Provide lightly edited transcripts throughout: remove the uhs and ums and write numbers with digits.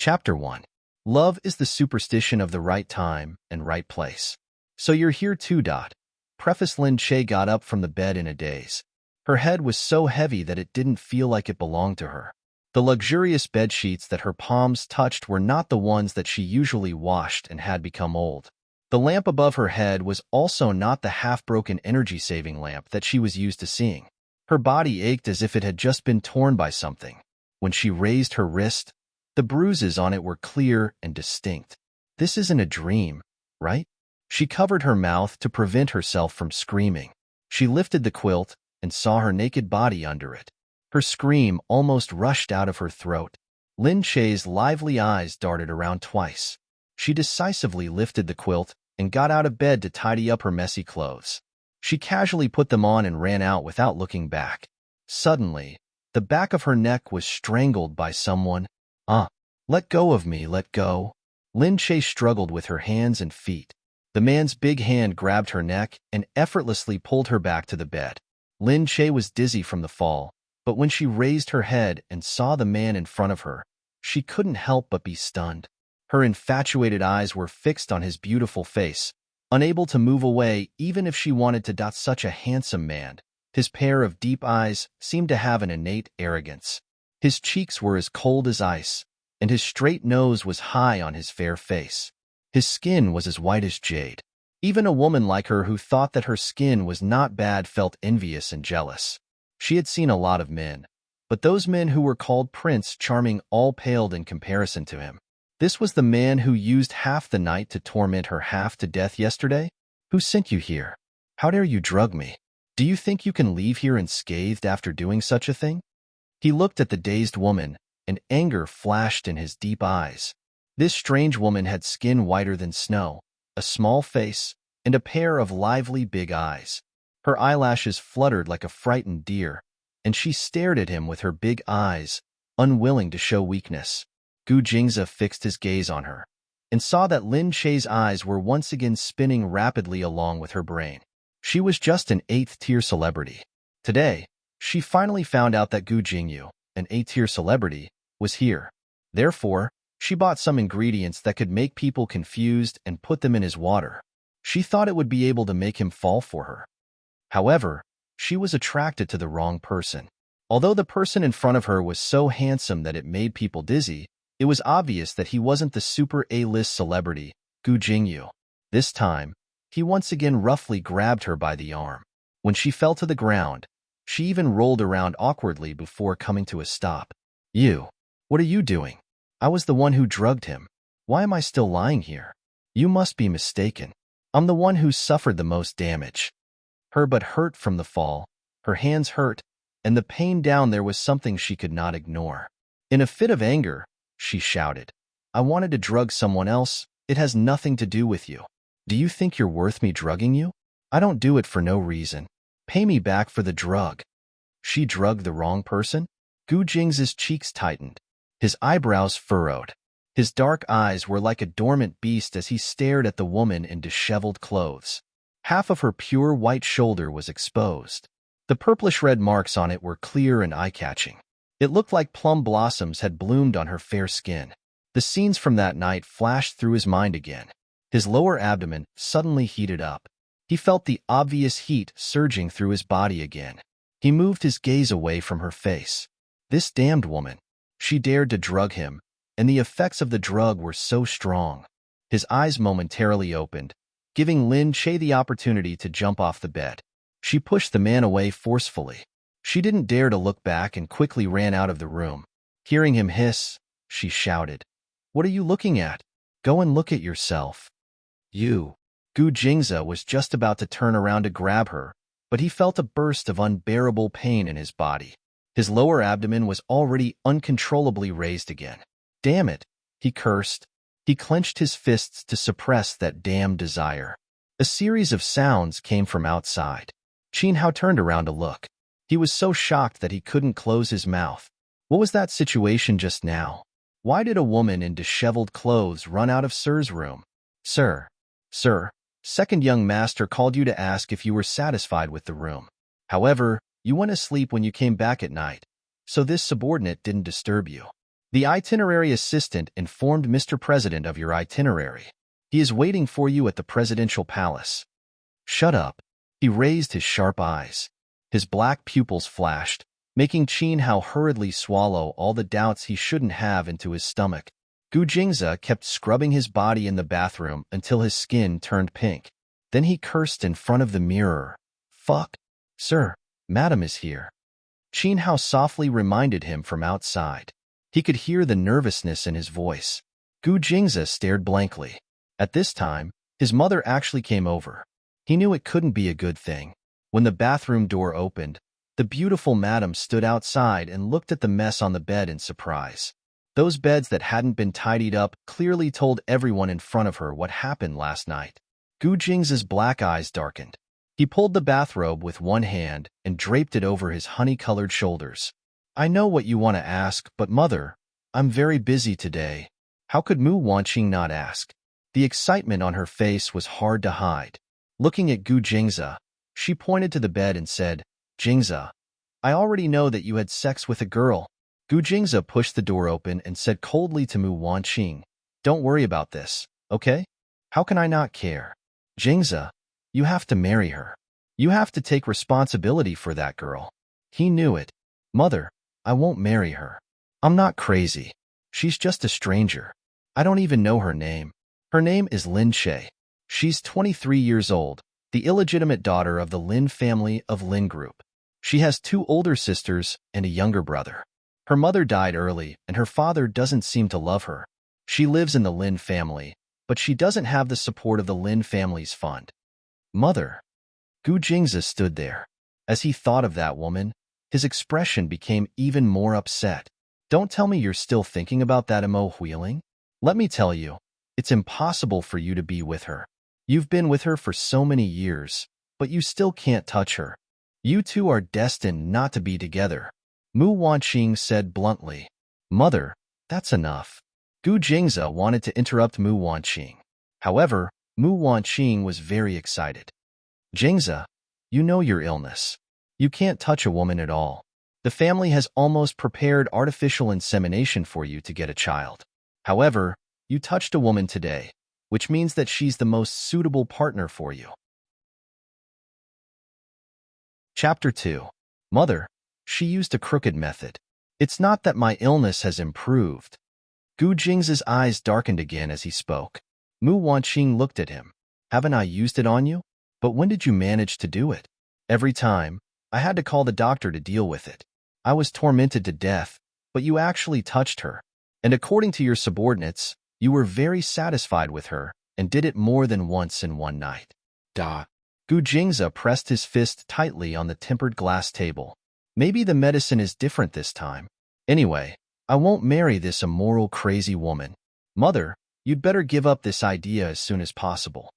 Chapter 1. Love is the superstition of the right time and right place. So you're here too. Preface. Lin Che got up from the bed in a daze. Her head was so heavy that it didn't feel like it belonged to her. The luxurious bed sheets that her palms touched were not the ones that she usually washed and had become old. The lamp above her head was also not the half-broken energy-saving lamp that she was used to seeing. Her body ached as if it had just been torn by something. When she raised her wrist, the bruises on it were clear and distinct. This isn't a dream, right? She covered her mouth to prevent herself from screaming. She lifted the quilt and saw her naked body under it. Her scream almost rushed out of her throat. Lin Che's lively eyes darted around twice. She decisively lifted the quilt and got out of bed to tidy up her messy clothes. She casually put them on and ran out without looking back. Suddenly, the back of her neck was strangled by someone. Let go of me, let go. Lin Che struggled with her hands and feet. The man's big hand grabbed her neck and effortlessly pulled her back to the bed. Lin Che was dizzy from the fall, but when she raised her head and saw the man in front of her, she couldn't help but be stunned. Her infatuated eyes were fixed on his beautiful face, unable to move away even if she wanted to. Such a handsome man. His pair of deep eyes seemed to have an innate arrogance. His cheeks were as cold as ice, and his straight nose was high on his fair face. His skin was as white as jade. Even a woman like her who thought that her skin was not bad felt envious and jealous. She had seen a lot of men, but those men who were called Prince Charming all paled in comparison to him. This was the man who used half the night to torment her half to death yesterday? Who sent you here? How dare you drug me? Do you think you can leave here unscathed after doing such a thing? He looked at the dazed woman, and anger flashed in his deep eyes. This strange woman had skin whiter than snow, a small face, and a pair of lively big eyes. Her eyelashes fluttered like a frightened deer, and she stared at him with her big eyes, unwilling to show weakness. Gu Jingze fixed his gaze on her, and saw that Lin Che's eyes were once again spinning rapidly along with her brain. She was just an 8th-tier celebrity. Today, she finally found out that Gu Jingyu, an 8th-tier celebrity, was here. Therefore, she bought some ingredients that could make people confused and put them in his water. She thought it would be able to make him fall for her. However, she was attracted to the wrong person. Although the person in front of her was so handsome that it made people dizzy, it was obvious that he wasn't the super A-list celebrity, Gu Jingyu. This time, he once again roughly grabbed her by the arm. When she fell to the ground, she even rolled around awkwardly before coming to a stop. You. What are you doing? I was the one who drugged him. Why am I still lying here? You must be mistaken. I'm the one who suffered the most damage. Her butt hurt from the fall, her hands hurt, and the pain down there was something she could not ignore. In a fit of anger, she shouted, I wanted to drug someone else. It has nothing to do with you. Do you think you're worth me drugging you? I don't do it for no reason. Pay me back for the drug. She drugged the wrong person? Gu Jing's cheeks tightened. His eyebrows furrowed. His dark eyes were like a dormant beast as he stared at the woman in disheveled clothes. Half of her pure white shoulder was exposed. The purplish-red marks on it were clear and eye-catching. It looked like plum blossoms had bloomed on her fair skin. The scenes from that night flashed through his mind again. His lower abdomen suddenly heated up. He felt the obvious heat surging through his body again. He moved his gaze away from her face. This damned woman. She dared to drug him, and the effects of the drug were so strong. His eyes momentarily opened, giving Lin Che the opportunity to jump off the bed. She pushed the man away forcefully. She didn't dare to look back and quickly ran out of the room. Hearing him hiss, she shouted, What are you looking at? Go and look at yourself. You. Gu Jingze was just about to turn around to grab her, but he felt a burst of unbearable pain in his body. His lower abdomen was already uncontrollably raised again. Damn it, he cursed. He clenched his fists to suppress that damned desire. A series of sounds came from outside. Qin Hao turned around to look. He was so shocked that he couldn't close his mouth. What was that situation just now? Why did a woman in disheveled clothes run out of Sir's room? Sir, second young master called you to ask if you were satisfied with the room. However, you went asleep when you came back at night, so this subordinate didn't disturb you. The itinerary assistant informed Mr. President of your itinerary. He is waiting for you at the presidential palace. Shut up. He raised his sharp eyes. His black pupils flashed, making Qin Hao hurriedly swallow all the doubts he shouldn't have into his stomach. Gu Jingze kept scrubbing his body in the bathroom until his skin turned pink. Then he cursed in front of the mirror. Fuck. Sir, Madam is here. Qin Hao softly reminded him from outside. He could hear the nervousness in his voice. Gu Jingze stared blankly. At this time, his mother actually came over. He knew it couldn't be a good thing. When the bathroom door opened, the beautiful madam stood outside and looked at the mess on the bed in surprise. Those beds that hadn't been tidied up clearly told everyone in front of her what happened last night. Gu Jingze's black eyes darkened. He pulled the bathrobe with one hand and draped it over his honey-colored shoulders. I know what you want to ask, but mother, I'm very busy today. How could Mu Wanqing not ask? The excitement on her face was hard to hide. Looking at Gu Jingze, she pointed to the bed and said, Jingze, I already know that you had sex with a girl. Gu Jingze pushed the door open and said coldly to Mu Wanqing, don't worry about this, okay? How can I not care? Jingze, you have to marry her. You have to take responsibility for that girl. He knew it. Mother, I won't marry her. I'm not crazy. She's just a stranger. I don't even know her name. Her name is Lin Che. She's 23 years old, the illegitimate daughter of the Lin family of Lin Group. She has 2 older sisters and a younger brother. Her mother died early, and her father doesn't seem to love her. She lives in the Lin family, but she doesn't have the support of the Lin family's fund. Mother. Gu Jingze stood there. As he thought of that woman, his expression became even more upset. Don't tell me you're still thinking about that Imo Huiling? Let me tell you, it's impossible for you to be with her. You've been with her for so many years, but you still can't touch her. You two are destined not to be together. Mu Wanqing said bluntly. Mother, that's enough. Gu Jingze wanted to interrupt Mu Wanqing. However, Mu Wanqing was very excited. Jingze, you know your illness. You can't touch a woman at all. The family has almost prepared artificial insemination for you to get a child. However, you touched a woman today, which means that she's the most suitable partner for you. Chapter 2. Mother, she used a crooked method. It's not that my illness has improved. Gu Jingze's eyes darkened again as he spoke. Mu Wanqing looked at him. Haven't I used it on you? But when did you manage to do it? Every time, I had to call the doctor to deal with it. I was tormented to death, but you actually touched her. And according to your subordinates, you were very satisfied with her and did it more than once in one night. Gu Jingze pressed his fist tightly on the tempered glass table. Maybe the medicine is different this time. Anyway, I won't marry this immoral, crazy woman. Mother, you'd better give up this idea as soon as possible.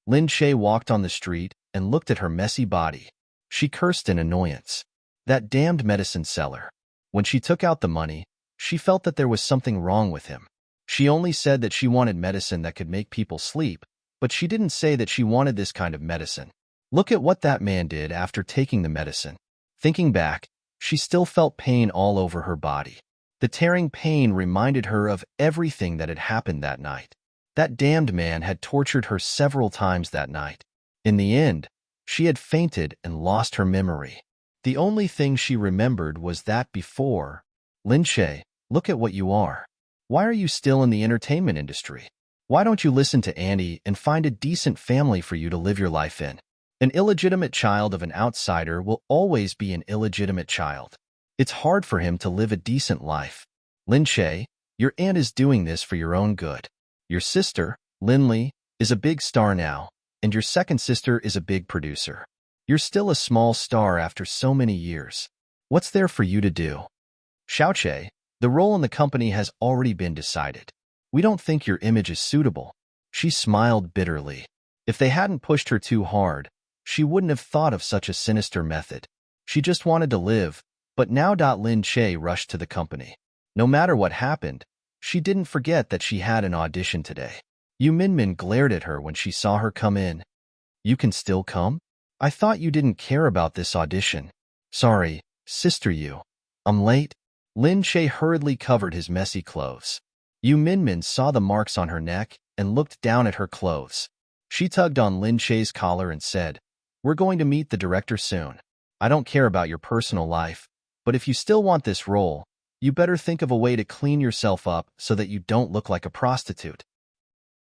Lin Che walked on the street and looked at her messy body. She cursed in annoyance. That damned medicine seller. When she took out the money, she felt that there was something wrong with him. She only said that she wanted medicine that could make people sleep, but she didn't say that she wanted this kind of medicine. Look at what that man did after taking the medicine. Thinking back, she still felt pain all over her body. The tearing pain reminded her of everything that had happened that night. That damned man had tortured her several times that night. In the end, she had fainted and lost her memory. The only thing she remembered was that before. Lin Che, look at what you are. Why are you still in the entertainment industry? Why don't you listen to Andy and find a decent family for you to live your life in? An illegitimate child of an outsider will always be an illegitimate child. It's hard for him to live a decent life. Lin Che, your aunt is doing this for your own good. Your sister, Lin Li, is a big star now, and your second sister is a big producer. You're still a small star after so many years. What's there for you to do? Xiaoche, the role in the company has already been decided. We don't think your image is suitable. She smiled bitterly. If they hadn't pushed her too hard, she wouldn't have thought of such a sinister method. She just wanted to live, but now Lin Che rushed to the company. No matter what happened, she didn't forget that she had an audition today. Yu Minmin glared at her when she saw her come in. You can still come? I thought you didn't care about this audition. Sorry, Sister Yu. I'm late. Lin Che hurriedly covered his messy clothes. Yu Minmin saw the marks on her neck and looked down at her clothes. She tugged on Lin Che's collar and said, "We're going to meet the director soon. I don't care about your personal life, but if you still want this role, you better think of a way to clean yourself up so that you don't look like a prostitute."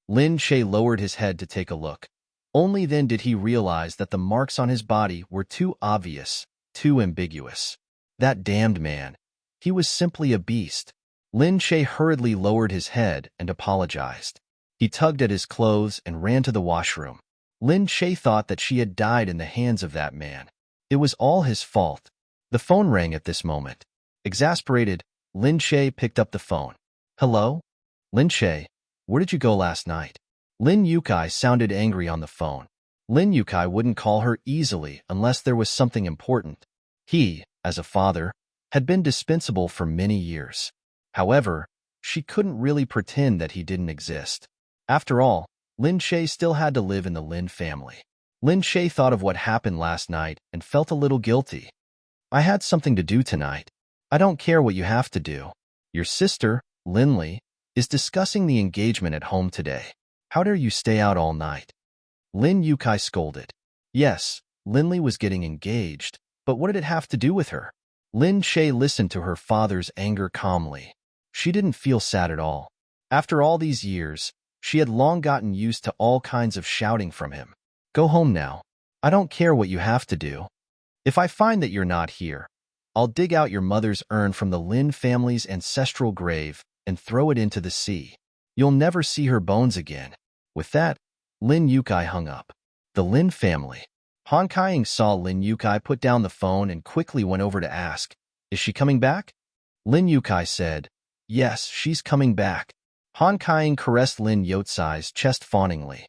Lin Che lowered his head to take a look. Only then did he realize that the marks on his body were too obvious, too ambiguous. That damned man. He was simply a beast. Lin Che hurriedly lowered his head and apologized. He tugged at his clothes and ran to the washroom. Lin Che thought that she had died in the hands of that man. It was all his fault. The phone rang at this moment. Exasperated, Lin Che picked up the phone. "Hello? Lin Che, where did you go last night?" Lin Yukai sounded angry on the phone. Lin Yukai wouldn't call her easily unless there was something important. He, as a father, had been dispensable for many years. However, she couldn't really pretend that he didn't exist. After all, Lin Che still had to live in the Lin family. Lin Che thought of what happened last night and felt a little guilty. "I had something to do tonight. I don't care what you have to do. Your sister, Lin Li, is discussing the engagement at home today. How dare you stay out all night?" Lin Yukai scolded. Yes, Lin Li was getting engaged, but what did it have to do with her? Lin Che listened to her father's anger calmly. She didn't feel sad at all. After all these years, she had long gotten used to all kinds of shouting from him. "Go home now. I don't care what you have to do. If I find that you're not here, I'll dig out your mother's urn from the Lin family's ancestral grave and throw it into the sea. You'll never see her bones again." With that, Lin Yukai hung up. The Lin family. Han Kaiying saw Lin Yukai put down the phone and quickly went over to ask, "Is she coming back?" Lin Yukai said, "Yes, she's coming back." Han Kaiying caressed Lin Yotsai's chest fawningly.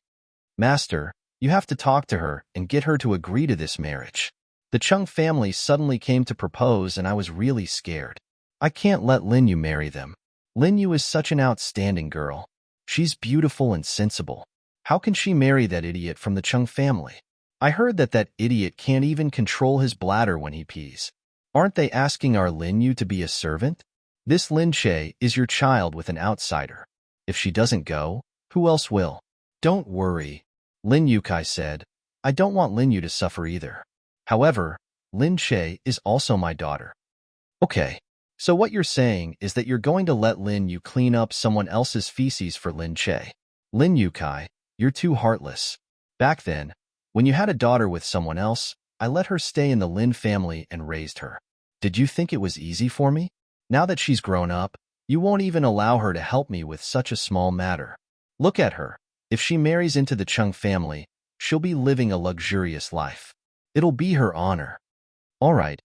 "Master, you have to talk to her and get her to agree to this marriage. The Chung family suddenly came to propose and I was really scared. I can't let Lin Yu marry them. Lin Yu is such an outstanding girl. She's beautiful and sensible. How can she marry that idiot from the Chung family? I heard that that idiot can't even control his bladder when he pees. Aren't they asking our Lin Yu to be a servant? This Lin Che is your child with an outsider. If she doesn't go, who else will?" "Don't worry," Lin Yukai said. "I don't want Lin Yu to suffer either. However, Lin Che is also my daughter." "Okay, so what you're saying is that you're going to let Lin Yu clean up someone else's feces for Lin Che. Lin Yukai, you're too heartless. Back then, when you had a daughter with someone else, I let her stay in the Lin family and raised her. Did you think it was easy for me? Now that she's grown up, you won't even allow her to help me with such a small matter. Look at her. If she marries into the Chung family, she'll be living a luxurious life. It'll be her honor." All right.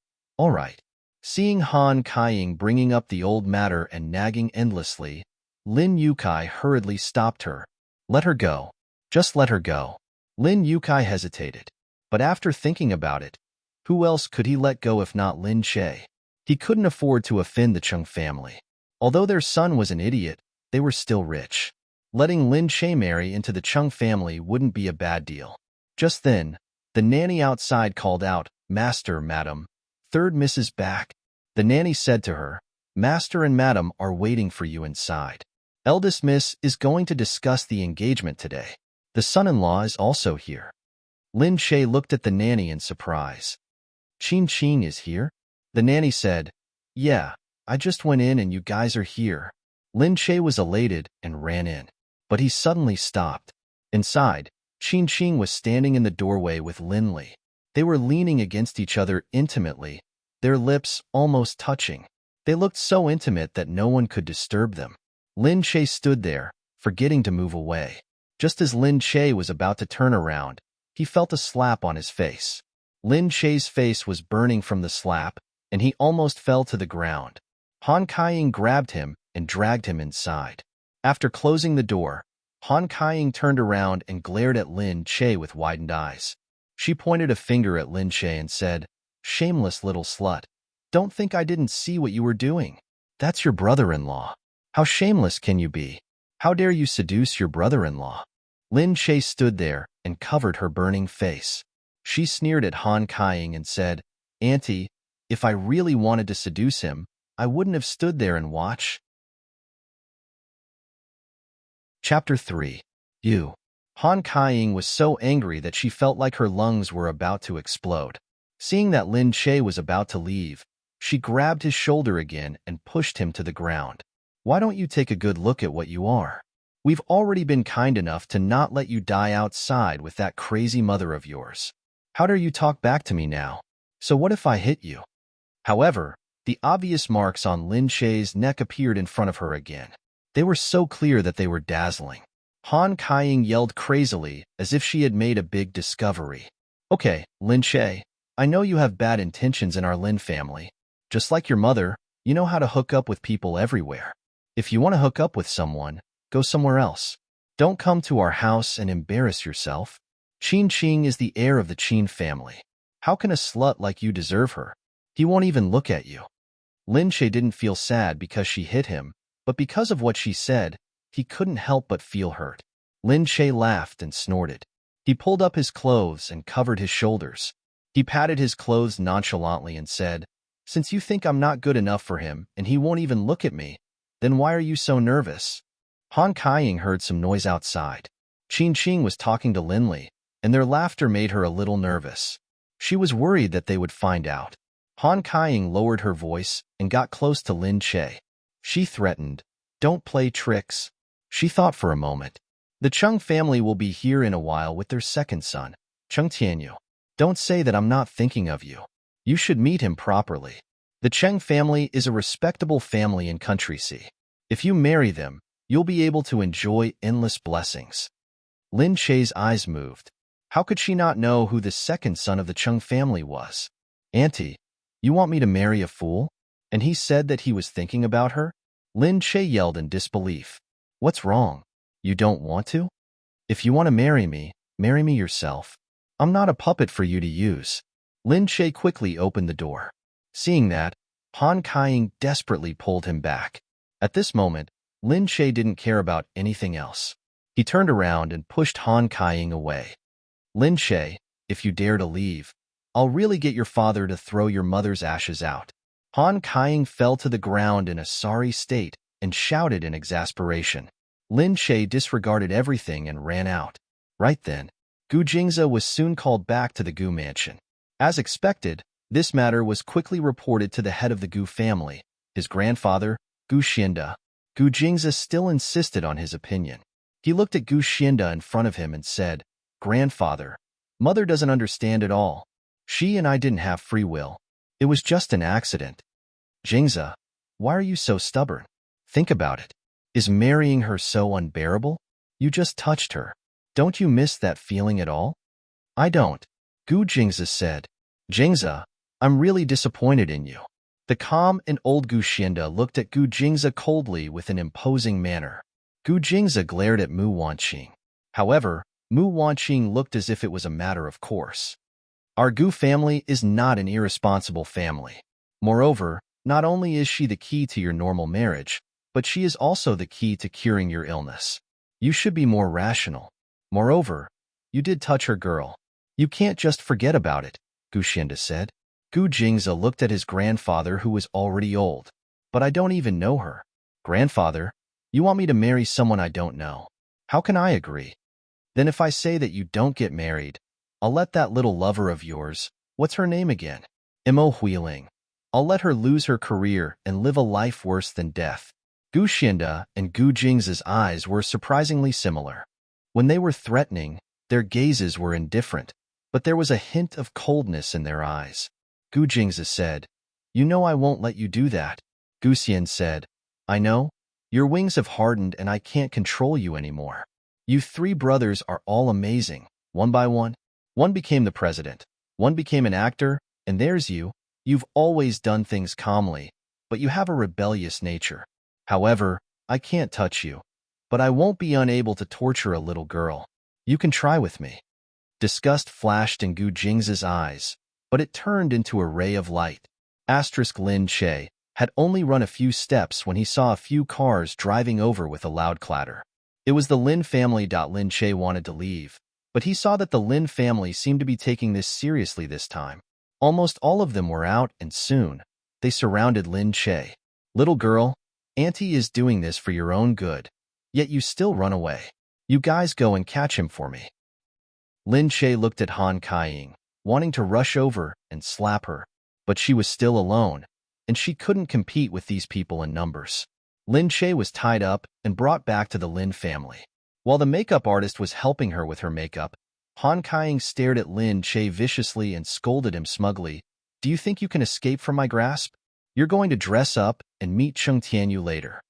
Seeing Han Kaiying bringing up the old matter and nagging endlessly, Lin Yukai hurriedly stopped her. "Let her go. Just let her go." Lin Yukai hesitated. But after thinking about it, who else could he let go if not Lin Che? He couldn't afford to offend the Chung family. Although their son was an idiot, they were still rich. Letting Lin Che marry into the Chung family wouldn't be a bad deal. Just then, the nanny outside called out, "Master, madam, third miss is back." The nanny said to her, "Master and madam are waiting for you inside. Eldest miss is going to discuss the engagement today. The son-in-law is also here." Lin Che looked at the nanny in surprise. "Qing Qing is here?" The nanny said, "Yeah, I just went in and you guys are here." Lin Che was elated and ran in. But he suddenly stopped. Inside, Qing Qing was standing in the doorway with Lin Li. They were leaning against each other intimately, their lips almost touching. They looked so intimate that no one could disturb them. Lin Che stood there, forgetting to move away. Just as Lin Che was about to turn around, he felt a slap on his face. Lin Che's face was burning from the slap, and he almost fell to the ground. Han Kaiying grabbed him and dragged him inside. After closing the door, Han Kaiying turned around and glared at Lin Che with widened eyes. She pointed a finger at Lin Che and said, "Shameless little slut. Don't think I didn't see what you were doing. That's your brother-in-law. How shameless can you be? How dare you seduce your brother-in-law?" Lin Che stood there and covered her burning face. She sneered at Han Kaiying and said, "Auntie, if I really wanted to seduce him, I wouldn't have stood there and watched. Chapter 3. You. Han Kaiying was so angry that she felt like her lungs were about to explode. Seeing that Lin Che was about to leave, she grabbed his shoulder again and pushed him to the ground. Why don't you take a good look at what you are? We've already been kind enough to not let you die outside with that crazy mother of yours. How dare you talk back to me now? So what if I hit you? However, the obvious marks on Lin Che's neck appeared in front of her again. They were so clear that they were dazzling. Han Kaiying yelled crazily as if she had made a big discovery. Okay, Lin Che, I know you have bad intentions in our Lin family. Just like your mother, you know how to hook up with people everywhere. If you want to hook up with someone, go somewhere else. Don't come to our house and embarrass yourself. Qin Qing is the heir of the Qin family. How can a slut like you deserve her? He won't even look at you. Lin Che didn't feel sad because she hit him, but because of what she said, he couldn't help but feel hurt. Lin Che laughed and snorted. He pulled up his clothes and covered his shoulders. He patted his clothes nonchalantly and said, "Since you think I'm not good enough for him and he won't even look at me, then why are you so nervous?" Han Kaiying heard some noise outside. Qin Qing was talking to Lin Li, and their laughter made her a little nervous. She was worried that they would find out. Han Kaiying lowered her voice and got close to Lin Che. She threatened, "Don't play tricks." She thought for a moment. The Chung family will be here in a while with their second son, Chung Tianyu. Don't say that I'm not thinking of you. You should meet him properly. The Cheng family is a respectable family in Country C. If you marry them, you'll be able to enjoy endless blessings. Lin Che's eyes moved. How could she not know who the second son of the Chung family was? "Auntie, you want me to marry a fool?" And he said that he was thinking about her? Lin Che yelled in disbelief. What's wrong? You don't want to? If you want to marry me yourself. I'm not a puppet for you to use. Lin Che quickly opened the door. Seeing that, Han Kaiying desperately pulled him back. At this moment, Lin Che didn't care about anything else. He turned around and pushed Han Kaiying away. Lin Che, if you dare to leave, I'll really get your father to throw your mother's ashes out. Han Kaiying fell to the ground in a sorry state and shouted in exasperation. Lin Che disregarded everything and ran out. Right then, Gu Jingze was soon called back to the Gu mansion. As expected, this matter was quickly reported to the head of the Gu family, his grandfather, Gu Xianda. Gu Jingze still insisted on his opinion. He looked at Gu Xianda in front of him and said, "Grandfather, Mother doesn't understand at all. She and I didn't have free will. It was just an accident." Jingze, why are you so stubborn? Think about it. Is marrying her so unbearable? You just touched her. Don't you miss that feeling at all? I don't. Gu Jingze said. Jingze, I'm really disappointed in you. The calm and old Gu Xianda looked at Gu Jingze coldly with an imposing manner. Gu Jingze glared at Mu Wanqing. However, Mu Wanqing looked as if it was a matter of course. Our Gu family is not an irresponsible family. Moreover, not only is she the key to your normal marriage, but she is also the key to curing your illness. You should be more rational. Moreover, you did touch her girl. You can't just forget about it, Gu Xianda said. Gu Jingze looked at his grandfather who was already old. But I don't even know her. Grandfather, you want me to marry someone I don't know. How can I agree? Then if I say that you don't get married, I'll let that little lover of yours, what's her name again? Mo Huiling. I'll let her lose her career and live a life worse than death. Gu Xianda and Gu Jingze's eyes were surprisingly similar. When they were threatening, their gazes were indifferent, but there was a hint of coldness in their eyes. Gu Jingze said, "You know I won't let you do that." Gu Xian said, "I know. Your wings have hardened and I can't control you anymore. You three brothers are all amazing, one by one. One became the president, one became an actor, and there's you. You've always done things calmly, but you have a rebellious nature. However, I can't touch you, but I won't be unable to torture a little girl. You can try with me." Disgust flashed in Gu Jingze's eyes, but it turned into a ray of light. Lin Che had only run a few steps when he saw a few cars driving over with a loud clatter. It was the Lin family. Lin Che wanted to leave, but he saw that the Lin family seemed to be taking this seriously this time. Almost all of them were out, and soon, they surrounded Lin Che. Little girl, Auntie is doing this for your own good, yet you still run away. You guys go and catch him for me. Lin Che looked at Han Kaiying, wanting to rush over and slap her, but she was still alone, and she couldn't compete with these people in numbers. Lin Che was tied up and brought back to the Lin family. While the makeup artist was helping her with her makeup, Han Kaiying stared at Lin Che viciously and scolded him smugly. Do you think you can escape from my grasp? You're going to dress up and meet Cheng Tianyu later.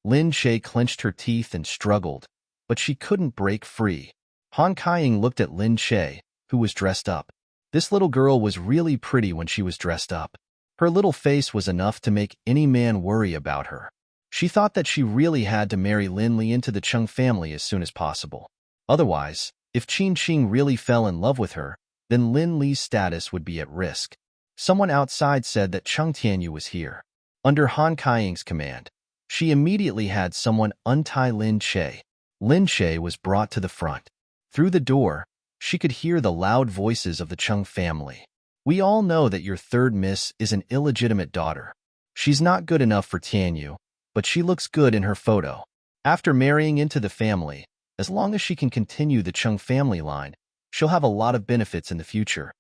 Lin Che clenched her teeth and struggled, but she couldn't break free. Han Kaiying looked at Lin Che, who was dressed up. This little girl was really pretty when she was dressed up. Her little face was enough to make any man worry about her. She thought that she really had to marry Lin Li into the Cheng family as soon as possible. Otherwise, if Qin Qing really fell in love with her, then Lin Li's status would be at risk. Someone outside said that Cheng Tianyu was here. Under Han Kaiying's command, she immediately had someone untie Lin Che. Lin Che was brought to the front. Through the door, she could hear the loud voices of the Cheng family. We all know that your third miss is an illegitimate daughter. She's not good enough for Tianyu, but she looks good in her photo. After marrying into the family, as long as she can continue the Cheng family line, she'll have a lot of benefits in the future.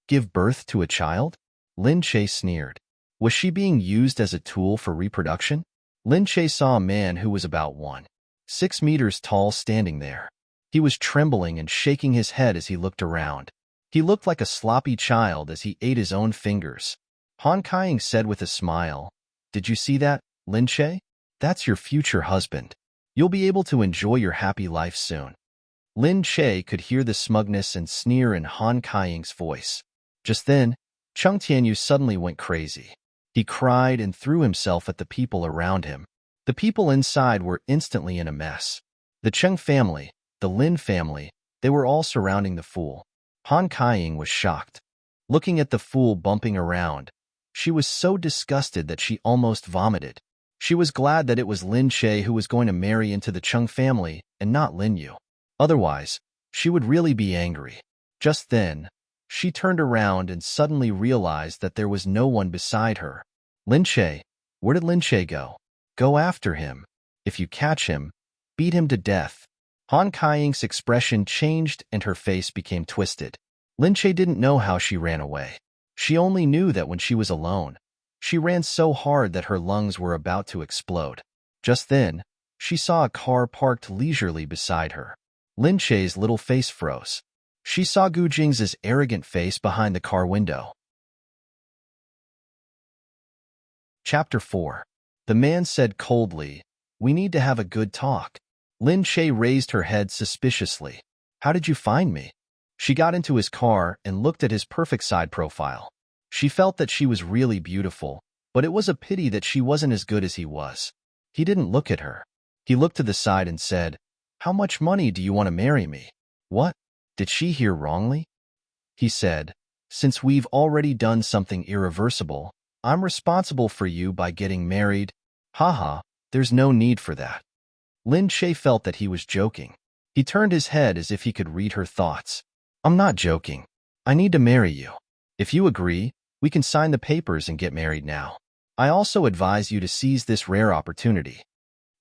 Give birth to a child? Lin Che sneered. Was she being used as a tool for reproduction? Lin Che saw a man who was about 1.6 meters tall standing there. He was trembling and shaking his head as he looked around. He looked like a sloppy child as he ate his own fingers. Han Kaiying said with a smile, "Did you see that, Lin Che? That's your future husband. You'll be able to enjoy your happy life soon." Lin Che could hear the smugness and sneer in Han Kaiying's voice. Just then, Cheng Tianyu suddenly went crazy. He cried and threw himself at the people around him. The people inside were instantly in a mess. The Cheng family, the Lin family, they were all surrounding the fool. Han Kaiying was shocked. Looking at the fool bumping around, she was so disgusted that she almost vomited. She was glad that it was Lin Che who was going to marry into the Cheng family and not Lin Yu. Otherwise, she would really be angry. Just then, she turned around and suddenly realized that there was no one beside her. Lin Che, where did Lin Che go? Go after him. If you catch him, beat him to death. Han Kaiying's expression changed and her face became twisted. Lin Che didn't know how she ran away. She only knew that when she was alone, she ran so hard that her lungs were about to explode. Just then, she saw a car parked leisurely beside her. Lin Che's little face froze. She saw Gu Jing's arrogant face behind the car window. Chapter 4. The man said coldly, "We need to have a good talk." Lin Che raised her head suspiciously. "How did you find me?" She got into his car and looked at his perfect side profile. She felt that she was really beautiful, but it was a pity that she wasn't as good as he was. He didn't look at her. He looked to the side and said, "How much money do you want to marry me?" What? Did she hear wrongly? He said, "Since we've already done something irreversible, I'm responsible for you by getting married." Haha, there's no need for that. Lin Che felt that he was joking. He turned his head as if he could read her thoughts. "I'm not joking. I need to marry you. If you agree, we can sign the papers and get married now. I also advise you to seize this rare opportunity."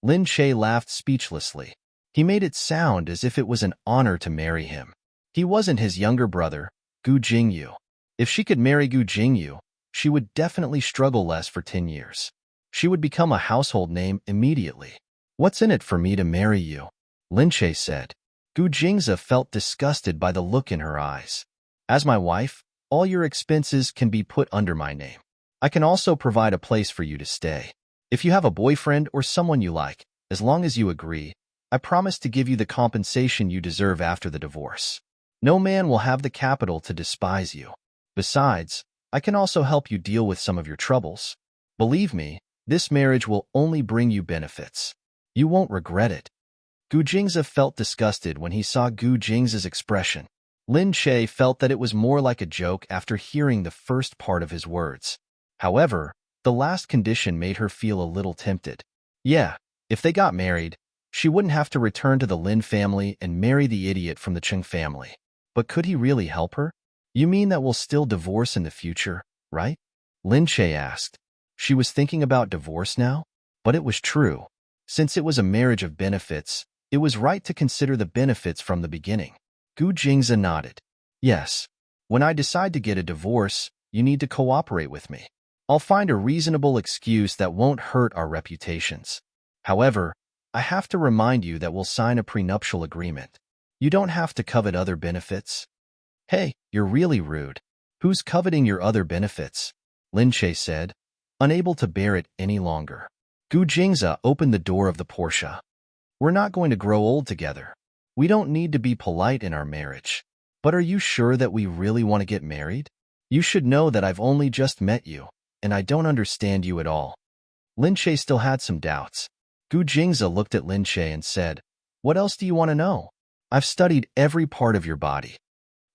Lin Che laughed speechlessly. He made it sound as if it was an honor to marry him. He wasn't his younger brother, Gu Jingyu. If she could marry Gu Jingyu, she would definitely struggle less for 10 years. She would become a household name immediately. "What's in it for me to marry you?" Lin Che said. Gu Jingzi felt disgusted by the look in her eyes. "As my wife, all your expenses can be put under my name. I can also provide a place for you to stay. If you have a boyfriend or someone you like, as long as you agree, I promise to give you the compensation you deserve after the divorce. No man will have the capital to despise you. Besides, I can also help you deal with some of your troubles. Believe me, this marriage will only bring you benefits. You won't regret it." Gu Jingzi felt disgusted when he saw Gu Jingzi's expression. Lin Che felt that it was more like a joke after hearing the first part of his words. However, the last condition made her feel a little tempted. Yeah, if they got married, she wouldn't have to return to the Lin family and marry the idiot from the Cheng family. But could he really help her? "You mean that we'll still divorce in the future, right?" Lin Che asked. She was thinking about divorce now? But it was true. Since it was a marriage of benefits, it was right to consider the benefits from the beginning. Gu Jingze nodded. Yes. When I decide to get a divorce, you need to cooperate with me. I'll find a reasonable excuse that won't hurt our reputations. However, I have to remind you that we'll sign a prenuptial agreement. You don't have to covet other benefits. Hey, you're really rude. Who's coveting your other benefits? Lin Che said, unable to bear it any longer. Gu Jingze opened the door of the Porsche. We're not going to grow old together. We don't need to be polite in our marriage. But are you sure that we really want to get married? You should know that I've only just met you, and I don't understand you at all. Lin Che still had some doubts. Gu Jingze looked at Lin Che and said, what else do you want to know? I've studied every part of your body.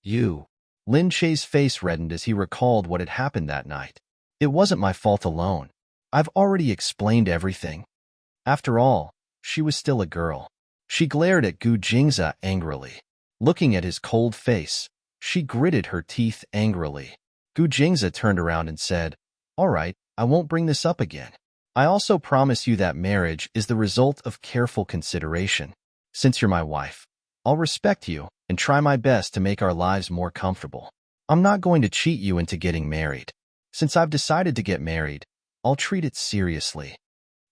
You. Lin Che's face reddened as he recalled what had happened that night. It wasn't my fault alone. I've already explained everything. After all, she was still a girl. She glared at Gu Jingze angrily. Looking at his cold face, she gritted her teeth angrily. Gu Jingze turned around and said, all right, I won't bring this up again. I also promise you that marriage is the result of careful consideration. Since you're my wife, I'll respect you and try my best to make our lives more comfortable. I'm not going to cheat you into getting married. Since I've decided to get married, I'll treat it seriously.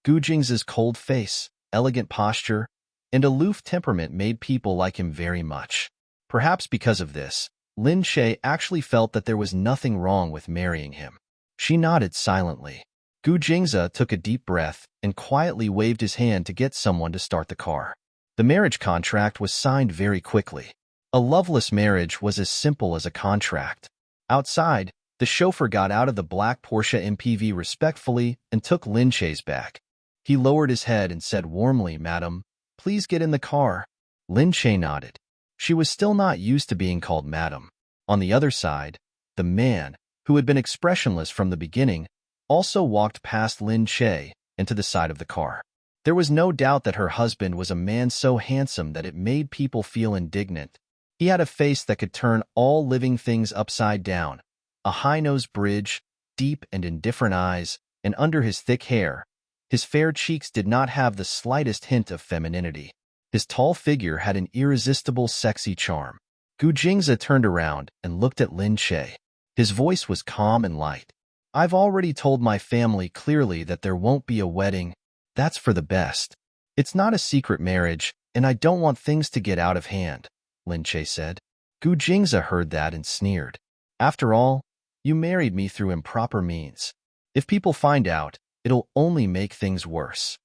Gu Jingze's cold face, elegant posture, and aloof temperament made people like him very much. Perhaps because of this, Lin Che actually felt that there was nothing wrong with marrying him. She nodded silently. Gu Jingze took a deep breath and quietly waved his hand to get someone to start the car. The marriage contract was signed very quickly. A loveless marriage was as simple as a contract. Outside, the chauffeur got out of the black Porsche MPV respectfully and took Lin Che's bag. He lowered his head and said warmly, Madam, please get in the car. Lin Che nodded. She was still not used to being called Madam. On the other side, the man, who had been expressionless from the beginning, also walked past Lin Che and to the side of the car. There was no doubt that her husband was a man so handsome that it made people feel indignant. He had a face that could turn all living things upside down, a high-nosed bridge, deep and indifferent eyes, and under his thick hair, his fair cheeks did not have the slightest hint of femininity. His tall figure had an irresistible sexy charm. Gu Jingze turned around and looked at Lin Che. His voice was calm and light. I've already told my family clearly that there won't be a wedding. That's for the best. It's not a secret marriage, and I don't want things to get out of hand, Lin Che said. Gu Jingze heard that and sneered. After all, you married me through improper means. If people find out, it'll only make things worse.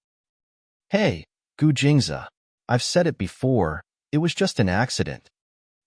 Hey, Gu Jingze, I've said it before, it was just an accident.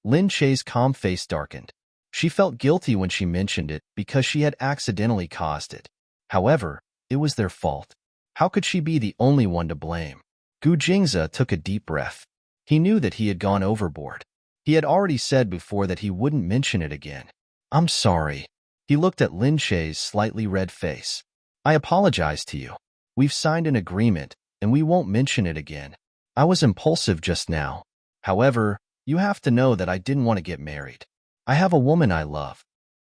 Lin Che's calm face darkened. She felt guilty when she mentioned it because she had accidentally caused it. However, it was their fault. How could she be the only one to blame? Gu Jingze took a deep breath. He knew that he had gone overboard. He had already said before that he wouldn't mention it again. I'm sorry. He looked at Lin Che's slightly red face. I apologize to you. We've signed an agreement, and we won't mention it again. I was impulsive just now. However, you have to know that I didn't want to get married. I have a woman I love.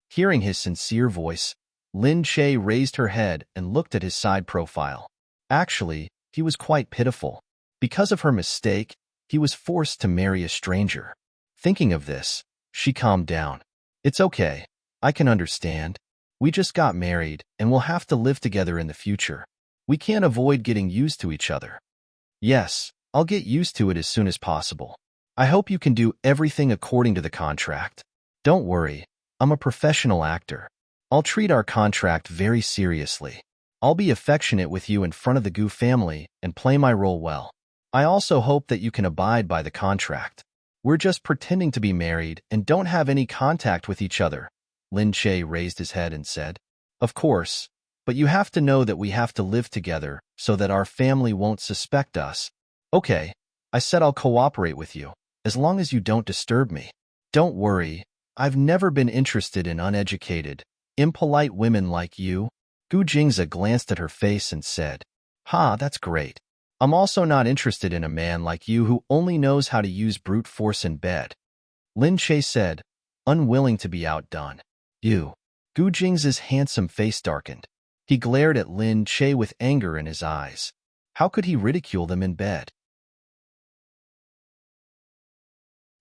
Hearing his sincere voice, Lin Che raised her head and looked at his side profile. Actually, he was quite pitiful. Because of her mistake, he was forced to marry a stranger. Thinking of this, she calmed down. It's okay. I can understand. We just got married, and we'll have to live together in the future. We can't avoid getting used to each other. Yes, I'll get used to it as soon as possible. I hope you can do everything according to the contract. Don't worry, I'm a professional actor. I'll treat our contract very seriously. I'll be affectionate with you in front of the Gu family and play my role well. I also hope that you can abide by the contract. We're just pretending to be married and don't have any contact with each other. Lin Che raised his head and said, Of course, but you have to know that we have to live together so that our family won't suspect us. Okay, I said I'll cooperate with you, as long as you don't disturb me. Don't worry, I've never been interested in uneducated, impolite women like you. Gu Jingze glanced at her face and said, Ha, that's great. I'm also not interested in a man like you who only knows how to use brute force in bed. Lin Che said, unwilling to be outdone. You. Gu Jingze's handsome face darkened. He glared at Lin Che with anger in his eyes. How could he ridicule them in bed?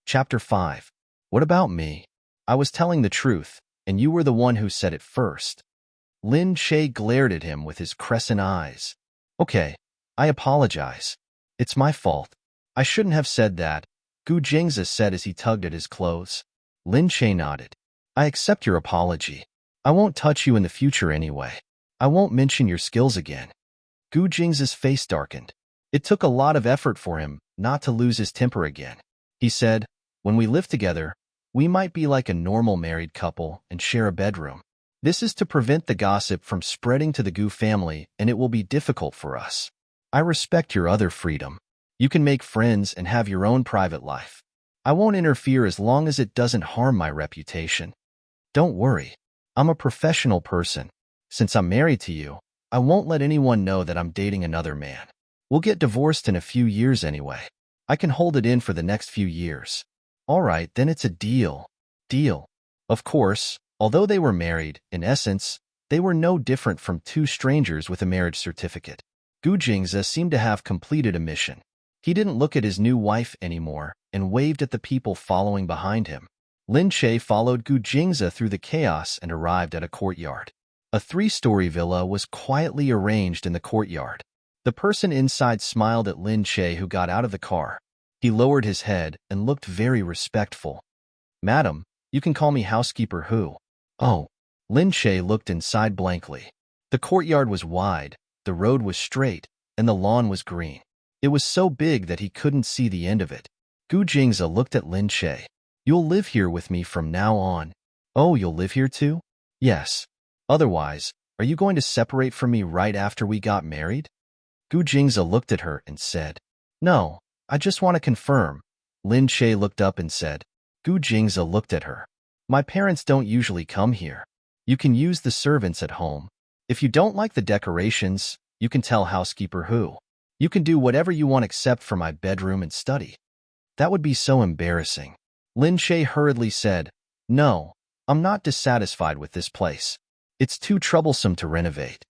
Chapter 5. What about me? I was telling the truth, and you were the one who said it first. Lin Che glared at him with his crescent eyes. Okay, I apologize. It's my fault. I shouldn't have said that, Gu Jingzi said as he tugged at his clothes. Lin Che nodded. I accept your apology. I won't touch you in the future anyway. I won't mention your skills again. Gu Jingzi's face darkened. It took a lot of effort for him not to lose his temper again. He said, when we live together, we might be like a normal married couple and share a bedroom. This is to prevent the gossip from spreading to the Gu family, and it will be difficult for us. I respect your other freedom. You can make friends and have your own private life. I won't interfere as long as it doesn't harm my reputation. Don't worry. I'm a professional person. Since I'm married to you, I won't let anyone know that I'm dating another man. We'll get divorced in a few years anyway. I can hold it in for the next few years. All right, then it's a deal. Deal. Of course, although they were married, in essence, they were no different from two strangers with a marriage certificate. Gu Jingzi seemed to have completed a mission. He didn't look at his new wife anymore and waved at the people following behind him. Lin Che followed Gu Jingzi through the chaos and arrived at a courtyard. A 3-story villa was quietly arranged in the courtyard. The person inside smiled at Lin Che, who got out of the car. He lowered his head and looked very respectful. Madam, you can call me housekeeper Hu. Oh. Lin Che looked inside blankly. The courtyard was wide, the road was straight, and the lawn was green. It was so big that he couldn't see the end of it. Gu Jingzi looked at Lin Che. You'll live here with me from now on. Oh, you'll live here too? Yes. Otherwise, are you going to separate from me right after we got married? Gu Jingzi looked at her and said, No, I just want to confirm. Lin Che looked up and said. Gu Jingzi looked at her. My parents don't usually come here. You can use the servants at home. If you don't like the decorations, you can tell housekeeper Hu. You can do whatever you want except for my bedroom and study. That would be so embarrassing. Lin Che hurriedly said, No, I'm not dissatisfied with this place. It's too troublesome to renovate.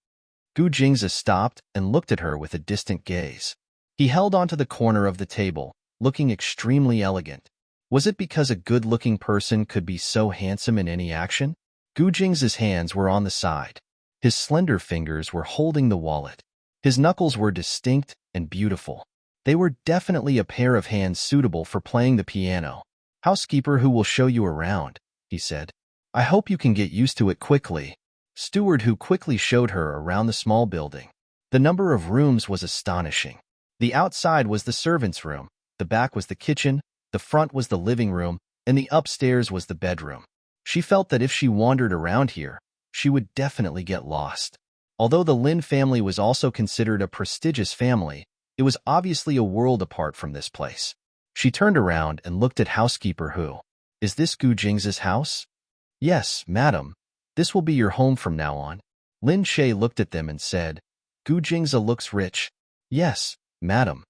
Gu Jingzi stopped and looked at her with a distant gaze. He held onto the corner of the table, looking extremely elegant. Was it because a good-looking person could be so handsome in any action? Gu Jingzi's hands were on the side. His slender fingers were holding the wallet. His knuckles were distinct and beautiful. They were definitely a pair of hands suitable for playing the piano. Housekeeper Hu will show you around, he said. I hope you can get used to it quickly. Steward Hu quickly showed her around the small building. The number of rooms was astonishing. The outside was the servants' room, the back was the kitchen, the front was the living room, and the upstairs was the bedroom. She felt that if she wandered around here, she would definitely get lost. Although the Lin family was also considered a prestigious family, it was obviously a world apart from this place. She turned around and looked at housekeeper Hu. Is this Gu Jingzi's house? Yes, madam. This will be your home from now on. Lin Che looked at them and said, Gu Jingzi looks rich. Yes, madam.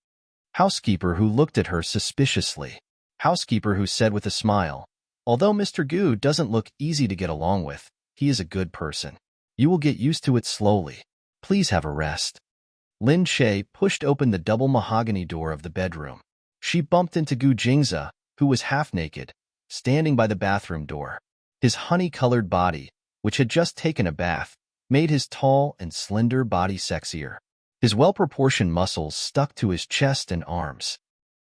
Housekeeper Hu looked at her suspiciously. Housekeeper Hu said with a smile, Although Mr. Gu doesn't look easy to get along with, he is a good person. You will get used to it slowly. Please have a rest. Lin Che pushed open the double mahogany door of the bedroom. She bumped into Gu Jingzi, who was half-naked, standing by the bathroom door. His honey-colored body, which had just taken a bath, made his tall and slender body sexier. His well-proportioned muscles stuck to his chest and arms.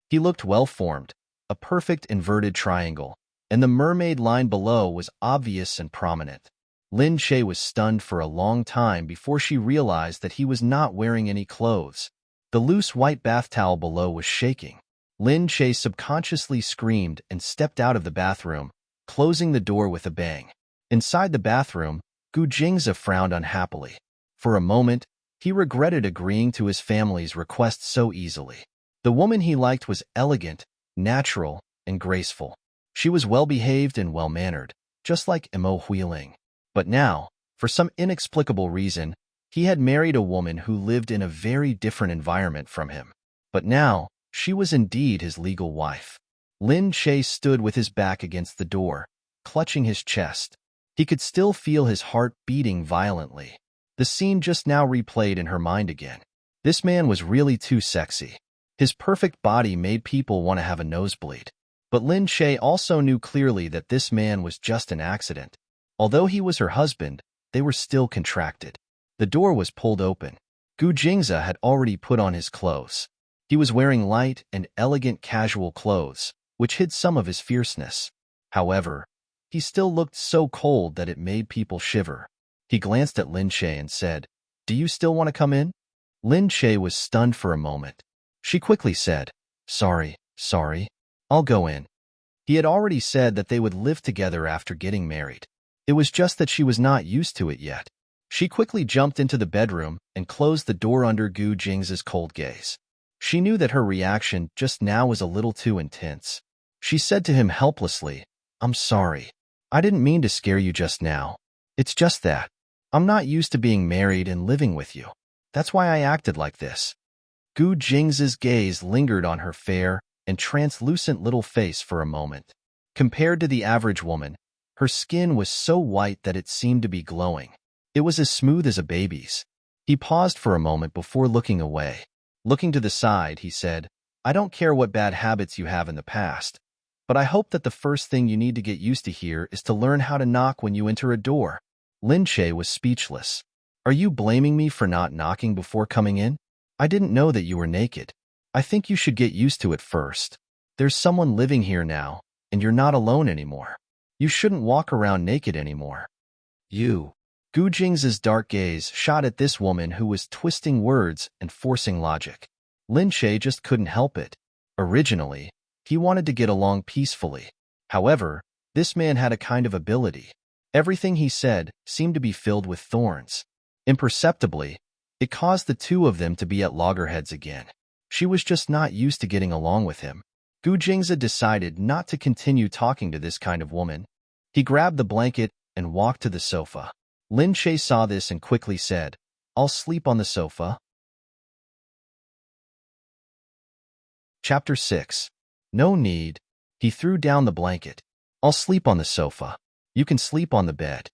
He looked well-formed, a perfect inverted triangle, and the mermaid line below was obvious and prominent. Lin Che was stunned for a long time before she realized that he was not wearing any clothes. The loose white bath towel below was shaking. Lin Che subconsciously screamed and stepped out of the bathroom, closing the door with a bang. Inside the bathroom, Gu Jingzi frowned unhappily. For a moment, he regretted agreeing to his family's request so easily. The woman he liked was elegant, natural, and graceful. She was well-behaved and well-mannered, just like Mo Huiling. But now, for some inexplicable reason, he had married a woman who lived in a very different environment from him. But now, she was indeed his legal wife. Lin Che stood with his back against the door, clutching his chest. He could still feel his heart beating violently. The scene just now replayed in her mind again. This man was really too sexy. His perfect body made people want to have a nosebleed. But Lin Shay also knew clearly that this man was just an accident. Although he was her husband, they were still contracted. The door was pulled open. Gu Jingze had already put on his clothes. He was wearing light and elegant casual clothes, which hid some of his fierceness. However, he still looked so cold that it made people shiver. He glanced at Lin Shay and said, "Do you still want to come in?" Lin Shay was stunned for a moment. She quickly said, Sorry, I'll go in." He had already said that they would live together after getting married. It was just that she was not used to it yet. She quickly jumped into the bedroom and closed the door under Gu Jingze's cold gaze. She knew that her reaction just now was a little too intense. She said to him helplessly, "I'm sorry. I didn't mean to scare you just now. It's just that I'm not used to being married and living with you. That's why I acted like this." Gu Jingze's gaze lingered on her fair and translucent little face for a moment. Compared to the average woman, her skin was so white that it seemed to be glowing. It was as smooth as a baby's. He paused for a moment before looking away. Looking to the side, he said, "I don't care what bad habits you have in the past, but I hope that the first thing you need to get used to here is to learn how to knock when you enter a door." Lin Shay was speechless. "Are you blaming me for not knocking before coming in? I didn't know that you were naked. I think you should get used to it first. There's someone living here now, and you're not alone anymore. You shouldn't walk around naked anymore." "You." Gu Jingze's dark gaze shot at this woman who was twisting words and forcing logic. Lin Shay just couldn't help it. Originally, he wanted to get along peacefully. However, this man had a kind of ability. Everything he said seemed to be filled with thorns. Imperceptibly, it caused the two of them to be at loggerheads again. She was just not used to getting along with him. Gu Jingze decided not to continue talking to this kind of woman. He grabbed the blanket and walked to the sofa. Lin Shay saw this and quickly said, "I'll sleep on the sofa." Chapter 6. No need. He threw down the blanket. "I'll sleep on the sofa. You can sleep on the bed."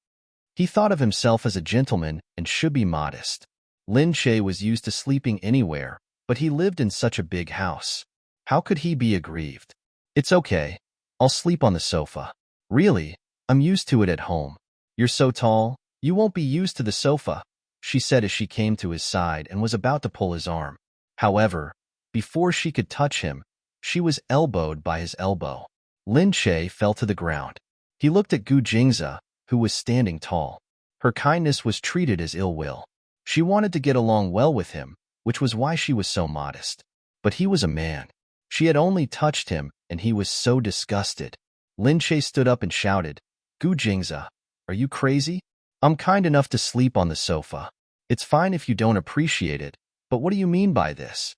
He thought of himself as a gentleman and should be modest. Lin Shay was used to sleeping anywhere, but he lived in such a big house. How could he be aggrieved? "It's okay. I'll sleep on the sofa." "Really? I'm used to it at home." "You're so tall, you won't be used to the sofa," she said as she came to his side and was about to pull his arm. However, before she could touch him, she was elbowed by his elbow. Lin Shay fell to the ground. He looked at Gu Jingze, who was standing tall. Her kindness was treated as ill will. She wanted to get along well with him, which was why she was so modest. But he was a man. She had only touched him, and he was so disgusted. Lin Shay stood up and shouted, "Gu Jingze, are you crazy? I'm kind enough to sleep on the sofa. It's fine if you don't appreciate it, but what do you mean by this?"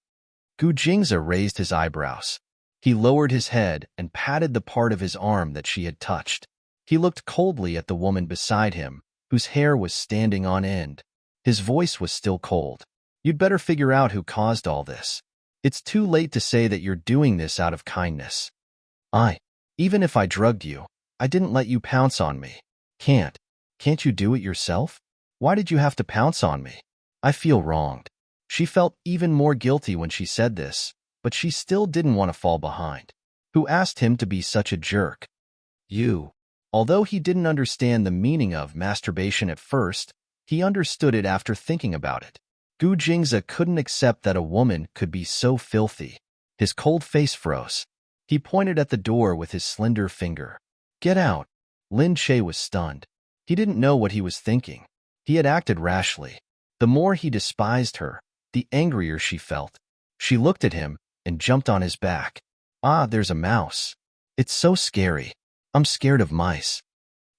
Gu Jingze raised his eyebrows. He lowered his head and patted the part of his arm that she had touched. He looked coldly at the woman beside him, whose hair was standing on end. His voice was still cold. "You'd better figure out who caused all this. It's too late to say that you're doing this out of kindness. Even if I drugged you, I didn't let you pounce on me. Can't you do it yourself? Why did you have to pounce on me? I feel wronged." She felt even more guilty when she said this, but she still didn't want to fall behind. Who asked him to be such a jerk? You. Although he didn't understand the meaning of masturbation at first, he understood it after thinking about it. Gu Jingze couldn't accept that a woman could be so filthy. His cold face froze. He pointed at the door with his slender finger. "Get out." Lin Shay was stunned. He didn't know what he was thinking. He had acted rashly. The more he despised her, the angrier she felt. She looked at him and jumped on his back. There's a mouse. It's so scary. I'm scared of mice."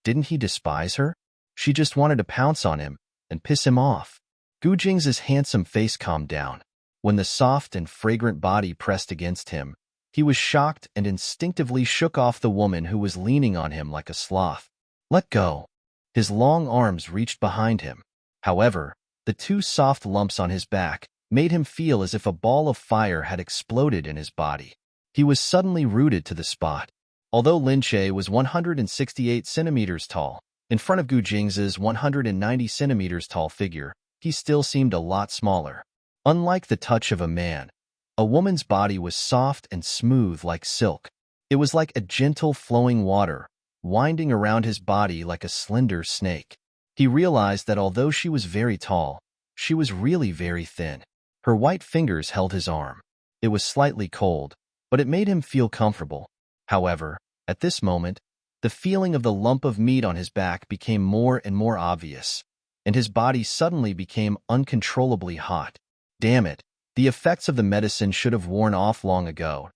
Didn't he despise her? She just wanted to pounce on him and piss him off. Gu Jingze's handsome face calmed down. When the soft and fragrant body pressed against him, he was shocked and instinctively shook off the woman who was leaning on him like a sloth. "Let go." His long arms reached behind him. However, the two soft lumps on his back made him feel as if a ball of fire had exploded in his body. He was suddenly rooted to the spot. Although Lin Shay was 168 centimeters tall, In front of Gu Jing's 190 centimeters tall figure, he still seemed a lot smaller. Unlike the touch of a man, a woman's body was soft and smooth like silk. It was like a gentle flowing water, winding around his body like a slender snake. He realized that although she was very tall, she was really very thin. Her white fingers held his arm. It was slightly cold, but it made him feel comfortable. However, at this moment, the feeling of the lump of meat on his back became more and more obvious, and his body suddenly became uncontrollably hot. Damn it, the effects of the medicine should have worn off long ago.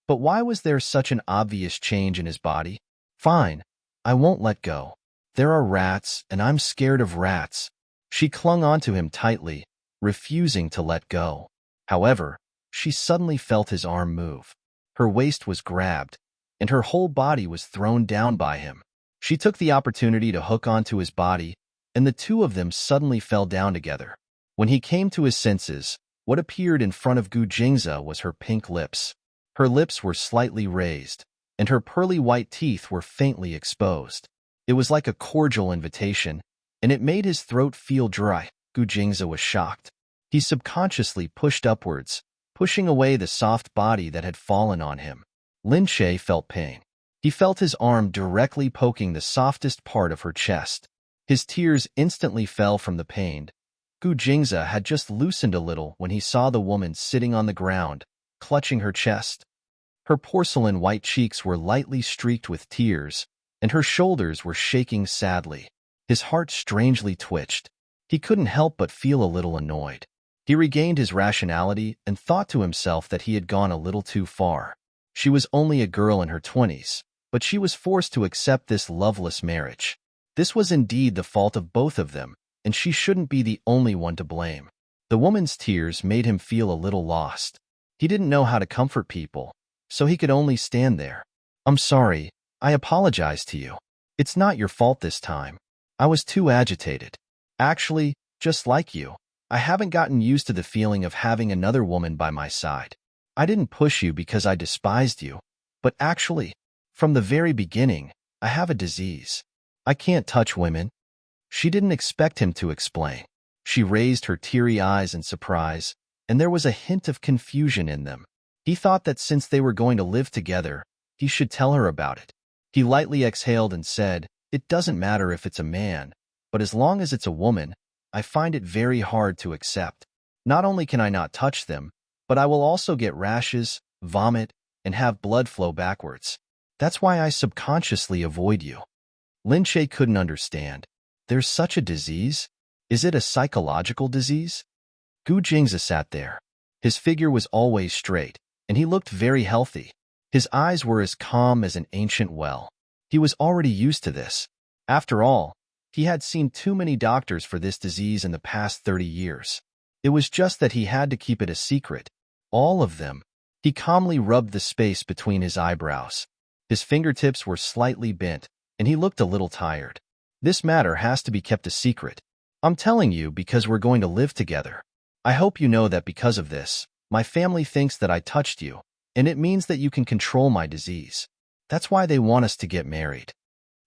But why was there such an obvious change in his body? Fine, I won't let go. There are rats, and I'm scared of rats. She clung onto him tightly, refusing to let go. However, she suddenly felt his arm move. Her waist was grabbed, and her whole body was thrown down by him. She took the opportunity to hook onto his body, and the two of them suddenly fell down together. When he came to his senses, what appeared in front of Gu Jingza was her pink lips. Her lips were slightly raised, and her pearly white teeth were faintly exposed. It was like a cordial invitation, and it made his throat feel dry. Gu Jingza was shocked. He subconsciously pushed upwards, pushing away the soft body that had fallen on him. Lin Che felt pain. He felt his arm directly poking the softest part of her chest. His tears instantly fell from the pain. Gu Jingza had just loosened a little when he saw the woman sitting on the ground, clutching her chest. Her porcelain white cheeks were lightly streaked with tears, and her shoulders were shaking sadly. His heart strangely twitched. He couldn't help but feel a little annoyed. He regained his rationality and thought to himself that he had gone a little too far. She was only a girl in her 20s, but she was forced to accept this loveless marriage. This was indeed the fault of both of them, and she shouldn't be the only one to blame. The woman's tears made him feel a little lost. He didn't know how to comfort people, so he could only stand there. I'm sorry, I apologize to you. It's not your fault this time. I was too agitated. Actually, just like you, I haven't gotten used to the feeling of having another woman by my side. I didn't push you because I despised you, but actually, from the very beginning, I have a disease. I can't touch women. She didn't expect him to explain. She raised her teary eyes in surprise, and there was a hint of confusion in them. He thought that since they were going to live together, he should tell her about it. He lightly exhaled and said, "It doesn't matter if it's a man, but as long as it's a woman, I find it very hard to accept. Not only can I not touch them, but I will also get rashes, vomit, and have blood flow backwards. That's why I subconsciously avoid you." Lin Che couldn't understand. There's such a disease? Is it a psychological disease? Gu Jingza sat there. His figure was always straight, and he looked very healthy. His eyes were as calm as an ancient well. He was already used to this. After all, he had seen too many doctors for this disease in the past 30 years. It was just that he had to keep it a secret. All of them. He calmly rubbed the space between his eyebrows. His fingertips were slightly bent, and he looked a little tired. This matter has to be kept a secret. I'm telling you because we're going to live together. I hope you know that because of this, my family thinks that I touched you, and it means that you can control my disease. That's why they want us to get married.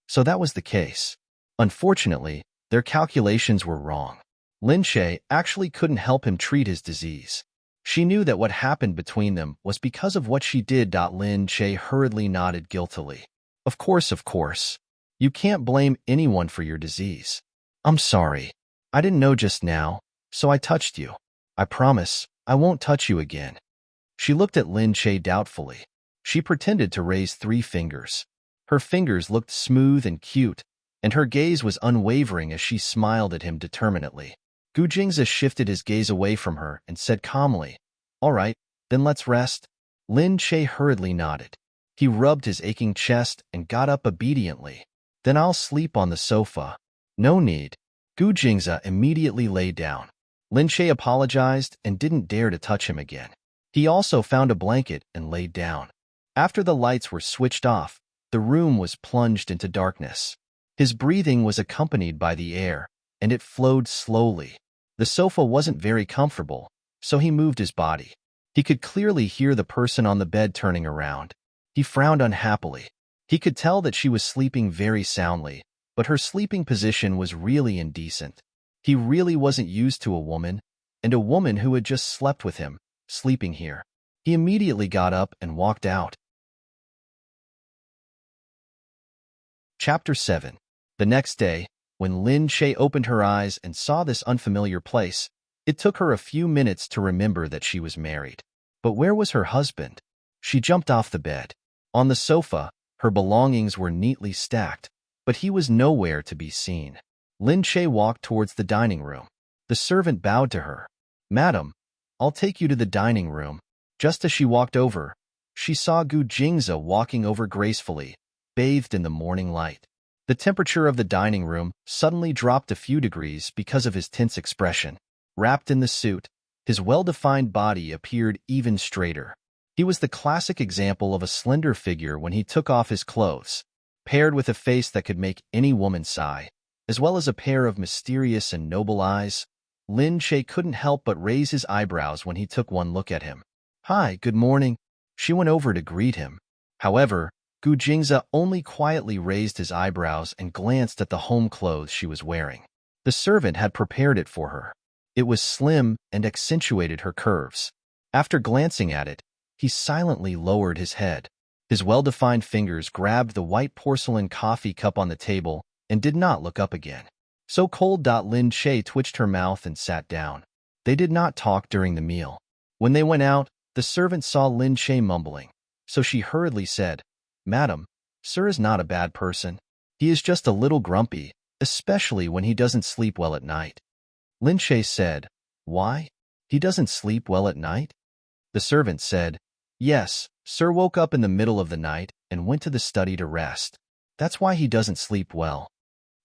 So that was the case. Unfortunately, their calculations were wrong. Lin Che actually couldn't help him treat his disease. She knew that what happened between them was because of what she did. Lin Che hurriedly nodded guiltily. Of course. You can't blame anyone for your disease. I'm sorry. I didn't know just now, so I touched you. I promise, I won't touch you again. She looked at Lin Che doubtfully. She pretended to raise 3 fingers. Her fingers looked smooth and cute, and her gaze was unwavering as she smiled at him determinedly. Gu Jingza shifted his gaze away from her and said calmly, "All right, then let's rest." Lin Che hurriedly nodded. He rubbed his aching chest and got up obediently. "Then I'll sleep on the sofa." "No need." Gu Jingza immediately lay down. Lin Che apologized and didn't dare to touch him again. He also found a blanket and laid down. After the lights were switched off, the room was plunged into darkness. His breathing was accompanied by the air, and it flowed slowly. The sofa wasn't very comfortable, so he moved his body. He could clearly hear the person on the bed turning around. He frowned unhappily. He could tell that she was sleeping very soundly, but her sleeping position was really indecent. He really wasn't used to a woman, and a woman who had just slept with him, sleeping here. He immediately got up and walked out. Chapter 7. The next day, when Lin Che opened her eyes and saw this unfamiliar place, it took her a few minutes to remember that she was married. But where was her husband? She jumped off the bed. On the sofa, her belongings were neatly stacked, but he was nowhere to be seen. Lin Che walked towards the dining room. The servant bowed to her. "Madam, I'll take you to the dining room." Just as she walked over, she saw Gu Jingze walking over gracefully, bathed in the morning light. The temperature of the dining room suddenly dropped a few degrees because of his tense expression. Wrapped in the suit, his well-defined body appeared even straighter. He was the classic example of a slender figure when he took off his clothes, paired with a face that could make any woman sigh, as well as a pair of mysterious and noble eyes. Lin Che couldn't help but raise his eyebrows when he took one look at him. "Hi, good morning." She went over to greet him. However, Gu Jingze only quietly raised his eyebrows and glanced at the home clothes she was wearing. The servant had prepared it for her. It was slim and accentuated her curves. After glancing at it, he silently lowered his head. His well-defined fingers grabbed the white porcelain coffee cup on the table and did not look up again. So cold. Lin Che twitched her mouth and sat down. They did not talk during the meal. When they went out, the servant saw Lin Che mumbling, so she hurriedly said, "Madam, sir is not a bad person. He is just a little grumpy, especially when he doesn't sleep well at night." Lin Che said, "Why? He doesn't sleep well at night?" The servant said, "Yes, sir woke up in the middle of the night and went to the study to rest. That's why he doesn't sleep well."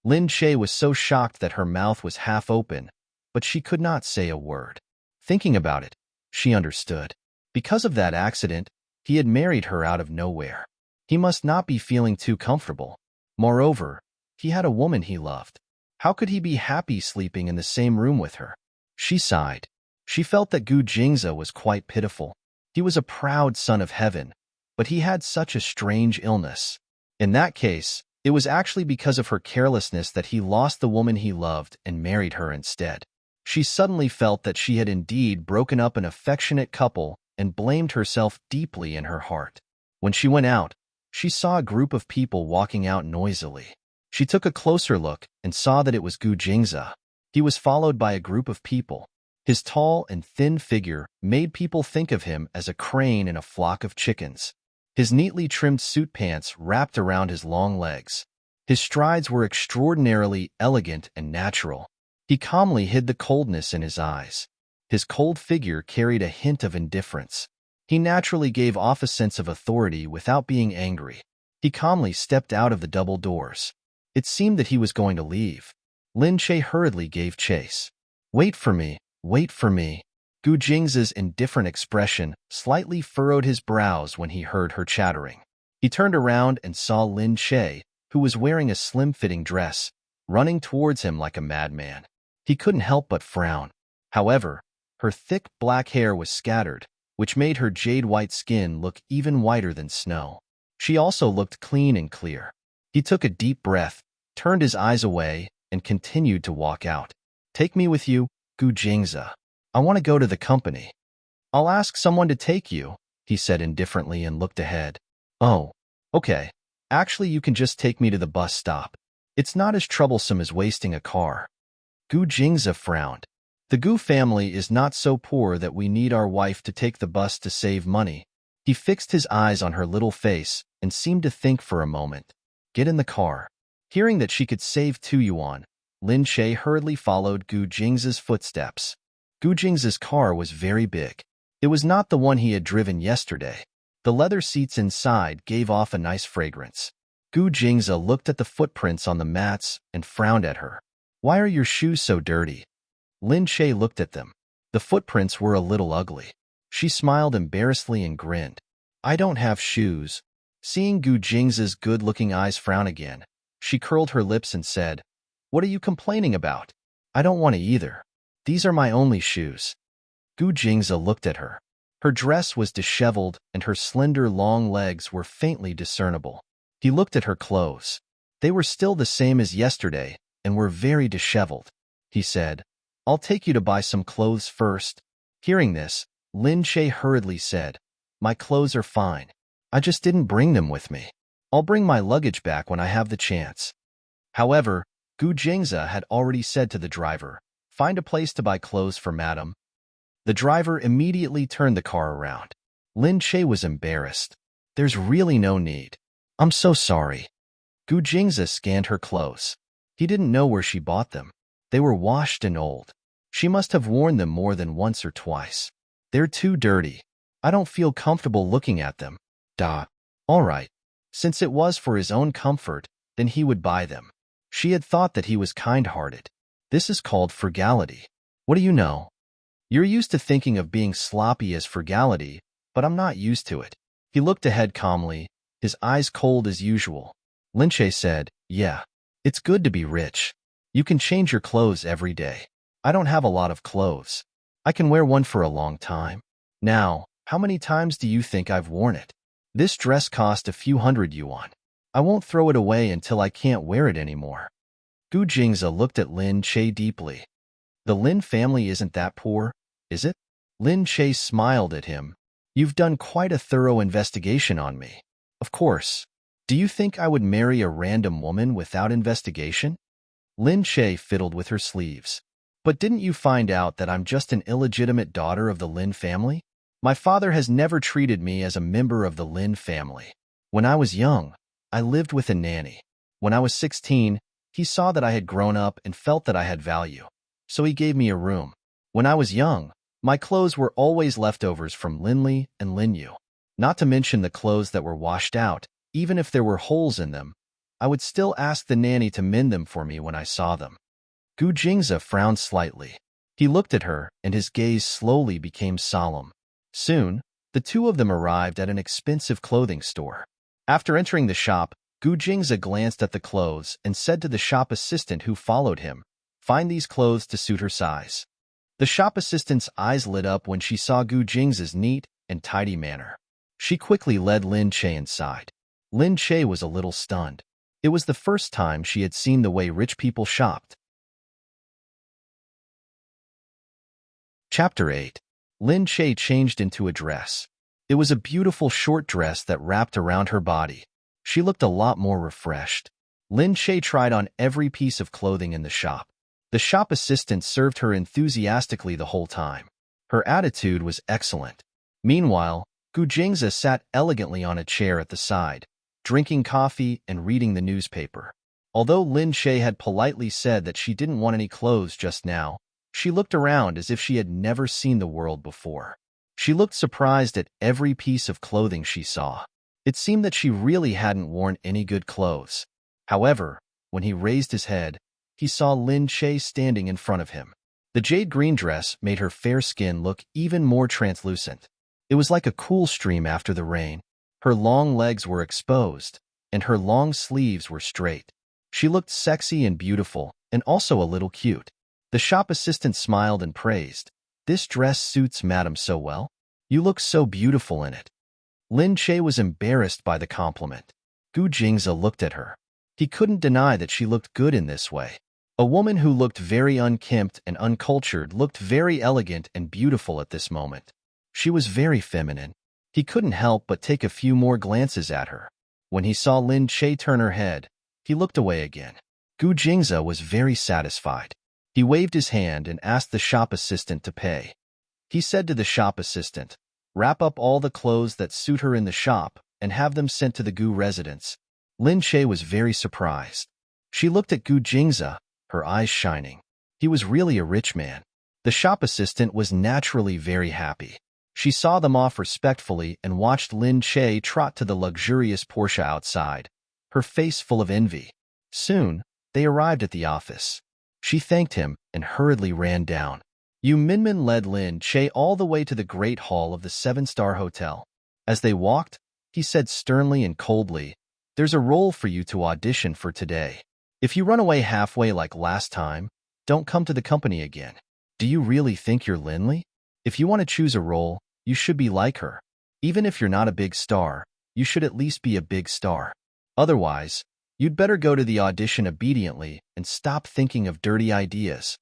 Lin Che was so shocked that her mouth was half open, but she could not say a word. Thinking about it, she understood. Because of that accident, he had married her out of nowhere. He must not be feeling too comfortable. Moreover, he had a woman he loved. How could he be happy sleeping in the same room with her? She sighed. She felt that Gu Jingze was quite pitiful. He was a proud son of heaven, but he had such a strange illness. In that case, it was actually because of her carelessness that he lost the woman he loved and married her instead. She suddenly felt that she had indeed broken up an affectionate couple and blamed herself deeply in her heart. When she went out, she saw a group of people walking out noisily. She took a closer look and saw that it was Gu Jingze. He was followed by a group of people. His tall and thin figure made people think of him as a crane in a flock of chickens. His neatly trimmed suit pants wrapped around his long legs. His strides were extraordinarily elegant and natural. He calmly hid the coldness in his eyes. His cold figure carried a hint of indifference. He naturally gave off a sense of authority without being angry. He calmly stepped out of the double doors. It seemed that he was going to leave. Lin Che hurriedly gave chase. "Wait for me, wait for me." Gu Jingze's indifferent expression slightly furrowed his brows when he heard her chattering. He turned around and saw Lin Che, who was wearing a slim-fitting dress, running towards him like a madman. He couldn't help but frown. However, her thick black hair was scattered, which made her jade-white skin look even whiter than snow. She also looked clean and clear. He took a deep breath, turned his eyes away, and continued to walk out. "Take me with you, Gu Jingze. I want to go to the company." "I'll ask someone to take you," he said indifferently and looked ahead. "Oh, okay. Actually, you can just take me to the bus stop. It's not as troublesome as wasting a car." Gu Jingze frowned. "The Gu family is not so poor that we need our wife to take the bus to save money." He fixed his eyes on her little face and seemed to think for a moment. "Get in the car." Hearing that she could save 2 yuan, Lin Che hurriedly followed Gu Jingze's footsteps. Gu Jingze's car was very big. It was not the one he had driven yesterday. The leather seats inside gave off a nice fragrance. Gu Jingze looked at the footprints on the mats and frowned at her. "Why are your shoes so dirty?" Lin Che looked at them. The footprints were a little ugly. She smiled embarrassedly and grinned. "I don't have shoes." Seeing Gu Jingze's good-looking eyes frown again, she curled her lips and said, "What are you complaining about? I don't want to either. These are my only shoes." Gu Jingze looked at her. Her dress was disheveled and her slender long legs were faintly discernible. He looked at her clothes. They were still the same as yesterday and were very disheveled. He said, "I'll take you to buy some clothes first." Hearing this, Lin Che hurriedly said, "My clothes are fine. I just didn't bring them with me. I'll bring my luggage back when I have the chance." However, Gu Jingze had already said to the driver, "Find a place to buy clothes for madam." The driver immediately turned the car around. Lin Che was embarrassed. "There's really no need. I'm so sorry." Gu Jingze scanned her clothes. He didn't know where she bought them. They were washed and old. She must have worn them more than once or twice. "They're too dirty. I don't feel comfortable looking at them." Duh. All right. Since it was for his own comfort, then he would buy them. She had thought that he was kind-hearted. This is called frugality. What do you know? You're used to thinking of being sloppy as frugality, but I'm not used to it. He looked ahead calmly, his eyes cold as usual. Lin Che said, "Yeah, it's good to be rich. You can change your clothes every day. I don't have a lot of clothes. I can wear one for a long time. Now, how many times do you think I've worn it? This dress cost a few hundred yuan. I won't throw it away until I can't wear it anymore." Gu Jingze looked at Lin Che deeply. "The Lin family isn't that poor, is it?" Lin Che smiled at him. "You've done quite a thorough investigation on me. Of course. Do you think I would marry a random woman without investigation?" Lin Che fiddled with her sleeves. "But didn't you find out that I'm just an illegitimate daughter of the Lin family? My father has never treated me as a member of the Lin family. When I was young, I lived with a nanny. When I was 16, he saw that I had grown up and felt that I had value, so he gave me a room. When I was young, my clothes were always leftovers from Linli and Linyu. Not to mention the clothes that were washed out, even if there were holes in them. I would still ask the nanny to mend them for me when I saw them." Gu Jingze frowned slightly. He looked at her, and his gaze slowly became solemn. Soon, the two of them arrived at an expensive clothing store. After entering the shop, Gu Jingze glanced at the clothes and said to the shop assistant who followed him, "Find these clothes to suit her size." The shop assistant's eyes lit up when she saw Gu Jingze's neat and tidy manner. She quickly led Lin Che inside. Lin Che was a little stunned. It was the first time she had seen the way rich people shopped. Chapter 8. Lin Che changed into a dress. It was a beautiful short dress that wrapped around her body. She looked a lot more refreshed. Lin Che tried on every piece of clothing in the shop. The shop assistant served her enthusiastically the whole time. Her attitude was excellent. Meanwhile, Gu Jingze sat elegantly on a chair at the side, drinking coffee and reading the newspaper. Although Lin Che had politely said that she didn't want any clothes just now, she looked around as if she had never seen the world before. She looked surprised at every piece of clothing she saw. It seemed that she really hadn't worn any good clothes. However, when he raised his head, he saw Lin Che standing in front of him. The jade green dress made her fair skin look even more translucent. It was like a cool stream after the rain. Her long legs were exposed, and her long sleeves were straight. She looked sexy and beautiful, and also a little cute. The shop assistant smiled and praised, "This dress suits madam so well. You look so beautiful in it." Lin Che was embarrassed by the compliment. Gu Jingze looked at her. He couldn't deny that she looked good in this way. A woman who looked very unkempt and uncultured looked very elegant and beautiful at this moment. She was very feminine. He couldn't help but take a few more glances at her. When he saw Lin Che turn her head, he looked away again. Gu Jingze was very satisfied. He waved his hand and asked the shop assistant to pay. He said to the shop assistant, "Wrap up all the clothes that suit her in the shop and have them sent to the Gu residence." Lin Che was very surprised. She looked at Gu Jingze, her eyes shining. He was really a rich man. The shop assistant was naturally very happy. She saw them off respectfully and watched Lin Che trot to the luxurious Porsche outside, her face full of envy. Soon, they arrived at the office. She thanked him and hurriedly ran down. Yu Minmin led Lin Che all the way to the great hall of the seven-star hotel. As they walked, he said sternly and coldly, "There's a role for you to audition for today. If you run away halfway like last time, don't come to the company again. Do you really think you're Linli? If you want to choose a role, you should be like her. Even if you're not a big star, you should at least be a big star. Otherwise, You'd better go to the audition obediently and stop thinking of dirty ideas.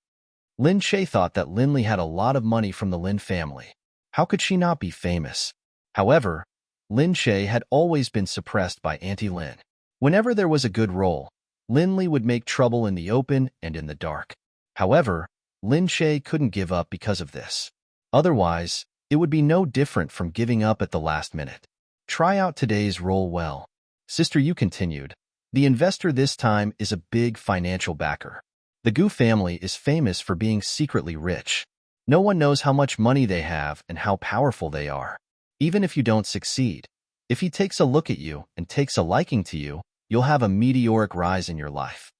Lin Shay thought that Linley had a lot of money from the Lin family. How could she not be famous? However, Lin Shay had always been suppressed by Auntie Lin. Whenever there was a good role, Linley would make trouble in the open and in the dark. However, Lin Shay couldn't give up because of this. Otherwise, it would be no different from giving up at the last minute. Try out today's role well. Sister, you continued. The investor this time is a big financial backer. The Gu family is famous for being secretly rich. No one knows how much money they have and how powerful they are. Even if you don't succeed, if he takes a look at you and takes a liking to you, you'll have a meteoric rise in your life.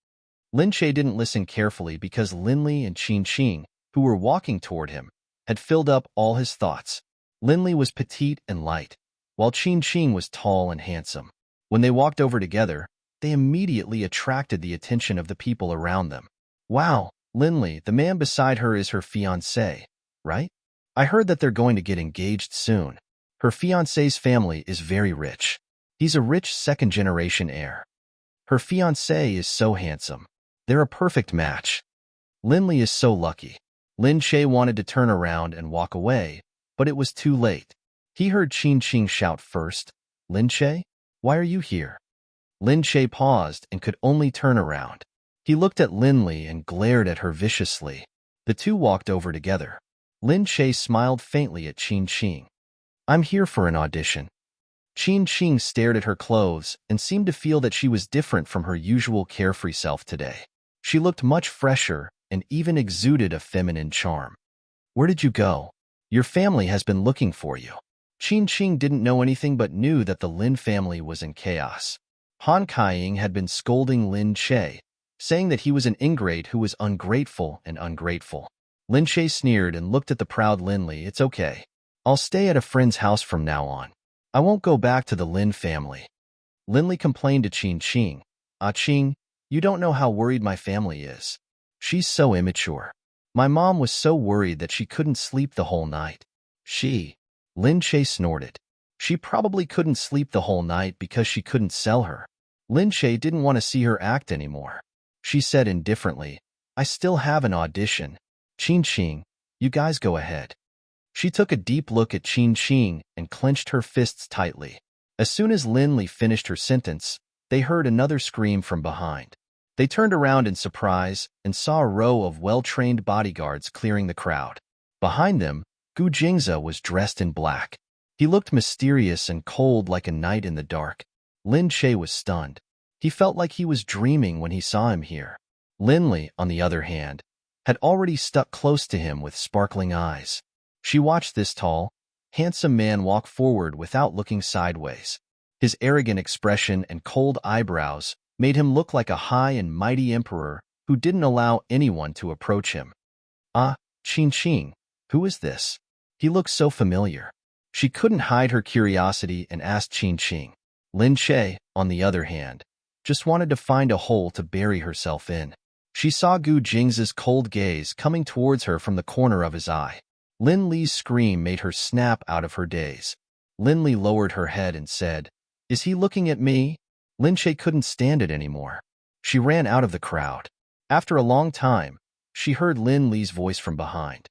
Lin Shay didn't listen carefully because Linley and Qin Qing, who were walking toward him, had filled up all his thoughts. Linley was petite and light, while Qin Qing was tall and handsome. When they walked over together, they immediately attracted the attention of the people around them. Wow, Linley, the man beside her is her fiancé, right? I heard that they're going to get engaged soon. Her fiancé's family is very rich. He's a rich second-generation heir. Her fiancé is so handsome. They're a perfect match. Linley is so lucky. Lin Shay wanted to turn around and walk away, but it was too late. He heard Qin Qing shout first, Lin Shay, why are you here? Lin Shay paused and could only turn around. He looked at Linley and glared at her viciously. The two walked over together. Lin Shay smiled faintly at Qin Qing. I'm here for an audition. Qin Qing stared at her clothes and seemed to feel that she was different from her usual carefree self today. She looked much fresher and even exuded a feminine charm. Where did you go? Your family has been looking for you. Qin Qing didn't know anything but knew that the Lin family was in chaos. Han Kaiying had been scolding Lin Shay, saying that he was an ingrate who was ungrateful and ungrateful. Lin Shay sneered and looked at the proud Linley. It's okay. I'll stay at a friend's house from now on. I won't go back to the Lin family. Linley complained to Qin Qing. Ah Qing, you don't know how worried my family is. She's so immature. My mom was so worried that she couldn't sleep the whole night. Lin Shay snorted. She probably couldn't sleep the whole night because she couldn't sell her. Lin Shay didn't want to see her act anymore. She said indifferently, I still have an audition. Qin Qing, you guys go ahead. She took a deep look at Qin Qing and clenched her fists tightly. As soon as Linley finished her sentence, they heard another scream from behind. They turned around in surprise and saw a row of well-trained bodyguards clearing the crowd. Behind them, Gu Jingze was dressed in black. He looked mysterious and cold like a night in the dark. Lin Shay was stunned. He felt like he was dreaming when he saw him here. Linley, on the other hand, had already stuck close to him with sparkling eyes. She watched this tall, handsome man walk forward without looking sideways. His arrogant expression and cold eyebrows made him look like a high and mighty emperor who didn't allow anyone to approach him. Ah, Qin Qing, who is this? He looks so familiar. She couldn't hide her curiosity and asked Qin Qing. Lin Shay, on the other hand, just wanted to find a hole to bury herself in. She saw Gu Jingze's cold gaze coming towards her from the corner of his eye. Lin Li's scream made her snap out of her daze. Lin Li lowered her head and said, Is he looking at me? Lin Shay couldn't stand it anymore. She ran out of the crowd. After a long time, she heard Lin Li's voice from behind.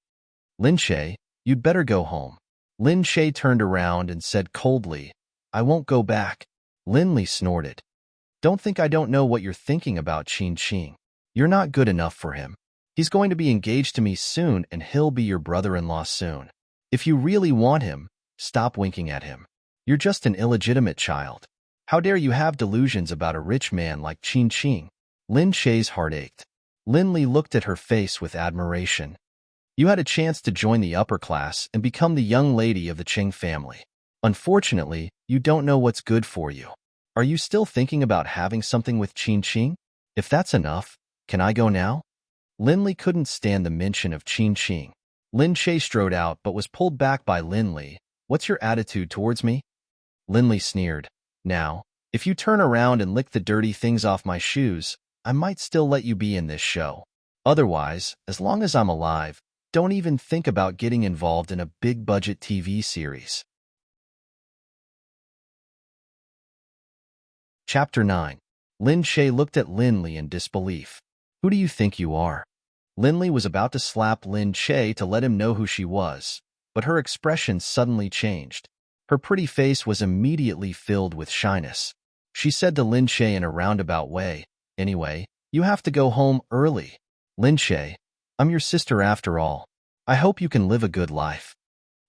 Lin Shay, you'd better go home. Lin Shay turned around and said coldly, I won't go back. Lin Li snorted. Don't think I don't know what you're thinking about, Qin Qing. You're not good enough for him. He's going to be engaged to me soon and he'll be your brother-in-law soon. If you really want him, stop winking at him. You're just an illegitimate child. How dare you have delusions about a rich man like Qin Qing? Lin Shay's heart ached. Lin Li looked at her face with admiration. You had a chance to join the upper class and become the young lady of the Qing family. Unfortunately, you don't know what's good for you. Are you still thinking about having something with Qin Qing? If that's enough, can I go now? Lin Li couldn't stand the mention of Qin Qing. Lin Shay strode out but was pulled back by Lin Li. What's your attitude towards me? Lin Li sneered. Now, if you turn around and lick the dirty things off my shoes, I might still let you be in this show. Otherwise, as long as I'm alive, don't even think about getting involved in a big-budget TV series. Chapter 9. Lin Shay looked at Lin Li in disbelief. Who do you think you are? Lin Li was about to slap Lin Shay to let him know who she was, but her expression suddenly changed. Her pretty face was immediately filled with shyness. She said to Lin Shay in a roundabout way, "Anyway, you have to go home early. Lin Shay, I'm your sister after all. I hope you can live a good life."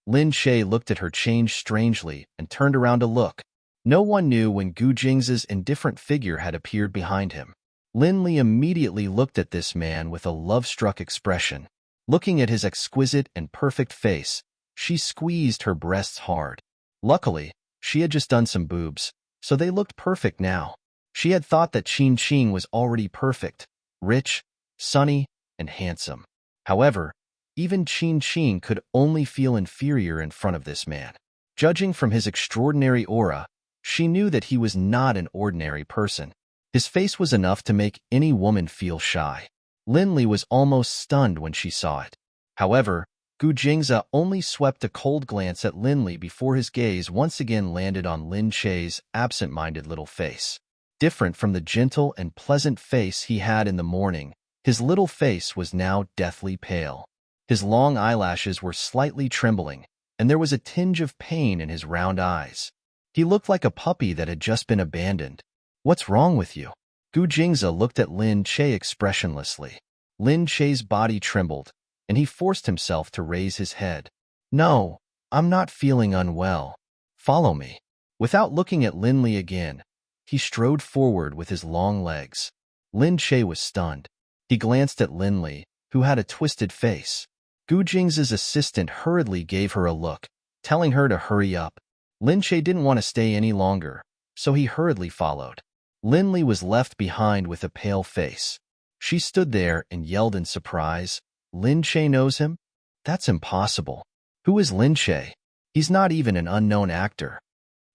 Lin Shay looked at her changed strangely and turned around to look. No one knew when Gu Jing's indifferent figure had appeared behind him. Lin Li immediately looked at this man with a love-struck expression. Looking at his exquisite and perfect face, she squeezed her breasts hard. Luckily, she had just done some boobs, so they looked perfect now. She had thought that Qin Qing was already perfect, rich, sunny, and handsome. However, even Qin Qing could only feel inferior in front of this man. Judging from his extraordinary aura, she knew that he was not an ordinary person. His face was enough to make any woman feel shy. Lin Li was almost stunned when she saw it. However, Gu Jingza only swept a cold glance at Lin Li before his gaze once again landed on Lin Shay's absent-minded little face. Different from the gentle and pleasant face he had in the morning, his little face was now deathly pale. His long eyelashes were slightly trembling, and there was a tinge of pain in his round eyes. He looked like a puppy that had just been abandoned. "What's wrong with you?" Gu Jingza looked at Lin Shay expressionlessly. Lin Shay's body trembled, and he forced himself to raise his head. "No, I'm not feeling unwell. Follow me." Without looking at Lin Li again, he strode forward with his long legs. Lin Shay was stunned. He glanced at Lin Li, who had a twisted face. Gu Jing's assistant hurriedly gave her a look, telling her to hurry up. Lin Shay didn't want to stay any longer, so he hurriedly followed. Lin Li was left behind with a pale face. She stood there and yelled in surprise, "Lin Shay knows him? That's impossible. Who is Lin Shay? He's not even an unknown actor."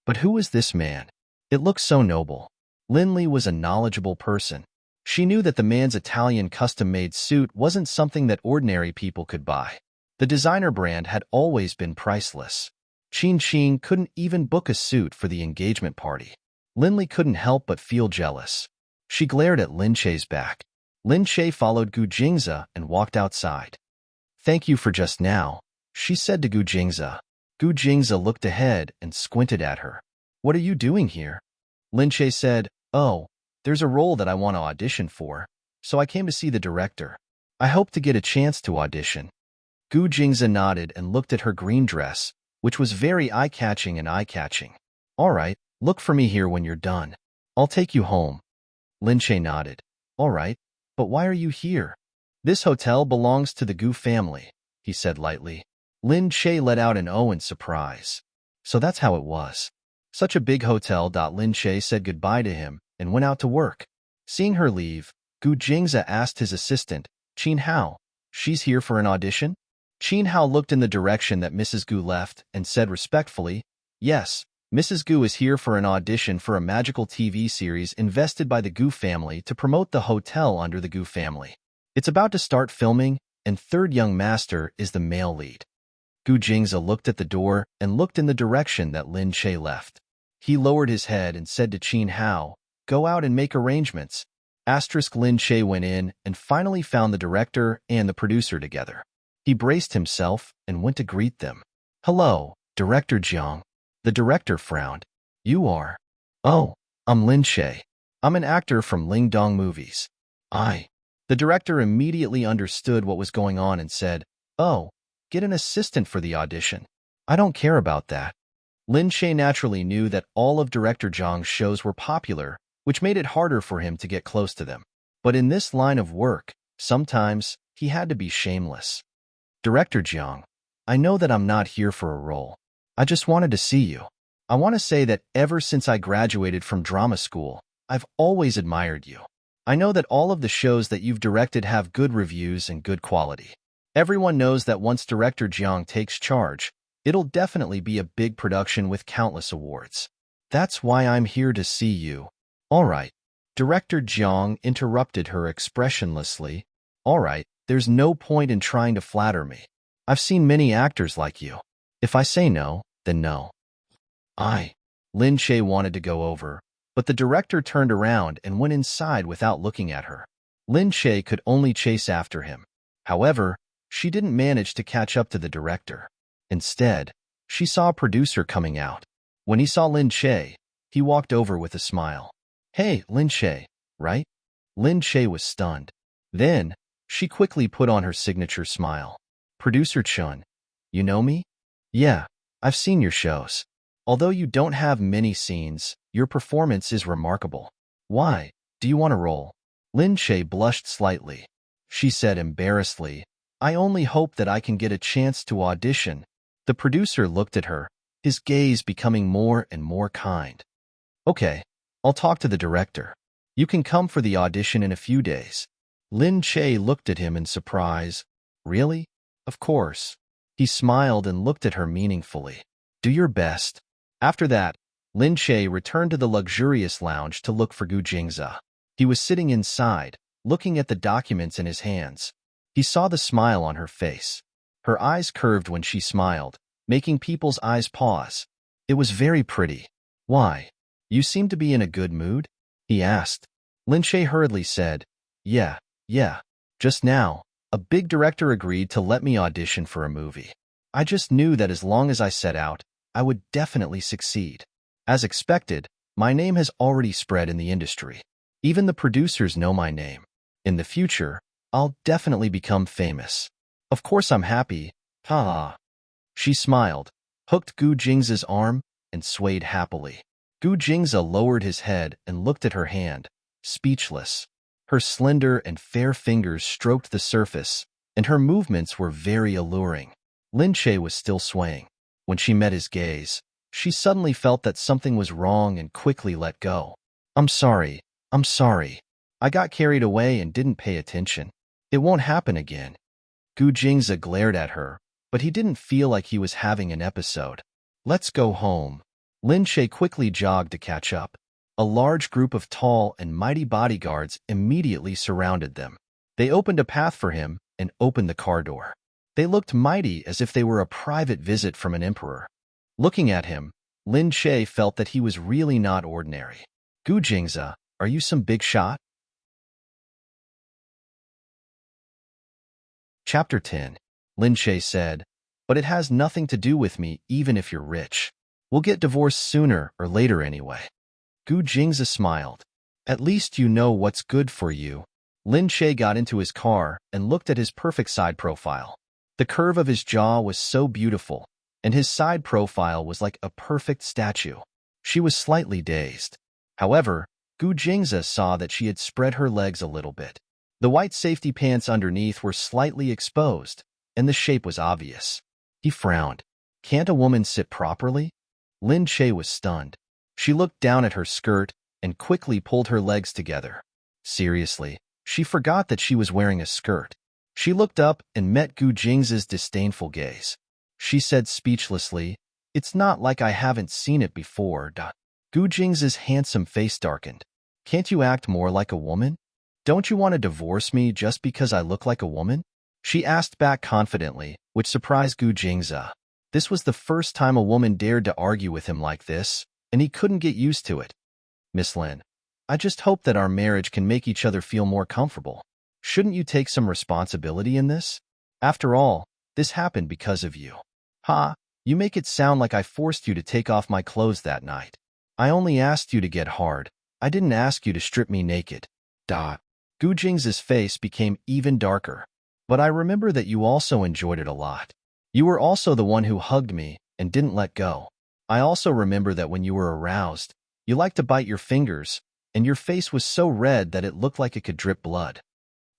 But who is this man? It looked so noble. Lin Li was a knowledgeable person. She knew that the man's Italian custom-made suit wasn't something that ordinary people could buy. The designer brand had always been priceless. Qin Qing couldn't even book a suit for the engagement party. Lin Li couldn't help but feel jealous. She glared at Lin Shay's back. Lin Shay followed Gu Jingza and walked outside. "Thank you for just now," she said to Gu Jingza. Gu Jingza looked ahead and squinted at her. "What are you doing here?" Lin Shay said, "Oh, there's a role that I want to audition for, so I came to see the director. I hope to get a chance to audition." Gu Jingza nodded and looked at her green dress, which was very eye-catching and eye-catching. "All right, look for me here when you're done. I'll take you home." Lin Shay nodded. "All right, but why are you here?" "This hotel belongs to the Gu family," he said lightly. Lin Shay let out an "oh" in surprise. So that's how it was. Such a big hotel. Lin Shay said goodbye to him and went out to work. Seeing her leave, Gu Jingza asked his assistant, "Qin Hao, she's here for an audition?" Qin Hao looked in the direction that Mrs. Gu left and said respectfully, "Yes, Mrs. Gu is here for an audition for a magical TV series invested by the Gu family to promote the hotel under the Gu family. It's about to start filming, and Third Young Master is the male lead." Gu Jingza looked at the door and looked in the direction that Lin Shay left. He lowered his head and said to Qin Hao, "Go out and make arrangements." Lin Shay went in and finally found the director and the producer together. He braced himself and went to greet them. "Hello, Director Jiang." The director frowned. "You are?" "Oh, I'm Lin Shay. I'm an actor from Lingdong Movies." The director immediately understood what was going on and said, "Oh, get an assistant for the audition. I don't care about that." Lin Shay naturally knew that all of Director Jiang's shows were popular, which made it harder for him to get close to them. But in this line of work, sometimes he had to be shameless. "Director Jiang, I know that I'm not here for a role. I just wanted to see you. I want to say that ever since I graduated from drama school, I've always admired you. I know that all of the shows that you've directed have good reviews and good quality. Everyone knows that once Director Jiang takes charge, it'll definitely be a big production with countless awards. That's why I'm here to see you." "All right." Director Jiang interrupted her expressionlessly. "All right, there's no point in trying to flatter me. I've seen many actors like you. If I say no, then no." Lin Shay wanted to go over, but the director turned around and went inside without looking at her. Lin Che could only chase after him. However, she didn't manage to catch up to the director. Instead, she saw a producer coming out. When he saw Lin Che, he walked over with a smile. "Hey, Lin Che, right?" Lin Che was stunned. Then, she quickly put on her signature smile. "Producer Chun, you know me?" "Yeah, I've seen your shows. Although you don't have many scenes, your performance is remarkable. Why, do you want a role?" Lin Che blushed slightly. She said embarrassedly, "I only hope that I can get a chance to audition." The producer looked at her, his gaze becoming more and more kind. "Okay, I'll talk to the director. You can come for the audition in a few days." Lin Che looked at him in surprise. "Really? Of course." He smiled and looked at her meaningfully. "Do your best." After that, Lin Che returned to the luxurious lounge to look for Gu Jingze. He was sitting inside, looking at the documents in his hands. He saw the smile on her face. Her eyes curved when she smiled, making people's eyes pause. It was very pretty. "Why? You seem to be in a good mood?" he asked. Lin Che hurriedly said, Yeah. Just now, a big director agreed to let me audition for a movie. I just knew that as long as I set out, I would definitely succeed. As expected, my name has already spread in the industry. Even the producers know my name. In the future, I'll definitely become famous. Of course I'm happy. Ha. She smiled, hooked Gu Jingze's arm, and swayed happily. Gu Jingze lowered his head and looked at her hand, speechless. Her slender and fair fingers stroked the surface, and her movements were very alluring. Lin Che was still swaying. When she met his gaze, she suddenly felt that something was wrong and quickly let go. I'm sorry. I got carried away and didn't pay attention. It won't happen again." Gu Jingze glared at her, but he didn't feel like he was having an episode. "Let's go home." Lin Che quickly jogged to catch up. A large group of tall and mighty bodyguards immediately surrounded them. They opened a path for him and opened the car door. They looked mighty as if they were a private visit from an emperor. Looking at him, Lin Che felt that he was really not ordinary. "Gu Jingze, are you some big shot?" Chapter 10. Lin Che said, "But it has nothing to do with me even if you're rich. We'll get divorced sooner or later anyway." Gu Jingze smiled. "At least you know what's good for you." Lin Che got into his car and looked at his perfect side profile. The curve of his jaw was so beautiful, and his side profile was like a perfect statue. She was slightly dazed. However, Gu Jingze saw that she had spread her legs a little bit. The white safety pants underneath were slightly exposed, and the shape was obvious. He frowned. "Can't a woman sit properly?" Lin Che was stunned. She looked down at her skirt and quickly pulled her legs together. Seriously, she forgot that she was wearing a skirt. She looked up and met Gu Jingze's disdainful gaze. She said speechlessly, "It's not like I haven't seen it before." Gu Jingze's handsome face darkened. "Can't you act more like a woman? Don't you want to divorce me just because I look like a woman?" She asked back confidently, which surprised Gu Jingze. This was the first time a woman dared to argue with him like this, and he couldn't get used to it. "Miss Lin, I just hope that our marriage can make each other feel more comfortable. Shouldn't you take some responsibility in this? After all, this happened because of you." "Ha, you make it sound like I forced you to take off my clothes that night. I only asked you to get hard. I didn't ask you to strip me naked." Gu Jingze's face became even darker. "But I remember that you also enjoyed it a lot. You were also the one who hugged me and didn't let go. I also remember that when you were aroused, you liked to bite your fingers, and your face was so red that it looked like it could drip blood."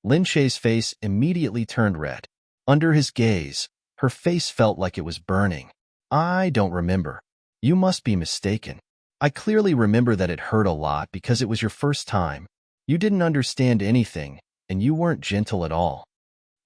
Lin Che's face immediately turned red. Under his gaze, her face felt like it was burning. "I don't remember. You must be mistaken. I clearly remember that it hurt a lot because it was your first time. You didn't understand anything, and you weren't gentle at all."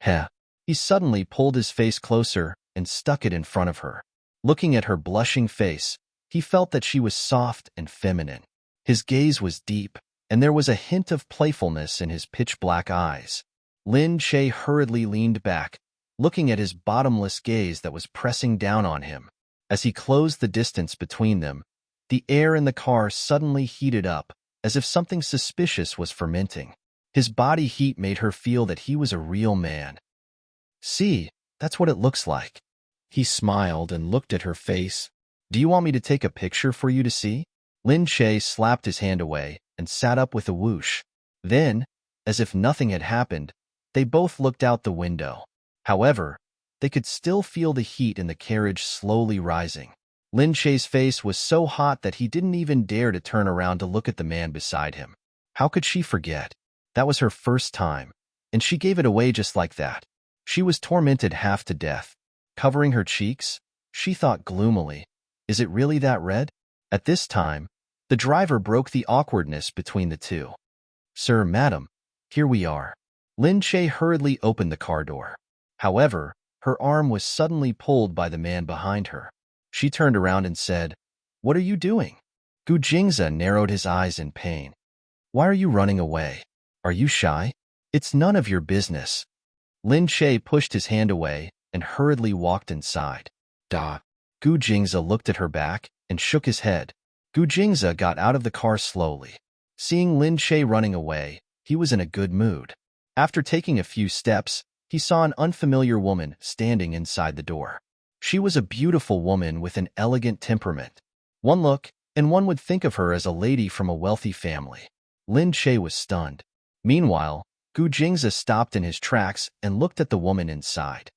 Heh. He suddenly pulled his face closer and stuck it in front of her. Looking at her blushing face, he felt that she was soft and feminine. His gaze was deep, and there was a hint of playfulness in his pitch-black eyes. Lin Che hurriedly leaned back, looking at his bottomless gaze that was pressing down on him. As he closed the distance between them, The air in the car suddenly heated up, as if something suspicious was fermenting. His body heat made her feel that he was a real man. "See, that's what it looks like." He smiled and looked at her face. "Do you want me to take a picture for you to see?" Lin Che slapped his hand away and sat up with a whoosh. Then, as if nothing had happened, they both looked out the window. However, they could still feel the heat in the carriage slowly rising. Lin Che's face was so hot that he didn't even dare to turn around to look at the man beside him. How could she forget? That was her first time, and she gave it away just like that. She was tormented half to death. Covering her cheeks, she thought gloomily, "Is it really that red?" At this time, the driver broke the awkwardness between the two. "Sir, madam, here we are." Lin Che hurriedly opened the car door. However, her arm was suddenly pulled by the man behind her. She turned around and said, "What are you doing?" Gu Jingze narrowed his eyes in pain. "Why are you running away? Are you shy?" "It's none of your business." Lin Che pushed his hand away and hurriedly walked inside. "Da." Gu Jingze looked at her back and shook his head. Gu Jingze got out of the car slowly. Seeing Lin Che running away, he was in a good mood. After taking a few steps, he saw an unfamiliar woman standing inside the door. She was a beautiful woman with an elegant temperament. One look, and one would think of her as a lady from a wealthy family. Lin Che was stunned. Meanwhile, Gu Jingze stopped in his tracks and looked at the woman inside.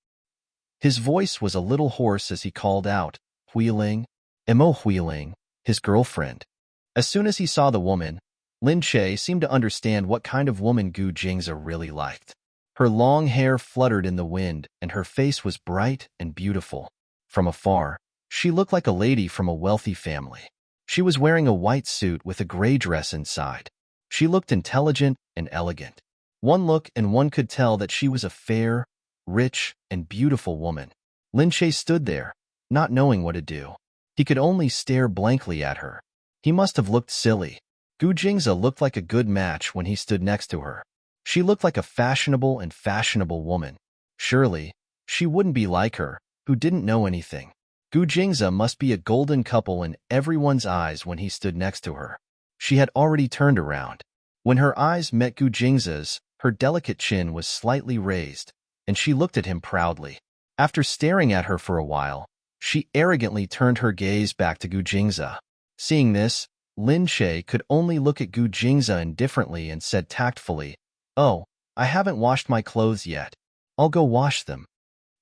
His voice was a little hoarse as he called out, "Huiling, Mo Huiling," his girlfriend. As soon as he saw the woman, Lin Che seemed to understand what kind of woman Gu Jingze really liked. Her long hair fluttered in the wind, and her face was bright and beautiful. From afar, she looked like a lady from a wealthy family. She was wearing a white suit with a gray dress inside. She looked intelligent and elegant. One look and one could tell that she was a fair, rich, and beautiful woman. Lin Che stood there, not knowing what to do. He could only stare blankly at her. He must have looked silly. Gu Jingze looked like a good match when he stood next to her. She looked like a fashionable woman. Surely, she wouldn't be like her, who didn't know anything. Gu Jingze must be a golden couple in everyone's eyes when he stood next to her. She had already turned around. When her eyes met Gu Jingze's, her delicate chin was slightly raised, and she looked at him proudly. After staring at her for a while, she arrogantly turned her gaze back to Gu Jingze. Seeing this, Lin Che could only look at Gu Jingze indifferently and said tactfully, "Oh, I haven't washed my clothes yet. I'll go wash them."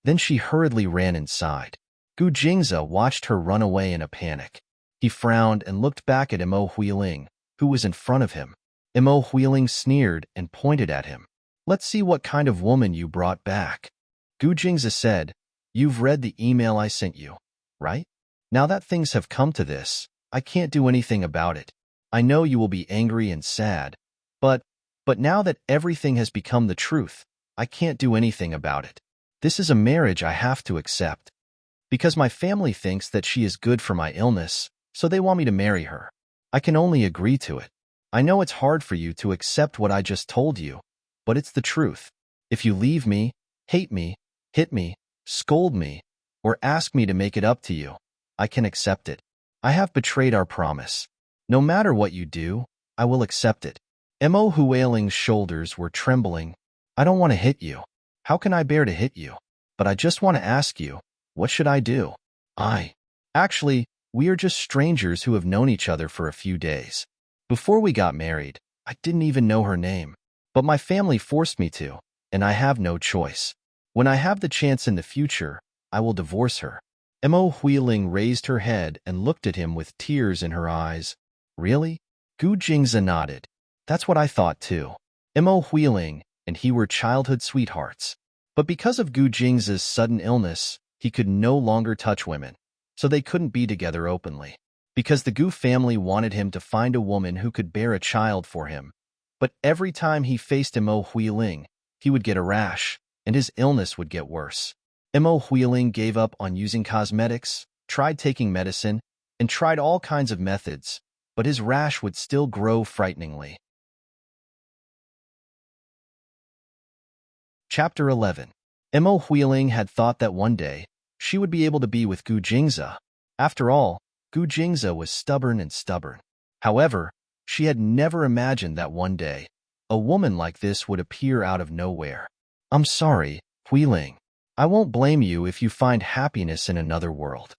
Then she hurriedly ran inside. Gu Jingze watched her run away in a panic. He frowned and looked back at Mo Huiling, who was in front of him. Mo Huiling sneered and pointed at him. "Let's see what kind of woman you brought back." Gu Jingze said, "You've read the email I sent you, right? Now that things have come to this, I can't do anything about it. I know you will be angry and sad, but now that everything has become the truth, I can't do anything about it. This is a marriage I have to accept. Because my family thinks that she is good for my illness, so they want me to marry her. I can only agree to it. I know it's hard for you to accept what I just told you, but it's the truth. If you leave me, hate me, hit me, scold me, or ask me to make it up to you, I can accept it. I have betrayed our promise. No matter what you do, I will accept it." Mo Huiling's shoulders were trembling. "I don't want to hit you. How can I bear to hit you? But I just want to ask you, what should I do? Actually, we are just strangers who have known each other for a few days. Before we got married, I didn't even know her name. But my family forced me to, and I have no choice. When I have the chance in the future, I will divorce her." Mo Huiling raised her head and looked at him with tears in her eyes. "Really?" Gu Jingze nodded. "That's what I thought too." Mo Huiling and he were childhood sweethearts. But because of Gu Jingze's sudden illness, he could no longer touch women, so they couldn't be together openly. Because the Gu family wanted him to find a woman who could bear a child for him. But every time he faced Mo Huiling, he would get a rash, and his illness would get worse. Mo Huiling gave up on using cosmetics, tried taking medicine, and tried all kinds of methods, but his rash would still grow frighteningly. Chapter 11. Mo Huiling had thought that one day, she would be able to be with Gu Jingze. After all, Gu Jingze was stubborn and stubborn. However, she had never imagined that one day, a woman like this would appear out of nowhere. I'm sorry, Huiling. I won't blame you if you find happiness in another world.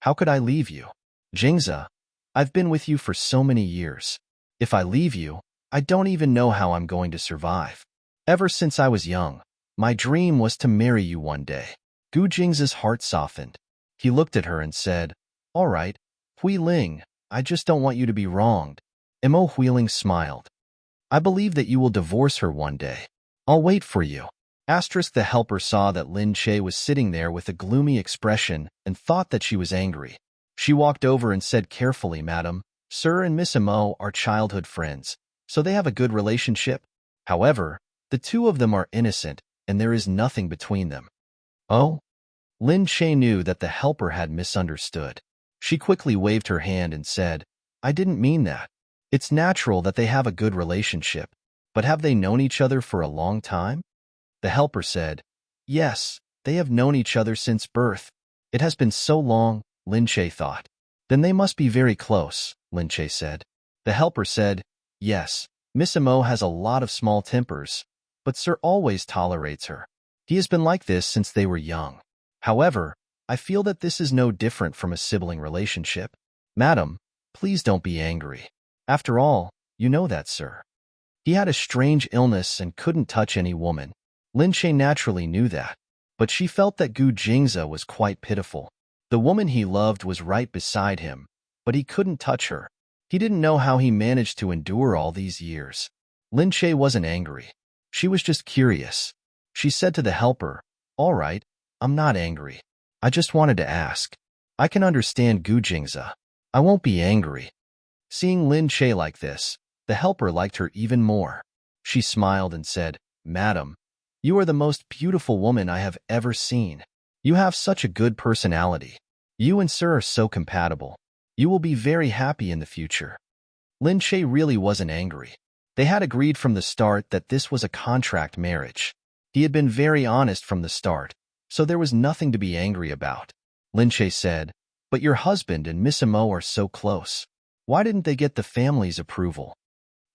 How could I leave you? Jingze, I've been with you for so many years. If I leave you, I don't even know how I'm going to survive. Ever since I was young, my dream was to marry you one day. Gu Jingze's heart softened. He looked at her and said, All right, Huiling, I just don't want you to be wronged. Mo Huiling smiled. I believe that you will divorce her one day. I'll wait for you. The helper saw that Lin Che was sitting there with a gloomy expression and thought that she was angry. She walked over and said carefully, Madam, Sir and Miss Mo are childhood friends, so they have a good relationship. However, the two of them are innocent, and there is nothing between them. Oh? Lin Che knew that the helper had misunderstood. She quickly waved her hand and said, I didn't mean that. It's natural that they have a good relationship, but have they known each other for a long time? The helper said, Yes, they have known each other since birth. It has been so long, Lin Che thought. Then they must be very close, Lin Che said. The helper said, Yes, Miss Mo has a lot of small tempers, but Sir always tolerates her. He has been like this since they were young. However, I feel that this is no different from a sibling relationship. Madam, please don't be angry. After all, you know that, sir. He had a strange illness and couldn't touch any woman. Lin Che naturally knew that, but she felt that Gu Jingze was quite pitiful. The woman he loved was right beside him, but he couldn't touch her. He didn't know how he managed to endure all these years. Lin Che wasn't angry. She was just curious. She said to the helper, All right, I'm not angry. I just wanted to ask. I can understand Gu Jingze. I won't be angry. Seeing Lin Che like this, the helper liked her even more. She smiled and said, Madam, you are the most beautiful woman I have ever seen. You have such a good personality. You and Sir are so compatible. You will be very happy in the future. Lin Che really wasn't angry. They had agreed from the start that this was a contract marriage. He had been very honest from the start, so there was nothing to be angry about. Lin Che said, But your husband and Miss Mo are so close. Why didn't they get the family's approval?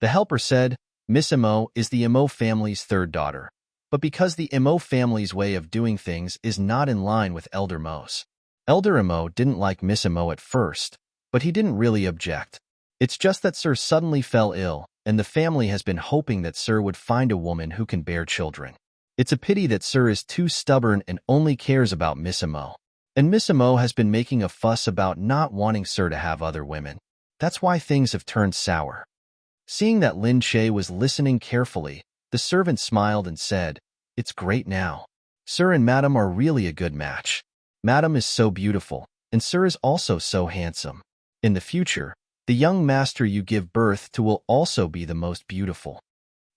The helper said, Miss Mo is the Mo family's third daughter, but because the Mo family's way of doing things is not in line with Elder Mo's. Elder Mo didn't like Miss Mo at first, but he didn't really object. It's just that Sir suddenly fell ill, and the family has been hoping that Sir would find a woman who can bear children. It's a pity that Sir is too stubborn and only cares about Miss Mo. And Miss Mo has been making a fuss about not wanting Sir to have other women. That's why things have turned sour. Seeing that Lin Che was listening carefully, the servant smiled and said, It's great now. Sir and Madam are really a good match. Madam is so beautiful, and Sir is also so handsome. In the future, the young master you give birth to will also be the most beautiful.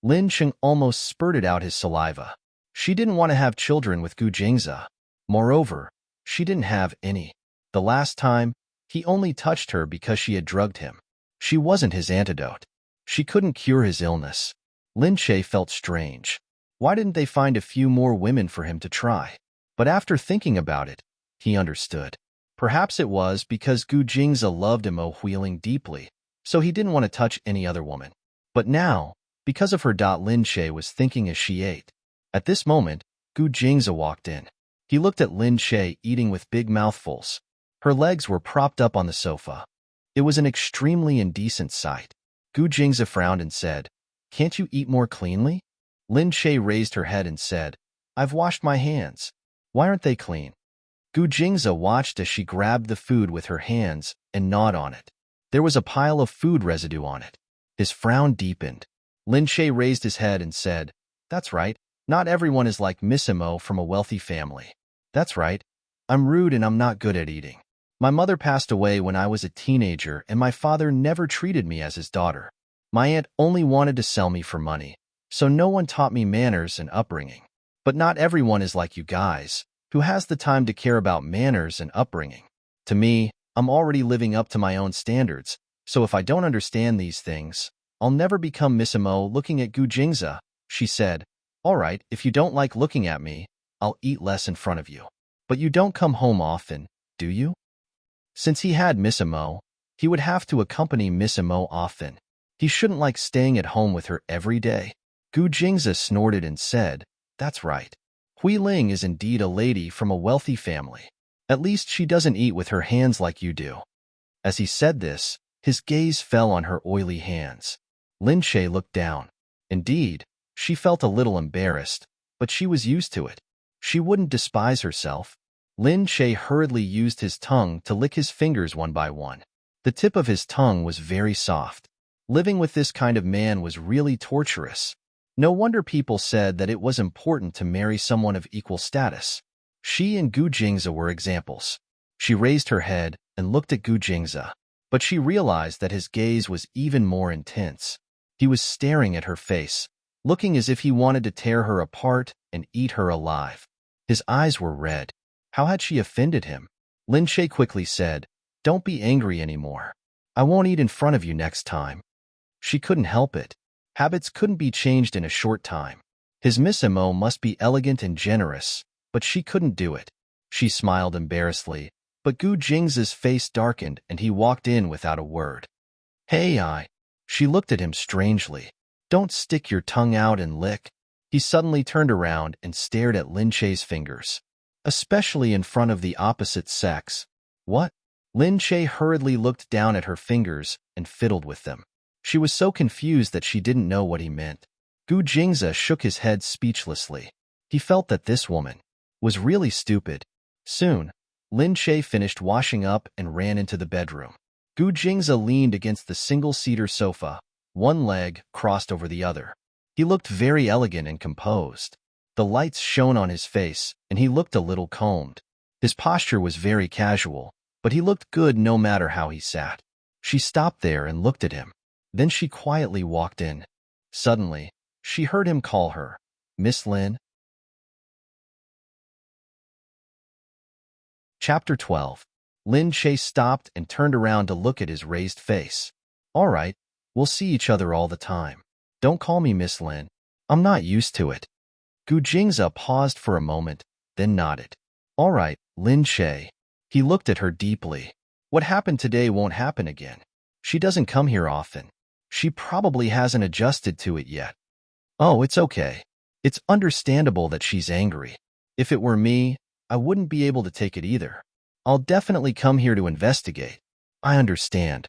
Lin Cheng almost spurted out his saliva. She didn't want to have children with Gu Jingze. Moreover, she didn't have any. The last time, he only touched her because she had drugged him. She wasn't his antidote. She couldn't cure his illness. Lin Che felt strange. Why didn't they find a few more women for him to try? But after thinking about it, he understood. Perhaps it was because Gu Jingze loved Mo Huiling deeply, so he didn't want to touch any other woman. But now, because of her, Lin Che was thinking as she ate. At this moment, Gu Jingze walked in. He looked at Lin Che eating with big mouthfuls. Her legs were propped up on the sofa. It was an extremely indecent sight. Gu Jingze frowned and said, Can't you eat more cleanly? Lin Che raised her head and said, I've washed my hands. Why aren't they clean? Gu Jingze watched as she grabbed the food with her hands and gnawed on it. There was a pile of food residue on it. His frown deepened. Lin Che raised his head and said, That's right. Not everyone is like Miss Mo from a wealthy family. That's right. I'm rude and I'm not good at eating. My mother passed away when I was a teenager and my father never treated me as his daughter. My aunt only wanted to sell me for money, so no one taught me manners and upbringing. But not everyone is like you guys, who has the time to care about manners and upbringing. To me, I'm already living up to my own standards, so if I don't understand these things, I'll never become Miss Mo. Looking at Gu Jingze, she said, All right, if you don't like looking at me, I'll eat less in front of you. But you don't come home often, do you? Since he had Miss Imo, he would have to accompany Miss Imo often. He shouldn't like staying at home with her every day. Gu Jingzi snorted and said, "That's right. Hui Ling is indeed a lady from a wealthy family. At least she doesn't eat with her hands like you do." As he said this, his gaze fell on her oily hands. Lin Che looked down. Indeed, she felt a little embarrassed, but she was used to it. She wouldn't despise herself. Lin Che hurriedly used his tongue to lick his fingers one by one. The tip of his tongue was very soft. Living with this kind of man was really torturous. No wonder people said that it was important to marry someone of equal status. She and Gu Jingzi were examples. She raised her head and looked at Gu Jingzi, but she realized that his gaze was even more intense. He was staring at her face, looking as if he wanted to tear her apart and eat her alive. His eyes were red. How had she offended him? Lin Che quickly said, "Don't be angry anymore. I won't eat in front of you next time." She couldn't help it. Habits couldn't be changed in a short time. His Miss Imo must be elegant and generous, but she couldn't do it. She smiled embarrassedly, but Gu Jingzi's face darkened and he walked in without a word. "Hey, She looked at him strangely. "Don't stick your tongue out and lick." He suddenly turned around and stared at Lin Che's fingers, especially in front of the opposite sex. "What?" Lin Che hurriedly looked down at her fingers and fiddled with them. She was so confused that she didn't know what he meant. Gu Jingzi shook his head speechlessly. He felt that this woman was really stupid. Soon, Lin Che finished washing up and ran into the bedroom. Gu Jingzi leaned against the single-seater sofa, one leg crossed over the other. He looked very elegant and composed. The lights shone on his face, and he looked a little combed. His posture was very casual, but he looked good no matter how he sat. She stopped there and looked at him. Then she quietly walked in. Suddenly, she heard him call her, "Miss Lin." Chapter 12. Lin Che stopped and turned around to look at his raised face. "All right, we'll see each other all the time. Don't call me Miss Lin. I'm not used to it." Gu Jingzi paused for a moment, then nodded. "All right, Lin Che." He looked at her deeply. "What happened today won't happen again. She doesn't come here often. She probably hasn't adjusted to it yet." "Oh, it's okay. It's understandable that she's angry. If it were me, I wouldn't be able to take it either. I'll definitely come here to investigate." I understand.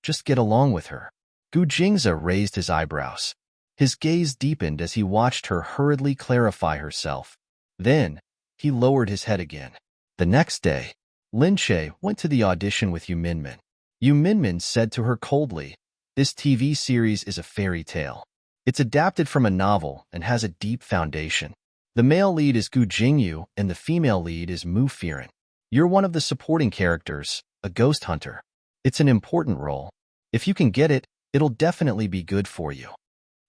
Just get along with her." Gu Jingzi raised his eyebrows. His gaze deepened as he watched her hurriedly clarify herself. Then, he lowered his head again. The next day, Lin Che went to the audition with Yu Minmin. Yu Minmin said to her coldly, "This TV series is a fairy tale. It's adapted from a novel and has a deep foundation. The male lead is Gu Jingyu and the female lead is Mu Firen. You're one of the supporting characters, a ghost hunter. It's an important role. If you can get it, it'll definitely be good for you."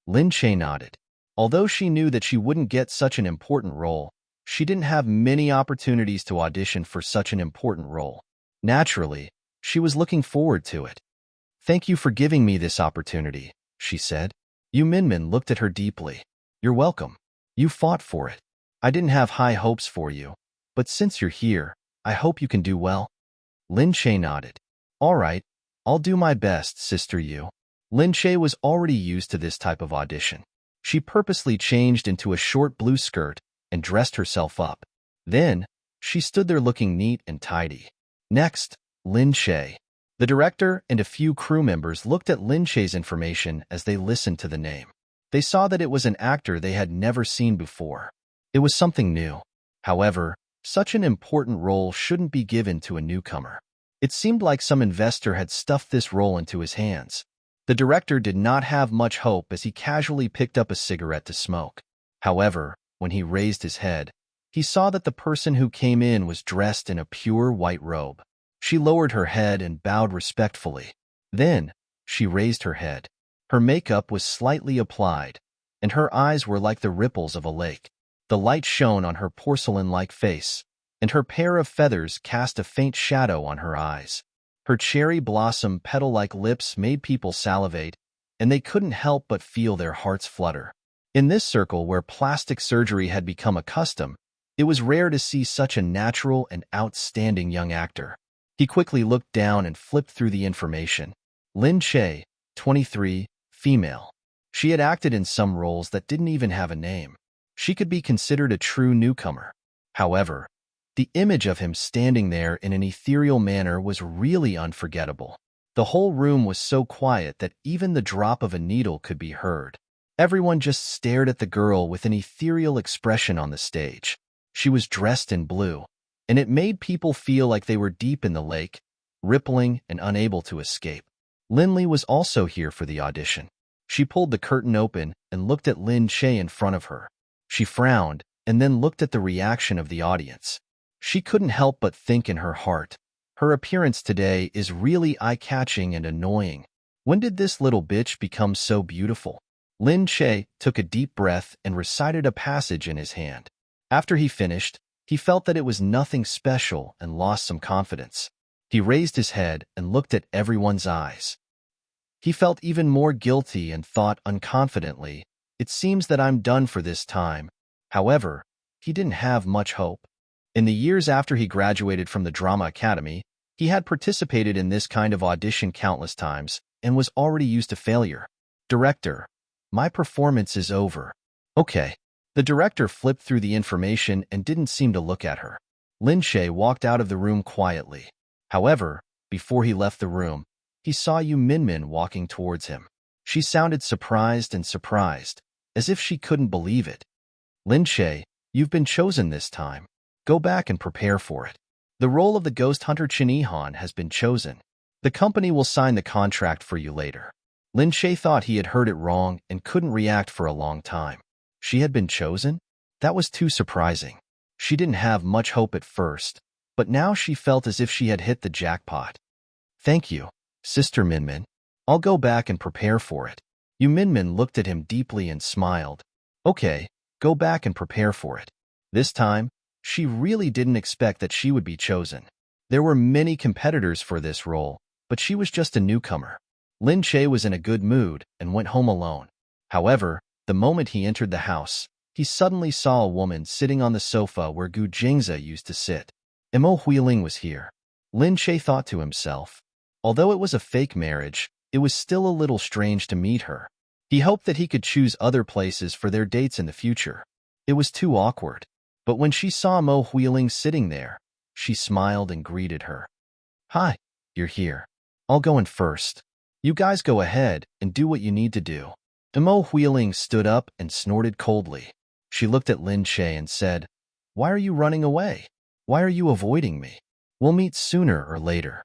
Lin Che nodded. Although she knew that she wouldn't get such an important role, she didn't have many opportunities to audition for such an important role. Naturally, she was looking forward to it. "Thank you for giving me this opportunity," she said. Yu Minmin looked at her deeply. "You're welcome. You fought for it. I didn't have high hopes for you, but since you're here, I hope you can do well." Lin Che nodded. "All right, I'll do my best, Sister Yu." Lin Che was already used to this type of audition. She purposely changed into a short blue skirt and dressed herself up. Then, she stood there looking neat and tidy. Next, Lin Che. The director and a few crew members looked at Lin Che's information as they listened to the name. They saw that it was an actor they had never seen before. It was something new. However, such an important role shouldn't be given to a newcomer. It seemed like some investor had stuffed this role into his hands. The director did not have much hope as he casually picked up a cigarette to smoke. However, when he raised his head, he saw that the person who came in was dressed in a pure white robe. She lowered her head and bowed respectfully. Then, she raised her head. Her makeup was slightly applied, and her eyes were like the ripples of a lake. The light shone on her porcelain-like face, and her pair of feathers cast a faint shadow on her eyes. Her cherry blossom petal-like lips made people salivate, and they couldn't help but feel their hearts flutter. In this circle where plastic surgery had become a custom, It was rare to see such a natural and outstanding young actor. He quickly looked down and flipped through the information. Lin Che, 23, female. She had acted in some roles that didn't even have a name. She could be considered a true newcomer. However, the image of him standing there in an ethereal manner was really unforgettable. The whole room was so quiet that even the drop of a needle could be heard. Everyone just stared at the girl with an ethereal expression on the stage. She was dressed in blue, and it made people feel like they were deep in the lake, rippling and unable to escape. Linley was also here for the audition. She pulled the curtain open and looked at Lin Che in front of her. She frowned and then looked at the reaction of the audience. She couldn't help but think in her heart, her appearance today is really eye-catching and annoying. When did this little bitch become so beautiful? Lin Che took a deep breath and recited a passage in his hand. After he finished, he felt that it was nothing special and lost some confidence. He raised his head and looked at everyone's eyes. He felt even more guilty and thought unconfidently, "It seems that I'm done for this time." However, he didn't have much hope. In the years after he graduated from the Drama Academy, he had participated in this kind of audition countless times and was already used to failure. "Director, my performance is over." "Okay." The director flipped through the information and didn't seem to look at her. Lin Che walked out of the room quietly. However, before he left the room, he saw Yu Minmin walking towards him. She sounded surprised, as if she couldn't believe it. "Lin Che, you've been chosen this time. Go back and prepare for it. The role of the ghost hunter Chen Yihan has been chosen. The company will sign the contract for you later." Lin Che thought he had heard it wrong and couldn't react for a long time. She had been chosen? That was too surprising. She didn't have much hope at first, but now she felt as if she had hit the jackpot. "Thank you, Sister Minmin. I'll go back and prepare for it." Yu Minmin looked at him deeply and smiled. "Okay, go back and prepare for it." This time, she really didn't expect that she would be chosen. There were many competitors for this role, but she was just a newcomer. Lin Che was in a good mood and went home alone. However, the moment he entered the house, he suddenly saw a woman sitting on the sofa where Gu Jingze used to sit. Mo Huiling was here. Lin Che thought to himself. Although it was a fake marriage, it was still a little strange to meet her. He hoped that he could choose other places for their dates in the future. It was too awkward. But when she saw Mo Huiling sitting there, she smiled and greeted her. "Hi, you're here. I'll go in first. You guys go ahead and do what you need to do." Mo Huiling stood up and snorted coldly. She looked at Lin Che and said, "Why are you running away? Why are you avoiding me? We'll meet sooner or later."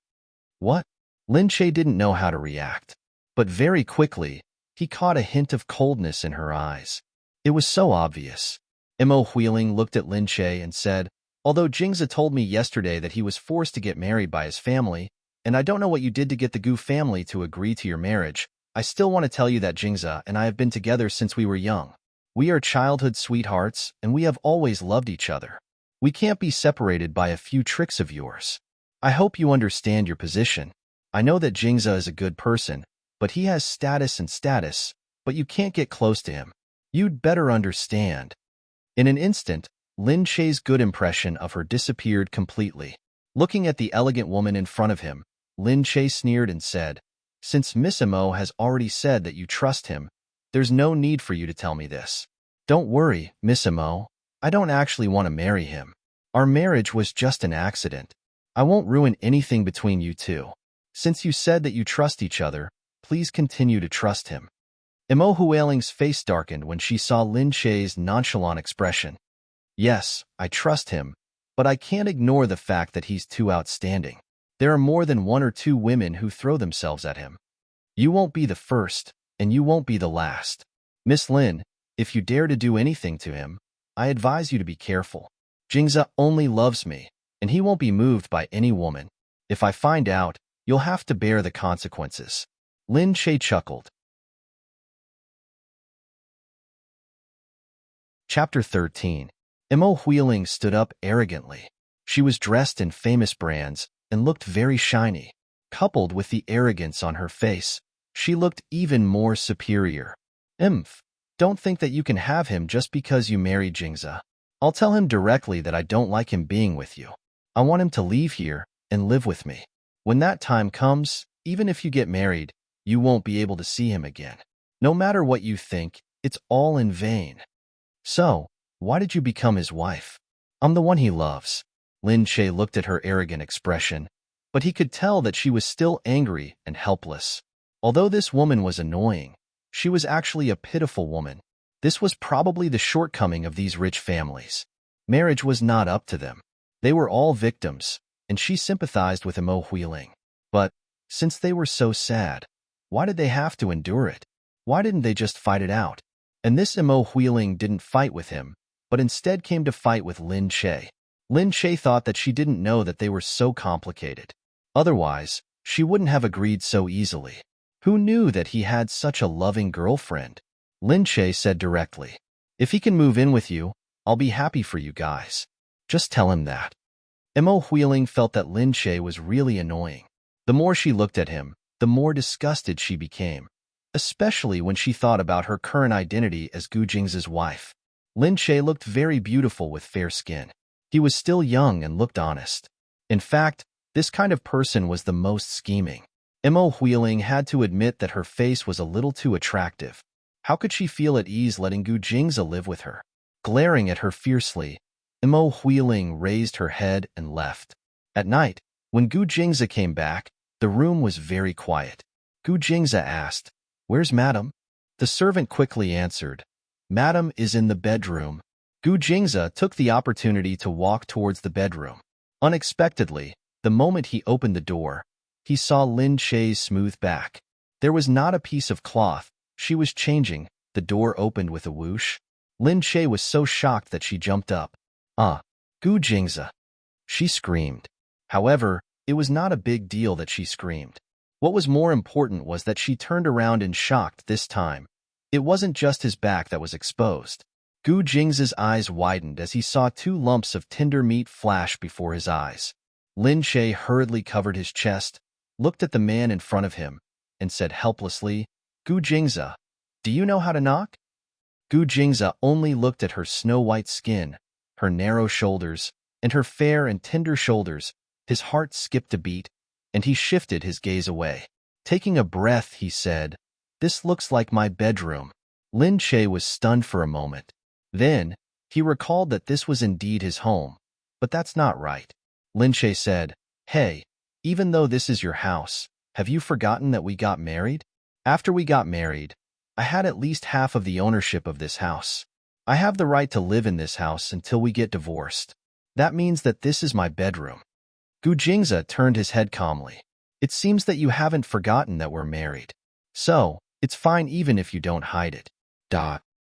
"What?" Lin Che didn't know how to react. But very quickly, he caught a hint of coldness in her eyes. It was so obvious. Mo Huiling looked at Lin Che and said, "Although Jingze told me yesterday that he was forced to get married by his family, and I don't know what you did to get the Gu family to agree to your marriage, I still want to tell you that Jingze and I have been together since we were young. We are childhood sweethearts, and we have always loved each other. We can't be separated by a few tricks of yours. I hope you understand your position. I know that Jingze is a good person, but he has status, but you can't get close to him. You'd better understand." In an instant, Lin Che's good impression of her disappeared completely. Looking at the elegant woman in front of him, Lin Che sneered and said, "Since Miss Mo has already said that you trust him, there's no need for you to tell me this. Don't worry, Miss Mo. I don't actually want to marry him. Our marriage was just an accident. I won't ruin anything between you two. Since you said that you trust each other, please continue to trust him." Mo Huiling's face darkened when she saw Lin Che's nonchalant expression. "Yes, I trust him, but I can't ignore the fact that he's too outstanding. There are more than one or two women who throw themselves at him. You won't be the first, and you won't be the last. Miss Lin, if you dare to do anything to him, I advise you to be careful. Jingze only loves me, and he won't be moved by any woman. If I find out, you'll have to bear the consequences." Lin Che chuckled. Chapter 13. Mo Huiling stood up arrogantly. She was dressed in famous brands and looked very shiny. Coupled with the arrogance on her face, she looked even more superior. Don't think that you can have him just because you married Jingze. I'll tell him directly that I don't like him being with you. I want him to leave here and live with me. When that time comes, even if you get married, you won't be able to see him again. No matter what you think, it's all in vain. So, why did you become his wife? I'm the one he loves. Lin Che looked at her arrogant expression, but he could tell that she was still angry and helpless. Although this woman was annoying, she was actually a pitiful woman. This was probably the shortcoming of these rich families. Marriage was not up to them. They were all victims, and she sympathized with Imo Huiling. But, since they were so sad, why did they have to endure it? Why didn't they just fight it out? And this Imo Huiling didn't fight with him, but instead came to fight with Lin Che. Lin Che thought that she didn't know that they were so complicated. Otherwise, she wouldn't have agreed so easily. Who knew that he had such a loving girlfriend? Lin Che said directly, "If he can move in with you, I'll be happy for you guys. Just tell him that." Imo Huiling felt that Lin Che was really annoying. The more she looked at him, the more disgusted she became, especially when she thought about her current identity as Gu Jing's wife. Lin Che looked very beautiful with fair skin. He was still young and looked honest. In fact, this kind of person was the most scheming. Imo Huiling had to admit that her face was a little too attractive. How could she feel at ease letting Gu Jing's live with her? Glaring at her fiercely, Imo Huiling raised her head and left. At night, when Gu Jing's came back, the room was very quiet. Gu Jing's asked, "Where's Madam?" The servant quickly answered, "Madam is in the bedroom." Gu Jing's took the opportunity to walk towards the bedroom. Unexpectedly, the moment he opened the door, he saw Lin Che's smooth back. There was not a piece of cloth. She was changing. The door opened with a whoosh. Lin Che was so shocked that she jumped up. Gu Jing's," she screamed. However, it was not a big deal that she screamed. What was more important was that she turned around in shock this time. It wasn't just his back that was exposed. Gu Jing's eyes widened as he saw 2 lumps of tender meat flash before his eyes. Lin Che hurriedly covered his chest, looked at the man in front of him, and said helplessly, "Gu Jing's, do you know how to knock?" Gu Jing's only looked at her snow-white skin, her narrow shoulders, and her fair and tender shoulders. His heart skipped a beat, and he shifted his gaze away. Taking a breath, he said, "This looks like my bedroom." Lin Che was stunned for a moment. Then, he recalled that this was indeed his home. But that's not right. Lin Che said, "Hey, even though this is your house, have you forgotten that we got married? After we got married, I had at least half of the ownership of this house. I have the right to live in this house until we get divorced. That means that this is my bedroom." Gu Jing's turned his head calmly. "It seems that you haven't forgotten that we're married. So, it's fine even if you don't hide it."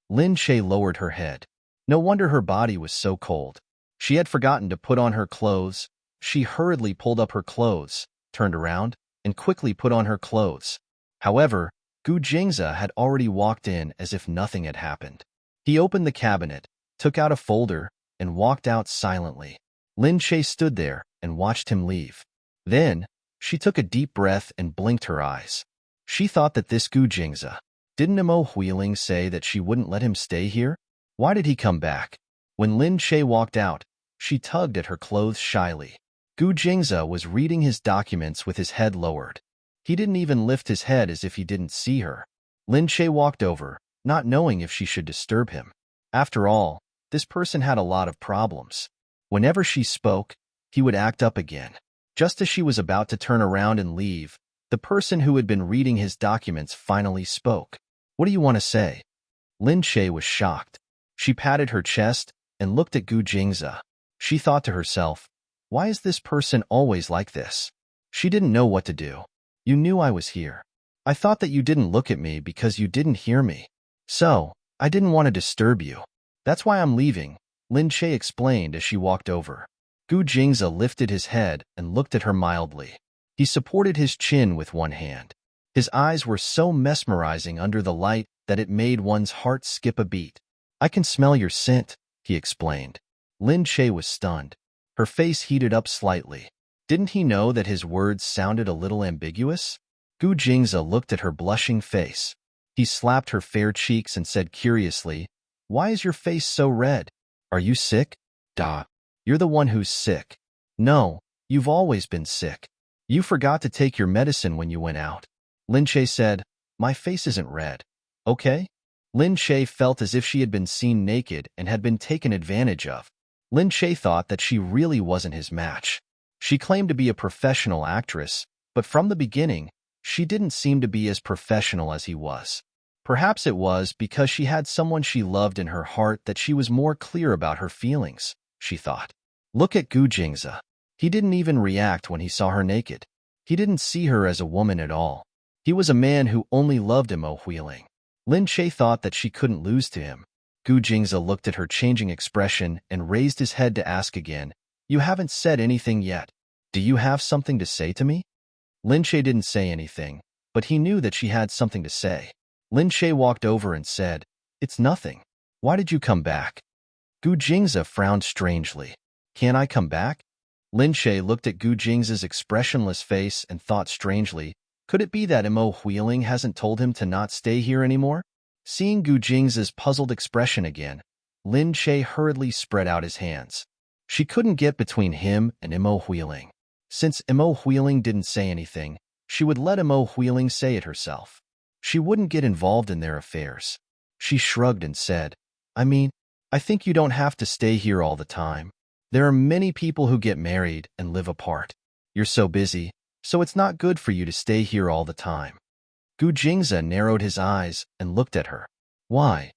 Lin Che lowered her head. No wonder her body was so cold. She had forgotten to put on her clothes. She hurriedly pulled up her clothes, turned around, and quickly put on her clothes. However, Gu Jing's had already walked in as if nothing had happened. He opened the cabinet, took out a folder, and walked out silently. Lin Che stood there and watched him leave. Then, she took a deep breath and blinked her eyes. She thought that this Gu Jing's, didn't Imo Huiling say that she wouldn't let him stay here? Why did he come back? When Lin Che walked out, she tugged at her clothes shyly. Gu Jing's was reading his documents with his head lowered. He didn't even lift his head as if he didn't see her. Lin Che walked over, not knowing if she should disturb him. After all, this person had a lot of problems. Whenever she spoke, he would act up again. Just as she was about to turn around and leave, the person who had been reading his documents finally spoke. "What do you want to say?" Lin Che was shocked. She patted her chest and looked at Gu Jing's. She thought to herself, "Why is this person always like this?" She didn't know what to do. "You knew I was here. I thought that you didn't look at me because you didn't hear me. So, I didn't want to disturb you. That's why I'm leaving," Lin Che explained as she walked over. Gu Jing's lifted his head and looked at her mildly. He supported his chin with one hand. His eyes were so mesmerizing under the light that it made one's heart skip a beat. "I can smell your scent," he explained. Lin Che was stunned. Her face heated up slightly. Didn't he know that his words sounded a little ambiguous? Gu Jing's looked at her blushing face. He slapped her fair cheeks and said curiously, "Why is your face so red?" Are you sick? Duh. You're the one who's sick. No, you've always been sick. You forgot to take your medicine when you went out. Lin Che said, my face isn't red. Okay? Lin Che felt as if she had been seen naked and had been taken advantage of. Lin Che thought that she really wasn't his match. She claimed to be a professional actress, but from the beginning, she didn't seem to be as professional as he was. Perhaps it was because she had someone she loved in her heart that she was more clear about her feelings, she thought. Look at Gu Jingze. He didn't even react when he saw her naked. He didn't see her as a woman at all. He was a man who only loved Immerse Huiling. Lin Che thought that she couldn't lose to him. Gu Jingze looked at her changing expression and raised his head to ask again, you haven't said anything yet. Do you have something to say to me? Lin Che didn't say anything, but he knew that she had something to say. Lin Che walked over and said, it's nothing. Why did you come back? Gu Jingze frowned strangely. Can I come back? Lin Che looked at Gu Jingze's expressionless face and thought strangely, could it be that Immerse Huiling hasn't told him to not stay here anymore? Seeing Gu Jingze's puzzled expression again, Lin Che hurriedly spread out his hands. She couldn't get between him and Immerse Huiling. Since Immerse Huiling didn't say anything, she would let Immerse Huiling say it herself. She wouldn't get involved in their affairs. She shrugged and said, I think you don't have to stay here all the time. There are many people who get married and live apart. You're so busy, so it's not good for you to stay here all the time. Gu Jingze narrowed his eyes and looked at her. Why?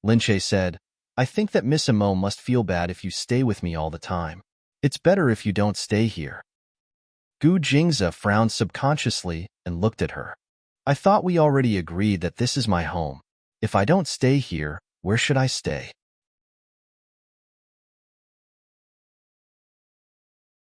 Lin Che said, I think that Miss Immerse must feel bad if you stay with me all the time. It's better if you don't stay here. Gu Jingze frowned subconsciously and looked at her. I thought we already agreed that this is my home. If I don't stay here, where should I stay?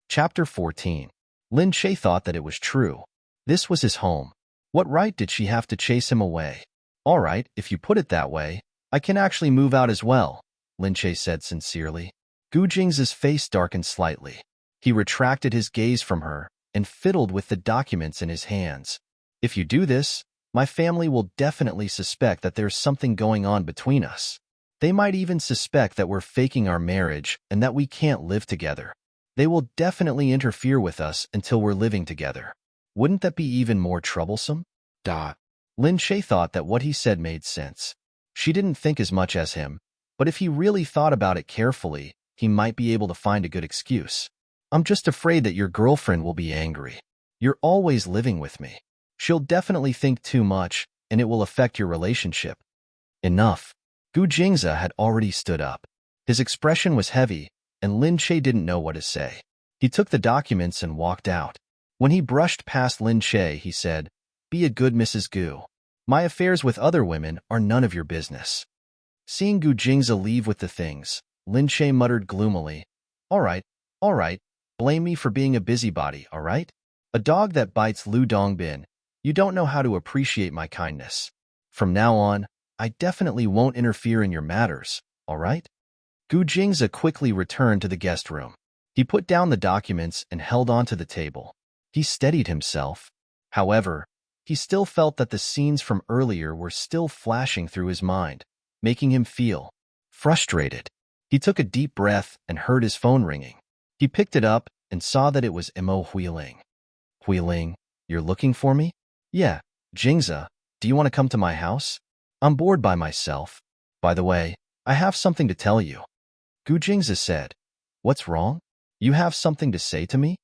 Chapter 14. Lin Che thought that it was true. This was his home. What right did she have to chase him away? All right, if you put it that way, I can actually move out as well, Lin Che said sincerely. Gu Jingze's face darkened slightly. He retracted his gaze from her and fiddled with the documents in his hands. If you do this, my family will definitely suspect that there's something going on between us. They might even suspect that we're faking our marriage and that we can't live together. They will definitely interfere with us until we're living together. Wouldn't that be even more troublesome? Lin Che thought that what he said made sense. She didn't think as much as him, but if he really thought about it carefully, he might be able to find a good excuse. I'm just afraid that your girlfriend will be angry. You're always living with me. She'll definitely think too much, and it will affect your relationship. Enough. Gu Jingze had already stood up. His expression was heavy, and Lin Che didn't know what to say. He took the documents and walked out. When he brushed past Lin Che, he said, Be a good Mrs. Gu. My affairs with other women are none of your business. Seeing Gu Jingze leave with the things, Lin Che muttered gloomily, all right, blame me for being a busybody, all right? A dog that bites Lu Dongbin. You don't know how to appreciate my kindness. From now on, I definitely won't interfere in your matters, all right? Gu Jingze quickly returned to the guest room. He put down the documents and held onto the table. He steadied himself. However, he still felt that the scenes from earlier were still flashing through his mind, making him feel frustrated. He took a deep breath and heard his phone ringing. He picked it up and saw that it was Immerse Huiling. Huiling, you're looking for me? Yeah, Jingze, do you want to come to my house? I'm bored by myself. By the way, I have something to tell you. Gu Jingze said, What's wrong? You have something to say to me?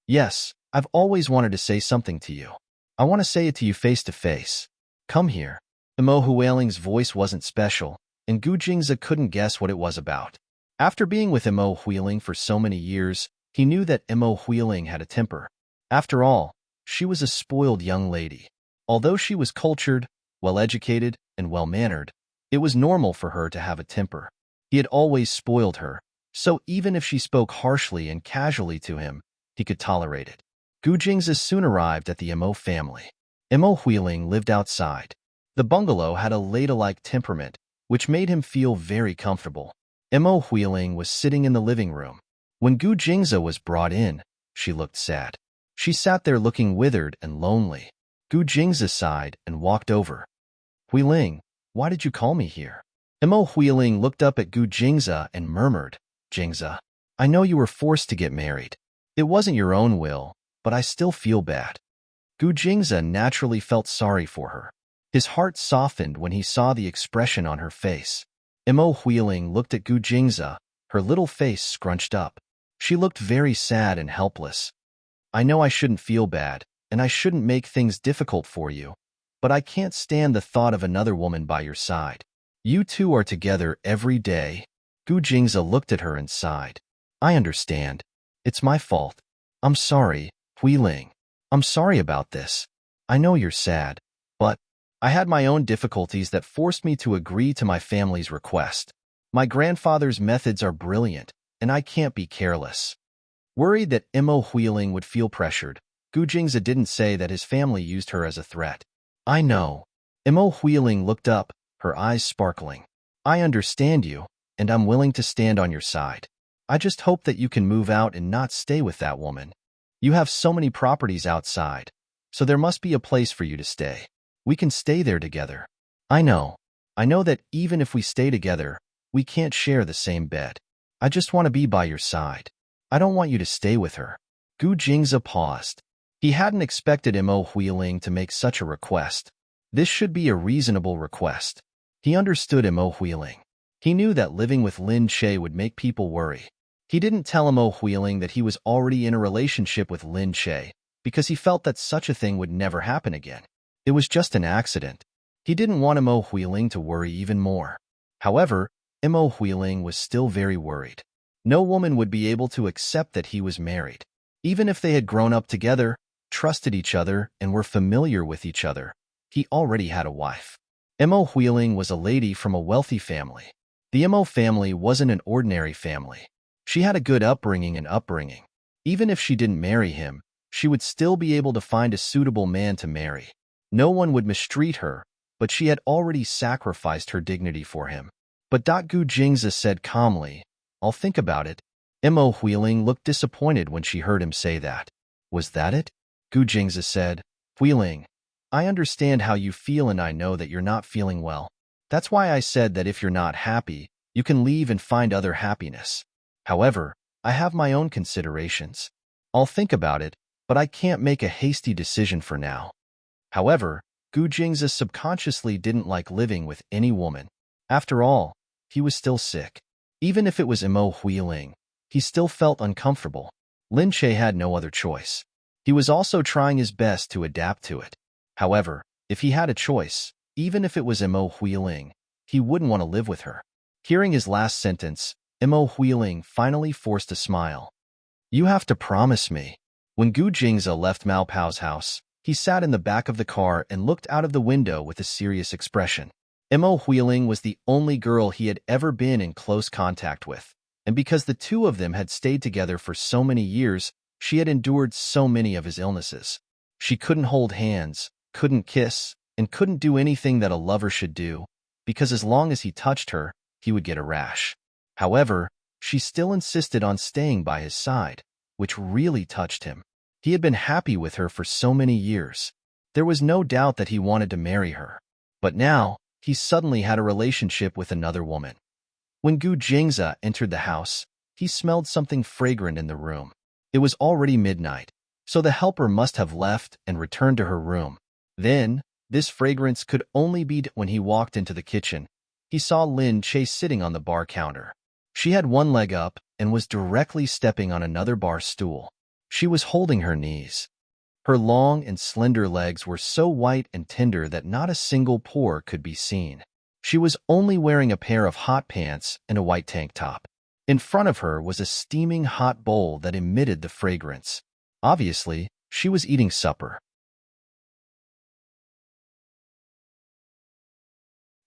Yes, I've always wanted to say something to you. I want to say it to you face to face. Come here. Immerse Huiling's voice wasn't special, and Gu Jingze couldn't guess what it was about. After being with Immerse Huiling for so many years, he knew that Immerse Huiling had a temper. After all, she was a spoiled young lady. Although she was cultured, well-educated, and well-mannered, it was normal for her to have a temper. He had always spoiled her, so even if she spoke harshly and casually to him, he could tolerate it. Gu Jingze soon arrived at the Immerse family. Immerse Huiling lived outside. The bungalow had a ladylike temperament, which made him feel very comfortable. Immerse Huiling was sitting in the living room. When Gu Jingze was brought in, she looked sad. She sat there looking withered and lonely. Gu Jingze sighed and walked over. Huiling, why did you call me here? Imo Huiling looked up at Gu Jingza and murmured, Jingza, I know you were forced to get married. It wasn't your own will, but I still feel bad. Gu Jingza naturally felt sorry for her. His heart softened when he saw the expression on her face. Imo Huiling looked at Gu Jingza, her little face scrunched up. She looked very sad and helpless. I know I shouldn't feel bad, and I shouldn't make things difficult for you, but I can't stand the thought of another woman by your side. You two are together every day. Gu Jingza looked at her and sighed. I understand. It's my fault. I'm sorry, Huiling. I'm sorry about this. I know you're sad, but I had my own difficulties that forced me to agree to my family's request. My grandfather's methods are brilliant, and I can't be careless. Worried that Imo Huiling would feel pressured, Gu Jingza didn't say that his family used her as a threat. I know. Imo Huiling looked up, her eyes sparkling. I understand you, and I'm willing to stand on your side. I just hope that you can move out and not stay with that woman. You have so many properties outside, so there must be a place for you to stay. We can stay there together. I know. I know that even if we stay together, we can't share the same bed. I just want to be by your side. I don't want you to stay with her. Gu Jingza paused. He hadn't expected Imo Huiling to make such a request. This should be a reasonable request. He understood Imo Huiling. He knew that living with Lin Che would make people worry. He didn't tell Imo Huiling that he was already in a relationship with Lin Che because he felt that such a thing would never happen again. It was just an accident. He didn't want Imo Huiling to worry even more. However, Imo Huiling was still very worried. No woman would be able to accept that he was married. Even if they had grown up together, trusted each other, and were familiar with each other, he already had a wife. Imo Huiling was a lady from a wealthy family. The Imo family wasn't an ordinary family. She had a good upbringing. Even if she didn't marry him, she would still be able to find a suitable man to marry. No one would mistreat her, but she had already sacrificed her dignity for him. But Gu Jingza said calmly, I'll think about it. Imo Huiling looked disappointed when she heard him say that. Was that it? Gu Jingza said, Huiling, I understand how you feel and I know that you're not feeling well. That's why I said that if you're not happy, you can leave and find other happiness. However, I have my own considerations. I'll think about it, but I can't make a hasty decision for now. However, Gu Jingza subconsciously didn't like living with any woman. After all, he was still sick. Even if it was Imo Huiling, he still felt uncomfortable. Lin Che had no other choice. He was also trying his best to adapt to it. However, if he had a choice, even if it was Imo Huiling, he wouldn't want to live with her. Hearing his last sentence, Imo Huiling finally forced a smile. You have to promise me. When Gu Jingza left Mao Pao's house, he sat in the back of the car and looked out of the window with a serious expression. Imo Huiling was the only girl he had ever been in close contact with, and because the two of them had stayed together for so many years, she had endured so many of his illnesses. She couldn't hold hands, couldn't kiss, and couldn't do anything that a lover should do, because as long as he touched her, he would get a rash. However, she still insisted on staying by his side, which really touched him. He had been happy with her for so many years. There was no doubt that he wanted to marry her. But now, he suddenly had a relationship with another woman. When Gu Jingza entered the house, he smelled something fragrant in the room. It was already midnight, so the helper must have left and returned to her room. Then, this fragrance could only be when he walked into the kitchen. He saw Lin Che sitting on the bar counter. She had one leg up and was directly stepping on another bar stool. She was holding her knees. Her long and slender legs were so white and tender that not a single pore could be seen. She was only wearing a pair of hot pants and a white tank top. In front of her was a steaming hot bowl that emitted the fragrance. Obviously, she was eating supper.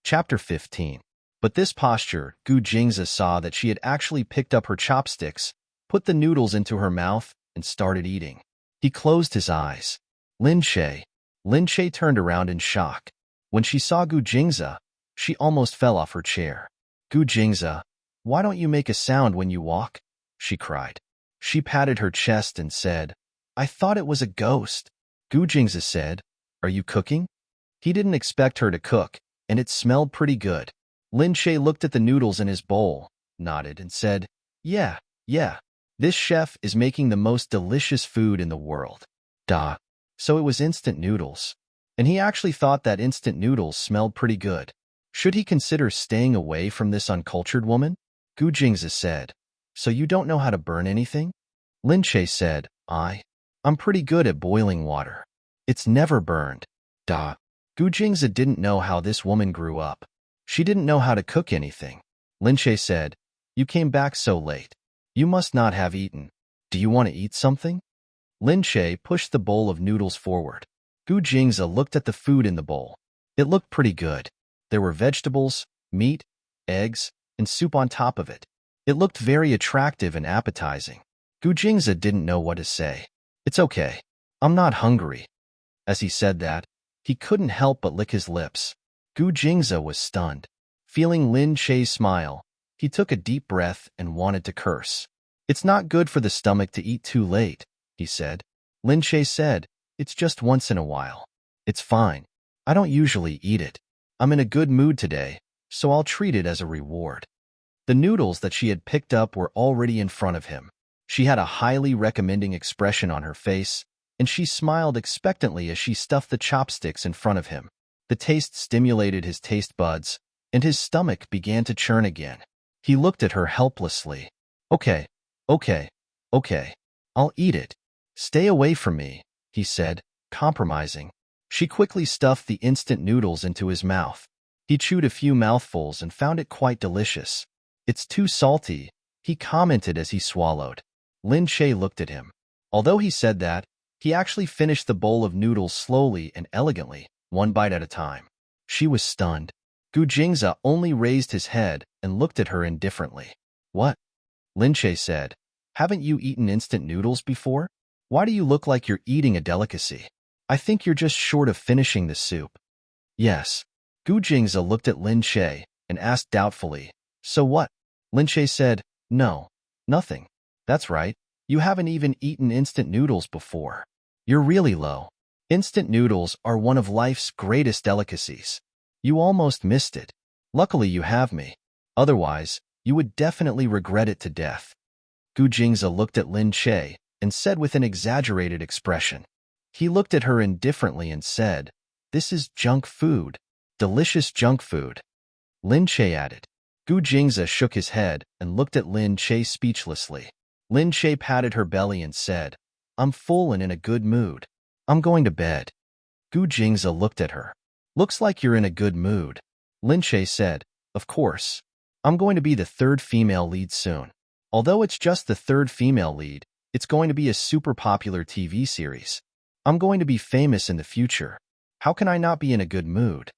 Chapter 15. But this posture, Gu Jingza saw that she had actually picked up her chopsticks, put the noodles into her mouth, and started eating. He closed his eyes. Lin Che turned around in shock. When she saw Gu Jingza, she almost fell off her chair. Gu Jingza, why don't you make a sound when you walk? She cried. She patted her chest and said, I thought it was a ghost. Gu Jingza said, Are you cooking? He didn't expect her to cook, and it smelled pretty good. Lin Che looked at the noodles in his bowl, nodded, and said, Yeah, yeah. This chef is making the most delicious food in the world. Duh. So it was instant noodles. And he actually thought that instant noodles smelled pretty good. Should he consider staying away from this uncultured woman? Gu Jingzi said, So you don't know how to burn anything? Lin Che said, I'm pretty good at boiling water. It's never burned. Duh. Gu Jingzi didn't know how this woman grew up. She didn't know how to cook anything. Lin Che said, You came back so late. You must not have eaten. Do you want to eat something? Lin Che pushed the bowl of noodles forward. Gu Jingzi looked at the food in the bowl. It looked pretty good. There were vegetables, meat, eggs, and soup on top of it. It looked very attractive and appetizing. Gu Jingzi didn't know what to say. It's okay. I'm not hungry. As he said that, he couldn't help but lick his lips. Gu Jingzi was stunned. Feeling Lin Che's smile, he took a deep breath and wanted to curse. It's not good for the stomach to eat too late, he said. Lin Che said, It's just once in a while. It's fine. I don't usually eat it. I'm in a good mood today, so I'll treat it as a reward. The noodles that she had picked up were already in front of him. She had a highly recommending expression on her face, and she smiled expectantly as she stuffed the chopsticks in front of him. The taste stimulated his taste buds, and his stomach began to churn again. He looked at her helplessly. Okay. I'll eat it. Stay away from me, he said, compromising. She quickly stuffed the instant noodles into his mouth. He chewed a few mouthfuls and found it quite delicious. It's too salty, he commented as he swallowed. Lin Che looked at him. Although he said that, he actually finished the bowl of noodles slowly and elegantly, one bite at a time. She was stunned. Gu Jingzi only raised his head and looked at her indifferently. What? Lin Che said, Haven't you eaten instant noodles before? Why do you look like you're eating a delicacy? I think you're just short of finishing the soup. Yes. Gu Jingzi looked at Lin Che and asked doubtfully, So what? Lin Che said, No, nothing. That's right. You haven't even eaten instant noodles before. You're really low. Instant noodles are one of life's greatest delicacies. You almost missed it. Luckily you have me. Otherwise, you would definitely regret it to death. Gu Jingzi looked at Lin Che and said with an exaggerated expression. He looked at her indifferently and said, This is junk food. Delicious junk food. Lin Che added. Gu Jingzi shook his head and looked at Lin Che speechlessly. Lin Che patted her belly and said, I'm full and in a good mood. I'm going to bed. Gu Jingzi looked at her. Looks like you're in a good mood. Lin Che said, Of course. I'm going to be the third female lead soon. Although it's just the third female lead, it's going to be a super popular TV series. I'm going to be famous in the future. How can I not be in a good mood?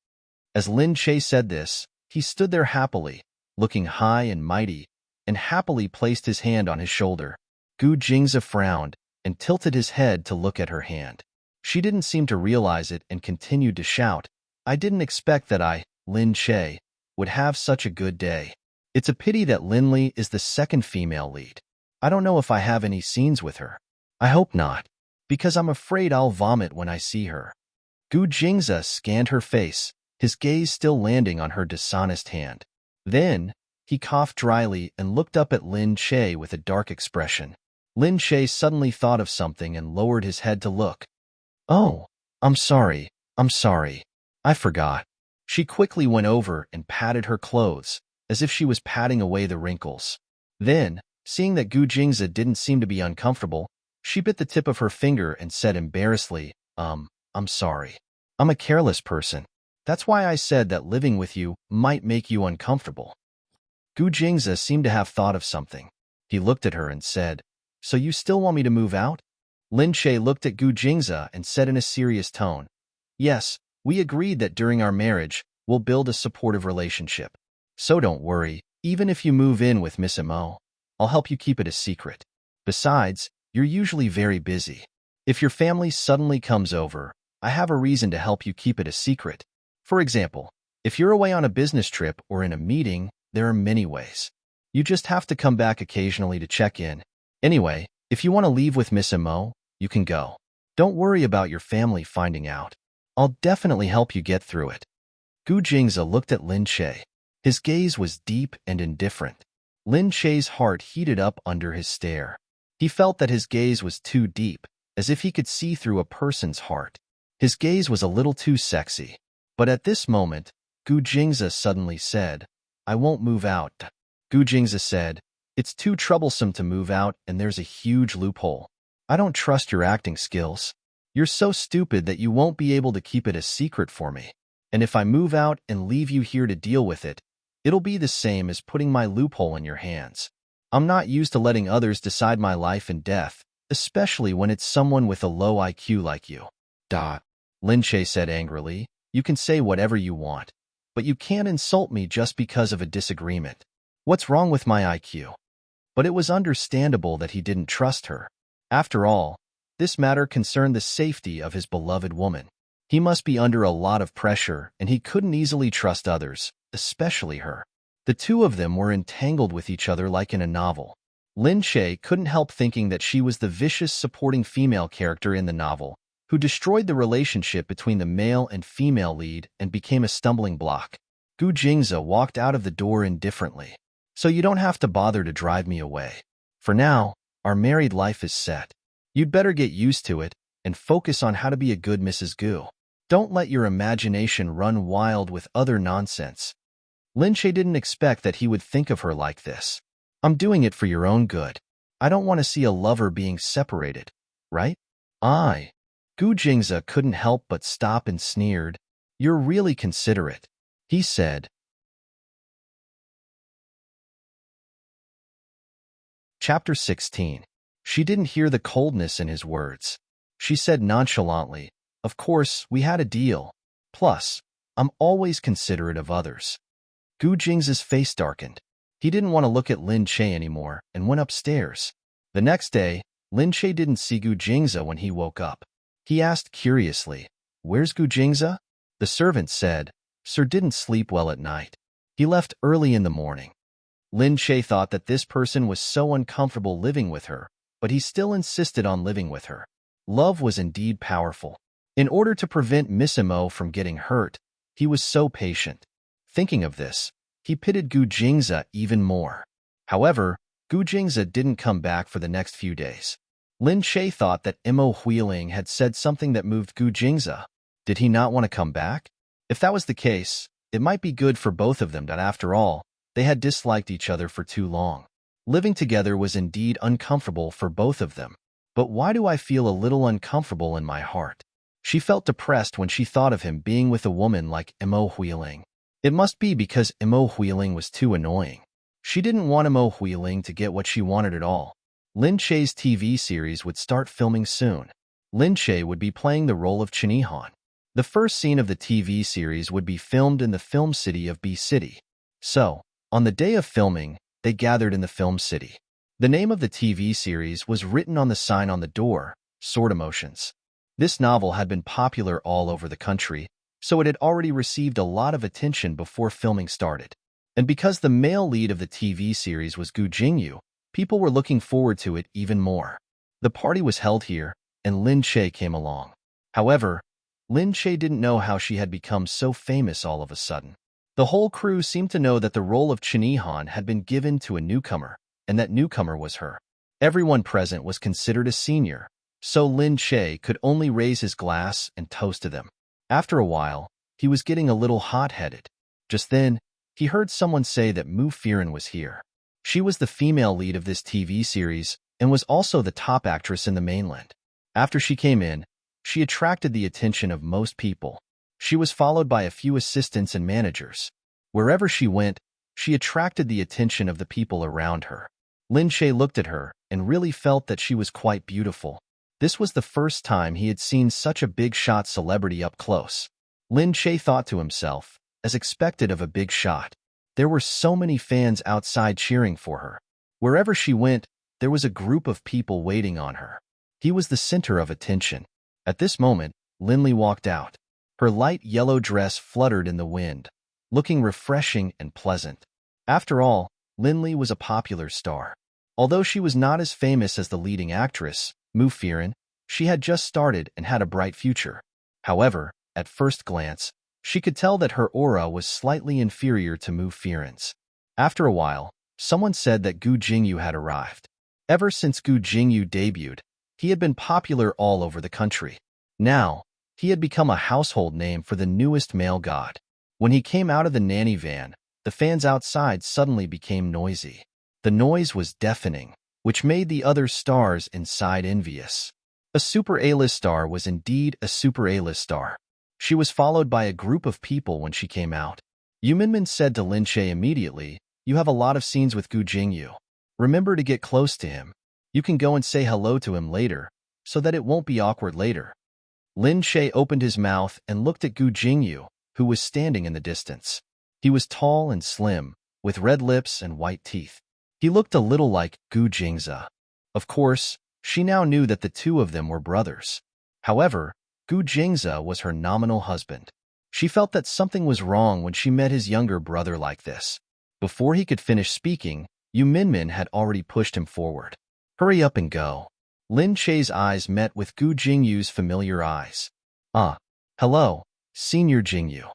As Lin Che said this, he stood there happily, looking high and mighty, and happily placed his hand on his shoulder. Gu Jingzi frowned and tilted his head to look at her hand. She didn't seem to realize it and continued to shout, I didn't expect that I, Lin Che, would have such a good day. It's a pity that Lin Li is the second female lead. I don't know if I have any scenes with her. I hope not, because I'm afraid I'll vomit when I see her. Gu Jingzi scanned her face, his gaze still landing on her dishonest hand. Then, he coughed dryly and looked up at Lin Che with a dark expression. Lin Che suddenly thought of something and lowered his head to look. Oh, I'm sorry. I forgot. She quickly went over and patted her clothes, as if she was patting away the wrinkles. Then, seeing that Gu Jingzi didn't seem to be uncomfortable, she bit the tip of her finger and said embarrassedly, I'm sorry. I'm a careless person. That's why I said that living with you might make you uncomfortable. Gu Jingzi seemed to have thought of something. He looked at her and said, So you still want me to move out? Lin Che looked at Gu Jingzi and said in a serious tone, Yes, we agreed that during our marriage, we'll build a supportive relationship. So don't worry, even if you move in with Miss Mo, I'll help you keep it a secret. Besides, you're usually very busy. If your family suddenly comes over, I have a reason to help you keep it a secret. For example, if you're away on a business trip or in a meeting, there are many ways. You just have to come back occasionally to check in. Anyway, if you want to leave with Miss Mo, you can go. Don't worry about your family finding out. I'll definitely help you get through it. Gu Jingzi looked at Lin Che. His gaze was deep and indifferent. Lin Che's heart heated up under his stare. He felt that his gaze was too deep, as if he could see through a person's heart. His gaze was a little too sexy. But at this moment, Gu Jingze suddenly said, "I won't move out." Gu Jingze said, "It's too troublesome to move out and there's a huge loophole. I don't trust your acting skills. You're so stupid that you won't be able to keep it a secret for me. And if I move out and leave you here to deal with it, it'll be the same as putting my loophole in your hands. I'm not used to letting others decide my life and death, especially when it's someone with a low IQ like you." Lin Che said angrily, "You can say whatever you want, but you can't insult me just because of a disagreement. What's wrong with my IQ?" But it was understandable that he didn't trust her. After all, this matter concerned the safety of his beloved woman. He must be under a lot of pressure, and he couldn't easily trust others, especially her. The two of them were entangled with each other like in a novel. Lin Che couldn't help thinking that she was the vicious supporting female character in the novel, who destroyed the relationship between the male and female lead and became a stumbling block. Gu Jingze walked out of the door indifferently. "So you don't have to bother to drive me away. For now, our married life is set. You'd better get used to it and focus on how to be a good Mrs. Gu. Don't let your imagination run wild with other nonsense." Lin Che didn't expect that he would think of her like this. "I'm doing it for your own good. I don't want to see a lover being separated, right?" Gu Jingze couldn't help but stop and sneered. "You're really considerate," he said. Chapter 16. She didn't hear the coldness in his words. She said nonchalantly, "Of course, we had a deal. Plus, I'm always considerate of others." Gu Jingze's face darkened. He didn't want to look at Lin Che anymore and went upstairs. The next day, Lin Che didn't see Gu Jingze when he woke up. He asked curiously, "Where's Gu Jingze?" The servant said, "Sir didn't sleep well at night. He left early in the morning." Lin Che thought that this person was so uncomfortable living with her, but he still insisted on living with her. Love was indeed powerful. In order to prevent Miss Mo from getting hurt, he was so patient. Thinking of this, he pitied Gu Jingze even more. However, Gu Jingze didn't come back for the next few days. Lin Che thought that Mo Huiling had said something that moved Gu Jingze. Did he not want to come back? If that was the case, it might be good for both of them that after all, they had disliked each other for too long. Living together was indeed uncomfortable for both of them. But why do I feel a little uncomfortable in my heart? She felt depressed when she thought of him being with a woman like Mo Huiling. It must be because Mo Huiling was too annoying. She didn't want Mo Huiling to get what she wanted at all. Lin Che's TV series would start filming soon. Lin Che would be playing the role of Chenihan. The first scene of the TV series would be filmed in the film city of B City. So, on the day of filming, they gathered in the film city. The name of the TV series was written on the sign on the door, Sword Emotions. This novel had been popular all over the country, so it had already received a lot of attention before filming started. And because the male lead of the TV series was Gu Jingyu, people were looking forward to it even more. The party was held here, and Lin Che came along. However, Lin Che didn't know how she had become so famous all of a sudden. The whole crew seemed to know that the role of Chenihan had been given to a newcomer, and that newcomer was her. Everyone present was considered a senior, so Lin Che could only raise his glass and toast to them. After a while, he was getting a little hot-headed. Just then, he heard someone say that Mu Firen was here. She was the female lead of this TV series and was also the top actress in the mainland. After she came in, she attracted the attention of most people. She was followed by a few assistants and managers. Wherever she went, she attracted the attention of the people around her. Lin Che looked at her and really felt that she was quite beautiful. This was the first time he had seen such a big-shot celebrity up close. Lin Che thought to himself, as expected of a big shot. There were so many fans outside cheering for her. Wherever she went, there was a group of people waiting on her. He was the center of attention. At this moment, Lin Li walked out. Her light yellow dress fluttered in the wind, looking refreshing and pleasant. After all, Lin Li was a popular star. Although she was not as famous as the leading actress, Mu Firen, she had just started and had a bright future. However, at first glance, She could tell that her aura was slightly inferior to Mu Firen's. After a while, someone said that Gu Jingyu had arrived. Ever since Gu Jingyu debuted, he had been popular all over the country. Now, he had become a household name for the newest male god. When he came out of the nanny van, the fans outside suddenly became noisy. The noise was deafening, which made the other stars inside envious. A super A-list star was indeed a super A-list star. She was followed by a group of people when she came out. Yu Minmin said to Lin Shay immediately, "You have a lot of scenes with Gu Jingyu. Remember to get close to him. You can go and say hello to him later, so that it won't be awkward later." Lin Shay opened his mouth and looked at Gu Jingyu, who was standing in the distance. He was tall and slim, with red lips and white teeth. He looked a little like Gu Jingza. Of course, she now knew that the two of them were brothers. However, Gu Jingza was her nominal husband. She felt that something was wrong when she met his younger brother like this. Before he could finish speaking, Yu Minmin had already pushed him forward. "Hurry up and go." Lin Shay's eyes met with Gu Jingyu's familiar eyes. Hello, Senior Jingyu."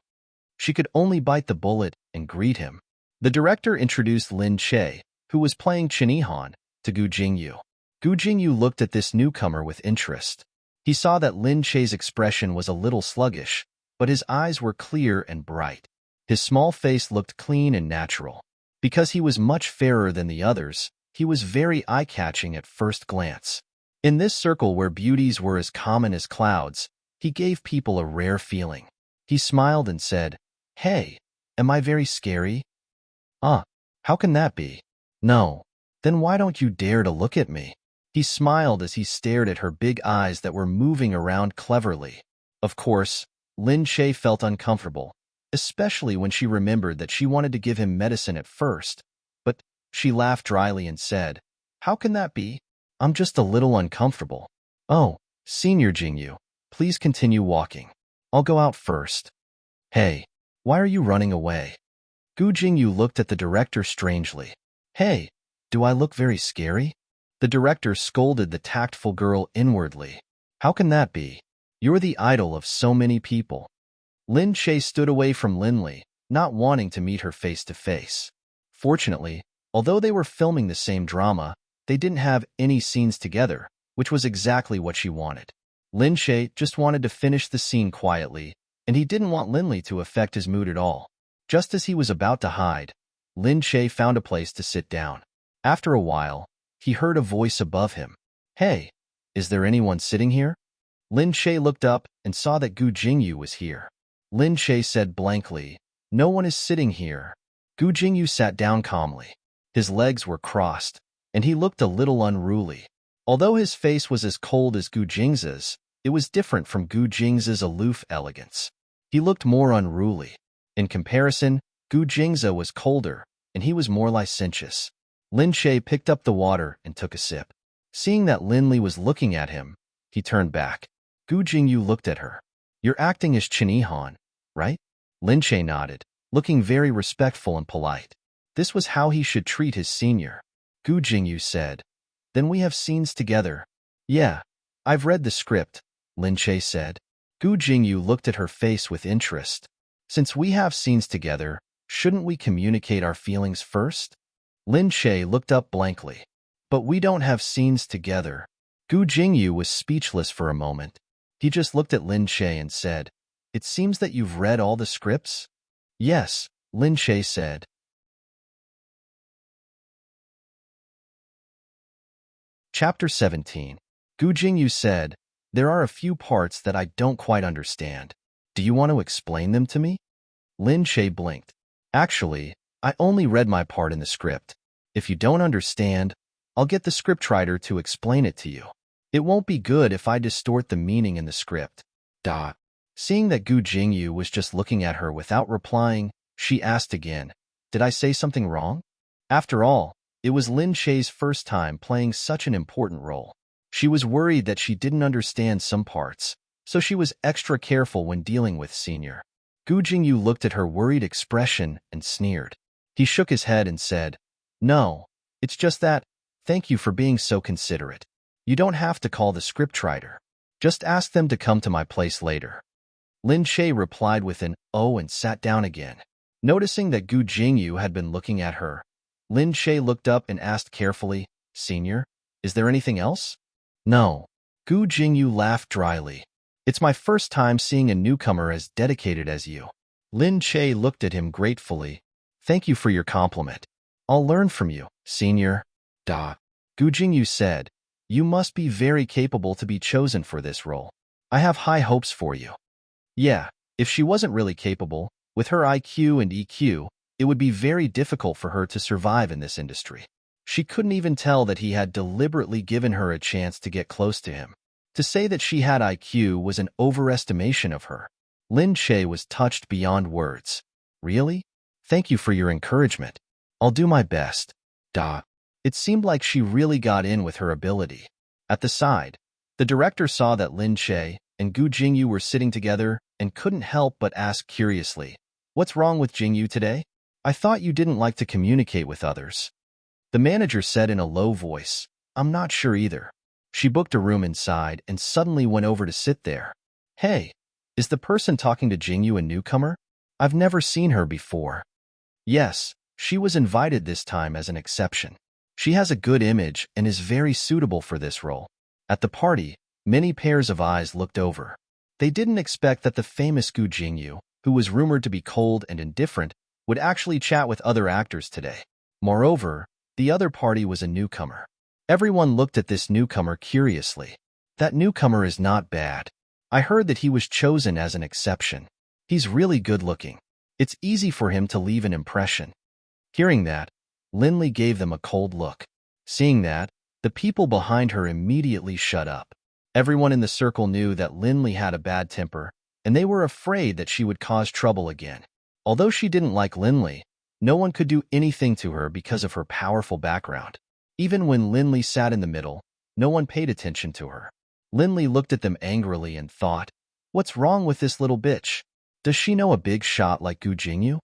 She could only bite the bullet and greet him. The director introduced Lin Shay, who was playing Chinihan, to Gu Jingyu. Gu Jingyu looked at this newcomer with interest. He saw that Lin Shay's expression was a little sluggish, but his eyes were clear and bright. His small face looked clean and natural. Because he was much fairer than the others, he was very eye-catching at first glance. In this circle where beauties were as common as clouds, he gave people a rare feeling. He smiled and said, "Hey, am I very scary?" How can that be?" "No. Then why don't you dare to look at me?" He smiled as he stared at her big eyes that were moving around cleverly. Of course, Lin Shay felt uncomfortable, especially when she remembered that she wanted to give him medicine at first. But she laughed dryly and said, "How can that be? I'm just a little uncomfortable." "Oh, Senior Jingyu, please continue walking. I'll go out first." "Hey, why are you running away?" Gu Jingyu looked at the director strangely. "Hey, do I look very scary?" The director scolded the tactful girl inwardly. "How can that be? You're the idol of so many people." Lin Shay stood away from Linley, not wanting to meet her face to face. Fortunately, although they were filming the same drama, they didn't have any scenes together, which was exactly what she wanted. Lin Shay just wanted to finish the scene quietly, and he didn't want Linley to affect his mood at all. Just as he was about to hide, Lin Shay found a place to sit down. After a while, he heard a voice above him. "Hey, is there anyone sitting here?" Lin Shay looked up and saw that Gu Jingyu was here. Lin Shay said blankly, "No one is sitting here." Gu Jingyu sat down calmly. His legs were crossed, and he looked a little unruly. Although his face was as cold as Gu Jingza's, it was different from Gu Jingza's aloof elegance. He looked more unruly. In comparison, Gu Jingza was colder, and he was more licentious. Lin Shay picked up the water and took a sip. Seeing that Linley was looking at him, he turned back. Gu Jingyu looked at her. "You're acting as Chinihan, right?" Lin Shay nodded, looking very respectful and polite. This was how he should treat his senior. Gu Jingyu said, "Then we have scenes together." "Yeah, I've read the script," Lin Shay said. Gu Jingyu looked at her face with interest. "Since we have scenes together, shouldn't we communicate our feelings first?" Lin Shay looked up blankly. "But we don't have scenes together." Gu Jingyu was speechless for a moment. He just looked at Lin Shay and said, "It seems that you've read all the scripts?" "Yes," Lin Shay said. Chapter 17. Gu Jingyu said, "There are a few parts that I don't quite understand. Do you want to explain them to me?" Lin Shay blinked. "Actually, I only read my part in the script. If you don't understand, I'll get the scriptwriter to explain it to you. It won't be good if I distort the meaning in the script." Seeing that Gu Jingyu was just looking at her without replying, she asked again, "Did I say something wrong?" After all, it was Lin Shay's first time playing such an important role. She was worried that she didn't understand some parts, so she was extra careful when dealing with Senior. Gu Jingyu looked at her worried expression and sneered. He shook his head and said, "No, it's just that, thank you for being so considerate. You don't have to call the scriptwriter. Just ask them to come to my place later." Lin Che replied with an "oh" and sat down again. Noticing that Gu Jingyu had been looking at her, Lin Che looked up and asked carefully, "Senior, is there anything else?" "No." Gu Jingyu laughed dryly. "It's my first time seeing a newcomer as dedicated as you." Lin Che looked at him gratefully. "Thank you for your compliment. I'll learn from you, Senior." Da. Gu Jingyu said, "You must be very capable to be chosen for this role. I have high hopes for you." Yeah, if she wasn't really capable, with her IQ and EQ, it would be very difficult for her to survive in this industry. She couldn't even tell that he had deliberately given her a chance to get close to him. To say that she had IQ was an overestimation of her. Lin Che was touched beyond words. "Really? Thank you for your encouragement. I'll do my best." Da. It seemed like she really got in with her ability. At the side, the director saw that Lin Che and Gu Jingyu were sitting together and couldn't help but ask curiously, "What's wrong with Jingyu today? I thought you didn't like to communicate with others." The manager said in a low voice, "I'm not sure either." She booked a room inside and suddenly went over to sit there. "Hey, is the person talking to Jingyu a newcomer? I've never seen her before." Yes, she was invited this time as an exception. She has a good image and is very suitable for this role. At the party, many pairs of eyes looked over. They didn't expect that the famous Gu Jingyu, who was rumored to be cold and indifferent, would actually chat with other actors today. Moreover, the other party was a newcomer. Everyone looked at this newcomer curiously. "That newcomer is not bad. I heard that he was chosen as an exception. He's really good-looking. It's easy for him to leave an impression." Hearing that, Linley gave them a cold look. Seeing that, the people behind her immediately shut up. Everyone in the circle knew that Linley had a bad temper, and they were afraid that she would cause trouble again. Although she didn't like Linley, no one could do anything to her because of her powerful background. Even when Linley sat in the middle, no one paid attention to her. Linley looked at them angrily and thought, "What's wrong with this little bitch? Does she know a big shot like Gu Jingyu?"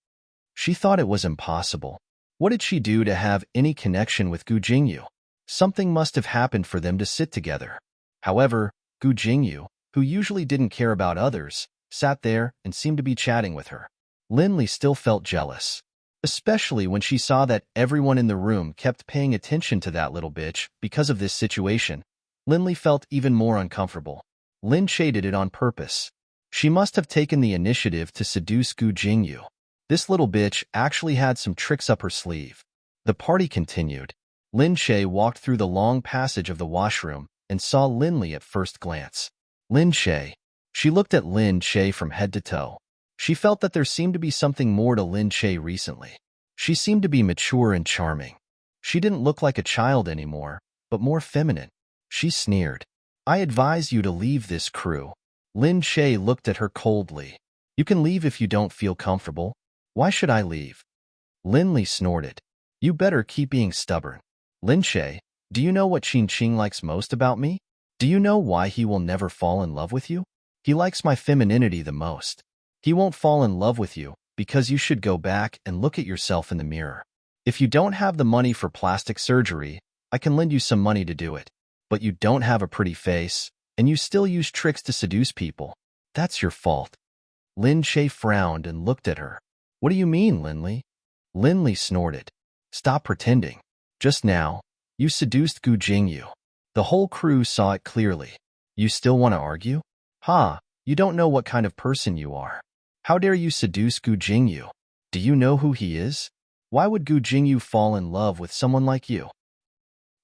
She thought it was impossible. What did she do to have any connection with Gu Jingyu? Something must have happened for them to sit together. However, Gu Jingyu, who usually didn't care about others, sat there and seemed to be chatting with her. Linley still felt jealous, especially when she saw that everyone in the room kept paying attention to that little bitch because of this situation. Linley felt even more uncomfortable. Lin Che did it on purpose. She must have taken the initiative to seduce Gu Jingyu. This little bitch actually had some tricks up her sleeve. The party continued. Lin Che walked through the long passage of the washroom and saw Linley at first glance. Lin Che. She looked at Lin Che from head to toe. She felt that there seemed to be something more to Lin Che recently. She seemed to be mature and charming. She didn't look like a child anymore, but more feminine. She sneered. "I advise you to leave this crew." Lin Che looked at her coldly. "You can leave if you don't feel comfortable. Why should I leave?" Linley snorted. "You better keep being stubborn." "Lin Che, do you know what Qin Qing likes most about me? Do you know why he will never fall in love with you? He likes my femininity the most. He won't fall in love with you because you should go back and look at yourself in the mirror. If you don't have the money for plastic surgery, I can lend you some money to do it. But you don't have a pretty face, and you still use tricks to seduce people. That's your fault." Lin Che frowned and looked at her. "What do you mean, Linley?" Linley snorted. "Stop pretending. Just now, you seduced Gu Jingyu. The whole crew saw it clearly. You still want to argue? Ha, you don't know what kind of person you are. How dare you seduce Gu Jingyu? Do you know who he is? Why would Gu Jingyu fall in love with someone like you?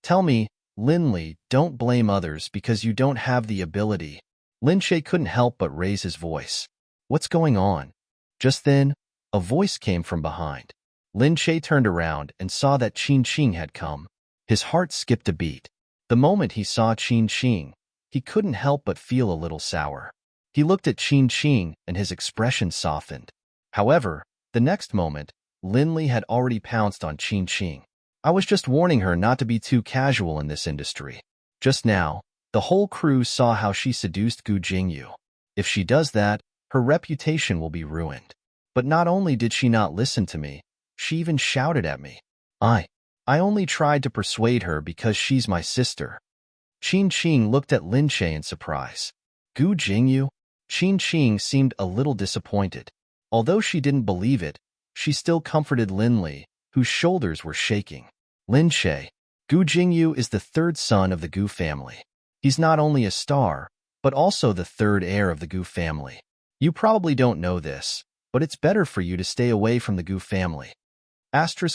Tell me, Linley, don't blame others because you don't have the ability." Lin Che couldn't help but raise his voice. "What's going on?" Just then, a voice came from behind. Lin Che turned around and saw that Qin Qing had come. His heart skipped a beat. The moment he saw Qin Qing, he couldn't help but feel a little sour. He looked at Qin Qing and his expression softened. However, the next moment, Linley had already pounced on Qin Qing. "I was just warning her not to be too casual in this industry. Just now, the whole crew saw how she seduced Gu Jingyu. If she does that, her reputation will be ruined. But not only did she not listen to me, she even shouted at me. I only tried to persuade her because she's my sister." Qin Qing looked at Lin Che in surprise. "Gu Jingyu? Qin Qing seemed a little disappointed. Although she didn't believe it, she still comforted Lin Li, whose shoulders were shaking. Lin Che. Gu Jingyu is the third son of the Gu family. He's not only a star, but also the third heir of the Gu family. You probably don't know this, but it's better for you to stay away from the Gu family.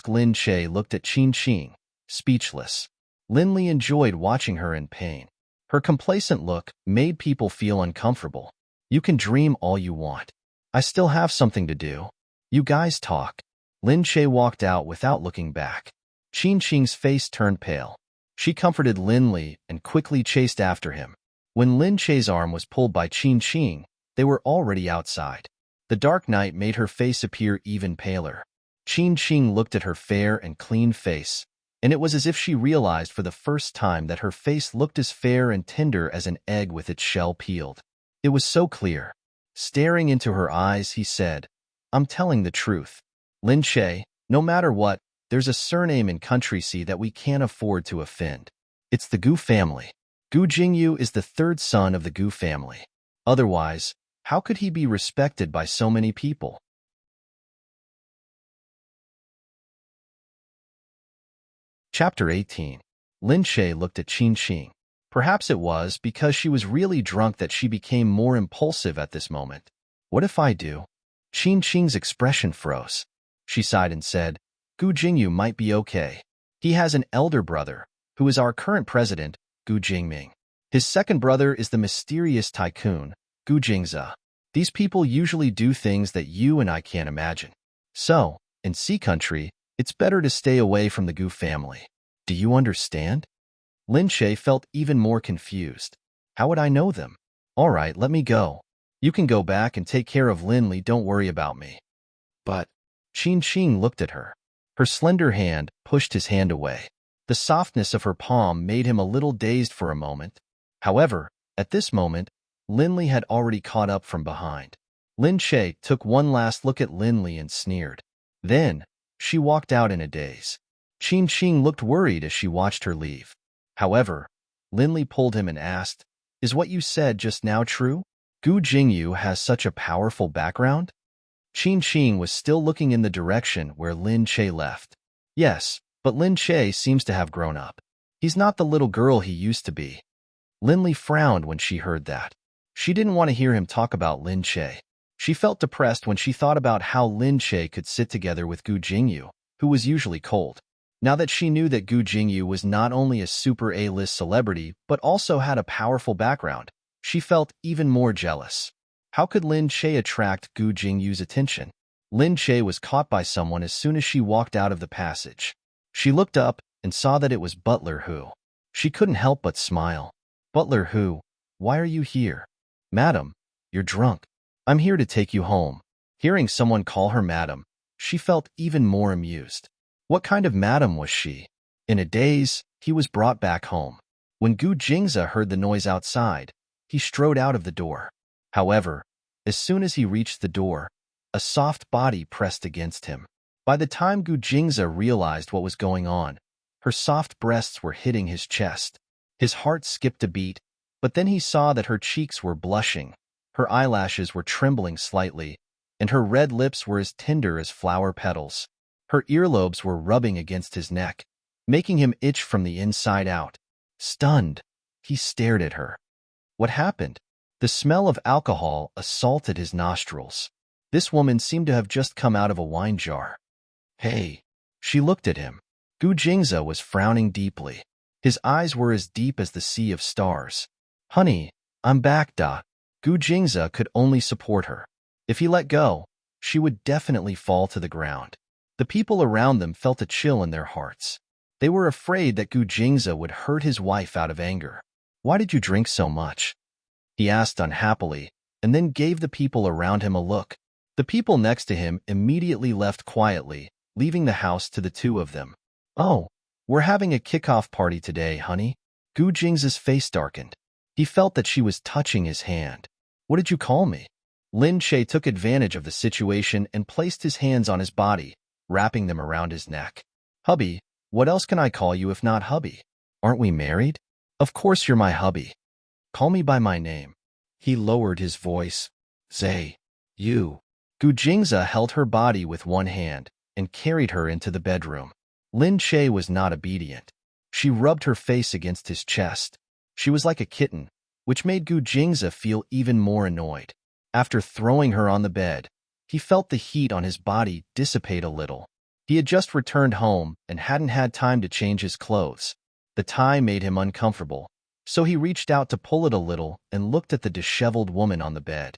Lin Che looked at Qin Qing, speechless. Lin Li enjoyed watching her in pain. Her complacent look made people feel uncomfortable. You can dream all you want. I still have something to do. You guys talk. Lin Che walked out without looking back. Qin Qing's face turned pale. She comforted Lin Li and quickly chased after him. When Lin Che's arm was pulled by Qin Qing, they were already outside. The dark night made her face appear even paler. Qin Qing looked at her fair and clean face, and it was as if she realized for the first time that her face looked as fair and tender as an egg with its shell peeled. It was so clear. Staring into her eyes, he said, "I'm telling the truth. Lin Che, no matter what, there's a surname in Country C that we can't afford to offend. It's the Gu family. Gu Jingyu is the third son of the Gu family. Otherwise, how could he be respected by so many people?" Chapter 18. Lin Che looked at Qin Qing. Perhaps it was because she was really drunk that she became more impulsive at this moment. "What if I do?" Qin Qing's expression froze. She sighed and said, "Gu Jingyu might be okay. He has an elder brother, who is our current president, Gu Jingming. His second brother is the mysterious tycoon, Gu Jingze. These people usually do things that you and I can't imagine. So, in Sea Country, it's better to stay away from the Gu family. Do you understand?" Lin Che felt even more confused. "How would I know them? All right, let me go. You can go back and take care of Lin Li, don't worry about me." "But..." Qin Qing looked at her. Her slender hand pushed his hand away. The softness of her palm made him a little dazed for a moment. However, at this moment, Lin Li had already caught up from behind. Lin Che took one last look at Lin Li and sneered. Then, she walked out in a daze. Qin Qing looked worried as she watched her leave. However, Lin Li pulled him and asked, "Is what you said just now true? Gu Jingyu has such a powerful background?" Qin Qing was still looking in the direction where Lin Che left. "Yes, but Lin Che seems to have grown up. He's not the little girl he used to be." Lin Li frowned when she heard that. She didn't want to hear him talk about Lin Che. She felt depressed when she thought about how Lin Che could sit together with Gu Jingyu, who was usually cold. Now that she knew that Gu Jingyu was not only a super A-list celebrity but also had a powerful background, she felt even more jealous. How could Lin Che attract Gu Jingyu's attention? Lin Che was caught by someone as soon as she walked out of the passage. She looked up and saw that it was Butler Hu. She couldn't help but smile. "Butler Hu, why are you here?" "Madam, you're drunk. I'm here to take you home." Hearing someone call her madam, she felt even more amused. What kind of madam was she? In a daze, he was brought back home. When Gu Jingze heard the noise outside, he strode out of the door. However, as soon as he reached the door, a soft body pressed against him. By the time Gu Jingze realized what was going on, her soft breasts were hitting his chest. His heart skipped a beat, but then he saw that her cheeks were blushing, her eyelashes were trembling slightly, and her red lips were as tender as flower petals. Her earlobes were rubbing against his neck, making him itch from the inside out. Stunned, he stared at her. What happened? The smell of alcohol assaulted his nostrils. This woman seemed to have just come out of a wine jar. "Hey." She looked at him. Gu Jingze was frowning deeply. His eyes were as deep as the sea of stars. "Honey, I'm back, da." Gu Jingze could only support her. If he let go, she would definitely fall to the ground. The people around them felt a chill in their hearts. They were afraid that Gu Jingze would hurt his wife out of anger. "Why did you drink so much?" he asked unhappily, and then gave the people around him a look. The people next to him immediately left quietly, leaving the house to the two of them. "Oh, we're having a kickoff party today, honey." Gu Jingze's face darkened. He felt that she was touching his hand. "What did you call me?" Lin Che took advantage of the situation and placed his hands on his body, wrapping them around his neck. "Hubby, what else can I call you if not hubby? Aren't we married? Of course you're my hubby. Call me by my name." He lowered his voice. Say, you. Gu Jingze held her body with one hand and carried her into the bedroom. Lin Che was not obedient. She rubbed her face against his chest. She was like a kitten, which made Gu Jingze feel even more annoyed. After throwing her on the bed, he felt the heat on his body dissipate a little. He had just returned home and hadn't had time to change his clothes. The tie made him uncomfortable, so he reached out to pull it a little and looked at the disheveled woman on the bed.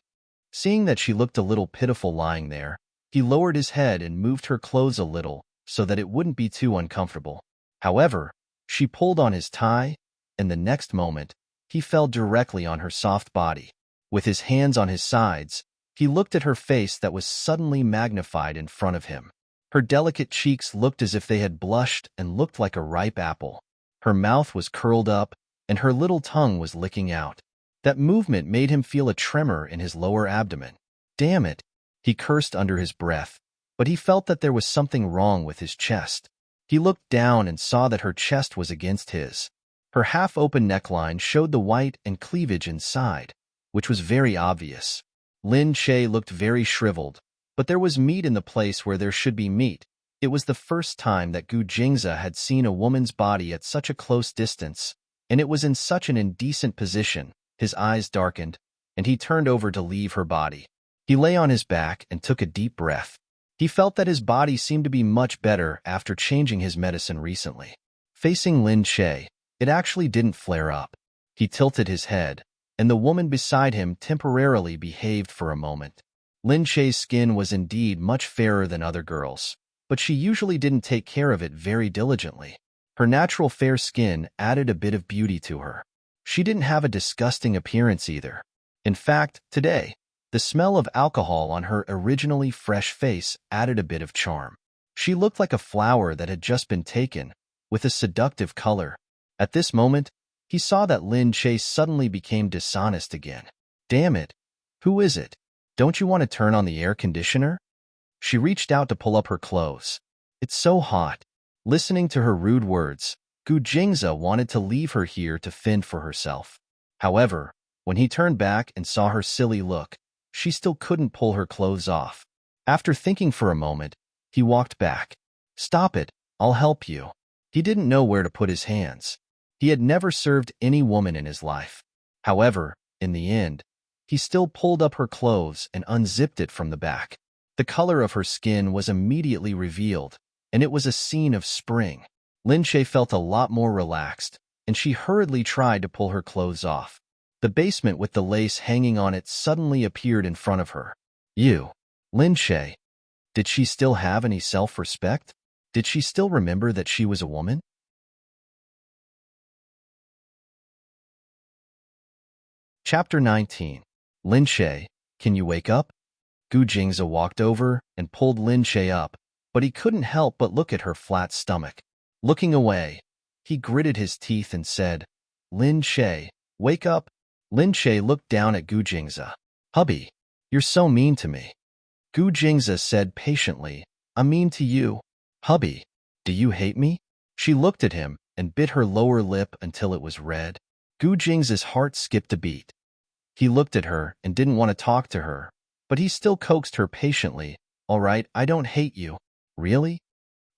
Seeing that she looked a little pitiful lying there, he lowered his head and moved her clothes a little so that it wouldn't be too uncomfortable. However, she pulled on his tie, and the next moment, he fell directly on her soft body. With his hands on his sides, he looked at her face that was suddenly magnified in front of him. Her delicate cheeks looked as if they had blushed and looked like a ripe apple. Her mouth was curled up, and her little tongue was licking out. That movement made him feel a tremor in his lower abdomen. Damn it! He cursed under his breath, but he felt that there was something wrong with his chest. He looked down and saw that her chest was against his. Her half-open neckline showed the white and cleavage inside, which was very obvious. Lin Che looked very shriveled, but there was meat in the place where there should be meat. It was the first time that Gu Jingze had seen a woman's body at such a close distance, and it was in such an indecent position. His eyes darkened, and he turned over to leave her body. He lay on his back and took a deep breath. He felt that his body seemed to be much better after changing his medicine recently. Facing Lin Che, it actually didn't flare up. He tilted his head, and the woman beside him temporarily behaved for a moment. Lin Che's skin was indeed much fairer than other girls, but she usually didn't take care of it very diligently. Her natural fair skin added a bit of beauty to her. She didn't have a disgusting appearance either. In fact, today, the smell of alcohol on her originally fresh face added a bit of charm. She looked like a flower that had just been taken, with a seductive color. At this moment, he saw that Lin Che suddenly became dishonest again. Damn it! Who is it? Don't you want to turn on the air conditioner? She reached out to pull up her clothes. It's so hot. Listening to her rude words, Gu Jingze wanted to leave her here to fend for herself. However, when he turned back and saw her silly look, she still couldn't pull her clothes off. After thinking for a moment, he walked back. Stop it, I'll help you. He didn't know where to put his hands. He had never served any woman in his life. However, in the end, he still pulled up her clothes and unzipped it from the back. The color of her skin was immediately revealed, and it was a scene of spring. Lin Che felt a lot more relaxed, and she hurriedly tried to pull her clothes off. The basement with the lace hanging on it suddenly appeared in front of her. You, Lin Che. Did she still have any self-respect? Did she still remember that she was a woman? Chapter 19. Lin Che, can you wake up? Gu Jingze walked over and pulled Lin Che up, but he couldn't help but look at her flat stomach. Looking away, he gritted his teeth and said, Lin Che, wake up. Lin Che looked down at Gu Jingze. Hubby, you're so mean to me. Gu Jingze said patiently, I'm mean to you. Hubby, do you hate me? She looked at him and bit her lower lip until it was red. Gu Jingze's heart skipped a beat. He looked at her and didn't want to talk to her, but he still coaxed her patiently. All right, I don't hate you. Really?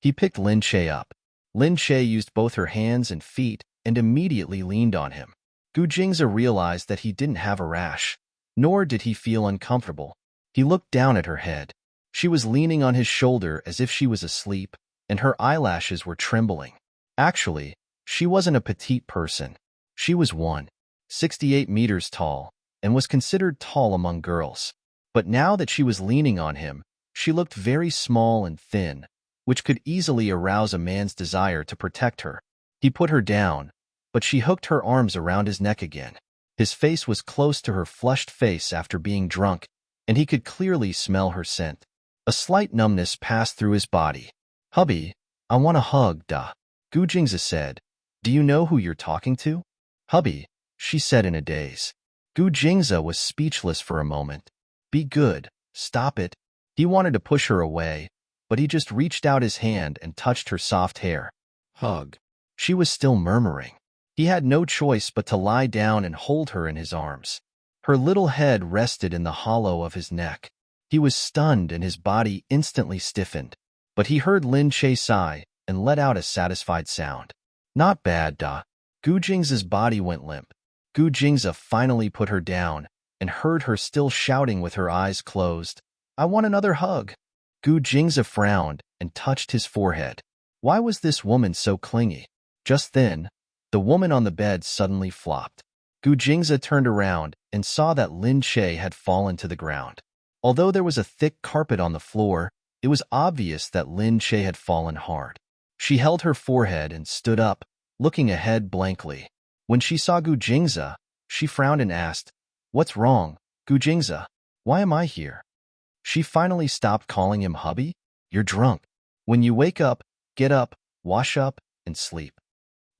He picked Lin Che up. Lin Che used both her hands and feet and immediately leaned on him. Gu Jingze realized that he didn't have a rash, nor did he feel uncomfortable. He looked down at her head. She was leaning on his shoulder as if she was asleep, and her eyelashes were trembling. Actually, she wasn't a petite person. She was 168 meters tall and was considered tall among girls. But now that she was leaning on him, she looked very small and thin, which could easily arouse a man's desire to protect her. He put her down, but she hooked her arms around his neck again. His face was close to her flushed face after being drunk, and he could clearly smell her scent. A slight numbness passed through his body. Hubby, I want a hug, da. Gu Jingze said. Do you know who you're talking to? Hubby, she said in a daze. Gu Jingze was speechless for a moment. Be good, stop it. He wanted to push her away, but he just reached out his hand and touched her soft hair. Hug. She was still murmuring. He had no choice but to lie down and hold her in his arms. Her little head rested in the hollow of his neck. He was stunned and his body instantly stiffened. But he heard Lin Che sigh and let out a satisfied sound. Not bad, da. Gu Jing's body went limp. Gu Jingza finally put her down and heard her still shouting with her eyes closed, "I want another hug." Gu Jingza frowned and touched his forehead. Why was this woman so clingy? Just then, the woman on the bed suddenly flopped. Gu Jingza turned around and saw that Lin Che had fallen to the ground. Although there was a thick carpet on the floor, it was obvious that Lin Che had fallen hard. She held her forehead and stood up, looking ahead blankly. When she saw Gu Jingza, she frowned and asked, "What's wrong, Gu Jingza? Why am I here?" She finally stopped calling him hubby. "You're drunk. When you wake up, get up, wash up, and sleep."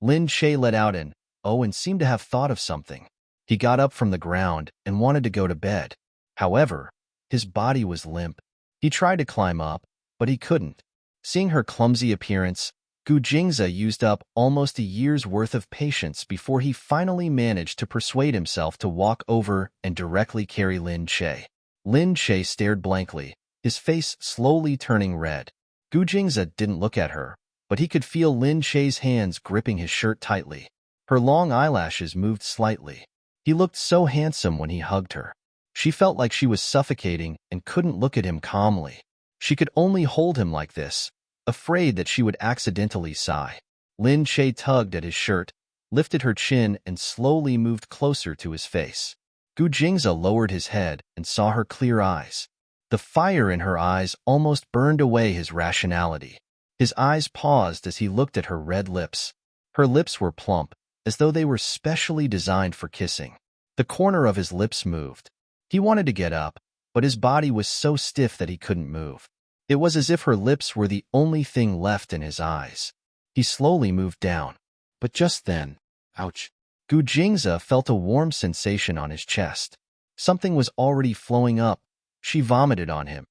Lin Che let out an "oh" and seemed to have thought of something. He got up from the ground and wanted to go to bed. However, his body was limp. He tried to climb up, but he couldn't. Seeing her clumsy appearance, Gu Jingza used up almost a year's worth of patience before he finally managed to persuade himself to walk over and directly carry Lin Che. Lin Che stared blankly, his face slowly turning red. Gu Jingza didn't look at her, but he could feel Lin Che's hands gripping his shirt tightly. Her long eyelashes moved slightly. He looked so handsome when he hugged her. She felt like she was suffocating and couldn't look at him calmly. She could only hold him like this, afraid that she would accidentally sigh. Lin Che tugged at his shirt, lifted her chin, and slowly moved closer to his face. Gu Jingza lowered his head and saw her clear eyes. The fire in her eyes almost burned away his rationality. His eyes paused as he looked at her red lips. Her lips were plump, as though they were specially designed for kissing. The corner of his lips moved. He wanted to get up, but his body was so stiff that he couldn't move. It was as if her lips were the only thing left in his eyes. He slowly moved down. But just then, ouch! Gu Jingza felt a warm sensation on his chest. Something was already flowing up. She vomited on him.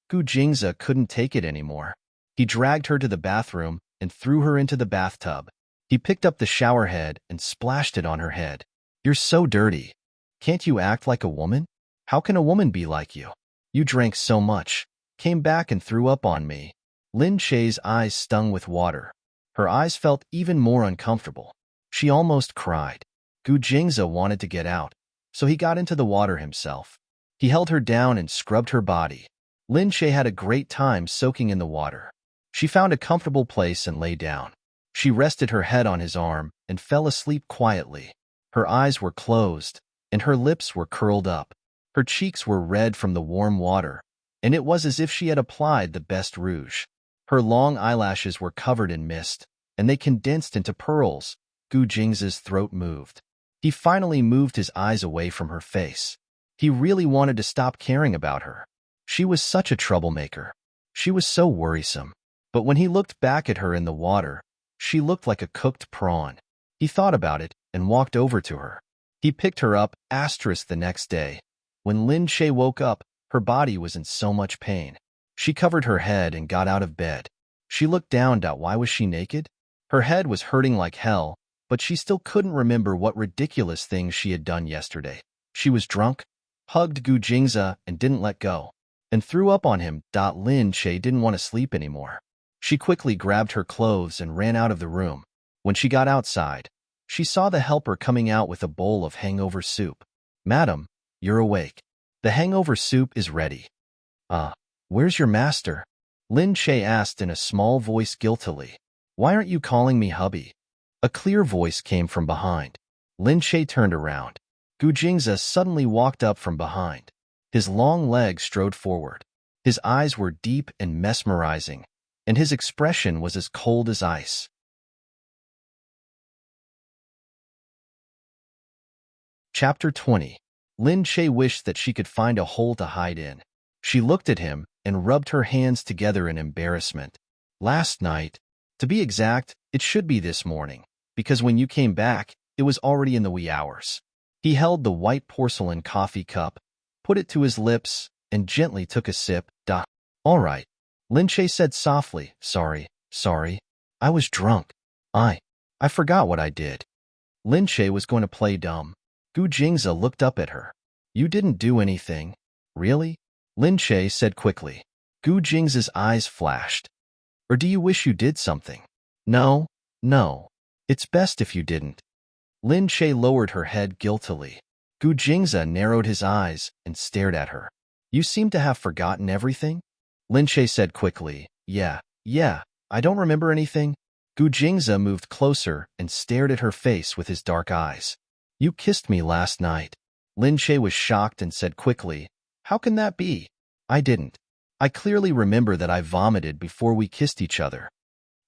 Gu Jingza couldn't take it anymore. He dragged her to the bathroom and threw her into the bathtub. He picked up the shower head and splashed it on her head. "You're so dirty. Can't you act like a woman? How can a woman be like you? You drank so much, came back and threw up on me." Lin Che's eyes stung with water. Her eyes felt even more uncomfortable. She almost cried. Gu Jingza wanted to get out, so he got into the water himself. He held her down and scrubbed her body. Lin Che had a great time soaking in the water. She found a comfortable place and lay down. She rested her head on his arm and fell asleep quietly. Her eyes were closed, and her lips were curled up. Her cheeks were red from the warm water, and it was as if she had applied the best rouge. Her long eyelashes were covered in mist, and they condensed into pearls. Gu Jingza's throat moved. He finally moved his eyes away from her face. He really wanted to stop caring about her. She was such a troublemaker. She was so worrisome. But when he looked back at her in the water, she looked like a cooked prawn. He thought about it and walked over to her. He picked her up, the next day. When Lin Che woke up, her body was in so much pain. She covered her head and got out of bed. She looked down. Why was she naked? Her head was hurting like hell, but she still couldn't remember what ridiculous things she had done yesterday. She was drunk, hugged Gu Jingza and didn't let go, and threw up on him. Lin Che didn't want to sleep anymore. She quickly grabbed her clothes and ran out of the room. When she got outside, she saw the helper coming out with a bowl of hangover soup. "Madam, you're awake. The hangover soup is ready." Where's your master?" Lin Che asked in a small voice guiltily. "Why aren't you calling me hubby?" A clear voice came from behind. Lin Che turned around. Gu Jingza suddenly walked up from behind. His long legs strode forward. His eyes were deep and mesmerizing, and his expression was as cold as ice. Chapter 20. Lin Che wished that she could find a hole to hide in. She looked at him and rubbed her hands together in embarrassment. "Last night. To be exact, it should be this morning, because when you came back, it was already in the wee hours." He held the white porcelain coffee cup, put it to his lips, and gently took a sip. "All right," Lin Che said softly. Sorry. I was drunk. I forgot what I did." Lin Che was going to play dumb. Gu Jingza looked up at her. You didn't do anything. Really? Lin Che said quickly. Gu Jing's eyes flashed. Or do you wish you did something? No, no. It's best if you didn't. Lin Che lowered her head guiltily. Gu Jingza narrowed his eyes and stared at her. You seem to have forgotten everything? Lin Che said quickly. Yeah, I don't remember anything. Gu Jingza moved closer and stared at her face with his dark eyes. You kissed me last night. Lin Che was shocked and said quickly, How can that be? I didn't. I clearly remember that I vomited before we kissed each other.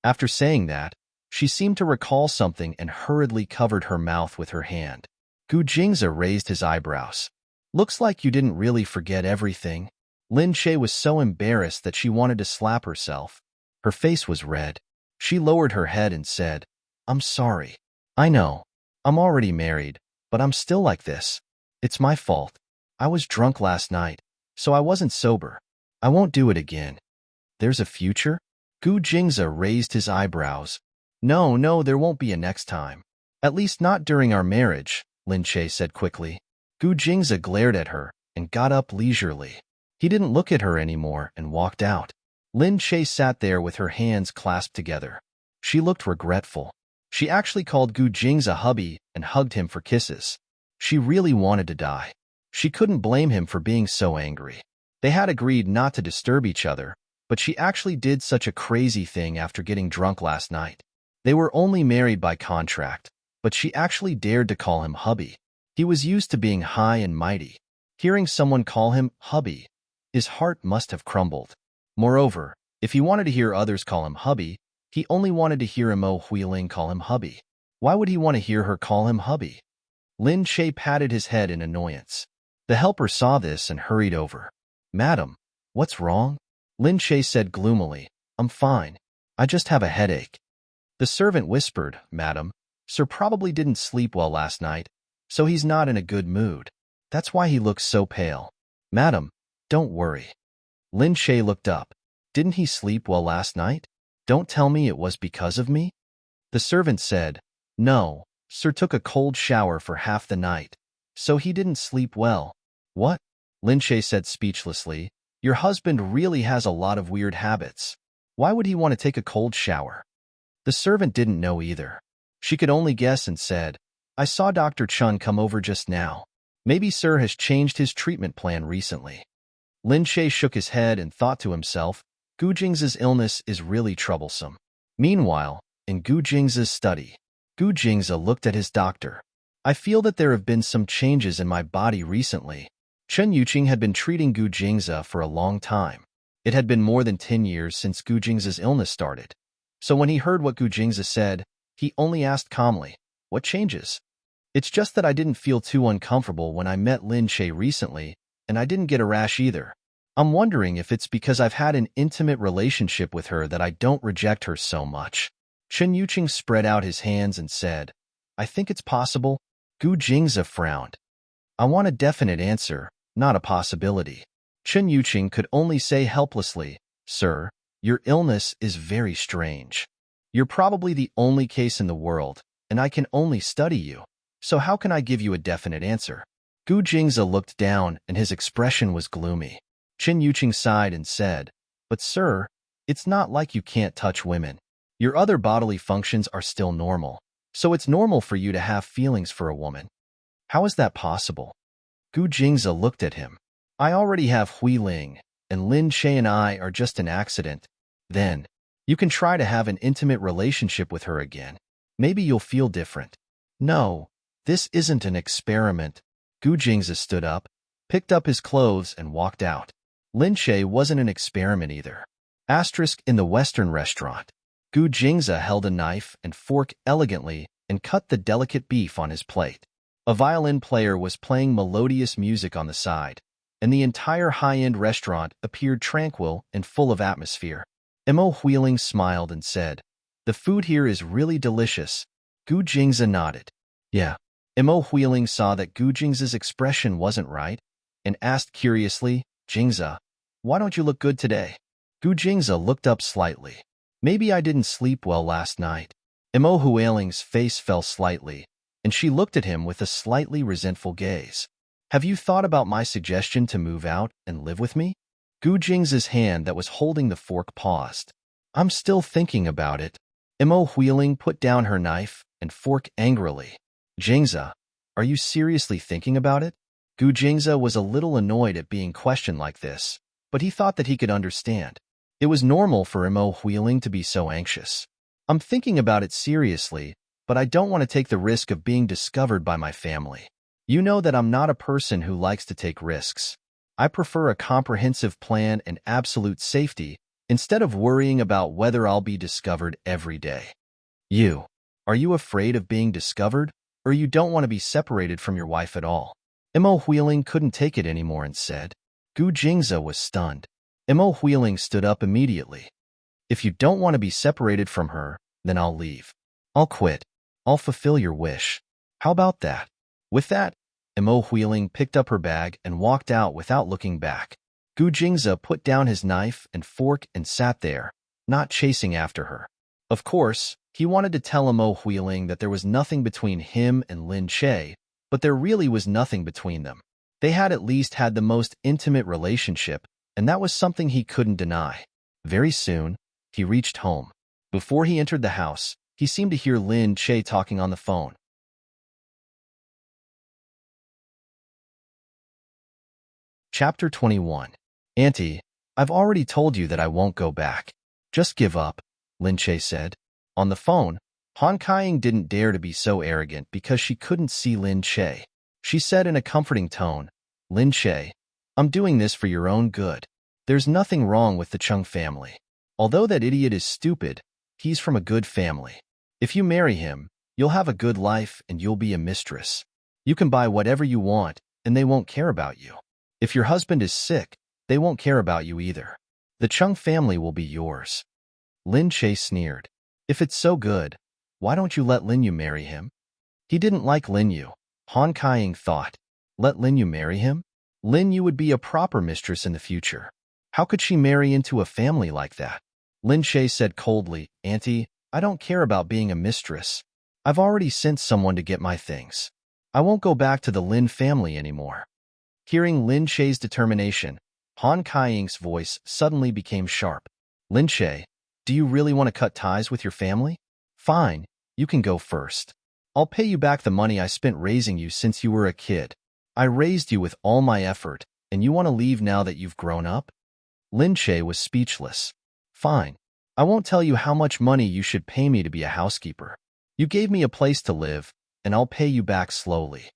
After saying that, she seemed to recall something and hurriedly covered her mouth with her hand. Gu Jingza raised his eyebrows. Looks like you didn't really forget everything. Lin Che was so embarrassed that she wanted to slap herself. Her face was red. She lowered her head and said, I'm sorry. I know. I'm already married, but I'm still like this. It's my fault. I was drunk last night, so I wasn't sober. I won't do it again. There's a future? Gu Jingza raised his eyebrows. No, there won't be a next time. At least not during our marriage, Lin Che said quickly. Gu Jingza glared at her and got up leisurely. He didn't look at her anymore and walked out. Lin Che sat there with her hands clasped together. She looked regretful. She actually called Gu Jingza hubby and hugged him for kisses. She really wanted to die. She couldn't blame him for being so angry. They had agreed not to disturb each other, but she actually did such a crazy thing after getting drunk last night. They were only married by contract, but she actually dared to call him hubby. He was used to being high and mighty. Hearing someone call him hubby, his heart must have crumbled. Moreover, if he wanted to hear others call him hubby, he only wanted to hear Mo Huiling call him hubby. Why would he want to hear her call him hubby? Lin Che patted his head in annoyance. The helper saw this and hurried over. Madam, what's wrong? Lin Che said gloomily. I'm fine. I just have a headache. The servant whispered, Madam, Sir probably didn't sleep well last night, so he's not in a good mood. That's why he looks so pale. Madam, don't worry. Lin Che looked up. Didn't he sleep well last night? Don't tell me it was because of me? The servant said, No, Sir took a cold shower for half the night, so he didn't sleep well. What? Lin Che said speechlessly. Your husband really has a lot of weird habits. Why would he want to take a cold shower? The servant didn't know either. She could only guess and said, I saw Dr. Chun come over just now. Maybe Sir has changed his treatment plan recently. Lin Che shook his head and thought to himself, Gu Jing's illness is really troublesome. Meanwhile, in Gu Jing's study, Gu Jingza looked at his doctor. I feel that there have been some changes in my body recently. Chen Yuqing had been treating Gu Jingza for a long time. It had been more than 10 years since Gu Jing's illness started. So when he heard what Gu Jingza said, he only asked calmly, What changes? It's just that I didn't feel too uncomfortable when I met Lin Che recently, and I didn't get a rash either. I'm wondering if it's because I've had an intimate relationship with her that I don't reject her so much. Chen Yuqing spread out his hands and said, I think it's possible. Gu Jingza frowned. I want a definite answer, not a possibility. Chen Yuqing could only say helplessly, Sir, your illness is very strange. You're probably the only case in the world, and I can only study you. So how can I give you a definite answer? Gu Jingza looked down and his expression was gloomy. Chen Yuqing sighed and said, But sir, it's not like you can't touch women. Your other bodily functions are still normal, so it's normal for you to have feelings for a woman. How is that possible? Gu Jingza looked at him. I already have Hui Ling, and Lin Che and I are just an accident. Then, you can try to have an intimate relationship with her again. Maybe you'll feel different. No, this isn't an experiment. Gu Jingza stood up, picked up his clothes, and walked out. Lin Che wasn't an experiment either. In the Western restaurant, Gu Jingza held a knife and fork elegantly and cut the delicate beef on his plate. A violin player was playing melodious music on the side, and the entire high-end restaurant appeared tranquil and full of atmosphere. Mo Huiling smiled and said, The food here is really delicious. Gu Jingza nodded. Yeah. Mo Huiling saw that Gu Jingza's expression wasn't right, and asked curiously, Jingza, why don't you look good today? Gu Jingza looked up slightly. Maybe I didn't sleep well last night. Mo Huiling's face fell slightly, and she looked at him with a slightly resentful gaze. Have you thought about my suggestion to move out and live with me? Gu Jing's hand that was holding the fork paused. I'm still thinking about it. Mo Huiling put down her knife and fork angrily. Jingza, are you seriously thinking about it? Gu Jingza was a little annoyed at being questioned like this, but he thought that he could understand. It was normal for Mo Huiling to be so anxious. I'm thinking about it seriously, but I don't want to take the risk of being discovered by my family. You know that I'm not a person who likes to take risks. I prefer a comprehensive plan and absolute safety instead of worrying about whether I'll be discovered every day. Are you afraid of being discovered, or you don't want to be separated from your wife at all? Mo Huiling couldn't take it anymore and said. Gu Jingza was stunned. Mo Huiling stood up immediately. If you don't want to be separated from her, then I'll leave. I'll quit. I'll fulfill your wish. How about that? With that, Mo Huiling picked up her bag and walked out without looking back. Gu Jingza put down his knife and fork and sat there, not chasing after her. Of course, he wanted to tell Mo Huiling that there was nothing between him and Lin Che, but there really was nothing between them. They had at least had the most intimate relationship, and that was something he couldn't deny. Very soon, he reached home. Before he entered the house, he seemed to hear Lin Che talking on the phone. Chapter 21. Auntie, I've already told you that I won't go back. Just give up, Lin Che said. On the phone, Han Kaiying didn't dare to be so arrogant because she couldn't see Lin Che. She said in a comforting tone, Lin Che, I'm doing this for your own good. There's nothing wrong with the Chung family. Although that idiot is stupid, he's from a good family. If you marry him, you'll have a good life and you'll be a mistress. You can buy whatever you want and they won't care about you. If your husband is sick, they won't care about you either. The Chung family will be yours. Lin Che sneered. If it's so good, why don't you let Lin Yu marry him? He didn't like Lin Yu. Han Kaiying thought. Let Lin Yu marry him? Lin Yu would be a proper mistress in the future. How could she marry into a family like that? Lin Che said coldly, Auntie, I don't care about being a mistress. I've already sent someone to get my things. I won't go back to the Lin family anymore. Hearing Lin Che's determination, Han Kaiying's voice suddenly became sharp. Lin Che, do you really want to cut ties with your family? Fine, you can go first. I'll pay you back the money I spent raising you since you were a kid. I raised you with all my effort, and you want to leave now that you've grown up? Lin Che was speechless. Fine. I won't tell you how much money you should pay me to be a housekeeper. You gave me a place to live, and I'll pay you back slowly.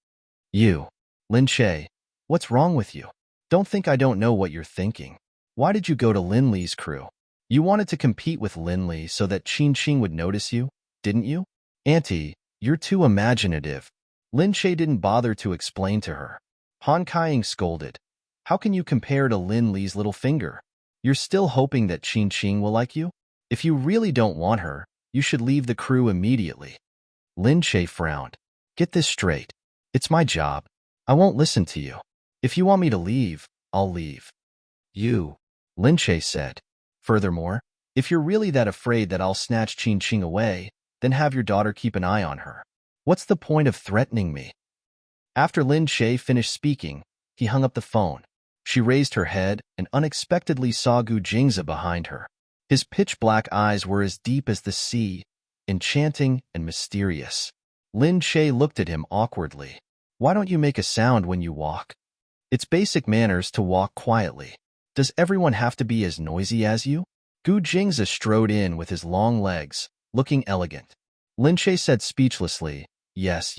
Lin Che, what's wrong with you? Don't think I don't know what you're thinking. Why did you go to Lin Li's crew? You wanted to compete with Lin Li so that Qin Qing would notice you, didn't you? Auntie, you're too imaginative. Lin Che didn't bother to explain to her. Han Kaiying scolded. How can you compare to Lin Li's little finger? You're still hoping that Qin Qing will like you? If you really don't want her, you should leave the crew immediately. Lin Che frowned. Get this straight. It's my job. I won't listen to you. If you want me to leave, I'll leave. Lin Che said. Furthermore, if you're really that afraid that I'll snatch Qin Qing away, then have your daughter keep an eye on her. What's the point of threatening me? After Lin Che finished speaking, he hung up the phone. She raised her head and unexpectedly saw Gu Jingza behind her. His pitch-black eyes were as deep as the sea, enchanting and mysterious. Lin Che looked at him awkwardly. Why don't you make a sound when you walk? It's basic manners to walk quietly. Does everyone have to be as noisy as you? Gu Jingza strode in with his long legs, looking elegant. Lin Che said speechlessly, Yes.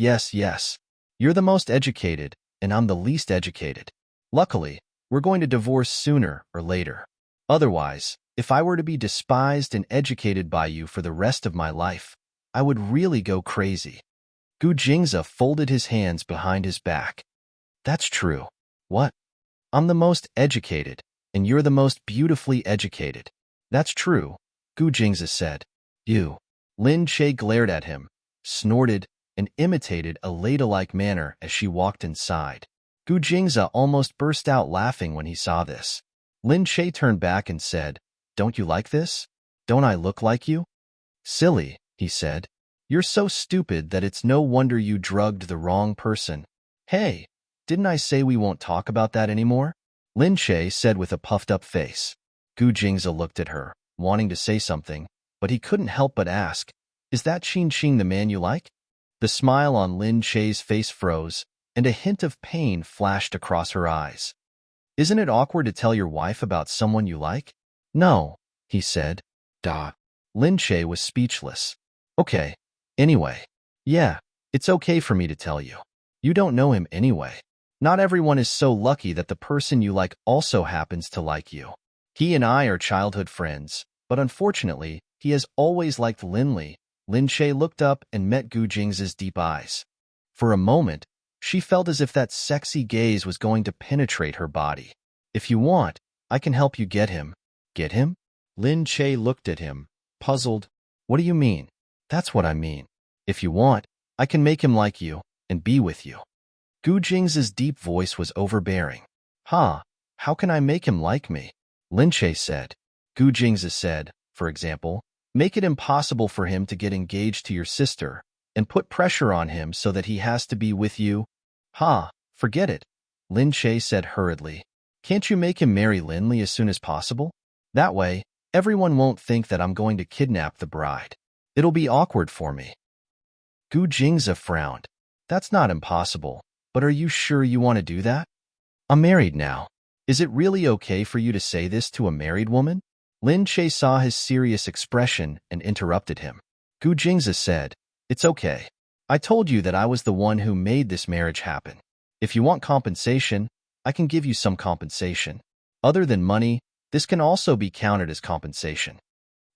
You're the most educated, and I'm the least educated. Luckily, we're going to divorce sooner or later. Otherwise, if I were to be despised and educated by you for the rest of my life, I would really go crazy. Gu Jingza folded his hands behind his back. That's true. What? I'm the most educated, and you're the most beautifully educated. That's true, Gu Jingza said. Lin Che glared at him, snorted, and imitated a ladle-like manner as she walked inside. Gu Jingza almost burst out laughing when he saw this. Lin Che turned back and said, Don't you like this? Don't I look like you? Silly, he said. You're so stupid that it's no wonder you drugged the wrong person. Hey, Didn't I say we won't talk about that anymore? Lin Che said with a puffed-up face. Gu Jingze looked at her, wanting to say something, but he couldn't help but ask, "Is that Qin Qing the man you like?" The smile on Lin Che's face froze, and a hint of pain flashed across her eyes. "Isn't it awkward to tell your wife about someone you like?" "No," he said. "Duh." Lin Che was speechless. "Okay. Anyway. Yeah, it's okay for me to tell you. You don't know him anyway. Not everyone is so lucky that the person you like also happens to like you. He and I are childhood friends, but unfortunately, he has always liked Linli." Lin Che looked up and met Gu Jingze's deep eyes. For a moment, she felt as if that sexy gaze was going to penetrate her body. "If you want, I can help you get him." "Get him?" Lin Che looked at him, puzzled. "What do you mean?" "That's what I mean. If you want, I can make him like you and be with you." Gu Jingze's deep voice was overbearing. "Huh, how can I make him like me?" Lin Che said. Gu Jingze said, for example, "Make it impossible for him to get engaged to your sister and put pressure on him so that he has to be with you." "Ha, forget it," Lin Che said hurriedly. "Can't you make him marry Linli as soon as possible? That way, everyone won't think that I'm going to kidnap the bride. It'll be awkward for me." Gu Jingze frowned. "That's not impossible, but are you sure you want to do that? I'm married now. Is it really okay for you to say this to a married woman?" Lin Che saw his serious expression and interrupted him. Gu Jingze said, "It's okay. I told you that I was the one who made this marriage happen. If you want compensation, I can give you some compensation. Other than money, this can also be counted as compensation."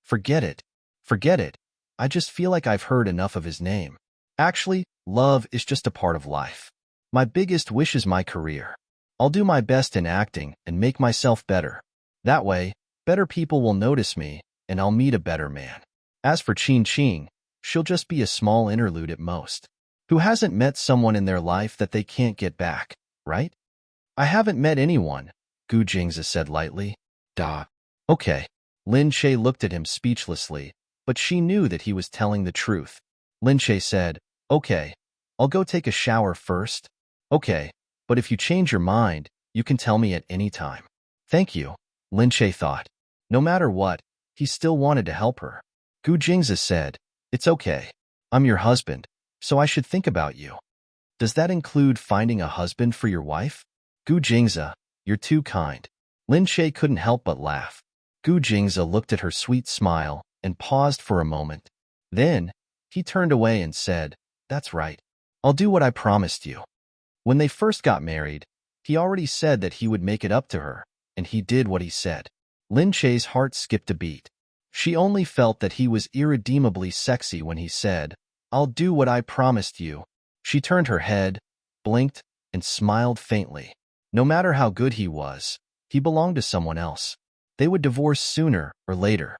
"Forget it. Forget it. I just feel like I've heard enough of his name. Actually, love is just a part of life. My biggest wish is my career. I'll do my best in acting and make myself better. That way, better people will notice me, and I'll meet a better man. As for Qin Qing, she'll just be a small interlude at most. Who hasn't met someone in their life that they can't get back, right?" "I haven't met anyone," Gu Jingze said lightly. "Duh." "Okay." Lin Che looked at him speechlessly, but she knew that he was telling the truth. Lin Che said, "Okay, I'll go take a shower first." "Okay, but if you change your mind, you can tell me at any time." "Thank you," Lin Che thought. No matter what, he still wanted to help her. Gu Jingze said, "It's okay. I'm your husband, so I should think about you." "Does that include finding a husband for your wife?" "Gu Jingze, you're too kind." Lin Che couldn't help but laugh. Gu Jingze looked at her sweet smile and paused for a moment. Then, he turned away and said, "That's right. I'll do what I promised you." When they first got married, he already said that he would make it up to her, and he did what he said. Lin Che's heart skipped a beat. She only felt that he was irredeemably sexy when he said, "I'll do what I promised you." She turned her head, blinked, and smiled faintly. No matter how good he was, he belonged to someone else. They would divorce sooner or later.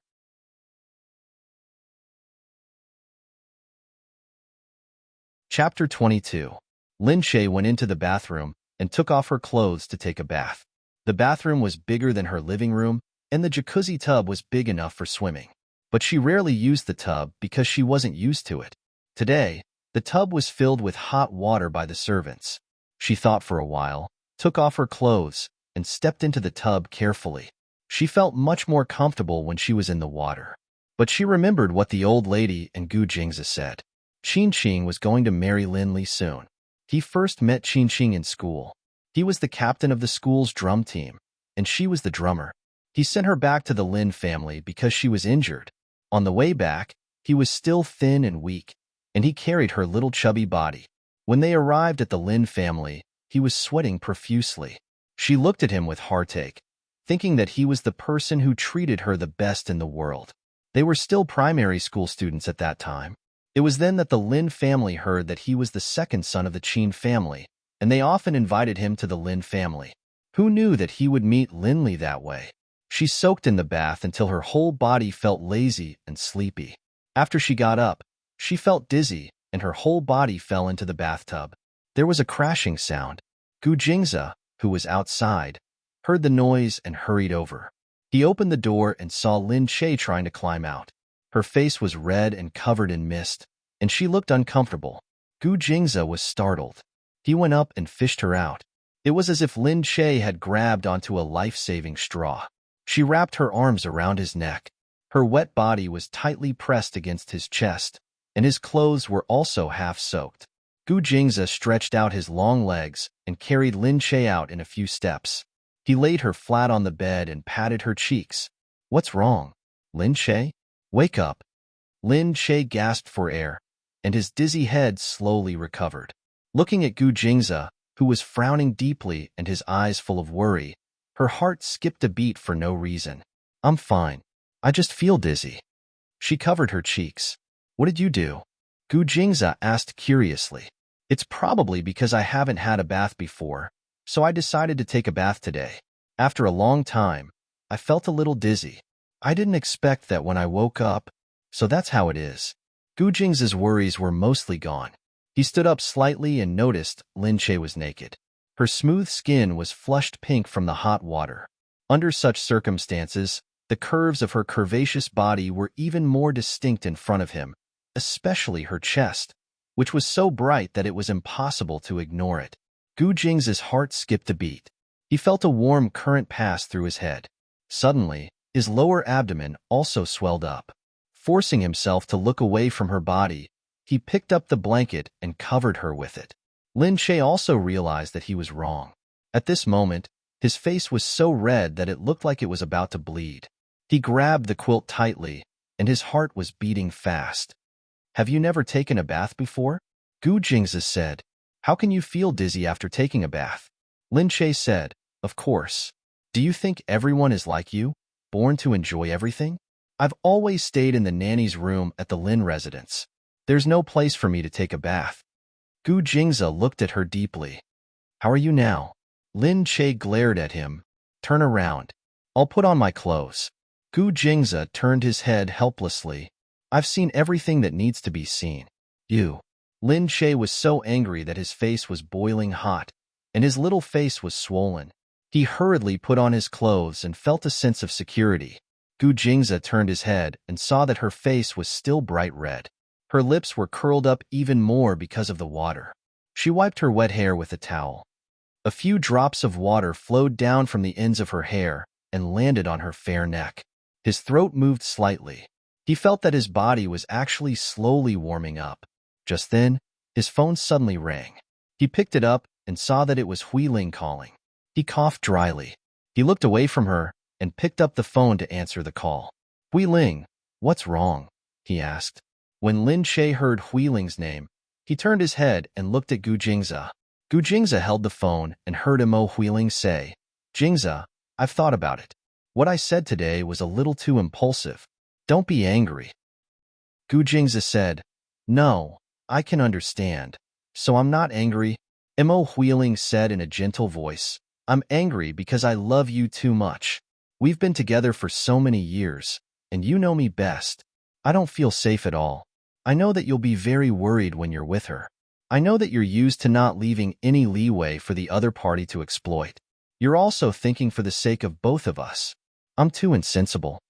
Chapter 22. Lin Che went into the bathroom and took off her clothes to take a bath. The bathroom was bigger than her living room, and the jacuzzi tub was big enough for swimming. But she rarely used the tub because she wasn't used to it. Today, the tub was filled with hot water by the servants. She thought for a while, took off her clothes, and stepped into the tub carefully. She felt much more comfortable when she was in the water. But she remembered what the old lady and Gu Jingze said. Qin Qing was going to marry Lin Li soon. He first met Qin Qing in school. He was the captain of the school's drum team, and she was the drummer. He sent her back to the Lin family because she was injured. On the way back, he was still thin and weak, and he carried her little chubby body. When they arrived at the Lin family, he was sweating profusely. She looked at him with heartache, thinking that he was the person who treated her the best in the world. They were still primary school students at that time. It was then that the Lin family heard that he was the second son of the Qin family, and they often invited him to the Lin family. Who knew that he would meet Lin Li that way? She soaked in the bath until her whole body felt lazy and sleepy. After she got up, she felt dizzy, and her whole body fell into the bathtub. There was a crashing sound. Gu Jingze, who was outside, heard the noise and hurried over. He opened the door and saw Lin Che trying to climb out. Her face was red and covered in mist, and she looked uncomfortable. Gu Jingze was startled. He went up and fished her out. It was as if Lin Che had grabbed onto a life-saving straw. She wrapped her arms around his neck. Her wet body was tightly pressed against his chest, and his clothes were also half-soaked. Gu Jingze stretched out his long legs and carried Lin Che out in a few steps. He laid her flat on the bed and patted her cheeks. "What's wrong, Lin Che? Wake up." Lin Che gasped for air, and his dizzy head slowly recovered. Looking at Gu Jingze, who was frowning deeply and his eyes full of worry, her heart skipped a beat for no reason. "I'm fine. I just feel dizzy." She covered her cheeks. "What did you do?" Gu Jingze asked curiously. "It's probably because I haven't had a bath before, so I decided to take a bath today. After a long time, I felt a little dizzy. I didn't expect that when I woke up, so that's how it is." Gu Jingze's worries were mostly gone. He stood up slightly and noticed Lin Che was naked. Her smooth skin was flushed pink from the hot water. Under such circumstances, the curves of her curvaceous body were even more distinct in front of him, especially her chest, which was so bright that it was impossible to ignore it. Gu Jingze's heart skipped a beat. He felt a warm current pass through his head. Suddenly, his lower abdomen also swelled up. Forcing himself to look away from her body, he picked up the blanket and covered her with it. Lin Che also realized that he was wrong. At this moment, his face was so red that it looked like it was about to bleed. He grabbed the quilt tightly, and his heart was beating fast. "Have you never taken a bath before?" Gu Jingze said. "How can you feel dizzy after taking a bath?" Lin Che said, "Of course. Do you think everyone is like you, born to enjoy everything? I've always stayed in the nanny's room at the Lin residence. There's no place for me to take a bath." Gu Jingze looked at her deeply. "How are you now?" Lin Che glared at him. "Turn around. I'll put on my clothes." Gu Jingze turned his head helplessly. "I've seen everything that needs to be seen. You." Lin Che was so angry that his face was boiling hot, and his little face was swollen. He hurriedly put on his clothes and felt a sense of security. Gu Jingze turned his head and saw that her face was still bright red. Her lips were curled up even more because of the water. She wiped her wet hair with a towel. A few drops of water flowed down from the ends of her hair and landed on her fair neck. His throat moved slightly. He felt that his body was actually slowly warming up. Just then, his phone suddenly rang. He picked it up and saw that it was Huiling calling. He coughed dryly. He looked away from her and picked up the phone to answer the call. "Huiling, what's wrong?" he asked. When Lin Che heard Huiling's name, he turned his head and looked at Gu Jingze. Gu Jingze held the phone and heard Mo Huiling say, "Jingze, I've thought about it. What I said today was a little too impulsive. Don't be angry." Gu Jingze said, "No, I can understand. So I'm not angry." Mo Huiling said in a gentle voice, "I'm angry because I love you too much. We've been together for so many years, and you know me best. I don't feel safe at all. I know that you'll be very worried when you're with her. I know that you're used to not leaving any leeway for the other party to exploit. You're also thinking for the sake of both of us. I'm too insensible."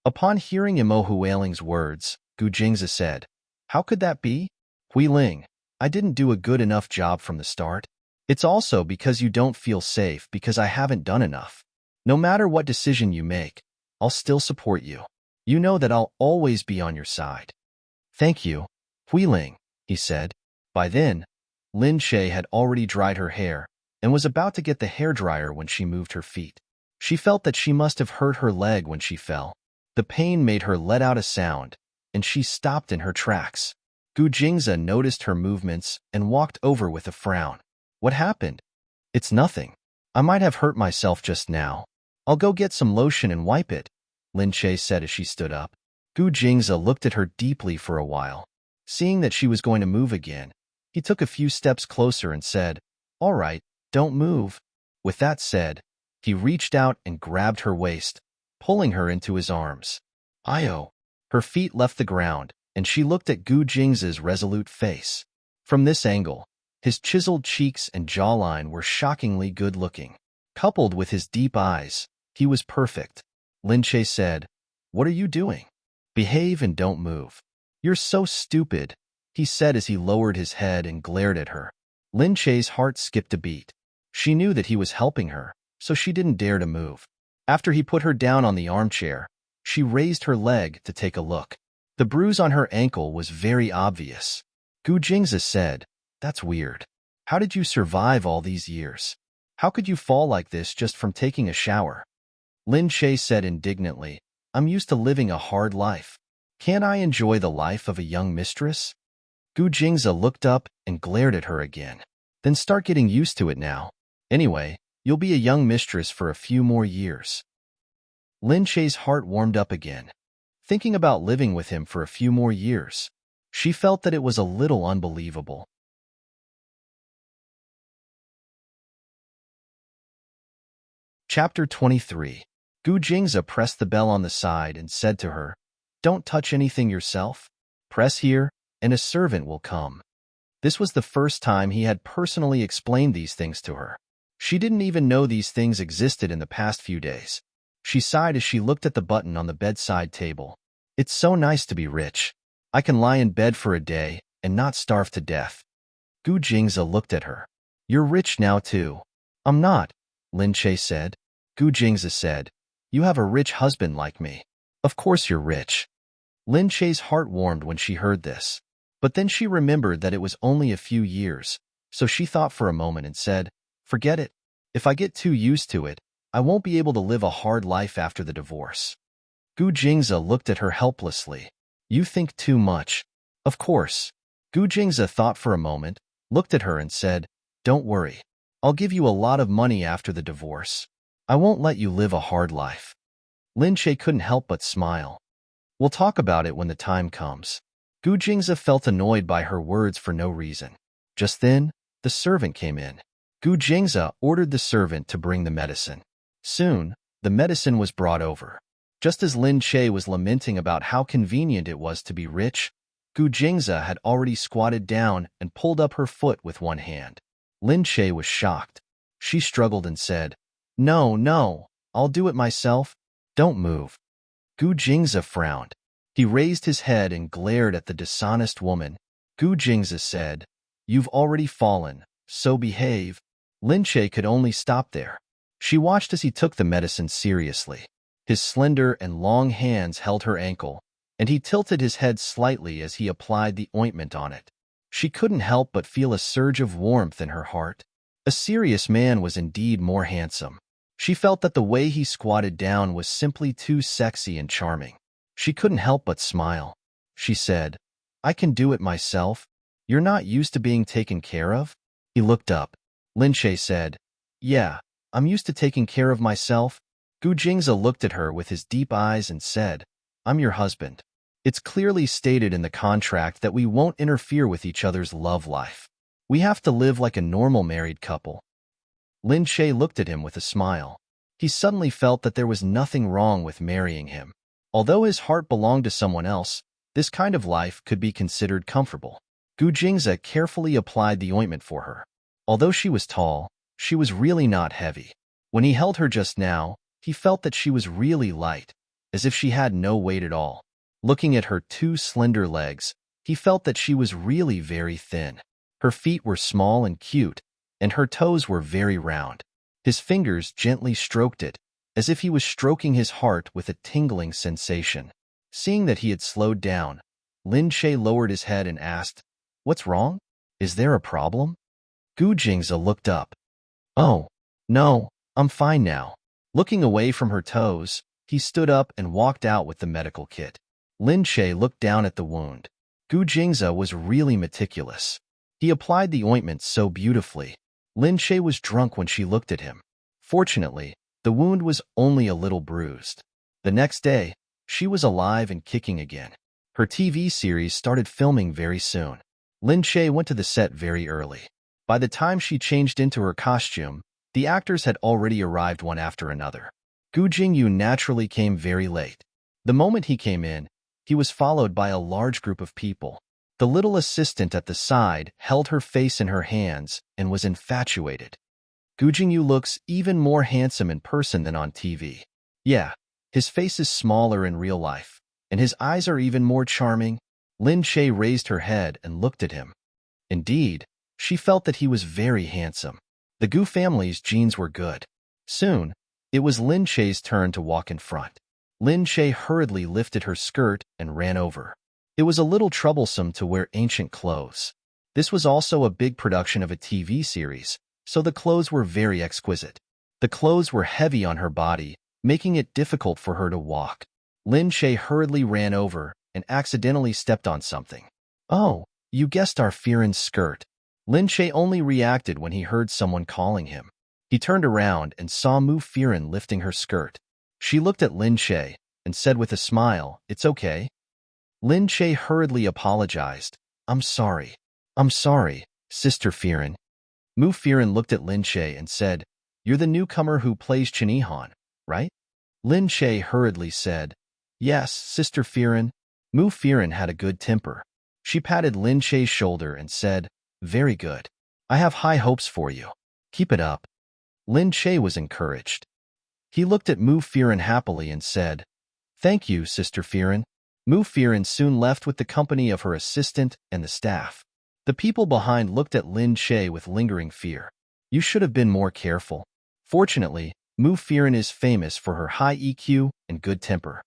Upon hearing Mo Huiling's words, Gu Jingze said, "How could that be? Huiling, I didn't do a good enough job from the start. It's also because you don't feel safe because I haven't done enough. No matter what decision you make, I'll still support you. You know that I'll always be on your side." "Thank you, Huiling," he said. By then, Lin Che had already dried her hair and was about to get the hairdryer when she moved her feet. She felt that she must have hurt her leg when she fell. The pain made her let out a sound, and she stopped in her tracks. Gu Jingze noticed her movements and walked over with a frown. "What happened?" "It's nothing. I might have hurt myself just now. I'll go get some lotion and wipe it," Lin Che said as she stood up. Gu Jingze looked at her deeply for a while. Seeing that she was going to move again, he took a few steps closer and said, "All right, don't move." With that said, he reached out and grabbed her waist, pulling her into his arms. "Io." Her feet left the ground, and she looked at Gu Jingze's resolute face. From this angle, his chiseled cheeks and jawline were shockingly good-looking. Coupled with his deep eyes, he was perfect. Lin Che said, "What are you doing? Behave and don't move." "You're so stupid," he said as he lowered his head and glared at her. Lin Che's heart skipped a beat. She knew that he was helping her, so she didn't dare to move. After he put her down on the armchair, she raised her leg to take a look. The bruise on her ankle was very obvious. Gu Jingzi said, "That's weird. How did you survive all these years? How could you fall like this just from taking a shower?" Lin Che said indignantly, "I'm used to living a hard life. Can't I enjoy the life of a young mistress?" Gu Jingzi looked up and glared at her again. "Then start getting used to it now. Anyway, you'll be a young mistress for a few more years." Lin Che's heart warmed up again. Thinking about living with him for a few more years, she felt that it was a little unbelievable. Chapter 23. Gu Jingzi pressed the bell on the side and said to her, "Don't touch anything yourself. Press here, and a servant will come." This was the first time he had personally explained these things to her. She didn't even know these things existed in the past few days. She sighed as she looked at the button on the bedside table. "It's so nice to be rich. I can lie in bed for a day and not starve to death." Gu Jingzi looked at her. "You're rich now too." "I'm not," Lin Che said. Gu Jingzi said, "You have a rich husband like me. Of course you're rich." Lin Che's heart warmed when she heard this. But then she remembered that it was only a few years, so she thought for a moment and said, "Forget it. If I get too used to it, I won't be able to live a hard life after the divorce." Gu Jingzi looked at her helplessly. "You think too much." "Of course." Gu Jingzi thought for a moment, looked at her and said, "Don't worry. I'll give you a lot of money after the divorce. I won't let you live a hard life." Lin Che couldn't help but smile. "We'll talk about it when the time comes." Gu Jingzi felt annoyed by her words for no reason. Just then, the servant came in. Gu Jingzi ordered the servant to bring the medicine. Soon, the medicine was brought over. Just as Lin Che was lamenting about how convenient it was to be rich, Gu Jingzi had already squatted down and pulled up her foot with one hand. Lin Che was shocked. She struggled and said, "No, no, I'll do it myself. Don't move." Gu Jingzi frowned. He raised his head and glared at the dishonest woman. Gu Jingzi said, "You've already fallen, so behave." Lin Che could only stop there. She watched as he took the medicine seriously. His slender and long hands held her ankle, and he tilted his head slightly as he applied the ointment on it. She couldn't help but feel a surge of warmth in her heart. A serious man was indeed more handsome. She felt that the way he squatted down was simply too sexy and charming. She couldn't help but smile. She said, "I can do it myself. You're not used to being taken care of?" He looked up. Lin Che said, "Yeah, I'm used to taking care of myself." Gu Jingzi looked at her with his deep eyes and said, "I'm your husband. It's clearly stated in the contract that we won't interfere with each other's love life. We have to live like a normal married couple." Lin Che looked at him with a smile. He suddenly felt that there was nothing wrong with marrying him. Although his heart belonged to someone else, this kind of life could be considered comfortable. Gu Jingzi carefully applied the ointment for her. Although she was tall, she was really not heavy. When he held her just now, he felt that she was really light, as if she had no weight at all. Looking at her two slender legs, he felt that she was really very thin. Her feet were small and cute, and her toes were very round. His fingers gently stroked it, as if he was stroking his heart with a tingling sensation. Seeing that he had slowed down, Lin Che lowered his head and asked, "What's wrong? Is there a problem?" Gu Jingzi looked up. "Oh, no, I'm fine now." Looking away from her toes, he stood up and walked out with the medical kit. Lin Che looked down at the wound. Gu Jingzi was really meticulous. He applied the ointment so beautifully. Lin Che was drunk when she looked at him. Fortunately, the wound was only a little bruised. The next day, she was alive and kicking again. Her TV series started filming very soon. Lin Che went to the set very early. By the time she changed into her costume, the actors had already arrived one after another. Gu Jingyu naturally came very late. The moment he came in, he was followed by a large group of people. The little assistant at the side held her face in her hands and was infatuated. Gu Jingyu looks even more handsome in person than on TV. Yeah, his face is smaller in real life, and his eyes are even more charming. Lin Che raised her head and looked at him. Indeed, She felt that he was very handsome. The Gu family's genes were good. Soon, it was Lin Che's turn to walk in front. Lin Che hurriedly lifted her skirt and ran over. It was a little troublesome to wear ancient clothes. This was also a big production of a TV series, so the clothes were very exquisite. The clothes were heavy on her body, making it difficult for her to walk. Lin Che hurriedly ran over and accidentally stepped on something. Oh, you guessed our Firen's skirt. Lin Che only reacted when he heard someone calling him. He turned around and saw Mu Firen lifting her skirt. She looked at Lin Che and said with a smile, "It's okay." Lin Che hurriedly apologized. I'm sorry, Sister Firen." Mu Firen looked at Lin Che and said, "You're the newcomer who plays Chinihan, right?" Lin Che hurriedly said, "Yes, Sister Firen." Mu Firen had a good temper. She patted Lin Che's shoulder and said, "Very good. I have high hopes for you. Keep it up." Lin Che was encouraged. He looked at Mu Firen happily and said, "Thank you, Sister Firen." Mu Firen soon left with the company of her assistant and the staff. The people behind looked at Lin Che with lingering fear. You should have been more careful. Fortunately, Mu Firen is famous for her high EQ and good temper.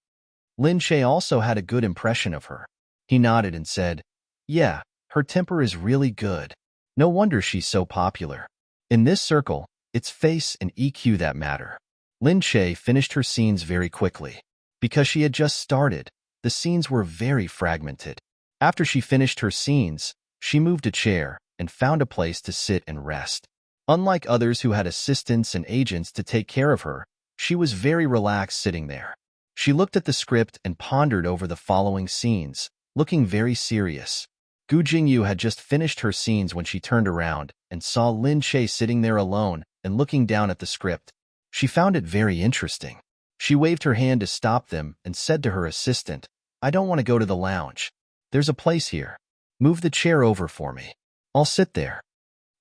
Lin Che also had a good impression of her. He nodded and said, "Yeah, her temper is really good. No wonder she's so popular. In this circle, it's face and EQ that matter." Lin Che finished her scenes very quickly. Because she had just started, the scenes were very fragmented. After she finished her scenes, she moved a chair and found a place to sit and rest. Unlike others who had assistants and agents to take care of her, she was very relaxed sitting there. She looked at the script and pondered over the following scenes, looking very serious. Gu Jingyu had just finished her scenes when she turned around and saw Lin Che sitting there alone and looking down at the script. She found it very interesting. She waved her hand to stop them and said to her assistant, "I don't want to go to the lounge. There's a place here. Move the chair over for me. I'll sit there."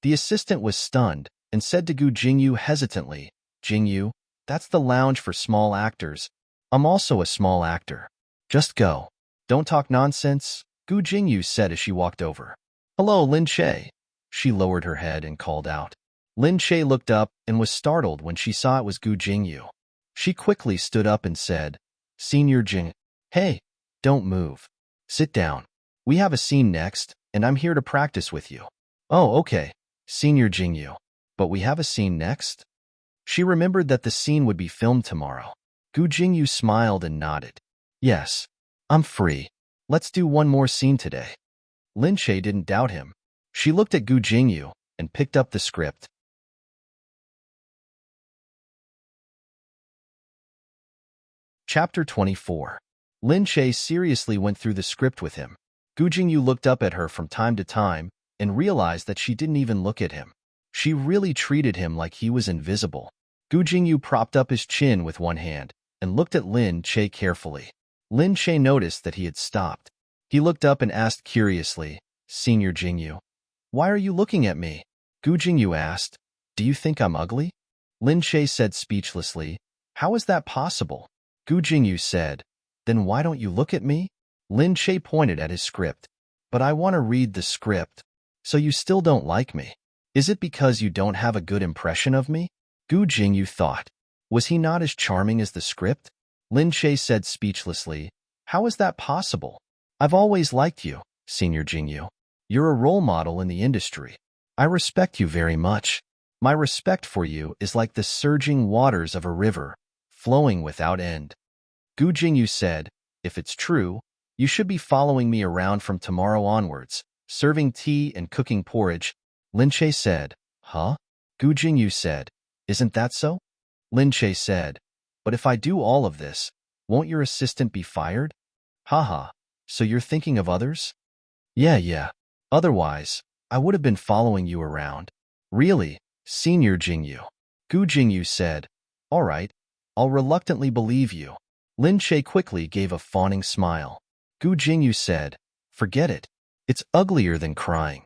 The assistant was stunned and said to Gu Jingyu hesitantly, "Jingyu, that's the lounge for small actors. I'm also a small actor. Just go. Don't talk nonsense," Gu Jingyu said as she walked over. "Hello, Lin Che." She lowered her head and called out. Lin Che looked up and was startled when she saw it was Gu Jingyu. She quickly stood up and said, "Senior Jing, hey, don't move. Sit down. We have a scene next, and I'm here to practice with you." "Oh, okay, Senior Jingyu. But we have a scene next?" She remembered that the scene would be filmed tomorrow. Gu Jingyu smiled and nodded. "Yes, I'm free. Let's do one more scene today." Lin Che didn't doubt him. She looked at Gu Jingyu and picked up the script. Chapter 24. Lin Che seriously went through the script with him. Gu Jingyu looked up at her from time to time and realized that she didn't even look at him. She really treated him like he was invisible. Gu Jingyu propped up his chin with one hand and looked at Lin Che carefully. Lin Che noticed that he had stopped. He looked up and asked curiously, "Senior Jingyu, why are you looking at me?" Gu Jingyu asked, "Do you think I'm ugly?" Lin Che said speechlessly, "How is that possible?" Gu Jingyu said, "Then why don't you look at me?" Lin Che pointed at his script. "But I want to read the script. So you still don't like me? Is it because you don't have a good impression of me?" Gu Jingyu thought. Was he not as charming as the script? Lin Che said speechlessly, "How is that possible? I've always liked you, Senior Jingyu. You're a role model in the industry. I respect you very much. My respect for you is like the surging waters of a river, flowing without end." Gu Jingyu said, "If it's true, you should be following me around from tomorrow onwards, serving tea and cooking porridge." Lin Che said, "Huh?" Gu Jingyu said, "Isn't that so?" Lin Che said, "But if I do all of this, won't your assistant be fired?" "Haha, so you're thinking of others?" Yeah. Otherwise, I would have been following you around." "Really, Senior Jingyu?" Gu Jingyu said, "All right, I'll reluctantly believe you." Lin Che quickly gave a fawning smile. Gu Jingyu said, "Forget it. It's uglier than crying."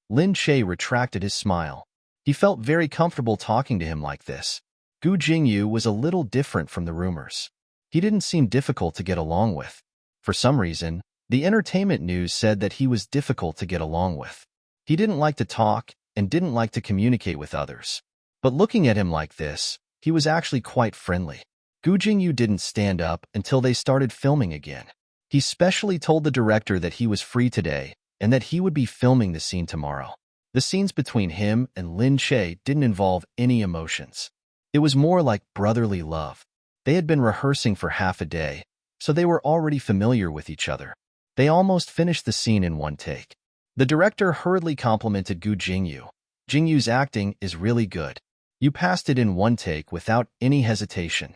Lin Che retracted his smile. He felt very comfortable talking to him like this. Gu Jingyu was a little different from the rumors. He didn't seem difficult to get along with. For some reason, the entertainment news said that he was difficult to get along with. He didn't like to talk and didn't like to communicate with others. But looking at him like this, he was actually quite friendly. Gu Jingyu didn't stand up until they started filming again. He specially told the director that he was free today and that he would be filming the scene tomorrow. The scenes between him and Lin Che didn't involve any emotions. It was more like brotherly love. They had been rehearsing for half a day, so they were already familiar with each other. They almost finished the scene in one take. The director hurriedly complimented Gu Jingyu. Jingyu's acting is really good. You passed it in one take without any hesitation.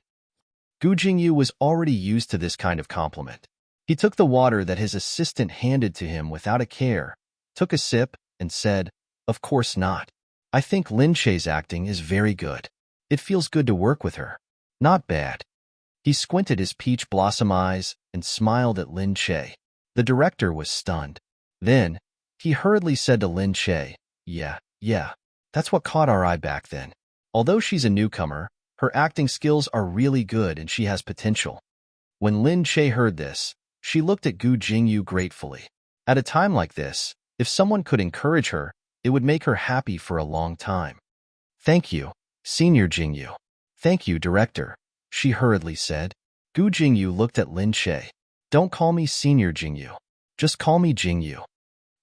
Gu Jingyu was already used to this kind of compliment. He took the water that his assistant handed to him without a care, took a sip, and said, "Of course not. I think Lin Che's acting is very good. It feels good to work with her. Not bad." He squinted his peach blossom eyes and smiled at Lin Che. The director was stunned. Then, he hurriedly said to Lin Che, Yeah, that's what caught our eye back then. Although she's a newcomer, her acting skills are really good and she has potential." When Lin Che heard this, she looked at Gu Jingyu gratefully. At a time like this, if someone could encourage her, it would make her happy for a long time. "Thank you, Senior Jingyu." "Thank you, Director," she hurriedly said. Gu Jingyu looked at Lin Che. "Don't call me Senior Jingyu. Just call me Jingyu."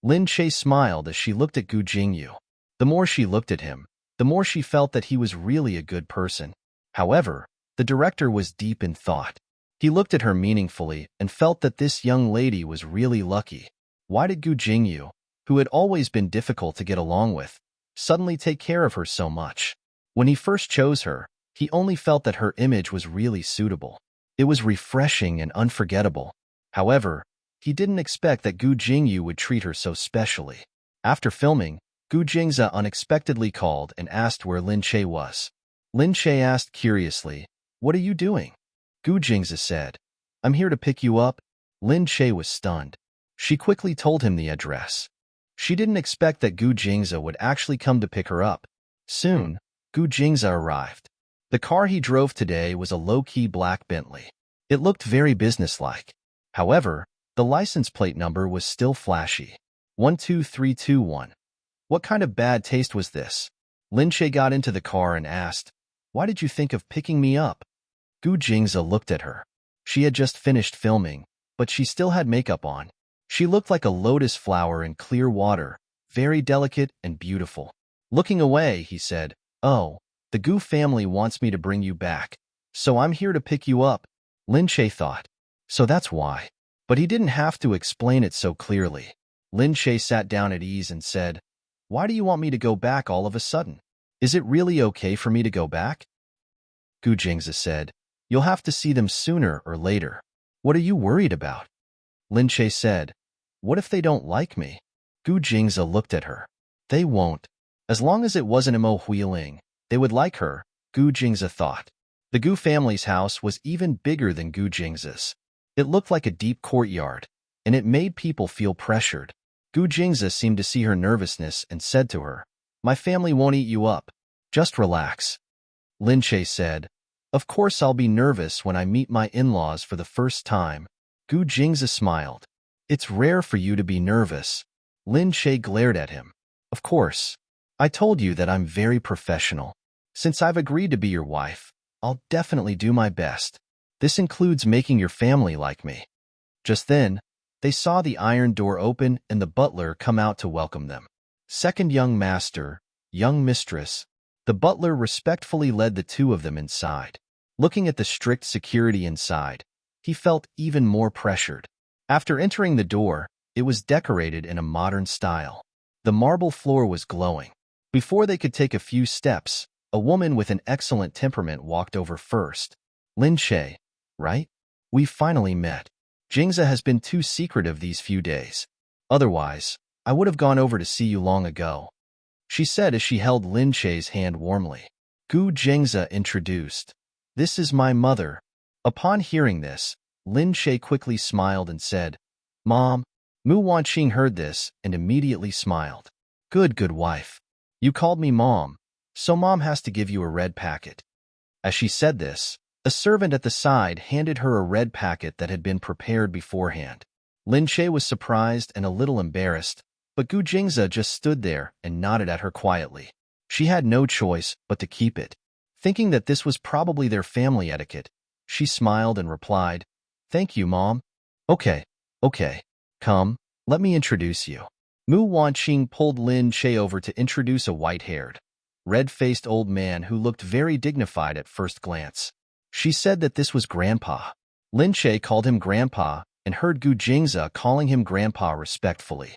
Lin Che smiled as she looked at Gu Jingyu. The more she looked at him, the more she felt that he was really a good person. However, the director was deep in thought. He looked at her meaningfully and felt that this young lady was really lucky. Why did Gu Jingyu, who had always been difficult to get along with, suddenly take care of her so much? When he first chose her, he only felt that her image was really suitable. It was refreshing and unforgettable. However, he didn't expect that Gu Jingyu would treat her so specially. After filming, Gu Jingza unexpectedly called and asked where Lin Che was. Lin Che asked curiously, "What are you doing?" Gu Jingza said, "I'm here to pick you up." Lin Che was stunned. She quickly told him the address. She didn't expect that Gu Jingza would actually come to pick her up. Soon, Gu Jingza arrived. The car he drove today was a low-key black Bentley. It looked very businesslike. However, the license plate number was still flashy. 12321. What kind of bad taste was this? Lin Che got into the car and asked, "Why did you think of picking me up?" Gu Jingza looked at her. She had just finished filming, but she still had makeup on. She looked like a lotus flower in clear water, very delicate and beautiful. Looking away, he said, "Oh, the Gu family wants me to bring you back, so I'm here to pick you up." Lin Che thought, so that's why. But he didn't have to explain it so clearly. Lin Che sat down at ease and said, "Why do you want me to go back all of a sudden? Is it really okay for me to go back?" Gu Jingza said, "You'll have to see them sooner or later. What are you worried about?" Lin Che said, "What if they don't like me?" Gu Jingza looked at her. "They won't. As long as it wasn't Mo Huiling, they would like her," Gu Jingza thought. The Gu family's house was even bigger than Gu Jingza's. It looked like a deep courtyard, and it made people feel pressured. Gu Jingza seemed to see her nervousness and said to her, "My family won't eat you up. Just relax." Lin Che said, "Of course I'll be nervous when I meet my in-laws for the first time." Gu Jingza smiled. "It's rare for you to be nervous." Lin Che glared at him. "Of course. I told you that I'm very professional. Since I've agreed to be your wife, I'll definitely do my best. This includes making your family like me." Just then, they saw the iron door open and the butler come out to welcome them. "Second young master, young mistress." The butler respectfully led the two of them inside. Looking at the strict security inside, he felt even more pressured. After entering the door, it was decorated in a modern style. The marble floor was glowing. Before they could take a few steps, a woman with an excellent temperament walked over first. "Lin Che, right? We finally met. Jingza has been too secretive these few days. Otherwise, I would have gone over to see you long ago," she said as she held Lin Che's hand warmly. Gu Jingza introduced, "This is my mother." Upon hearing this, Lin Che quickly smiled and said, "Mom." Mu Wanqing heard this and immediately smiled. Good wife. You called me Mom, so Mom has to give you a red packet." As she said this, a servant at the side handed her a red packet that had been prepared beforehand. Lin Che was surprised and a little embarrassed, But Gu Jingze just stood there and nodded at her quietly. She had no choice but to keep it. Thinking that this was probably their family etiquette, she smiled and replied, "Thank you, Mom." Okay, okay. Come, let me introduce you." Mu Wanqing pulled Lin Che over to introduce a white-haired, red-faced old man who looked very dignified at first glance. She said that this was Grandpa. Lin Che called him Grandpa and heard Gu Jingze calling him Grandpa respectfully.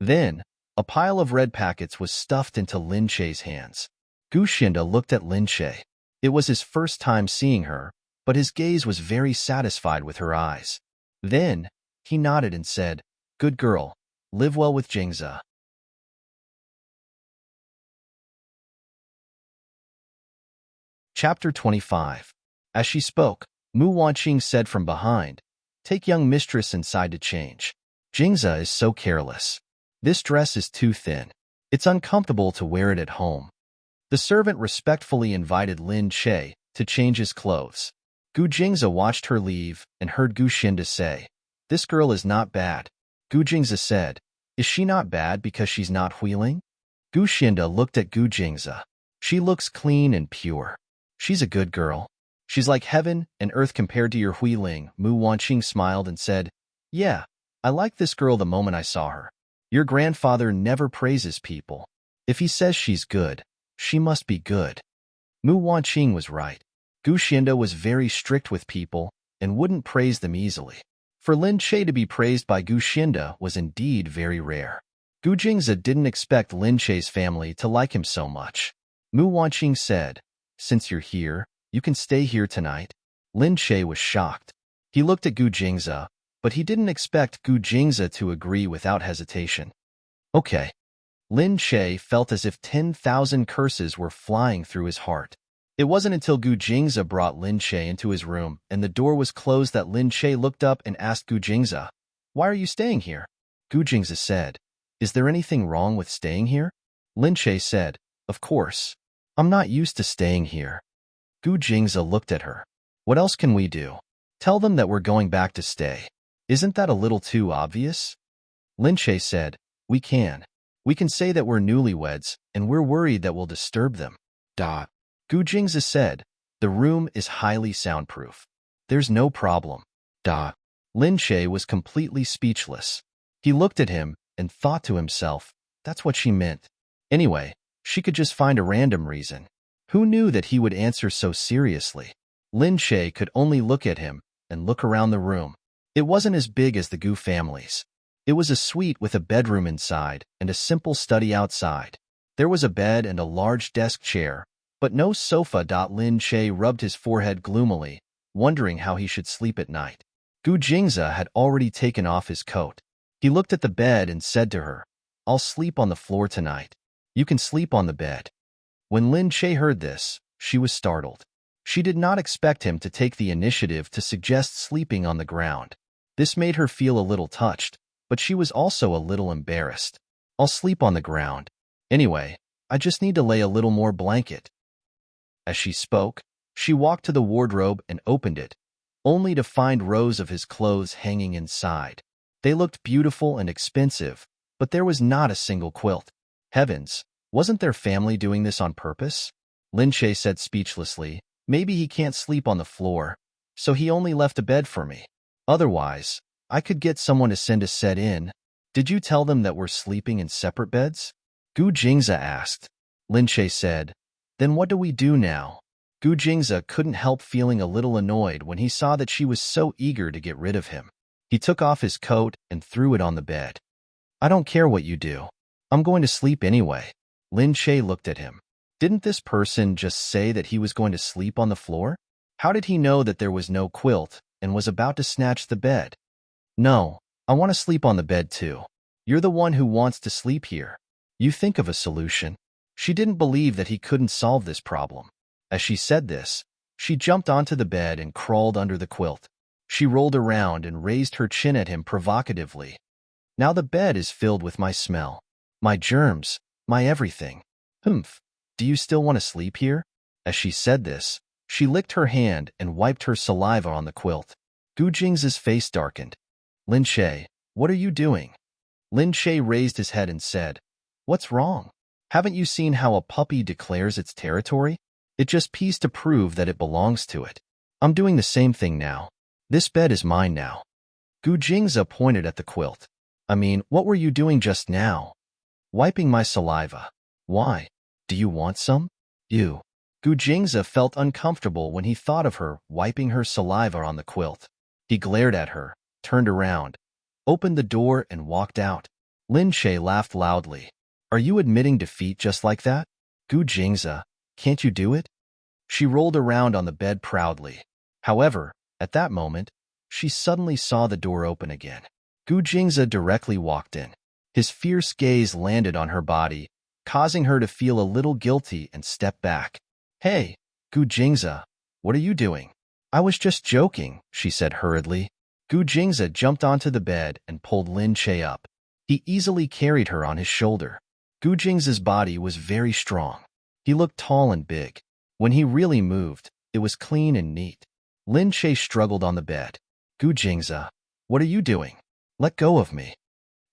Then, a pile of red packets was stuffed into Lin Che's hands. Gu Xinda looked at Lin Che. It was his first time seeing her, but his gaze was very satisfied with her eyes. Then, he nodded and said, "Good girl, live well with Jingze." Chapter 25. As she spoke, Mu Wanqing said from behind, "Take young mistress inside to change. Jingze is so careless. This dress is too thin. It's uncomfortable to wear it at home." The servant respectfully invited Lin Che to change his clothes. Gu Jingze watched her leave and heard Gu Xinda say, "This girl is not bad." Gu Jingze said, "Is she not bad because she's not wheeling?" Gu Xinda looked at Gu Jingze. "She looks clean and pure. She's a good girl. She's like heaven and earth compared to your wheeling." Mu Wanqing smiled and said, "Yeah, I liked this girl the moment I saw her. Your grandfather never praises people. If he says she's good, she must be good." Mu Wanqing was right. Gu Xinda was very strict with people and wouldn't praise them easily. For Lin Che to be praised by Gu Xinda was indeed very rare. Gu Jingze didn't expect Lin Che's family to like him so much. Mu Wanqing said, "Since you're here, you can stay here tonight." Lin Che was shocked. He looked at Gu Jingze, but he didn't expect Gu Jingze to agree without hesitation. Okay. Lin Che felt as if 10,000 curses were flying through his heart. It wasn't until Gu Jingze brought Lin Che into his room and the door was closed that Lin Che looked up and asked Gu Jingze, "Why are you staying here?" Gu Jingze said, "Is there anything wrong with staying here?" Lin Che said, "Of course. I'm not used to staying here." Gu Jingze looked at her. "What else can we do? Tell them that we're going back to stay. Isn't that a little too obvious?" Lin Che said, "We can. We can say that we're newlyweds and we're worried that we'll disturb them." Gu Jingze said, "The room is highly soundproof. There's no problem." Lin Che was completely speechless. He looked at him and thought to himself, that's what she meant. Anyway, she could just find a random reason. Who knew that he would answer so seriously? Lin Che could only look at him and look around the room. It wasn't as big as the Gu family's. It was a suite with a bedroom inside and a simple study outside. There was a bed and a large desk chair, but no sofa. Lin Che rubbed his forehead gloomily, wondering how he should sleep at night. Gu Jingze had already taken off his coat. He looked at the bed and said to her, "I'll sleep on the floor tonight. You can sleep on the bed." When Lin Che heard this, she was startled. She did not expect him to take the initiative to suggest sleeping on the ground. This made her feel a little touched, but she was also a little embarrassed. "I'll sleep on the ground. Anyway, I just need to lay a little more blanket." As she spoke, she walked to the wardrobe and opened it, only to find rows of his clothes hanging inside. They looked beautiful and expensive, but there was not a single quilt. Heavens, wasn't their family doing this on purpose? Lin Che said speechlessly, "Maybe he can't sleep on the floor, so he only left a bed for me. Otherwise, I could get someone to send a set in." "Did you tell them that we're sleeping in separate beds?" Gu Jingze asked. Lin Che said, "Then what do we do now?" Gu Jingze couldn't help feeling a little annoyed when he saw that she was so eager to get rid of him. He took off his coat and threw it on the bed. "I don't care what you do. I'm going to sleep anyway." Lin Che looked at him. Didn't this person just say that he was going to sleep on the floor? How did he know that there was no quilt and was about to snatch the bed? "No, I want to sleep on the bed too. You're the one who wants to sleep here. You think of a solution." She didn't believe that he couldn't solve this problem. As she said this, she jumped onto the bed and crawled under the quilt. She rolled around and raised her chin at him provocatively. "Now the bed is filled with my smell, my germs, my everything. Humph, do you still want to sleep here?" As she said this, she licked her hand and wiped her saliva on the quilt. Gu Jingze's face darkened. "Lin Che, what are you doing?" Lin Shay raised his head and said, "What's wrong? Haven't you seen how a puppy declares its territory? It just pees to prove that it belongs to it. I'm doing the same thing now. This bed is mine now." Gu Jingze pointed at the quilt. "I mean, what were you doing just now?" "Wiping my saliva." "Why? Do you want some?" "You." Gu Jingze felt uncomfortable when he thought of her wiping her saliva on the quilt. He glared at her, turned around, opened the door, and walked out. Lin Shay laughed loudly. "Are you admitting defeat just like that? Gu Jingze, can't you do it?" She rolled around on the bed proudly. However, at that moment, she suddenly saw the door open again. Gu Jingze directly walked in. His fierce gaze landed on her body, causing her to feel a little guilty and step back. "Hey, Gu Jingze, what are you doing?" "I was just joking," she said hurriedly. Gu Jingze jumped onto the bed and pulled Lin Shay up. He easily carried her on his shoulder. Gu Jingze's body was very strong. He looked tall and big. When he really moved, it was clean and neat. Lin Shay struggled on the bed. "Gu Jingze, what are you doing? Let go of me."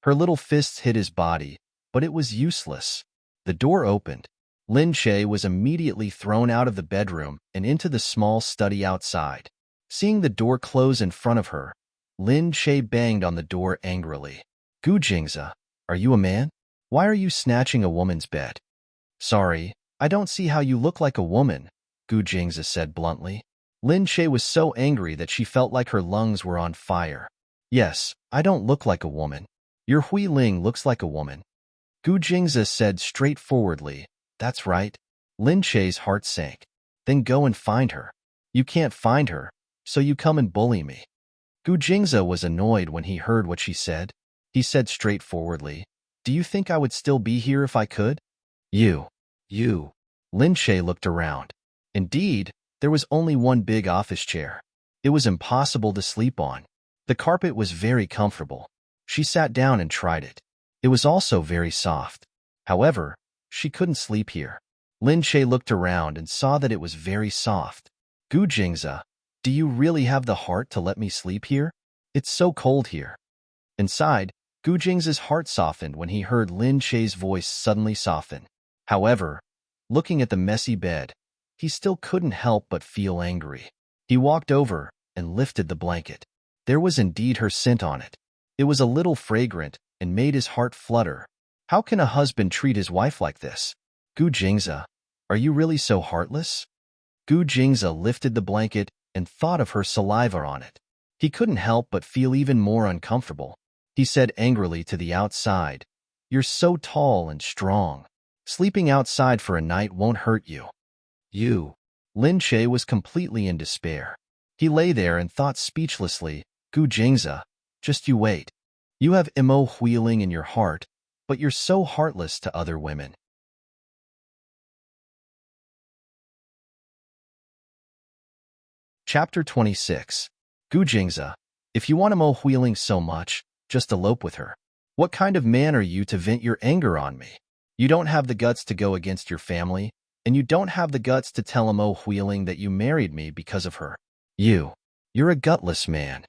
Her little fists hit his body, but it was useless. The door opened. Lin Shay was immediately thrown out of the bedroom and into the small study outside. Seeing the door close in front of her, Lin Shay banged on the door angrily. "Gu Jingze, are you a man? Why are you snatching a woman's bed?" "Sorry, I don't see how you look like a woman," Gu Jingze said bluntly. Lin Shay was so angry that she felt like her lungs were on fire. "Yes, I don't look like a woman. Your Hui Ling looks like a woman," Gu Jingze said straightforwardly. "That's right." Lin Shay's heart sank. "Then go and find her." "You can't find her, so you come and bully me." Gu Jingze was annoyed when he heard what she said. He said straightforwardly, "Do you think I would still be here if I could?" You. Lin Shay looked around. Indeed, there was only one big office chair. It was impossible to sleep on. The carpet was very comfortable. She sat down and tried it. It was also very soft. However, she couldn't sleep here. Lin Shay looked around and saw that it was very soft. "Gu Jingze, do you really have the heart to let me sleep here? It's so cold here." Inside, Gu Jingze's heart softened when he heard Lin Shay's voice suddenly soften. However, looking at the messy bed, he still couldn't help but feel angry. He walked over and lifted the blanket. There was indeed her scent on it. It was a little fragrant and made his heart flutter. How can a husband treat his wife like this? "Gu Jingze, are you really so heartless?" Gu Jingze lifted the blanket and thought of her saliva on it. He couldn't help but feel even more uncomfortable. He said angrily to the outside, "You're so tall and strong. Sleeping outside for a night won't hurt you." "You." Lin Shay was completely in despair. He lay there and thought speechlessly, "Gu Jingze, just you wait. You have Imo Huiling in your heart, but you're so heartless to other women." Chapter 26. Gu Jingze, if you want Imo Huiling so much, just elope with her. What kind of man are you to vent your anger on me? You don't have the guts to go against your family, and you don't have the guts to tell Imo Huiling that you married me because of her. You're a gutless man.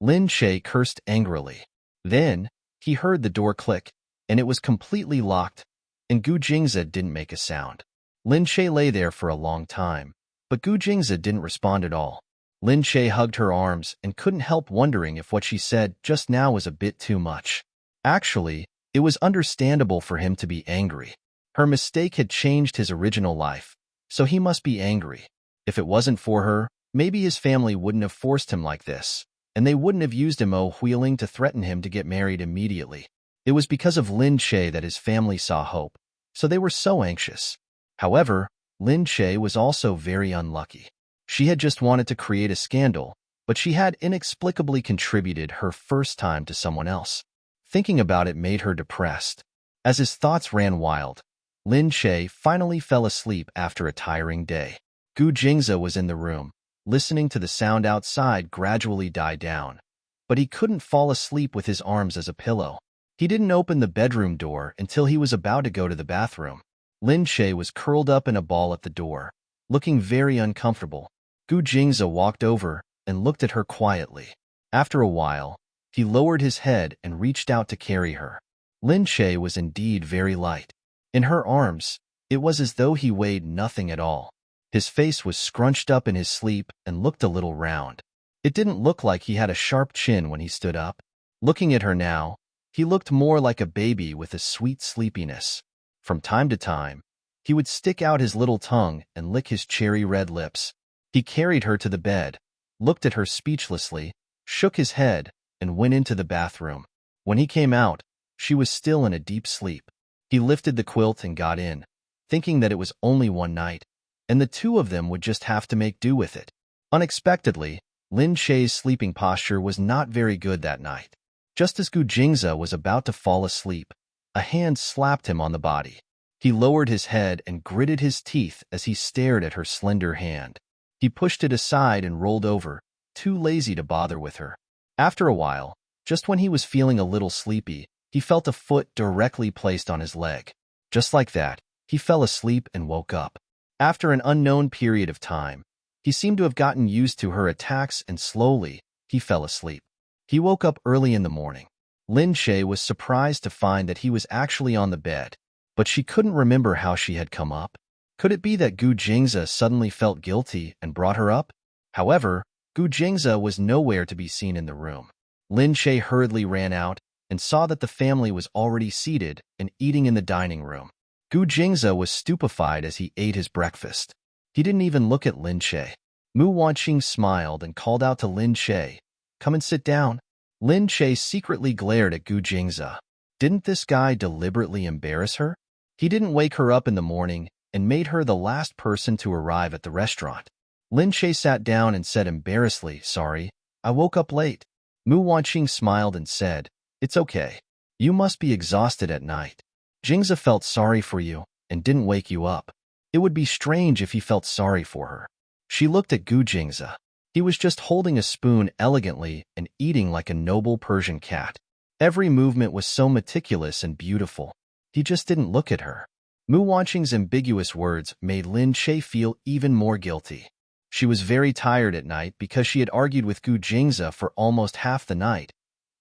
Lin Shay cursed angrily. Then, he heard the door click, and it was completely locked, and Gu Jingze didn't make a sound. Lin Shay lay there for a long time, but Gu Jingze didn't respond at all. Lin Shay hugged her arms and couldn't help wondering if what she said just now was a bit too much. Actually, it was understandable for him to be angry. Her mistake had changed his original life, so he must be angry. If it wasn't for her, maybe his family wouldn't have forced him like this, and they wouldn't have used Imo Huiling to threaten him to get married immediately. It was because of Lin Shay that his family saw hope, so they were so anxious. However, Lin Shay was also very unlucky. She had just wanted to create a scandal, but she had inexplicably contributed her first time to someone else. Thinking about it made her depressed. As his thoughts ran wild, Lin Shay finally fell asleep after a tiring day. Gu Jingze was in the room, listening to the sound outside gradually die down, but he couldn't fall asleep with his arms as a pillow. He didn't open the bedroom door until he was about to go to the bathroom. Lin Shay was curled up in a ball at the door, looking very uncomfortable. Gu Jingze walked over and looked at her quietly. After a while, he lowered his head and reached out to carry her. Lin Che was indeed very light. In her arms, it was as though he weighed nothing at all. His face was scrunched up in his sleep and looked a little round. It didn't look like he had a sharp chin when he stood up. Looking at her now, he looked more like a baby with a sweet sleepiness. From time to time, he would stick out his little tongue and lick his cherry-red lips. He carried her to the bed, looked at her speechlessly, shook his head, and went into the bathroom. When he came out, she was still in a deep sleep. He lifted the quilt and got in, thinking that it was only one night, and the two of them would just have to make do with it. Unexpectedly, Lin Che's sleeping posture was not very good that night. Just as Gu Jingze was about to fall asleep, a hand slapped him on the body. He lowered his head and gritted his teeth as he stared at her slender hand. He pushed it aside and rolled over, too lazy to bother with her. After a while, just when he was feeling a little sleepy, he felt a foot directly placed on his leg. Just like that, he fell asleep and woke up. After an unknown period of time, he seemed to have gotten used to her attacks and slowly, he fell asleep. He woke up early in the morning. Lin Che was surprised to find that he was actually on the bed, but she couldn't remember how she had come up. Could it be that Gu Jingze suddenly felt guilty and brought her up? However, Gu Jingze was nowhere to be seen in the room. Lin Che hurriedly ran out and saw that the family was already seated and eating in the dining room. Gu Jingze was stupefied as he ate his breakfast. He didn't even look at Lin Che. Mu Wanqing smiled and called out to Lin Che, "Come and sit down." Lin Che secretly glared at Gu Jingze. Didn't this guy deliberately embarrass her? He didn't wake her up in the morning and made her the last person to arrive at the restaurant. Lin Che sat down and said embarrassedly, "Sorry, I woke up late." Mu Wanqing smiled and said, "It's okay. You must be exhausted at night. Jingze felt sorry for you and didn't wake you up. It would be strange if he felt sorry for her." She looked at Gu Jingze. He was just holding a spoon elegantly and eating like a noble Persian cat. Every movement was so meticulous and beautiful. He just didn't look at her. Mu Wanqing's ambiguous words made Lin Che feel even more guilty. She was very tired at night because she had argued with Gu Jingze for almost half the night,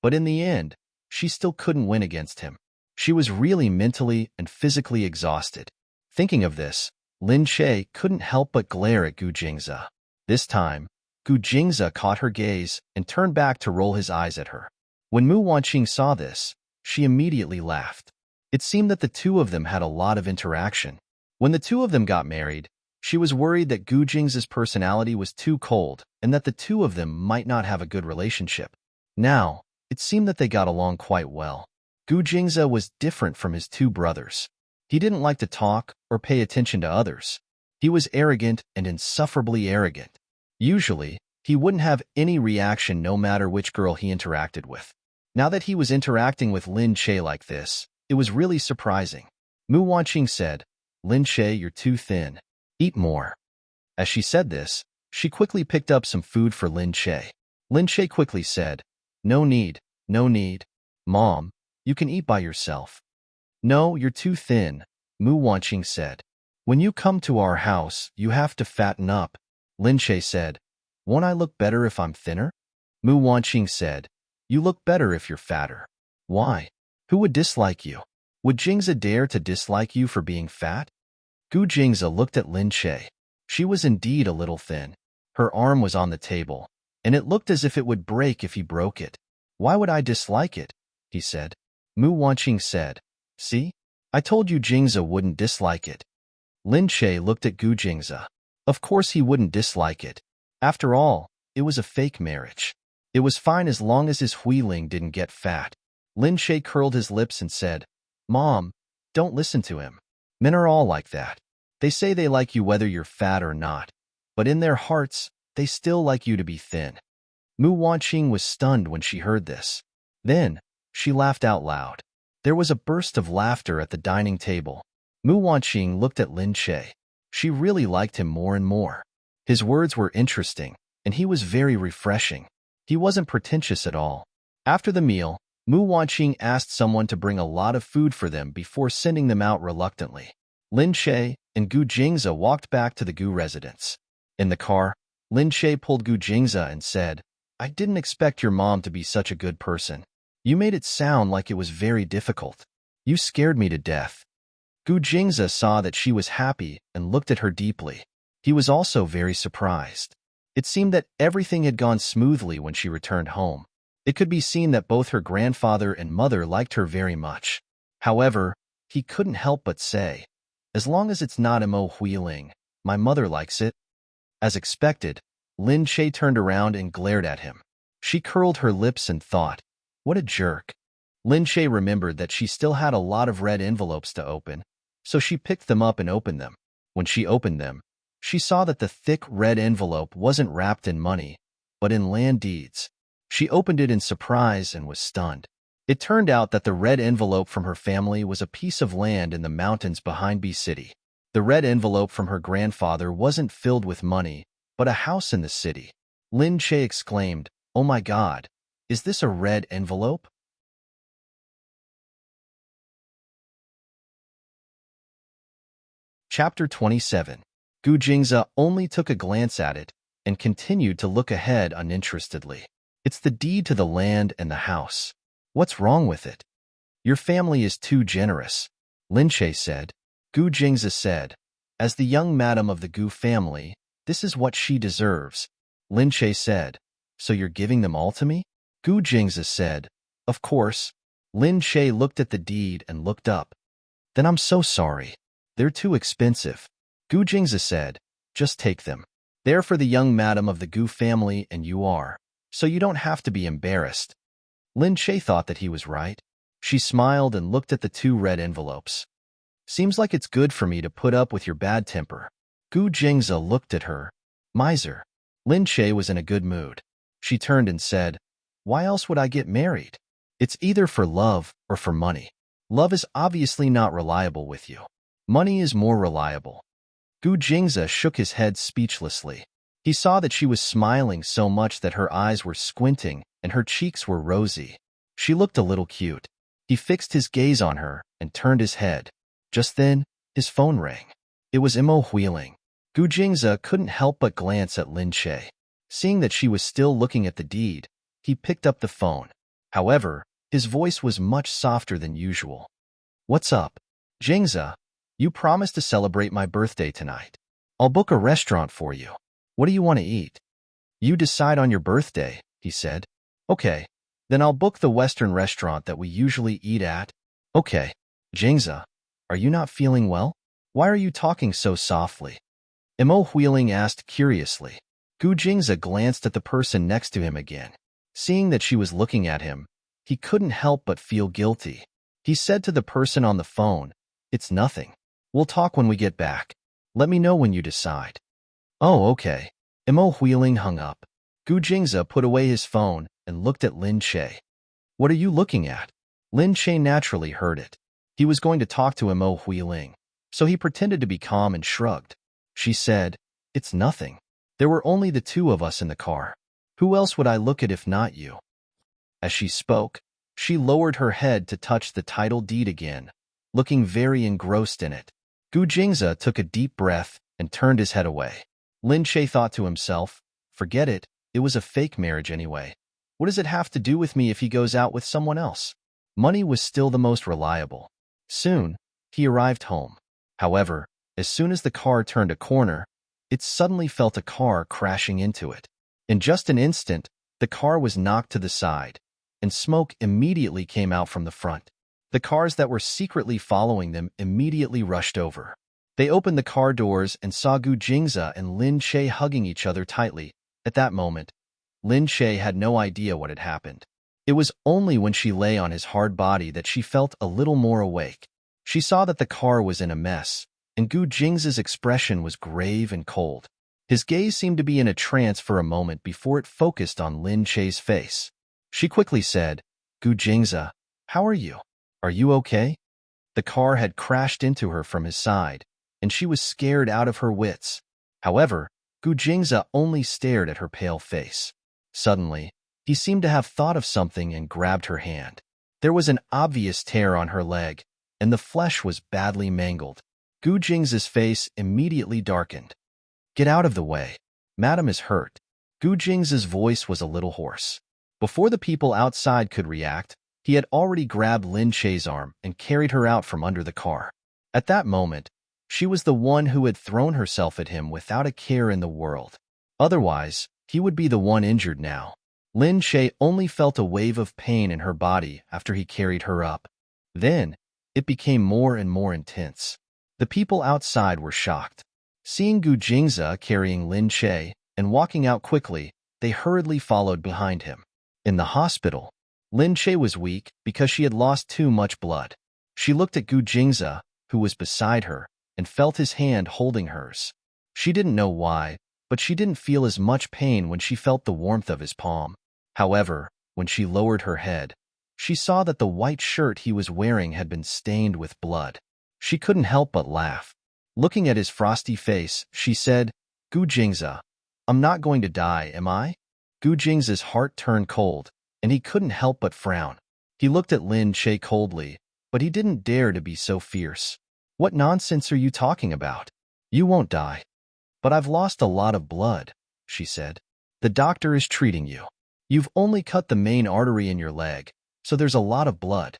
but in the end, she still couldn't win against him. She was really mentally and physically exhausted. Thinking of this, Lin Che couldn't help but glare at Gu Jingze. This time, Gu Jingze caught her gaze and turned back to roll his eyes at her. When Mu Wanqing saw this, she immediately laughed. It seemed that the two of them had a lot of interaction. When the two of them got married, she was worried that Gu Jingze's personality was too cold and that the two of them might not have a good relationship. Now, it seemed that they got along quite well. Gu Jingze was different from his two brothers. He didn't like to talk or pay attention to others. He was arrogant and insufferably arrogant. Usually, he wouldn't have any reaction no matter which girl he interacted with. Now that he was interacting with Lin Che like this, it was really surprising. Mu Wanqing said, "Lin Che, you're too thin. Eat more." As she said this, she quickly picked up some food for Lin Che. Lin Che quickly said, "No need, no need. Mom, you can eat by yourself." "No, you're too thin," Mu Wanqing said. "When you come to our house, you have to fatten up." Lin Che said, "Won't I look better if I'm thinner?" Mu Wanqing said, "You look better if you're fatter." "Why? Who would dislike you? Would Jingze dare to dislike you for being fat?" Gu Jingze looked at Lin Che. She was indeed a little thin. Her arm was on the table, and it looked as if it would break if he broke it. "Why would I dislike it?" he said. Mu Wanqing said, "See? I told you Jingze wouldn't dislike it." Lin Che looked at Gu Jingze. Of course he wouldn't dislike it. After all, it was a fake marriage. It was fine as long as his huiling didn't get fat. Lin Che curled his lips and said, "Mom, don't listen to him. Men are all like that. They say they like you whether you're fat or not, but in their hearts, they still like you to be thin." Mu Wanqing was stunned when she heard this. Then, she laughed out loud. There was a burst of laughter at the dining table. Mu Wanqing looked at Lin Che. She really liked him more and more. His words were interesting, and he was very refreshing. He wasn't pretentious at all. After the meal, Mu Wanqing asked someone to bring a lot of food for them before sending them out reluctantly. Lin Che and Gu Jingze walked back to the Gu residence. In the car, Lin Che pulled Gu Jingze and said, "I didn't expect your mom to be such a good person. You made it sound like it was very difficult." You scared me to death. Gu Jingze saw that she was happy and looked at her deeply. He was also very surprised. It seemed that everything had gone smoothly when she returned home. It could be seen that both her grandfather and mother liked her very much. However, he couldn't help but say, "As long as it's not Mo Huiling, my mother likes it." As expected, Lin Che turned around and glared at him. She curled her lips and thought, "What a jerk." Lin Che remembered that she still had a lot of red envelopes to open, so she picked them up and opened them. When she opened them, she saw that the thick red envelope wasn't wrapped in money, but in land deeds. She opened it in surprise and was stunned. It turned out that the red envelope from her family was a piece of land in the mountains behind B City. The red envelope from her grandfather wasn't filled with money, but a house in the city. Lin Che exclaimed, "Oh my God, is this a red envelope?" Chapter 27. Gu Jingze only took a glance at it and continued to look ahead uninterestedly. "It's the deed to the land and the house. What's wrong with it?" "Your family is too generous," Lin Che said. Gu Jingze said, "As the young madam of the Gu family, this is what she deserves." Lin Che said, "So you're giving them all to me?" Gu Jingze said, "Of course." Lin Che looked at the deed and looked up. "Then I'm so sorry. They're too expensive." Gu Jingze said, "Just take them. They're for the young madam of the Gu family and you are, so you don't have to be embarrassed." Lin Che thought that he was right. She smiled and looked at the two red envelopes. "Seems like it's good for me to put up with your bad temper." Gu Jingze looked at her. "Miser." Lin Che was in a good mood. She turned and said, "Why else would I get married? It's either for love or for money. Love is obviously not reliable with you. Money is more reliable." Gu Jingze shook his head speechlessly. He saw that she was smiling so much that her eyes were squinting and her cheeks were rosy. She looked a little cute. He fixed his gaze on her and turned his head. Just then, his phone rang. It was Mo Huiling. Gu Jingze couldn't help but glance at Lin Che. Seeing that she was still looking at the deed, he picked up the phone. However, his voice was much softer than usual. "What's up, Jingze? You promised to celebrate my birthday tonight. I'll book a restaurant for you. What do you want to eat?" "You decide on your birthday," he said. "Okay, then I'll book the Western restaurant that we usually eat at." "Okay." "Jingze, are you not feeling well? Why are you talking so softly?" Mo Huiling asked curiously. Gu Jingze glanced at the person next to him again. Seeing that she was looking at him, he couldn't help but feel guilty. He said to the person on the phone, "It's nothing. We'll talk when we get back. Let me know when you decide." "Oh, okay." Mo Huiling hung up. Gu Jingze put away his phone and looked at Lin Che. "What are you looking at?" Lin Che naturally heard it. He was going to talk to Mo Huiling, so he pretended to be calm and shrugged. She said, "It's nothing. There were only the two of us in the car. Who else would I look at if not you?" As she spoke, she lowered her head to touch the title deed again, looking very engrossed in it. Gu Jingze took a deep breath and turned his head away. Lin Che thought to himself, "Forget it, it was a fake marriage anyway. What does it have to do with me if he goes out with someone else?" Money was still the most reliable. Soon, he arrived home. However, as soon as the car turned a corner, it suddenly felt a car crashing into it. In just an instant, the car was knocked to the side, and smoke immediately came out from the front. The cars that were secretly following them immediately rushed over. They opened the car doors and saw Gu Jingze and Lin Che hugging each other tightly. At that moment, Lin Che had no idea what had happened. It was only when she lay on his hard body that she felt a little more awake. She saw that the car was in a mess, and Gu Jingze's expression was grave and cold. His gaze seemed to be in a trance for a moment before it focused on Lin Che's face. She quickly said, "Gu Jingze, how are you? Are you okay?" The car had crashed into her from his side, and she was scared out of her wits. However, Gu Jingze only stared at her pale face. Suddenly, he seemed to have thought of something and grabbed her hand. There was an obvious tear on her leg, and the flesh was badly mangled. Gu Jingze's face immediately darkened. "Get out of the way. Madam is hurt." Gu Jingze's voice was a little hoarse. Before the people outside could react, He had already grabbed Lin Che's arm and carried her out from under the car. At that moment, she was the one who had thrown herself at him without a care in the world. Otherwise, he would be the one injured now. Lin Che only felt a wave of pain in her body after he carried her up. Then, it became more and more intense. The people outside were shocked. Seeing Gu Jingze carrying Lin Che and walking out quickly, they hurriedly followed behind him. In the hospital, Lin Che was weak because she had lost too much blood. She looked at Gu Jingze, who was beside her, and felt his hand holding hers. She didn't know why, but she didn't feel as much pain when she felt the warmth of his palm. However, when she lowered her head, she saw that the white shirt he was wearing had been stained with blood. She couldn't help but laugh. Looking at his frosty face, she said, "Gu Jingze, I'm not going to die, am I?" Gu Jingze's heart turned cold, and he couldn't help but frown. He looked at Lin Che coldly, but he didn't dare to be so fierce. "What nonsense are you talking about? You won't die." "But I've lost a lot of blood," she said. "The doctor is treating you. You've only cut the main artery in your leg, so there's a lot of blood."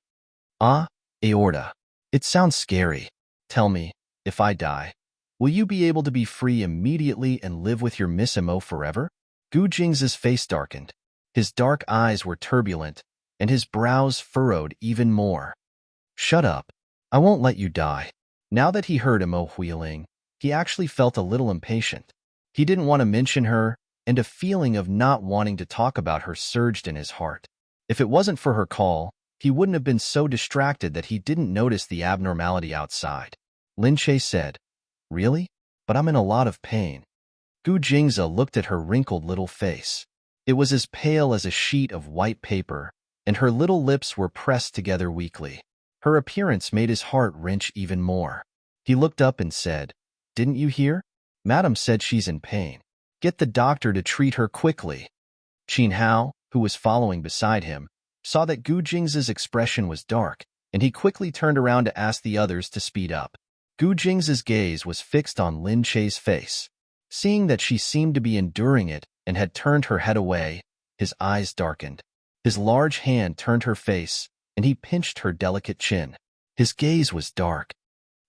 "Ah, aorta. It sounds scary. Tell me, if I die, will you be able to be free immediately and live with your Miss Mo forever?" Gu Jingze's face darkened. His dark eyes were turbulent, and his brows furrowed even more. "Shut up. I won't let you die." Now that he heard Mo wheeling, he actually felt a little impatient. He didn't want to mention her, and a feeling of not wanting to talk about her surged in his heart. If it wasn't for her call, he wouldn't have been so distracted that he didn't notice the abnormality outside. Lin Che said, "Really? But I'm in a lot of pain." Gu Jingze looked at her wrinkled little face. It was as pale as a sheet of white paper, and her little lips were pressed together weakly. Her appearance made his heart wrench even more. He looked up and said, "Didn't you hear? Madam said she's in pain. Get the doctor to treat her quickly." Qin Hao, who was following beside him, saw that Gu Jingze's expression was dark, and he quickly turned around to ask the others to speed up. Gu Jingze's gaze was fixed on Lin Che's face. Seeing that she seemed to be enduring it and had turned her head away, his eyes darkened. His large hand turned her face, and he pinched her delicate chin. His gaze was dark.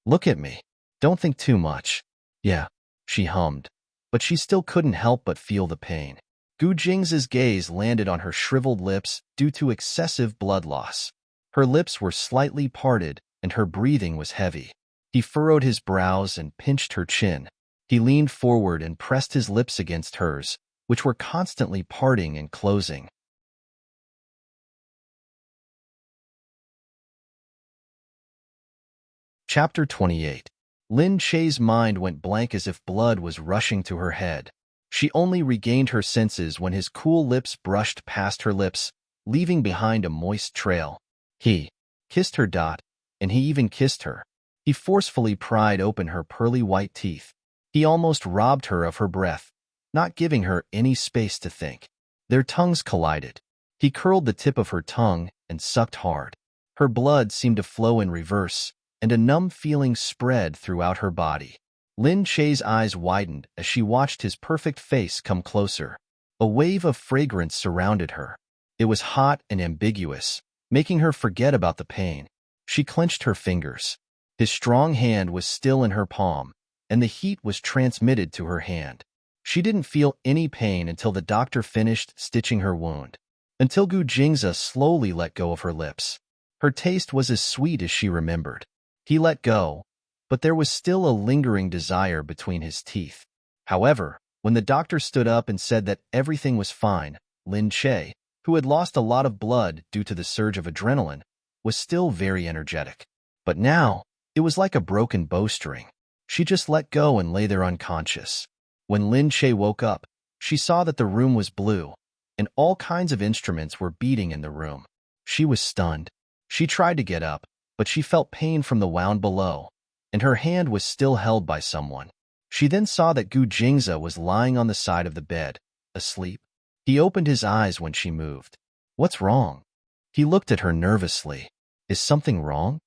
"Look at me. Don't think too much." "Yeah," she hummed, but she still couldn't help but feel the pain. Gu Jingze's gaze landed on her shriveled lips due to excessive blood loss. Her lips were slightly parted, and her breathing was heavy. He furrowed his brows and pinched her chin. He leaned forward and pressed his lips against hers, which were constantly parting and closing. Chapter 28. Lin Che's mind went blank as if blood was rushing to her head. She only regained her senses when his cool lips brushed past her lips, leaving behind a moist trail. He kissed her, and he even kissed her. He forcefully pried open her pearly white teeth. He almost robbed her of her breath, not giving her any space to think. Their tongues collided. He curled the tip of her tongue and sucked hard. Her blood seemed to flow in reverse, and a numb feeling spread throughout her body. Lin Che's eyes widened as she watched his perfect face come closer. A wave of fragrance surrounded her. It was hot and ambiguous, making her forget about the pain. She clenched her fingers. His strong hand was still in her palm, and the heat was transmitted to her hand. She didn't feel any pain until the doctor finished stitching her wound, until Gu Jingze slowly let go of her lips. Her taste was as sweet as she remembered. He let go, but there was still a lingering desire between his teeth. However, when the doctor stood up and said that everything was fine, Lin Che, who had lost a lot of blood due to the surge of adrenaline, was still very energetic. But now, it was like a broken bowstring. She just let go and lay there unconscious. When Lin Che woke up, she saw that the room was blue, and all kinds of instruments were beating in the room. She was stunned. She tried to get up, but she felt pain from the wound below, and her hand was still held by someone. She then saw that Gu Jingze was lying on the side of the bed, asleep. He opened his eyes when she moved. "What's wrong?" He looked at her nervously. "Is something wrong?"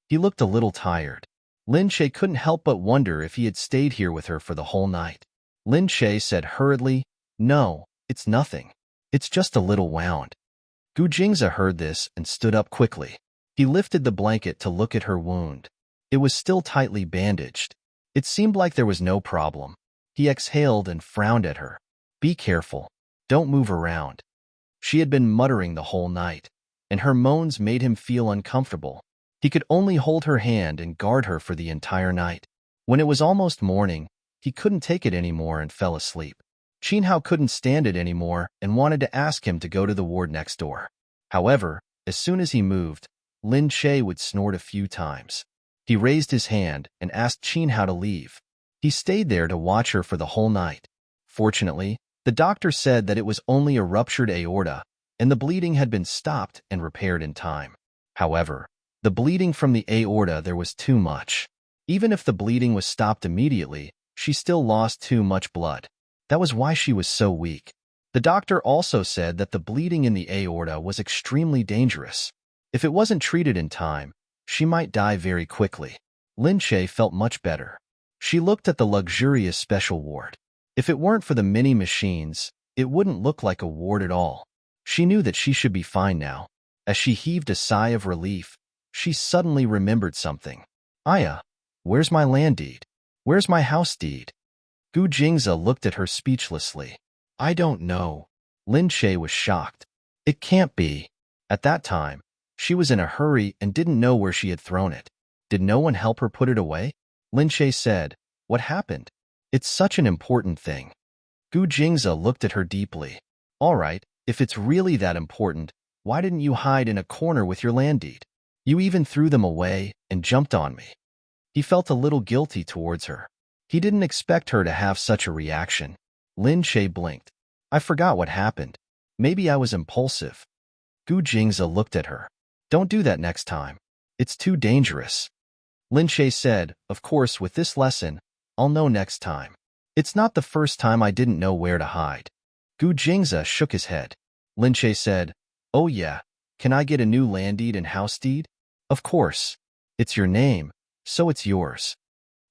He looked a little tired. Lin Che couldn't help but wonder if he had stayed here with her for the whole night. Lin Che said hurriedly, "No, it's nothing. It's just a little wound." Gu Jingze heard this and stood up quickly. He lifted the blanket to look at her wound. It was still tightly bandaged. It seemed like there was no problem. He exhaled and frowned at her. Be careful. Don't move around. She had been muttering the whole night, and her moans made him feel uncomfortable. He could only hold her hand and guard her for the entire night. When it was almost morning, he couldn't take it anymore and fell asleep. Qin Hao couldn't stand it anymore and wanted to ask him to go to the ward next door. However, as soon as he moved, Lin Che would snort a few times. He raised his hand and asked Qin Hao to leave. He stayed there to watch her for the whole night. Fortunately, the doctor said that it was only a ruptured aorta, and the bleeding had been stopped and repaired in time. However, the bleeding from the aorta there was too much. Even if the bleeding was stopped immediately, she still lost too much blood. That was why she was so weak. The doctor also said that the bleeding in the aorta was extremely dangerous. If it wasn't treated in time, she might die very quickly. Lin Che felt much better. She looked at the luxurious special ward. If it weren't for the many machines, it wouldn't look like a ward at all. She knew that she should be fine now. As she heaved a sigh of relief, she suddenly remembered something. Aya, where's my land deed? Where's my house deed? Gu Jingze looked at her speechlessly. I don't know. Lin Che was shocked. It can't be. At that time, she was in a hurry and didn't know where she had thrown it. Did no one help her put it away? Lin Che said, What happened? It's such an important thing. Gu Jingze looked at her deeply. All right, if it's really that important, why didn't you hide in a corner with your land deed? You even threw them away and jumped on me. He felt a little guilty towards her. He didn't expect her to have such a reaction. Lin Che blinked. I forgot what happened. Maybe I was impulsive. Gu Jingze looked at her. Don't do that next time. It's too dangerous. Lin Che said, Of course, with this lesson, I'll know next time. It's not the first time I didn't know where to hide. Gu Jingze shook his head. Lin Che said, Oh yeah, can I get a new land deed and house deed? Of course. It's your name, so it's yours.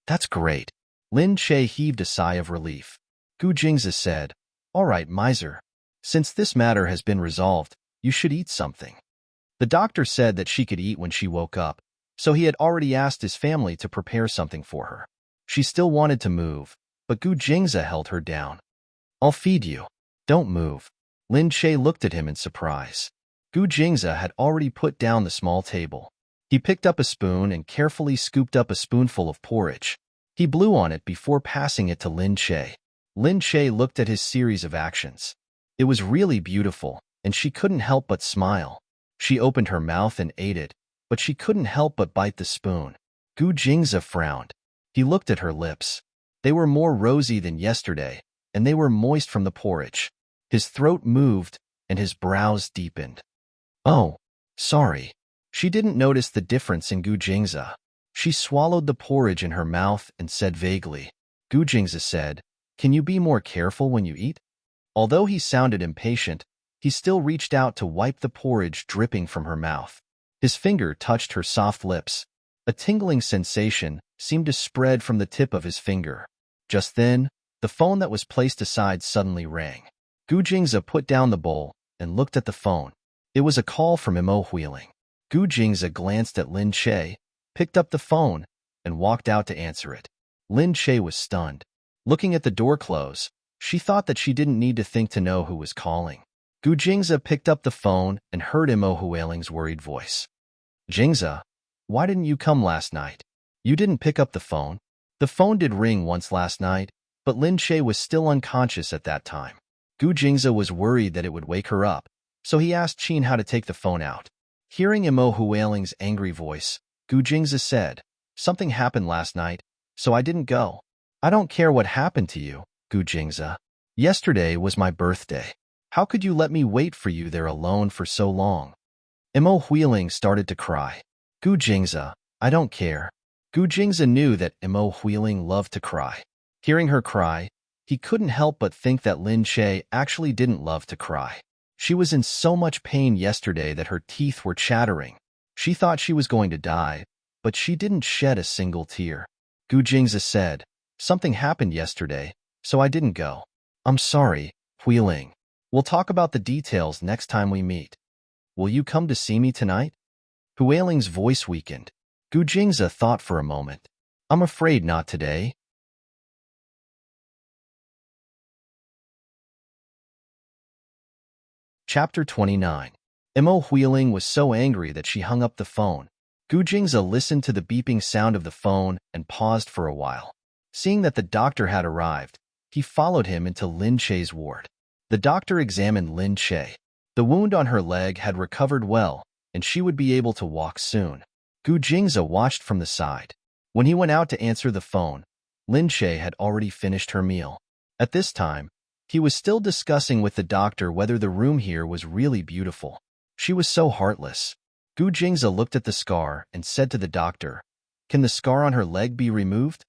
That's great. Lin Che heaved a sigh of relief. Gu Jingze said, All right, miser. Since this matter has been resolved, you should eat something. The doctor said that she could eat when she woke up, so he had already asked his family to prepare something for her. She still wanted to move, but Gu Jingze held her down. I'll feed you. Don't move. Lin Che looked at him in surprise. Gu Jingze had already put down the small table. He picked up a spoon and carefully scooped up a spoonful of porridge. He blew on it before passing it to Lin Che. Lin Che looked at his series of actions. It was really beautiful, and she couldn't help but smile. She opened her mouth and ate it, but she couldn't help but bite the spoon. Gu Jingze frowned. He looked at her lips. They were more rosy than yesterday, and they were moist from the porridge. His throat moved, and his brows deepened. Oh, sorry. She didn't notice the difference in Gu Jingze. She swallowed the porridge in her mouth and said vaguely. Gu Jingze said, Can you be more careful when you eat? Although he sounded impatient, he still reached out to wipe the porridge dripping from her mouth. His finger touched her soft lips. A tingling sensation seemed to spread from the tip of his finger. Just then, the phone that was placed aside suddenly rang. Gu Jingze put down the bowl and looked at the phone. It was a call from Whirlwind. Gu Jingze glanced at Lin Che, picked up the phone, and walked out to answer it. Lin Che was stunned. Looking at the door close, she thought that she didn't need to think to know who was calling. Gu Jingze picked up the phone and heard Whirlwind's worried voice. Jingze, why didn't you come last night? You didn't pick up the phone. The phone did ring once last night, but Lin Che was still unconscious at that time. Gu Jingze was worried that it would wake her up, so he asked Qin how to take the phone out. Hearing Whirlwind's angry voice, Gu Jingze said, Something happened last night, so I didn't go. I don't care what happened to you, Gu Jingze. Yesterday was my birthday. How could you let me wait for you there alone for so long? Whirlwind started to cry. Gu Jingze, I don't care. Gu Jingze knew that Whirlwind loved to cry. Hearing her cry, he couldn't help but think that Lin Che actually didn't love to cry. She was in so much pain yesterday that her teeth were chattering. She thought she was going to die, but she didn't shed a single tear. Gu Jingze said, Something happened yesterday, so I didn't go. I'm sorry, Huiling. We'll talk about the details next time we meet. Will you come to see me tonight? Huiling's voice weakened. Gu Jingze thought for a moment. I'm afraid not today. Chapter 29. Imo Huiling was so angry that she hung up the phone. Gu Jingze listened to the beeping sound of the phone and paused for a while. Seeing that the doctor had arrived, he followed him into Lin Che's ward. The doctor examined Lin Che. The wound on her leg had recovered well, and she would be able to walk soon. Gu Jingze watched from the side. When he went out to answer the phone, Lin Che had already finished her meal. At this time, he was still discussing with the doctor whether the room here was really beautiful. She was so heartless. Gu Jingze looked at the scar and said to the doctor, "Can the scar on her leg be removed?"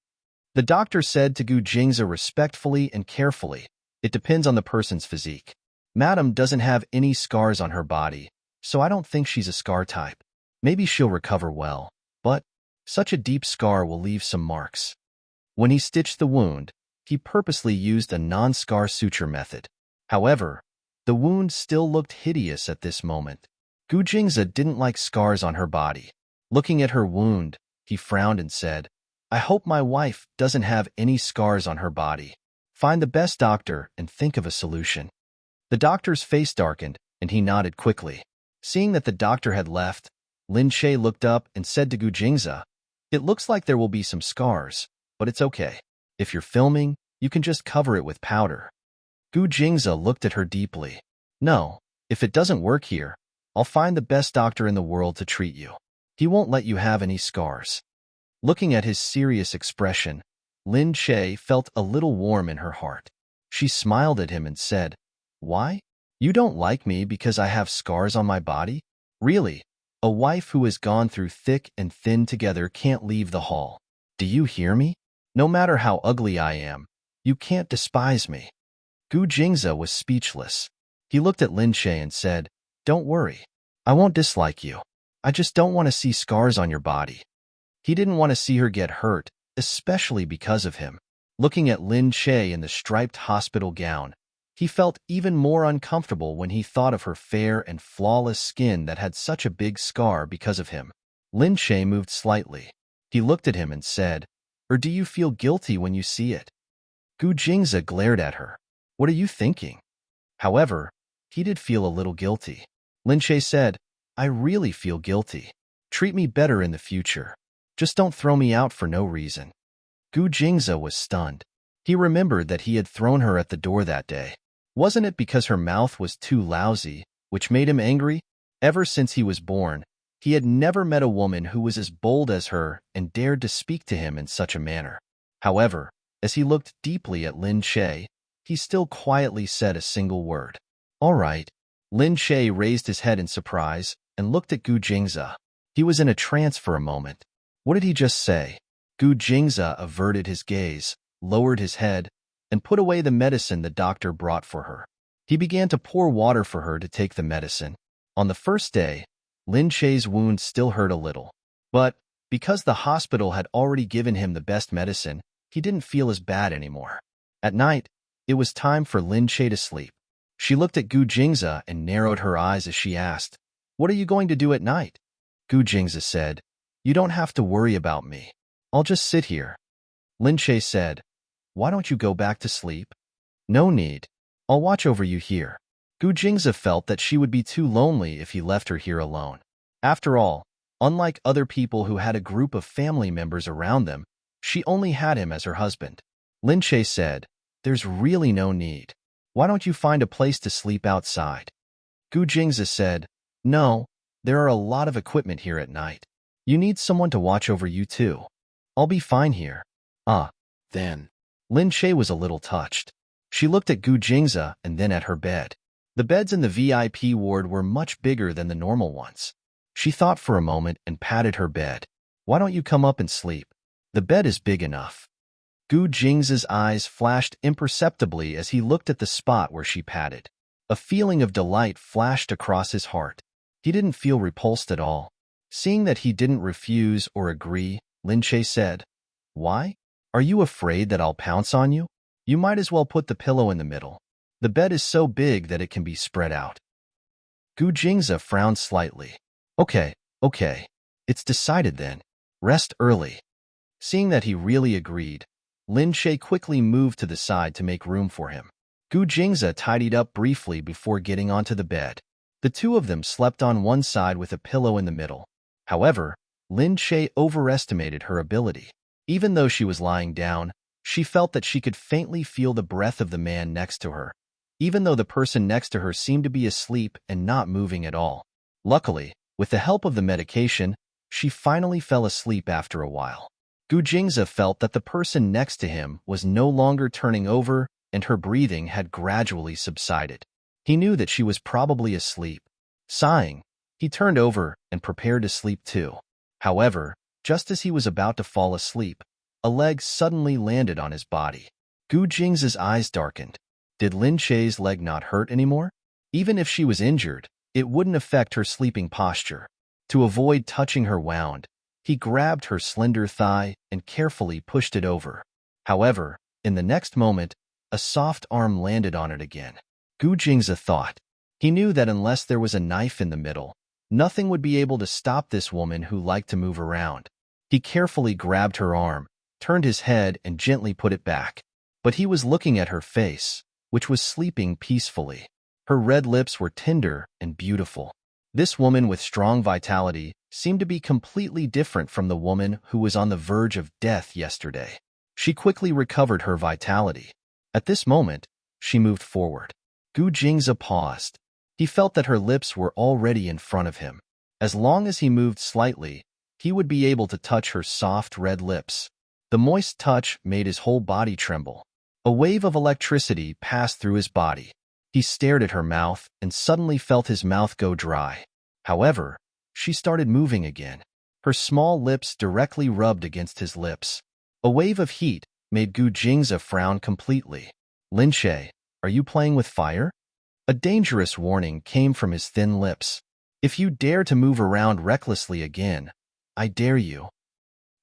The doctor said to Gu Jingze respectfully and carefully, "It depends on the person's physique. Madam doesn't have any scars on her body, so I don't think she's a scar type. Maybe she'll recover well, but such a deep scar will leave some marks." When he stitched the wound, he purposely used a non-scar suture method. However, the wound still looked hideous at this moment. Gu Jingze didn't like scars on her body. Looking at her wound, he frowned and said, "I hope my wife doesn't have any scars on her body. Find the best doctor and think of a solution." The doctor's face darkened, and he nodded quickly. Seeing that the doctor had left, Lin Che looked up and said to Gu Jingze, "It looks like there will be some scars, but it's okay. If you're filming, you can just cover it with powder." Gu Jingze looked at her deeply. "No, if it doesn't work here, I'll find the best doctor in the world to treat you. He won't let you have any scars." Looking at his serious expression, Lin Che felt a little warm in her heart. She smiled at him and said, "Why? You don't like me because I have scars on my body? Really? A wife who has gone through thick and thin together can't leave the hall. Do you hear me? No matter how ugly I am, you can't despise me." Gu Jingze was speechless. He looked at Lin Che and said, "Don't worry. I won't dislike you. I just don't want to see scars on your body." He didn't want to see her get hurt, especially because of him. Looking at Lin Che in the striped hospital gown, he felt even more uncomfortable when he thought of her fair and flawless skin that had such a big scar because of him. Lin Che moved slightly. He looked at him and said, "Or do you feel guilty when you see it?" Gu Jingze glared at her. "What are you thinking?" However, he did feel a little guilty. Lin Che said, "I really feel guilty. Treat me better in the future. Just don't throw me out for no reason." Gu Jingze was stunned. He remembered that he had thrown her at the door that day. Wasn't it because her mouth was too lousy, which made him angry? Ever since he was born, he had never met a woman who was as bold as her and dared to speak to him in such a manner. However, as he looked deeply at Lin Che, he still quietly said a single word. "All right." Lin Che raised his head in surprise and looked at Gu Jingze. He was in a trance for a moment. What did he just say? Gu Jingze averted his gaze, lowered his head, and put away the medicine the doctor brought for her. He began to pour water for her to take the medicine. On the first day, Lin Che's wound still hurt a little. But because the hospital had already given him the best medicine, he didn't feel as bad anymore. At night, it was time for Lin Che to sleep. She looked at Gu Jingze and narrowed her eyes as she asked, "What are you going to do at night?" Gu Jingze said, "You don't have to worry about me. I'll just sit here." Lin Che said, "Why don't you go back to sleep?" "No need. I'll watch over you here." Gu Jingze felt that she would be too lonely if he left her here alone. After all, unlike other people who had a group of family members around them, she only had him as her husband. Lin Che said, "There's really no need. Why don't you find a place to sleep outside?" Gu Jingze said, "No, there are a lot of equipment here at night. You need someone to watch over you too. I'll be fine here." Then. Lin Che was a little touched. She looked at Gu Jingze and then at her bed. The beds in the VIP ward were much bigger than the normal ones. She thought for a moment and patted her bed. "Why don't you come up and sleep? The bed is big enough." Gu Jingze's eyes flashed imperceptibly as he looked at the spot where she patted. A feeling of delight flashed across his heart. He didn't feel repulsed at all. Seeing that he didn't refuse or agree, Lin Che said, "Why? Are you afraid that I'll pounce on you? You might as well put the pillow in the middle. The bed is so big that it can be spread out." Gu Jingze frowned slightly. Okay, okay. It's decided then. Rest early. Seeing that he really agreed, Lin Shay quickly moved to the side to make room for him. Gu Jingze tidied up briefly before getting onto the bed. The two of them slept on one side with a pillow in the middle. However, Lin Shay overestimated her ability. Even though she was lying down, she felt that she could faintly feel the breath of the man next to her, even though the person next to her seemed to be asleep and not moving at all. Luckily, with the help of the medication, she finally fell asleep after a while. Gu Jingze felt that the person next to him was no longer turning over and her breathing had gradually subsided. He knew that she was probably asleep. Sighing, he turned over and prepared to sleep too. However, just as he was about to fall asleep, a leg suddenly landed on his body. Gu Jingze's eyes darkened. Did Lin Shay's leg not hurt anymore? Even if she was injured, it wouldn't affect her sleeping posture. To avoid touching her wound, he grabbed her slender thigh and carefully pushed it over. However, in the next moment, a soft arm landed on it again. Gu Jingze thought. He knew that unless there was a knife in the middle, nothing would be able to stop this woman who liked to move around. He carefully grabbed her arm, turned his head and gently put it back. But he was looking at her face, which was sleeping peacefully. Her red lips were tender and beautiful. This woman with strong vitality seemed to be completely different from the woman who was on the verge of death yesterday. She quickly recovered her vitality. At this moment, she moved forward. Gu Jingze paused. He felt that her lips were already in front of him. As long as he moved slightly, he would be able to touch her soft red lips. The moist touch made his whole body tremble. A wave of electricity passed through his body. He stared at her mouth and suddenly felt his mouth go dry. However, she started moving again. Her small lips directly rubbed against his lips. A wave of heat made Gu Jingze frown completely. Lin Shay, are you playing with fire? A dangerous warning came from his thin lips. If you dare to move around recklessly again, I dare you.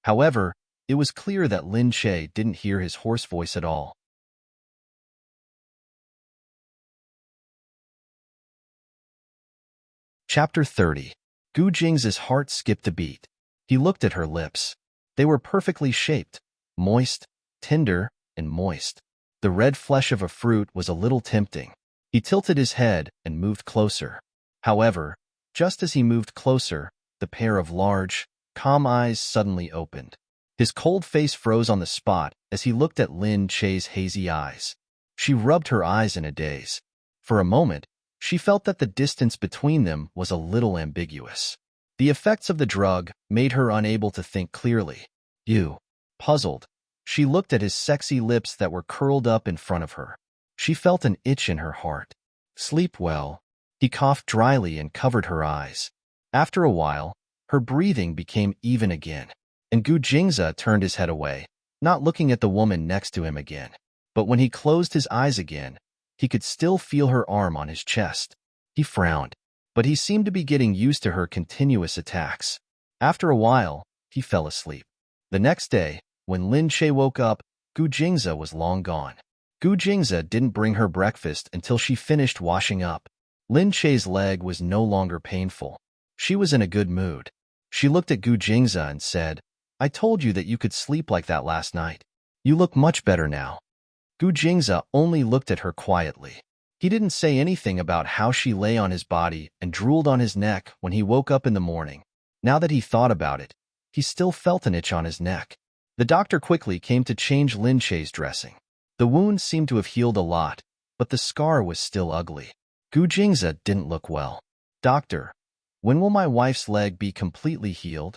However, it was clear that Lin Shay didn't hear his hoarse voice at all. Chapter 30. Gu Jingze's heart skipped a beat. He looked at her lips. They were perfectly shaped, moist, tender, and moist. The red flesh of a fruit was a little tempting. He tilted his head and moved closer. However, just as he moved closer, the pair of large, calm eyes suddenly opened. His cold face froze on the spot as he looked at Lin Shay's hazy eyes. She rubbed her eyes in a daze. For a moment, she felt that the distance between them was a little ambiguous. The effects of the drug made her unable to think clearly. Puzzled, she looked at his sexy lips that were curled up in front of her. She felt an itch in her heart. Sleep well. He coughed dryly and covered her eyes. After a while, her breathing became even again, and Gu Jingze turned his head away, not looking at the woman next to him again. But when he closed his eyes again, he could still feel her arm on his chest. He frowned, but he seemed to be getting used to her continuous attacks. After a while, he fell asleep. The next day, when Lin Shay woke up, Gu Jingze was long gone. Gu Jingze didn't bring her breakfast until she finished washing up. Lin Shay's leg was no longer painful. She was in a good mood. She looked at Gu Jingze and said, I told you that you could sleep like that last night. You look much better now. Gu Jingze only looked at her quietly. He didn't say anything about how she lay on his body and drooled on his neck when he woke up in the morning. Now that he thought about it, he still felt an itch on his neck. The doctor quickly came to change Lin Shay's dressing. The wound seemed to have healed a lot, but the scar was still ugly. Gu Jingze didn't look well. Doctor, when will my wife's leg be completely healed?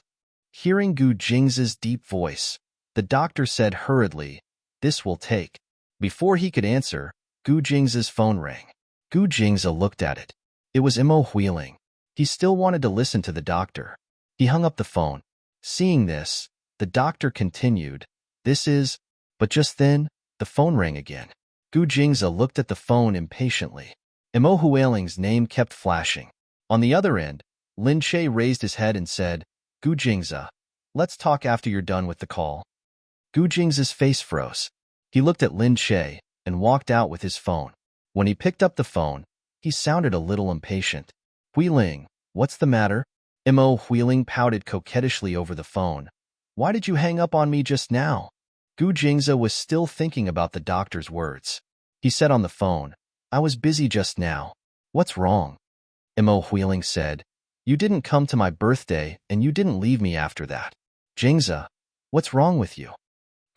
Hearing Gu Jingze's deep voice, the doctor said hurriedly, this will take. Before he could answer, Gu Jingze's phone rang. Gu Jingze looked at it. It was Imo Huiling. He still wanted to listen to the doctor. He hung up the phone. Seeing this, the doctor continued, but just then, the phone rang again. Gu Jingze looked at the phone impatiently. Imo Huiling's name kept flashing. On the other end, Lin Shay raised his head and said, Gu Jingze, let's talk after you're done with the call. Gu Jingze's face froze. He looked at Lin Shay and walked out with his phone. When he picked up the phone, he sounded a little impatient. Huiling, what's the matter? Mo Huiling pouted coquettishly over the phone. Why did you hang up on me just now? Gu Jingze was still thinking about the doctor's words. He said on the phone, I was busy just now. What's wrong? Mo Huiling said, you didn't come to my birthday and you didn't leave me after that. Jingze, what's wrong with you?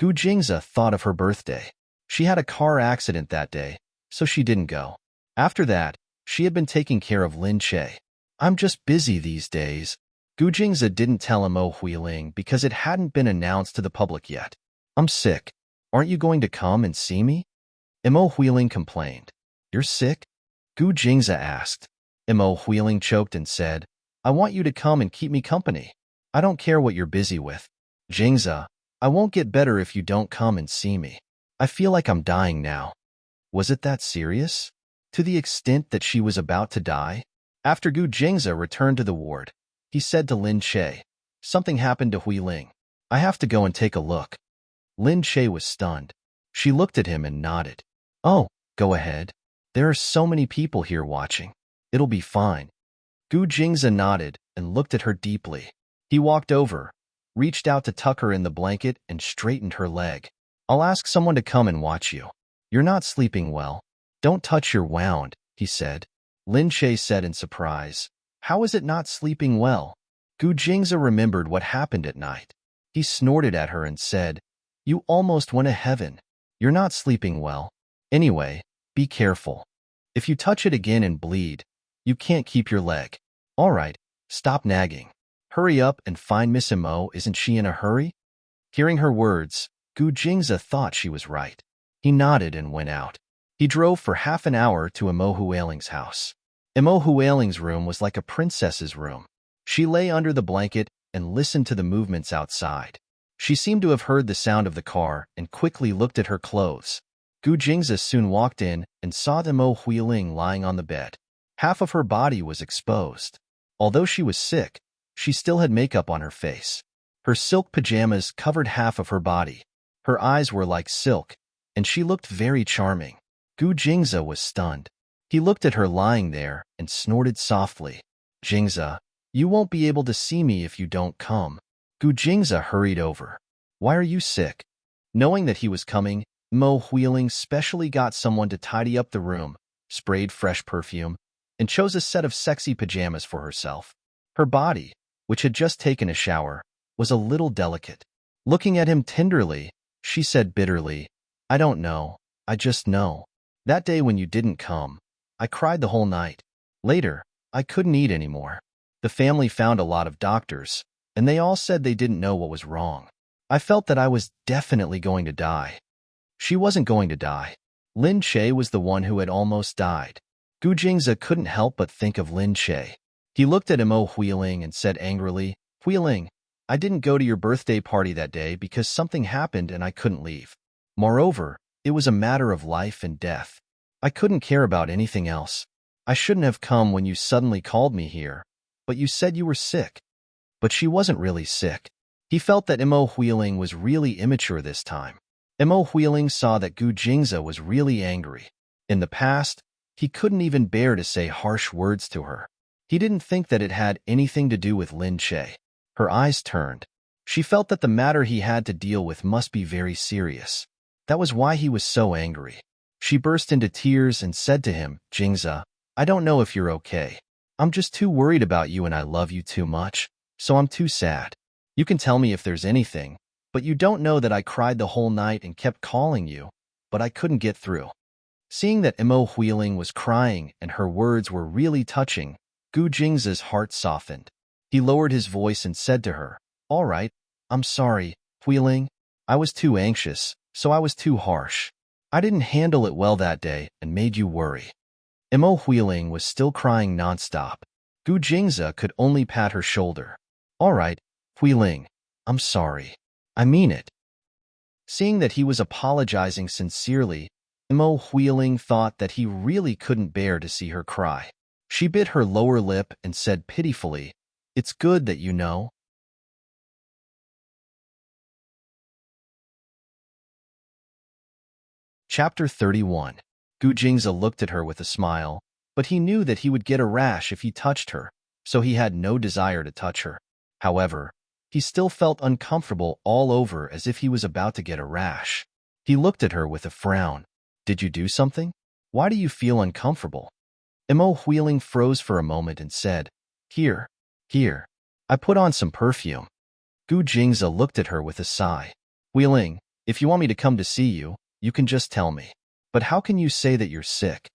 Gu Jingze thought of her birthday. She had a car accident that day, so she didn't go. After that, she had been taking care of Lin Che. I'm just busy these days. Gu Jingze didn't tell Mo Huiling because it hadn't been announced to the public yet. I'm sick. Aren't you going to come and see me? Mo Huiling complained. You're sick? Gu Jingze asked. Mo Huiling choked and said, I want you to come and keep me company. I don't care what you're busy with. Jingze, I won't get better if you don't come and see me. I feel like I'm dying now. Was it that serious? To the extent that she was about to die? After Gu Jingze returned to the ward, he said to Lin Che, something happened to Huiling. I have to go and take a look. Lin Che was stunned. She looked at him and nodded. Oh, go ahead. There are so many people here watching. It'll be fine. Gu Jingze nodded and looked at her deeply. He walked over, reached out to tuck her in the blanket and straightened her leg. I'll ask someone to come and watch you. You're not sleeping well. Don't touch your wound, he said. Lin Che said in surprise. How is it not sleeping well? Gu Jingze remembered what happened at night. He snorted at her and said, You almost went to heaven. You're not sleeping well. Anyway, be careful. If you touch it again and bleed, you can't keep your leg. All right, stop nagging. Hurry up and find Miss Mo. Isn't she in a hurry? Hearing her words, Gu Jingze thought she was right. He nodded and went out. He drove for half an hour to Mo Huiling's house. Mo Huiling's room was like a princess's room. She lay under the blanket and listened to the movements outside. She seemed to have heard the sound of the car and quickly looked at her clothes. Gu Jingze soon walked in and saw Mo Huiling lying on the bed. Half of her body was exposed. Although she was sick, she still had makeup on her face. Her silk pajamas covered half of her body. Her eyes were like silk, and she looked very charming. Gu Jingze was stunned. He looked at her lying there and snorted softly. Jingze, you won't be able to see me if you don't come. Gu Jingze hurried over. Why are you sick? Knowing that he was coming, Mo Huiling specially got someone to tidy up the room, sprayed fresh perfume, and chose a set of sexy pajamas for herself. Her body, which had just taken a shower, was a little delicate. Looking at him tenderly, she said bitterly, I don't know, I just know. That day when you didn't come, I cried the whole night. Later, I couldn't eat anymore. The family found a lot of doctors, and they all said they didn't know what was wrong. I felt that I was definitely going to die. She wasn't going to die. Lin Che was the one who had almost died. Gu Jingze couldn't help but think of Lin Che. He looked at Mo Huiling and said angrily, Huiling, I didn't go to your birthday party that day because something happened and I couldn't leave. Moreover, it was a matter of life and death. I couldn't care about anything else. I shouldn't have come when you suddenly called me here, but you said you were sick. But she wasn't really sick. He felt that Mo Huiling was really immature this time. Mo Huiling saw that Gu Jingze was really angry. In the past, he couldn't even bear to say harsh words to her. He didn't think that it had anything to do with Lin Che. Her eyes turned. She felt that the matter he had to deal with must be very serious. That was why he was so angry. She burst into tears and said to him, Jingze, I don't know if you're okay. I'm just too worried about you and I love you too much, so I'm too sad. You can tell me if there's anything, but you don't know that I cried the whole night and kept calling you, but I couldn't get through. Seeing that Mo Huiling was crying and her words were really touching, Gu Jingze's heart softened. He lowered his voice and said to her, All right, I'm sorry, Huiling. I was too anxious, so I was too harsh. I didn't handle it well that day and made you worry. Mo Huiling was still crying nonstop. Gu Jingze could only pat her shoulder. All right, Huiling, I'm sorry. I mean it. Seeing that he was apologizing sincerely, Mo Huiling thought that he really couldn't bear to see her cry. She bit her lower lip and said pitifully, It's good that you know. Chapter 31. Gu Jingze looked at her with a smile. but he knew that he would get a rash if he touched her, so he had no desire to touch her. However, he still felt uncomfortable all over as if he was about to get a rash. He looked at her with a frown. Did you do something? Why do you feel uncomfortable? Whirlwind froze for a moment and said, Here. I put on some perfume. Gu Jingze looked at her with a sigh. Whirlwind, if you want me to come to see you, you can just tell me. But how can you say that you're sick?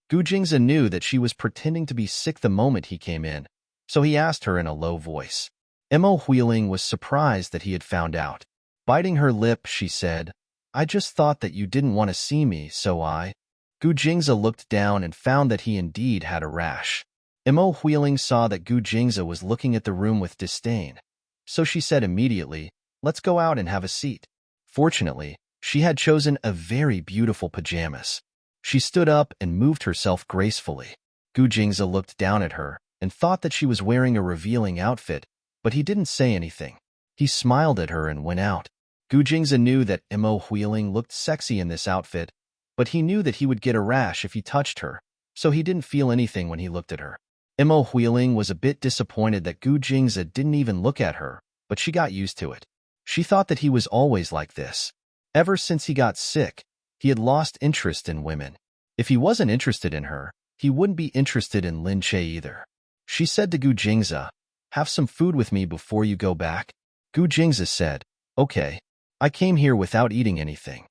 Gu Jingze knew that she was pretending to be sick the moment he came in, so he asked her in a low voice. Whirlwind was surprised that he had found out. Biting her lip, she said, I just thought that you didn't want to see me, so I... Gu Jingze looked down and found that he indeed had a rash. Whirlwind saw that Gu Jingze was looking at the room with disdain, so she said immediately, Let's go out and have a seat. Fortunately, she had chosen a very beautiful pajamas. She stood up and moved herself gracefully. Gu Jingze looked down at her and thought that she was wearing a revealing outfit, but he didn't say anything. He smiled at her and went out. Gu Jingze knew that Whirlwind looked sexy in this outfit, but he knew that he would get a rash if he touched her, so he didn't feel anything when he looked at her. Whirlwind was a bit disappointed that Gu Jingze didn't even look at her, but she got used to it. She thought that he was always like this. Ever since he got sick, he had lost interest in women. If he wasn't interested in her, he wouldn't be interested in Lin Che either. She said to Gu Jingze, Have some food with me before you go back. Gu Jingze said, Okay, I came here without eating anything.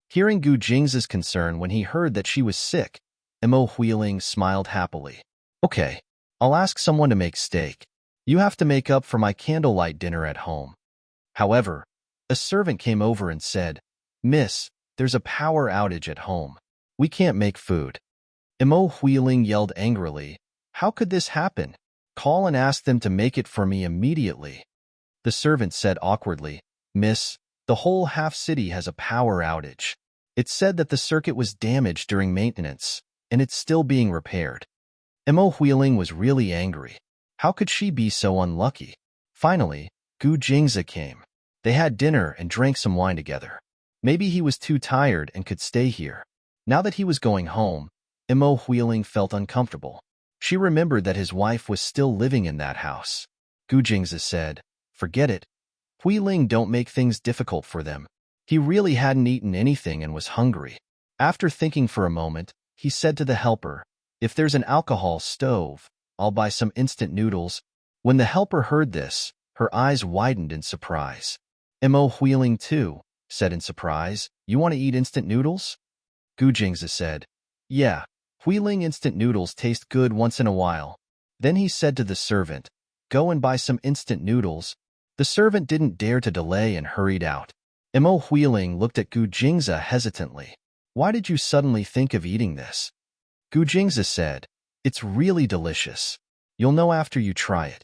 Hearing Gu Jingze's concern when he heard that she was sick, Whirlwind smiled happily. Okay, I'll ask someone to make steak. You have to make up for my candlelight dinner at home. However, a servant came over and said, Miss, there's a power outage at home. We can't make food. Whirlwind yelled angrily, How could this happen? Call and ask them to make it for me immediately. The servant said awkwardly, Miss, the whole half city has a power outage. It said that the circuit was damaged during maintenance, and it's still being repaired. Whirlwind was really angry. How could she be so unlucky? Finally, Gu Jingze came. They had dinner and drank some wine together. Maybe he was too tired and could stay here. Now that he was going home, Whirlwind felt uncomfortable. She remembered that his wife was still living in that house. Gu Jingze said, Forget it. Whirlwind don't make things difficult for them. He really hadn't eaten anything and was hungry. After thinking for a moment, he said to the helper, If there's an alcohol stove, I'll buy some instant noodles. When the helper heard this, her eyes widened in surprise. Whirlwind too said in surprise, You want to eat instant noodles? Gu Jingze said, Yeah, Whirlwind instant noodles taste good once in a while. Then he said to the servant, Go and buy some instant noodles. The servant didn't dare to delay and hurried out. Whirlwind looked at Gu Jingze hesitantly. Why did you suddenly think of eating this? Gu Jingze said, It's really delicious. You'll know after you try it.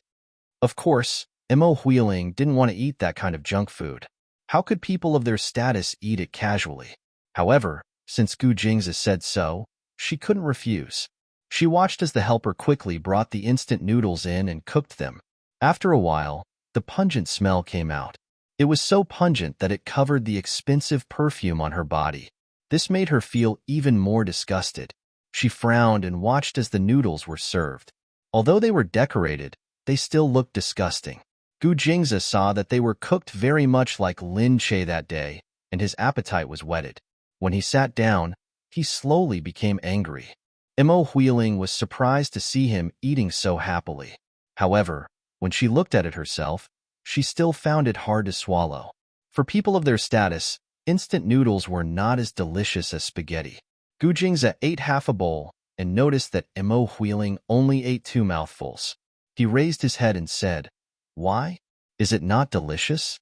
Of course, Whirlwind didn't want to eat that kind of junk food. How could people of their status eat it casually? However, since Gu Jingze said so, she couldn't refuse. She watched as the helper quickly brought the instant noodles in and cooked them. After a while, the pungent smell came out. It was so pungent that it covered the expensive perfume on her body. This made her feel even more disgusted. She frowned and watched as the noodles were served. Although they were decorated, they still looked disgusting. Gu Jingze saw that they were cooked very much like Lin Che that day, and his appetite was whetted. When he sat down, he slowly became angry. Whirlwind was surprised to see him eating so happily. However, when she looked at it herself, she still found it hard to swallow. For people of their status, instant noodles were not as delicious as spaghetti. Gu Jingze ate half a bowl and noticed that Whirlwind only ate 2 mouthfuls. He raised his head and said, Why? Is it not delicious?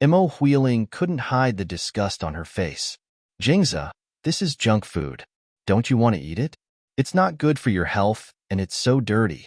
Whirlwind couldn't hide the disgust on her face. Jingze, this is junk food. Don't you want to eat it? It's not good for your health, and it's so dirty.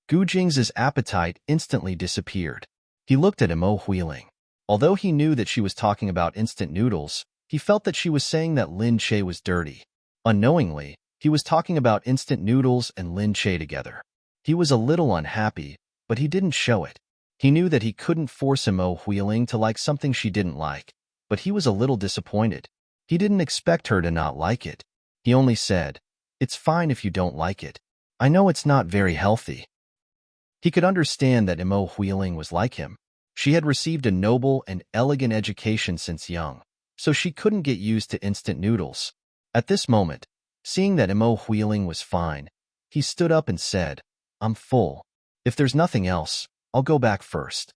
Gu Jingze's appetite instantly disappeared. He looked at Whirlwind. Although he knew that she was talking about instant noodles, he felt that she was saying that Lin Che was dirty. Unknowingly, he was talking about instant noodles and Lin Che together. He was a little unhappy, but he didn't show it. He knew that he couldn't force Whirlwind to like something she didn't like, but he was a little disappointed. He didn't expect her to not like it. He only said, It's fine if you don't like it. I know it's not very healthy. He could understand that Imo Huiling was like him. She had received a noble and elegant education since young, so she couldn't get used to instant noodles. At this moment, seeing that Imo Huiling was fine, he stood up and said, I'm full. If there's nothing else, I'll go back first.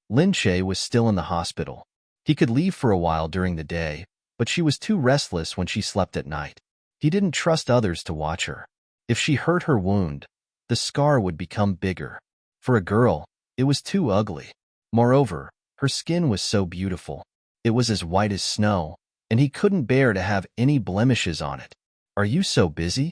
Lin Che was still in the hospital. He could leave for a while during the day, but she was too restless when she slept at night. He didn't trust others to watch her. If she hurt her wound, the scar would become bigger. For a girl, it was too ugly. Moreover, her skin was so beautiful. It was as white as snow, and he couldn't bear to have any blemishes on it. Are you so busy?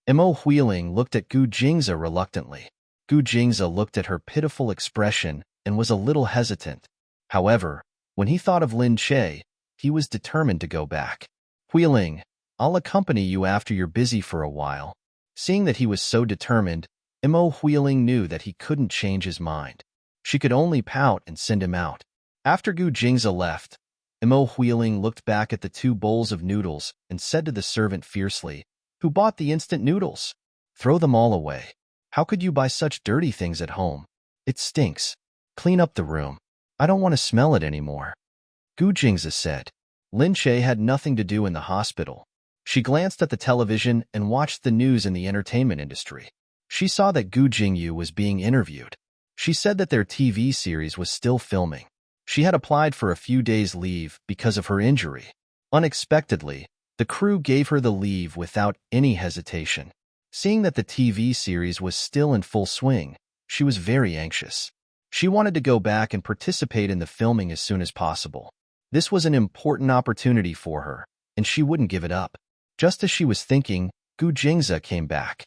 Imo Huiling looked at Gu Jingze reluctantly. Gu Jingze looked at her pitiful expression and was a little hesitant. However, when he thought of Lin Che, he was determined to go back. Huiling, I'll accompany you after you're busy for a while. Seeing that he was so determined, Imo Huiling knew that he couldn't change his mind. She could only pout and send him out. After Gu Jingze left, Imo Huiling looked back at the 2 bowls of noodles and said to the servant fiercely, Who bought the instant noodles? Throw them all away. How could you buy such dirty things at home? It stinks. Clean up the room. I don't want to smell it anymore. Gu Jingze said. Lin Che had nothing to do in the hospital. She glanced at the television and watched the news in the entertainment industry. She saw that Gu Jingyu was being interviewed. She said that their TV series was still filming. She had applied for a few days' leave because of her injury. Unexpectedly, the crew gave her the leave without any hesitation. Seeing that the TV series was still in full swing, she was very anxious. She wanted to go back and participate in the filming as soon as possible. This was an important opportunity for her, and she wouldn't give it up. Just as she was thinking, Gu Jingze came back.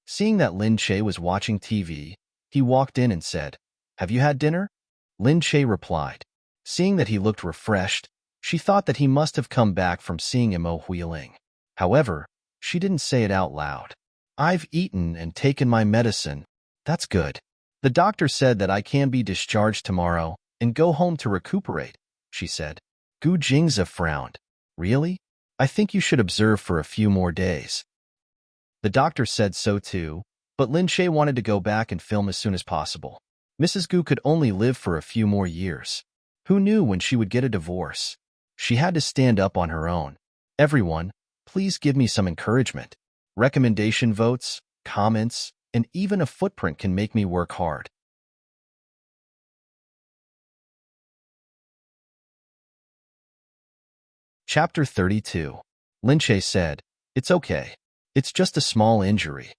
Seeing that Lin Che was watching TV, he walked in and said, Have you had dinner? Lin Che replied. Seeing that he looked refreshed, she thought that he must have come back from seeing Imo Huiling. However, she didn't say it out loud. I've eaten and taken my medicine. That's good. The doctor said that I can be discharged tomorrow and go home to recuperate, she said. Gu Jingze frowned. Really? I think you should observe for a few more days. The doctor said so too, but Lin Che wanted to go back and film as soon as possible. Mrs. Gu could only live for a few more years. Who knew when she would get a divorce? She had to stand up on her own. Everyone, please give me some encouragement. Recommendation votes, comments, and even a footprint can make me work hard. Chapter 32. Lin Che said, It's okay. It's just a small injury.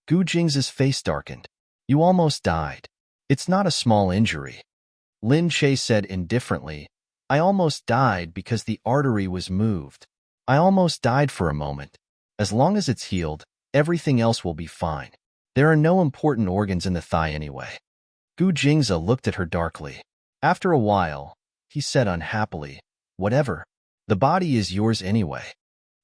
Gu Jingze's face darkened. You almost died. It's not a small injury. Lin Che said indifferently, I almost died because the artery was moved. I almost died for a moment. As long as it's healed, everything else will be fine. There are no important organs in the thigh anyway. Gu Jingze looked at her darkly. After a while, he said unhappily, Whatever. The body is yours anyway.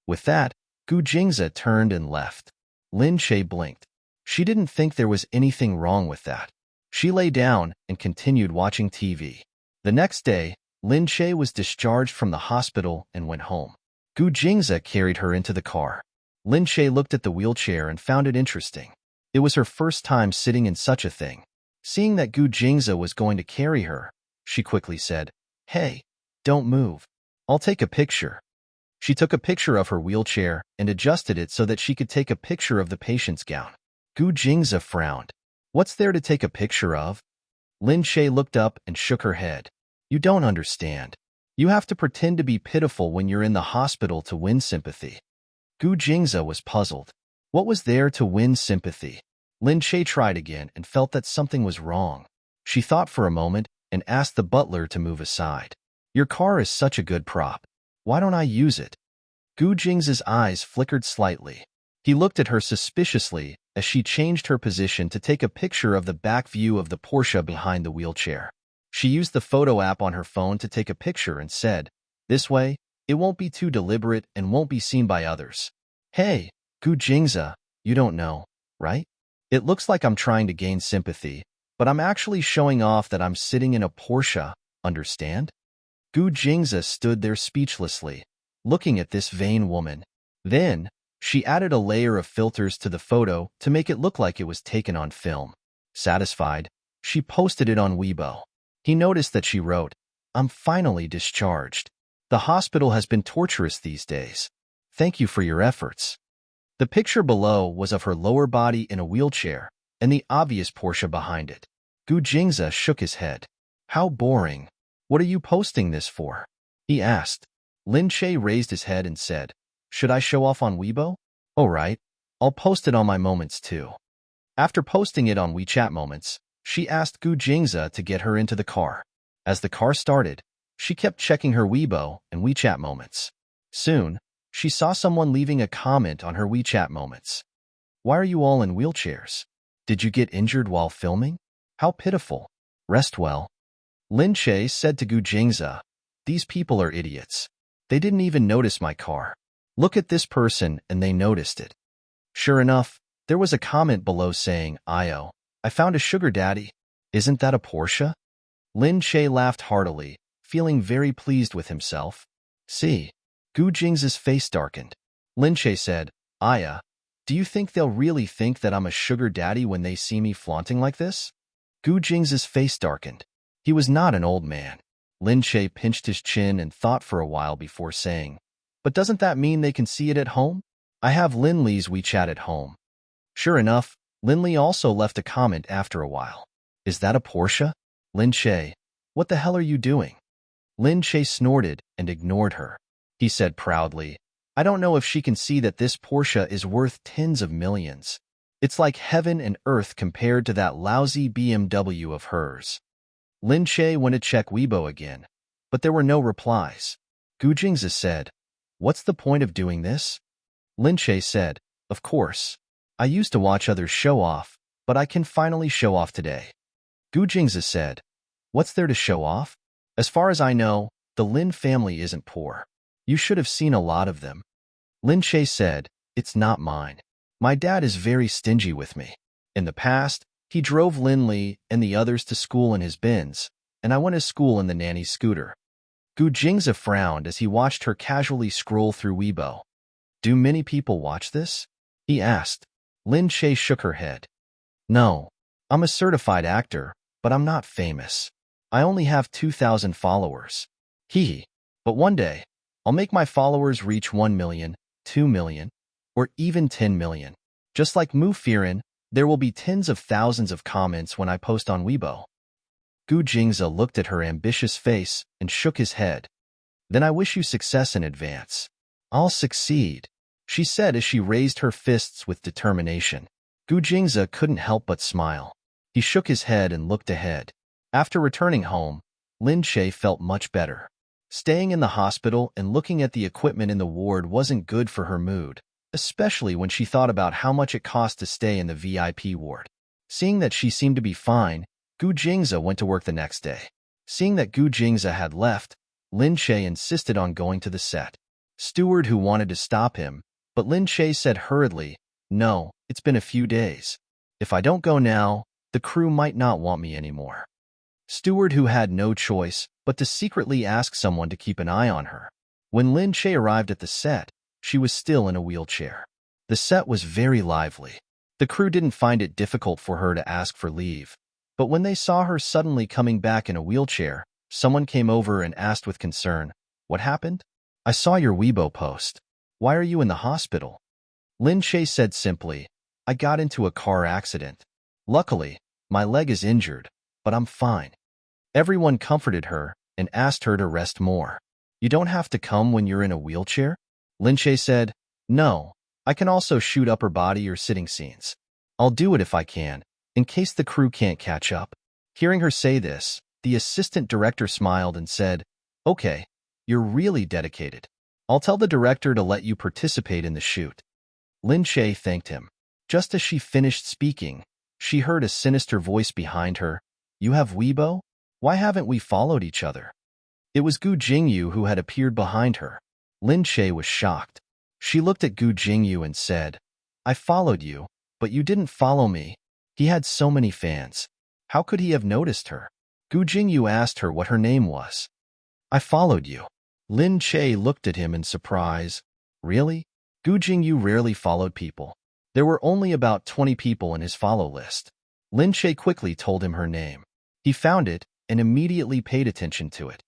With that, Gu Jingze turned and left. Lin Che blinked. She didn't think there was anything wrong with that. She lay down and continued watching TV. The next day, Lin Che was discharged from the hospital and went home. Gu Jingze carried her into the car. Lin Che looked at the wheelchair and found it interesting. It was her first time sitting in such a thing. Seeing that Gu Jingze was going to carry her, she quickly said, Hey, don't move. I'll take a picture. She took a picture of her wheelchair and adjusted it so that she could take a picture of the patient's gown. Gu Jingze frowned. What's there to take a picture of? Lin Che looked up and shook her head. You don't understand. You have to pretend to be pitiful when you're in the hospital to win sympathy. Gu Jingze was puzzled. What was there to win sympathy? Lin Che tried again and felt that something was wrong. She thought for a moment and asked the butler to move aside. Your car is such a good prop. Why don't I use it? Gu Jingze's eyes flickered slightly. He looked at her suspiciously as she changed her position to take a picture of the back view of the Porsche behind the wheelchair. She used the photo app on her phone to take a picture and said, This way, it won't be too deliberate and won't be seen by others. Hey, Gu Jingze, you don't know, right? It looks like I'm trying to gain sympathy, but I'm actually showing off that I'm sitting in a Porsche, understand? Gu Jingze stood there speechlessly, looking at this vain woman. Then, She added a layer of filters to the photo to make it look like it was taken on film. Satisfied, she posted it on Weibo. He noticed that she wrote, "I'm finally discharged. The hospital has been torturous these days. Thank you for your efforts." The picture below was of her lower body in a wheelchair and the obvious Porsche behind it. Gu Jingze shook his head. "How boring. What are you posting this for?" he asked. Lin Che raised his head and said, "Should I show off on Weibo? All right, I'll post it on my Moments too." After posting it on WeChat Moments, she asked Gu Jingze to get her into the car. As the car started, she kept checking her Weibo and WeChat Moments. Soon, she saw someone leaving a comment on her WeChat Moments. "Why are you all in wheelchairs? Did you get injured while filming? How pitiful. Rest well." Lin Che said to Gu Jingze, "These people are idiots. They didn't even notice my car. Look at this person and they noticed it." Sure enough, there was a comment below saying, "Io, I found a sugar daddy. Isn't that a Porsche?" Lin Che laughed heartily, feeling very pleased with himself. "See." Gu Jingze's face darkened. Lin Che said, "Aya, do you think they'll really think that I'm a sugar daddy when they see me flaunting like this?" Gu Jingze's face darkened. He was not an old man. Lin Che pinched his chin and thought for a while before saying, "But doesn't that mean they can see it at home? I have Lin Li's WeChat at home." Sure enough, Lin Li also left a comment after a while. "Is that a Porsche?" "Lin Che, what the hell are you doing?" Lin Che snorted and ignored her. He said proudly, "I don't know if she can see that this Porsche is worth tens of millions. It's like heaven and earth compared to that lousy BMW of hers." Lin Che went to check Weibo again, but there were no replies. Gu Jingze said, "What's the point of doing this?" Lin Che said, "Of course. I used to watch others show off, but I can finally show off today." Gu Jingze said, "What's there to show off? As far as I know, the Lin family isn't poor. You should have seen a lot of them." Lin Che said, "It's not mine. My dad is very stingy with me. In the past, he drove Lin Li and the others to school in his Benz, and I went to school in the nanny's scooter." Gu Jingze frowned as he watched her casually scroll through Weibo. "Do many people watch this?" he asked. Lin Che shook her head. "No, I'm a certified actor, but I'm not famous. I only have 2,000 followers. Hee. But one day, I'll make my followers reach 1 million, 2 million, or even 10 million. Just like Mu Firen, there will be tens of thousands of comments when I post on Weibo." Gu Jingze looked at her ambitious face and shook his head. "Then I wish you success in advance." "I'll succeed," she said as she raised her fists with determination. Gu Jingze couldn't help but smile. He shook his head and looked ahead. After returning home, Lin Che felt much better. Staying in the hospital and looking at the equipment in the ward wasn't good for her mood, especially when she thought about how much it cost to stay in the VIP ward. Seeing that she seemed to be fine, Gu Jingze went to work the next day. Seeing that Gu Jingze had left, Lin Che insisted on going to the set. Steward who wanted to stop him, but Lin Che said hurriedly, "No, it's been a few days. If I don't go now, the crew might not want me anymore." Steward who had no choice but to secretly ask someone to keep an eye on her. When Lin Che arrived at the set, she was still in a wheelchair. The set was very lively. The crew didn't find it difficult for her to ask for leave. But when they saw her suddenly coming back in a wheelchair, someone came over and asked with concern, "What happened? I saw your Weibo post. Why are you in the hospital?" Lin Che said simply, "I got into a car accident. Luckily, my leg is injured, but I'm fine." Everyone comforted her and asked her to rest more. "You don't have to come when you're in a wheelchair?" Lin Che said, "No, I can also shoot upper body or sitting scenes. I'll do it if I can, in case the crew can't catch up." Hearing her say this, the assistant director smiled and said, "Okay, you're really dedicated. I'll tell the director to let you participate in the shoot." Lin Che thanked him. Just as she finished speaking, she heard a sinister voice behind her. "You have Weibo? Why haven't we followed each other?" It was Gu Jingyu who had appeared behind her. Lin Che was shocked. She looked at Gu Jingyu and said, "I followed you, but you didn't follow me." He had so many fans. How could he have noticed her? Gu Jingyu asked her what her name was. "I followed you." Lin Che looked at him in surprise. "Really? Gu Jingyu rarely followed people. There were only about 20 people in his follow list. Lin Che quickly told him her name. He found it and immediately paid attention to it.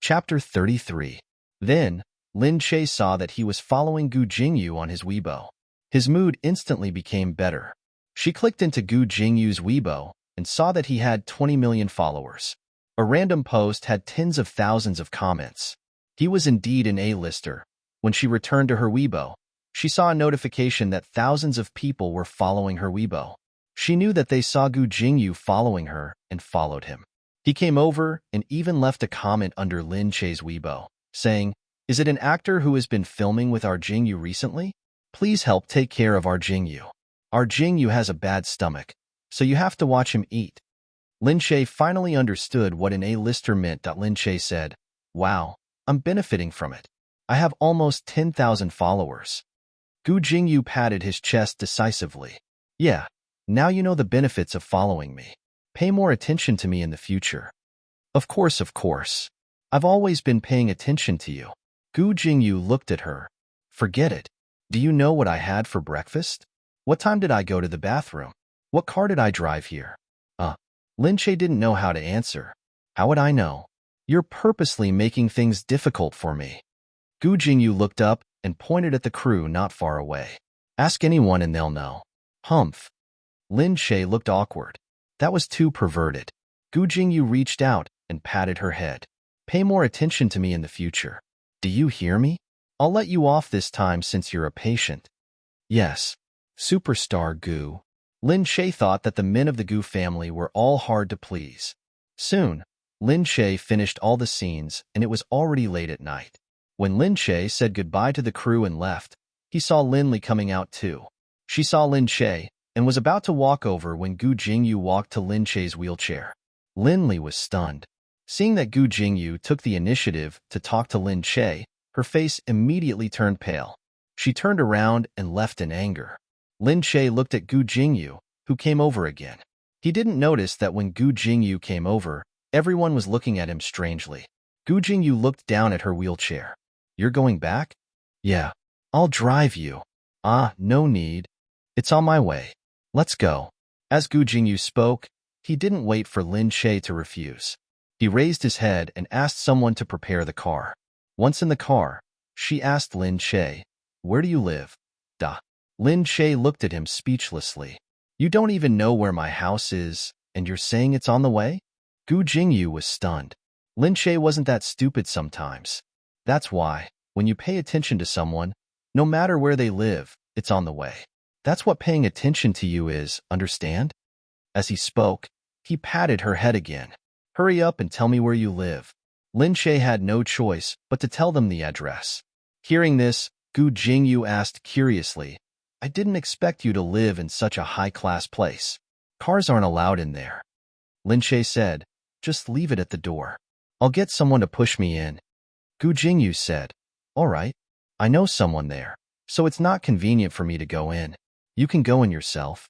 Chapter 33. Then, Lin Che saw that he was following Gu Jingyu on his Weibo. His mood instantly became better. She clicked into Gu Jingyu's Weibo and saw that he had 20 million followers. A random post had tens of thousands of comments. He was indeed an A-lister. When she returned to her Weibo, she saw a notification that thousands of people were following her Weibo. She knew that they saw Gu Jingyu following her and followed him. He came over and even left a comment under Lin Che's Weibo, saying, "Is it an actor who has been filming with our Jingyu recently? Please help take care of our Jingyu. Our Jingyu has a bad stomach, so you have to watch him eat." Lin Che finally understood what an A-lister meant. Lin Che said, "Wow, I'm benefiting from it. I have almost 10,000 followers." Gu Jingyu patted his chest decisively. "Yeah, now you know the benefits of following me. Pay more attention to me in the future." Of course. I've always been paying attention to you." Gu Jingyu looked at her. "Forget it. Do you know what I had for breakfast? What time did I go to the bathroom? What car did I drive here?" Lin Che didn't know how to answer. "How would I know? You're purposely making things difficult for me." Gu Jingyu looked up and pointed at the crew not far away. "Ask anyone and they'll know." Humph. Lin Che looked awkward. That was too perverted. Gu Jingyu reached out and patted her head. "Pay more attention to me in the future. Do you hear me? I'll let you off this time since you're a patient." "Yes, superstar Gu." Lin Che thought that the men of the Gu family were all hard to please. Soon, Lin Che finished all the scenes and it was already late at night. When Lin Che said goodbye to the crew and left, he saw Lin Li coming out too. She saw Lin Che and was about to walk over when Gu Jingyu walked to Lin Che's wheelchair. Lin Li was stunned. Seeing that Gu Jingyu took the initiative to talk to Lin Che, her face immediately turned pale. She turned around and left in anger. Lin Che looked at Gu Jingyu, who came over again. He didn't notice that when Gu Jingyu came over, everyone was looking at him strangely. Gu Jingyu looked down at her wheelchair. "You're going back?" "Yeah. I'll drive you." No need. It's on my way. Let's go." As Gu Jingyu spoke, he didn't wait for Lin Che to refuse. He raised his head and asked someone to prepare the car. Once in the car, she asked Lin Che, "Where do you live?" Lin Che looked at him speechlessly. "You don't even know where my house is, and you're saying it's on the way?" Gu Jingyu was stunned. Lin Che wasn't that stupid sometimes. That's why, when you pay attention to someone, no matter where they live, it's on the way. That's what paying attention to you is, understand? As he spoke, he patted her head again. "Hurry up and tell me where you live." Lin Che had no choice but to tell them the address. Hearing this, Gu Jingyu asked curiously, "I didn't expect you to live in such a high-class place. Cars aren't allowed in there." Lin Che said, "Just leave it at the door. I'll get someone to push me in." Gu Jingyu said, "All right. I know someone there, so it's not convenient for me to go in. You can go in yourself."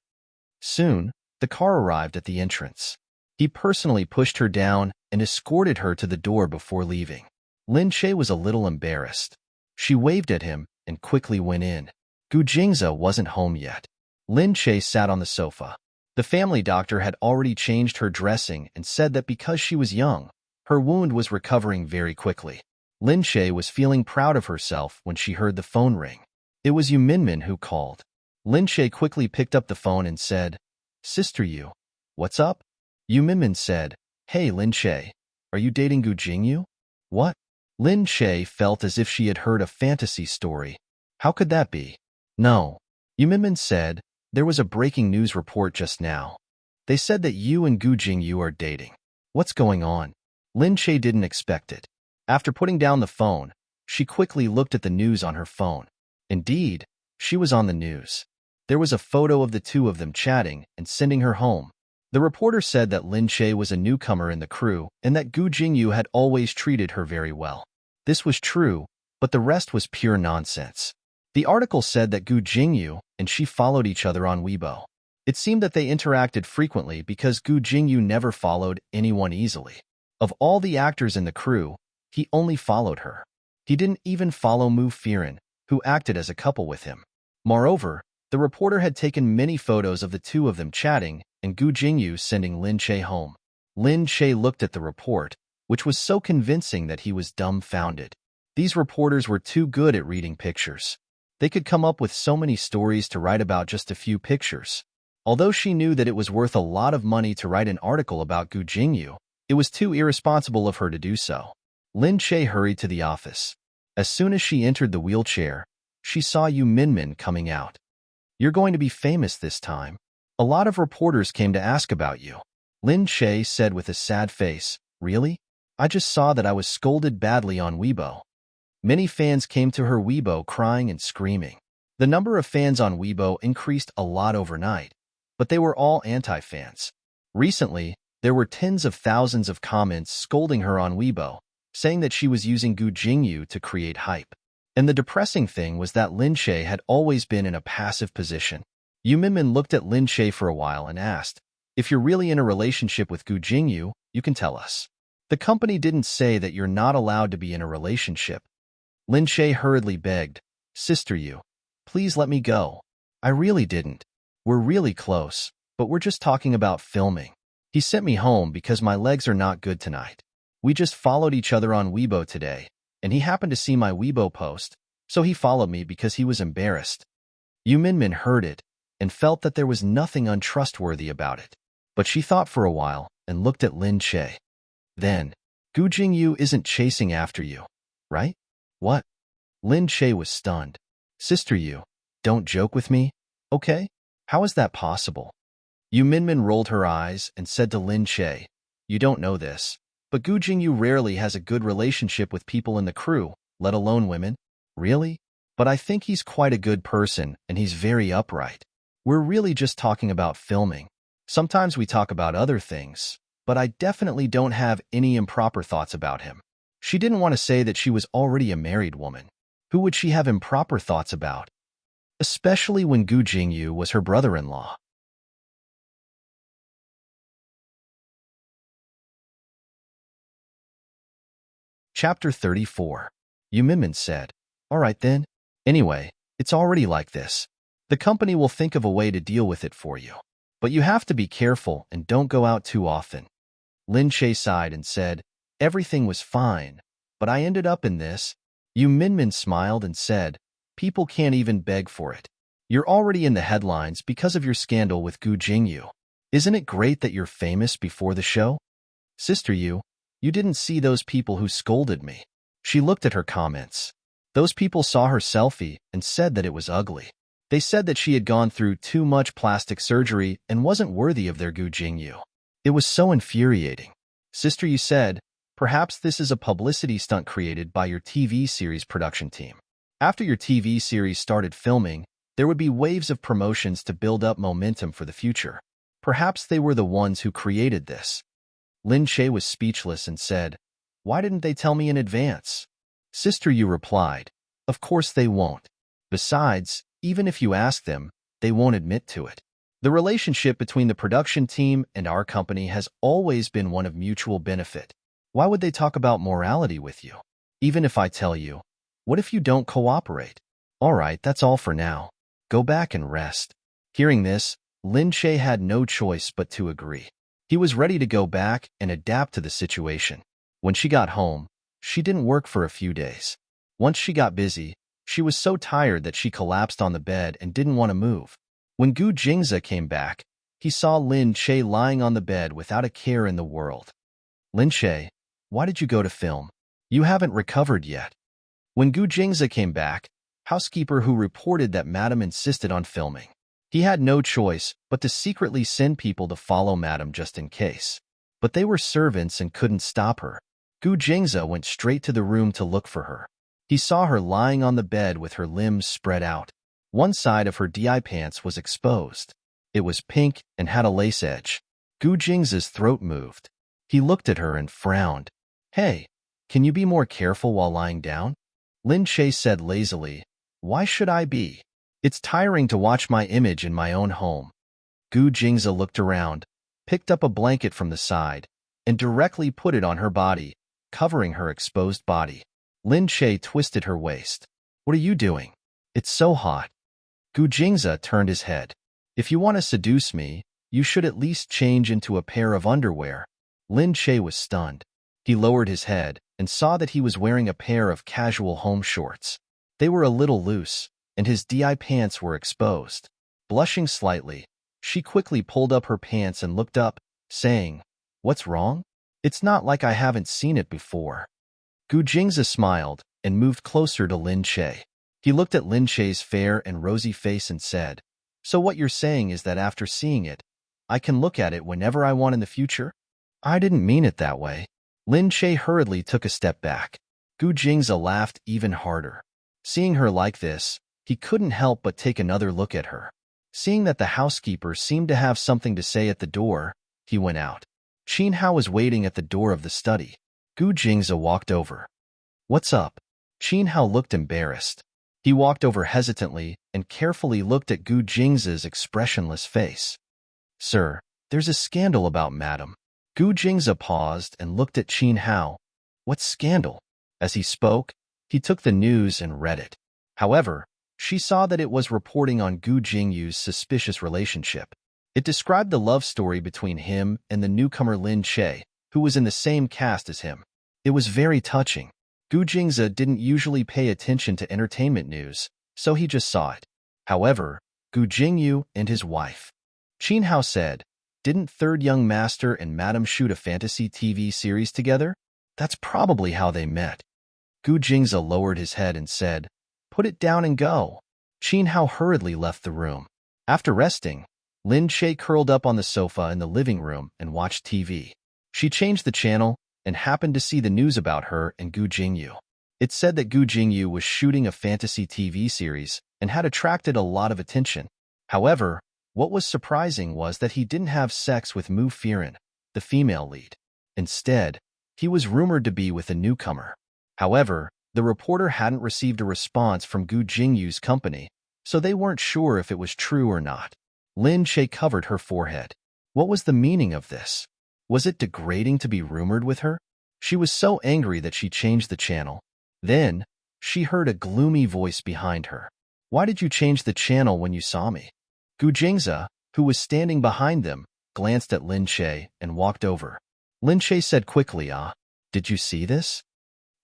Soon, the car arrived at the entrance. He personally pushed her down and escorted her to the door before leaving. Lin Che was a little embarrassed. She waved at him and quickly went in. Gu Jingza wasn't home yet. Lin Che sat on the sofa. The family doctor had already changed her dressing and said that because she was young, her wound was recovering very quickly. Lin Che was feeling proud of herself when she heard the phone ring. It was Yu Minmin who called. Lin Che quickly picked up the phone and said, "Sister Yu, what's up?" Yu Minmin said, "Hey Lin Che, are you dating Gu Jingyu?" "What?" Lin Che felt as if she had heard a fantasy story. "How could that be?" "No." Yu Minmin said, "There was a breaking news report just now. They said that you and Gu Jingyu are dating. What's going on?" Lin Che didn't expect it. After putting down the phone, she quickly looked at the news on her phone. Indeed, she was on the news. There was a photo of the two of them chatting and sending her home. The reporter said that Lin Che was a newcomer in the crew and that Gu Jingyu had always treated her very well. This was true, but the rest was pure nonsense. The article said that Gu Jingyu and she followed each other on Weibo. It seemed that they interacted frequently because Gu Jingyu never followed anyone easily. Of all the actors in the crew, he only followed her. He didn't even follow Mu Firen, who acted as a couple with him. Moreover, the reporter had taken many photos of the two of them chatting and Gu Jingyu sending Lin Che home. Lin Che looked at the report, which was so convincing that he was dumbfounded. These reporters were too good at reading pictures. They could come up with so many stories to write about just a few pictures. Although she knew that it was worth a lot of money to write an article about Gu Jingyu, it was too irresponsible of her to do so. Lin Che hurried to the office. As soon as she entered the wheelchair, she saw Yu Minmin coming out. "You're going to be famous this time. A lot of reporters came to ask about you." Lin Che said with a sad face, "Really? I just saw that I was scolded badly on Weibo." Many fans came to her Weibo crying and screaming. The number of fans on Weibo increased a lot overnight, but they were all anti-fans. Recently, there were tens of thousands of comments scolding her on Weibo, saying that she was using Gu Jingyu to create hype. And the depressing thing was that Lin Che had always been in a passive position. Yu Minmin looked at Lin Che for a while and asked, "If you're really in a relationship with Gu Jingyu, you can tell us. The company didn't say that you're not allowed to be in a relationship." Lin Che hurriedly begged, "Sister Yu, please let me go. I really didn't. We're really close, but we're just talking about filming. He sent me home because my legs are not good tonight. We just followed each other on Weibo today, and he happened to see my Weibo post, so he followed me because he was embarrassed." Yu Minmin heard it and felt that there was nothing untrustworthy about it. But she thought for a while and looked at Lin Che. Then, "Gu Jingyu isn't chasing after you, right?" "What?" Lin Che was stunned. "Sister Yu, don't joke with me, okay? How is that possible?" Yu Minmin rolled her eyes and said to Lin Che, "You don't know this, but Gu Jingyu rarely has a good relationship with people in the crew, let alone women." "Really? But I think he's quite a good person and he's very upright. We're really just talking about filming. Sometimes we talk about other things, but I definitely don't have any improper thoughts about him." She didn't want to say that she was already a married woman. Who would she have improper thoughts about? Especially when Gu Jingyu was her brother-in-law. Chapter 34. Yu Minmin said, "All right then. Anyway, it's already like this. The company will think of a way to deal with it for you. But you have to be careful and don't go out too often." Lin Che sighed and said, "Everything was fine, but I ended up in this." Yu Minmin smiled and said, "People can't even beg for it. You're already in the headlines because of your scandal with Gu Jingyu. Isn't it great that you're famous before the show?" "Sister Yu, you didn't see those people who scolded me." She looked at her comments. Those people saw her selfie and said that it was ugly. They said that she had gone through too much plastic surgery and wasn't worthy of their Gu Jingyu. It was so infuriating. Sister Yu said, "Perhaps this is a publicity stunt created by your TV series production team. After your TV series started filming, there would be waves of promotions to build up momentum for the future. Perhaps they were the ones who created this." Lin Che was speechless and said, "Why didn't they tell me in advance?" Sister Yu replied, "Of course they won't. Besides, even if you ask them, they won't admit to it. The relationship between the production team and our company has always been one of mutual benefit. Why would they talk about morality with you? Even if I tell you, what if you don't cooperate? All right, that's all for now. Go back and rest." Hearing this, Lin Che had no choice but to agree. He was ready to go back and adapt to the situation. When she got home, she didn't work for a few days. Once she got busy, she was so tired that she collapsed on the bed and didn't want to move. When Gu Jingza came back, he saw Lin Che lying on the bed without a care in the world. "Lin Che, why did you go to film? You haven't recovered yet." When Gu Jingza came back, housekeeper who reported that Madam insisted on filming. He had no choice but to secretly send people to follow Madam just in case. But they were servants and couldn't stop her. Gu Jingza went straight to the room to look for her. He saw her lying on the bed with her limbs spread out. One side of her DI pants was exposed. It was pink and had a lace edge. Gu Jingza's throat moved. He looked at her and frowned. "Hey, can you be more careful while lying down?" Lin Che said lazily, "Why should I be? It's tiring to watch my image in my own home." Gu Jingza looked around, picked up a blanket from the side, and directly put it on her body, covering her exposed body. Lin Che twisted her waist. What are you doing? It's so hot. Gu Jingze turned his head. If you want to seduce me, you should at least change into a pair of underwear. Lin Che was stunned. He lowered his head and saw that he was wearing a pair of casual home shorts. They were a little loose, and his DI pants were exposed. Blushing slightly, she quickly pulled up her pants and looked up, saying, "What's wrong? It's not like I haven't seen it before." Gu Jingze smiled and moved closer to Lin Che. He looked at Lin Che's fair and rosy face and said, "So what you're saying is that after seeing it, I can look at it whenever I want in the future?" "I didn't mean it that way." Lin Che hurriedly took a step back. Gu Jingze laughed even harder. Seeing her like this, he couldn't help but take another look at her. Seeing that the housekeeper seemed to have something to say at the door, he went out. Qin Hao was waiting at the door of the study. Gu Jingze walked over. "What's up?" Qin Hao looked embarrassed. He walked over hesitantly and carefully looked at Gu Jingze's expressionless face. "Sir, there's a scandal about Madam." Gu Jingze paused and looked at Qin Hao. "What scandal?" As he spoke, he took the news and read it. However, she saw that it was reporting on Gu Jingyu's suspicious relationship. It described the love story between him and the newcomer Lin Che, who was in the same caste as him. It was very touching. Gu Jingze didn't usually pay attention to entertainment news, so he just saw it. However, Gu Jingyu and his wife. Qin Hao said, "Didn't Third Young Master and Madam shoot a fantasy TV series together? That's probably how they met." Gu Jingze lowered his head and said, "Put it down and go." Qin Hao hurriedly left the room. After resting, Lin Che curled up on the sofa in the living room and watched TV. She changed the channel and happened to see the news about her and Gu Jingyu. It said that Gu Jingyu was shooting a fantasy TV series and had attracted a lot of attention. However, what was surprising was that he didn't have sex with Mu Firen, the female lead. Instead, he was rumored to be with a newcomer. However, the reporter hadn't received a response from Gu Jingyu's company, so they weren't sure if it was true or not. Lin Che covered her forehead. What was the meaning of this? Was it degrading to be rumored with her? She was so angry that she changed the channel. Then, she heard a gloomy voice behind her. "Why did you change the channel when you saw me?" Gu Jingze, who was standing behind them, glanced at Lin Che and walked over. Lin Che said quickly, "Did you see this?"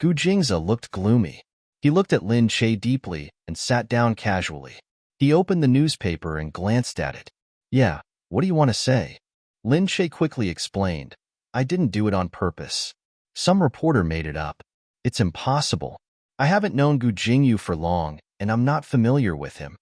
Gu Jingze looked gloomy. He looked at Lin Che deeply and sat down casually. He opened the newspaper and glanced at it. "Yeah, what do you want to say?" Lin Che quickly explained, "I didn't do it on purpose. Some reporter made it up. It's impossible. I haven't known Gu Jingyu for long, and I'm not familiar with him."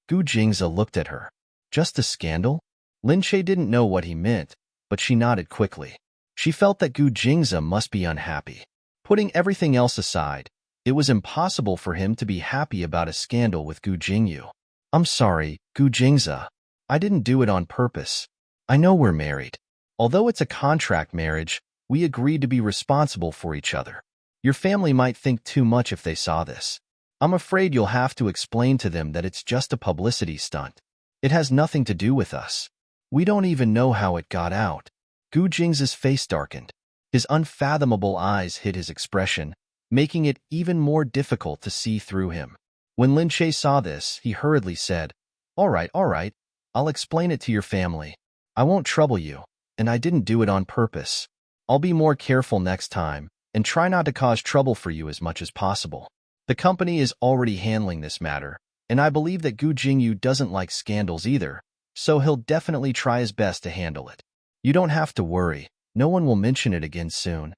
Gu Jingze looked at her. "Just a scandal?" Lin Che didn't know what he meant, but she nodded quickly. She felt that Gu Jingze must be unhappy. Putting everything else aside, it was impossible for him to be happy about a scandal with Gu Jingyu. "I'm sorry, Gu Jingze. I didn't do it on purpose. I know we're married. Although it's a contract marriage, we agreed to be responsible for each other. Your family might think too much if they saw this. I'm afraid you'll have to explain to them that it's just a publicity stunt. It has nothing to do with us. We don't even know how it got out." Gu Jingze's face darkened. His unfathomable eyes hid his expression, making it even more difficult to see through him. When Lin Che saw this, he hurriedly said, all right, I'll explain it to your family. I won't trouble you, and I didn't do it on purpose. I'll be more careful next time and try not to cause trouble for you as much as possible. The company is already handling this matter, and I believe that Gu Jingyu doesn't like scandals either, so he'll definitely try his best to handle it. You don't have to worry. No one will mention it again soon.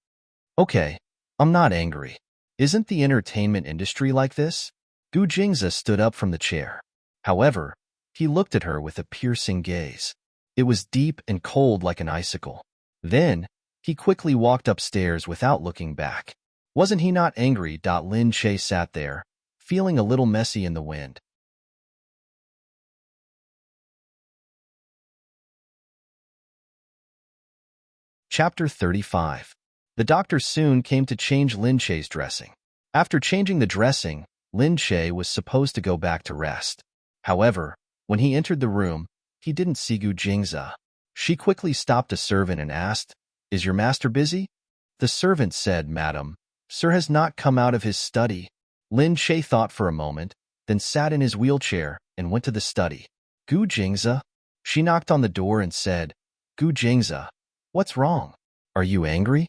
Okay, I'm not angry. Isn't the entertainment industry like this? Gu Jingze stood up from the chair. However, he looked at her with a piercing gaze. It was deep and cold like an icicle. Then, he quickly walked upstairs without looking back. Wasn't he not angry? Lin Che sat there, feeling a little messy in the wind. Chapter 35. The doctor soon came to change Lin Che's dressing. After changing the dressing, Lin Che was supposed to go back to rest. However, when he entered the room, he didn't see Gu Jingze. She quickly stopped a servant and asked, Is your master busy? The servant said, Madam, Sir has not come out of his study. Lin Che thought for a moment, then sat in his wheelchair and went to the study. Gu Jingza? She knocked on the door and said, Gu Jingza, what's wrong? Are you angry?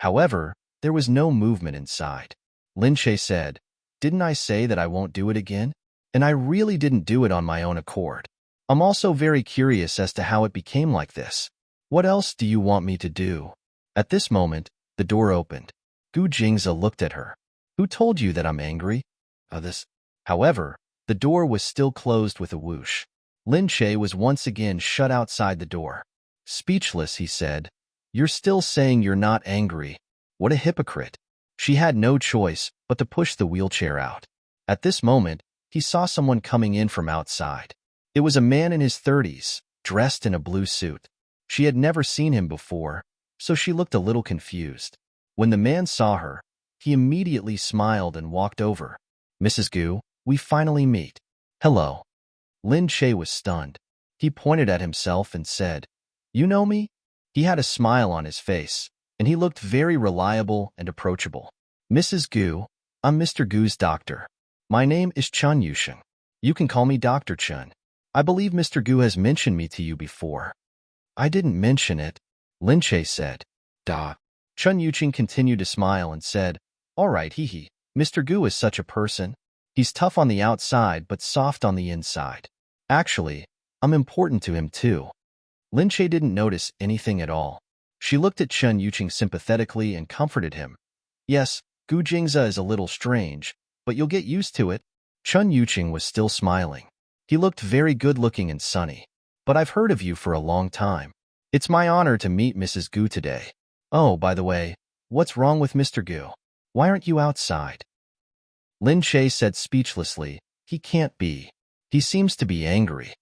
However, there was no movement inside. Lin Che said, Didn't I say that I won't do it again? And I really didn't do it on my own accord. I'm also very curious as to how it became like this. What else do you want me to do? At this moment, the door opened. Gu Jingza looked at her. Who told you that I'm angry? However, the door was still closed with a whoosh. Lin Che was once again shut outside the door. Speechless, he said, You're still saying you're not angry. What a hypocrite. She had no choice but to push the wheelchair out. At this moment, he saw someone coming in from outside. It was a man in his 30s, dressed in a blue suit. She had never seen him before, so she looked a little confused. When the man saw her, he immediately smiled and walked over. Mrs. Gu, we finally meet. Hello. Lin Che was stunned. He pointed at himself and said, You know me? He had a smile on his face, and he looked very reliable and approachable. Mrs. Gu, I'm Mr. Gu's doctor. My name is Chun Yusheng. You can call me Dr. Chun. I believe Mr. Gu has mentioned me to you before. I didn't mention it, Lin Che said. Da. Chun Yuching continued to smile and said, All right, hee. Mr. Gu is such a person. He's tough on the outside but soft on the inside. Actually, I'm important to him too. Lin Che didn't notice anything at all. She looked at Chun Yuching sympathetically and comforted him. Yes, Gu Jingza is a little strange, but you'll get used to it. Chun Yuching was still smiling. He looked very good-looking and sunny. But I've heard of you for a long time. It's my honor to meet Mrs. Gu today. Oh, by the way, what's wrong with Mr. Gu? Why aren't you outside? Lin Che said speechlessly, He can't be. He seems to be angry.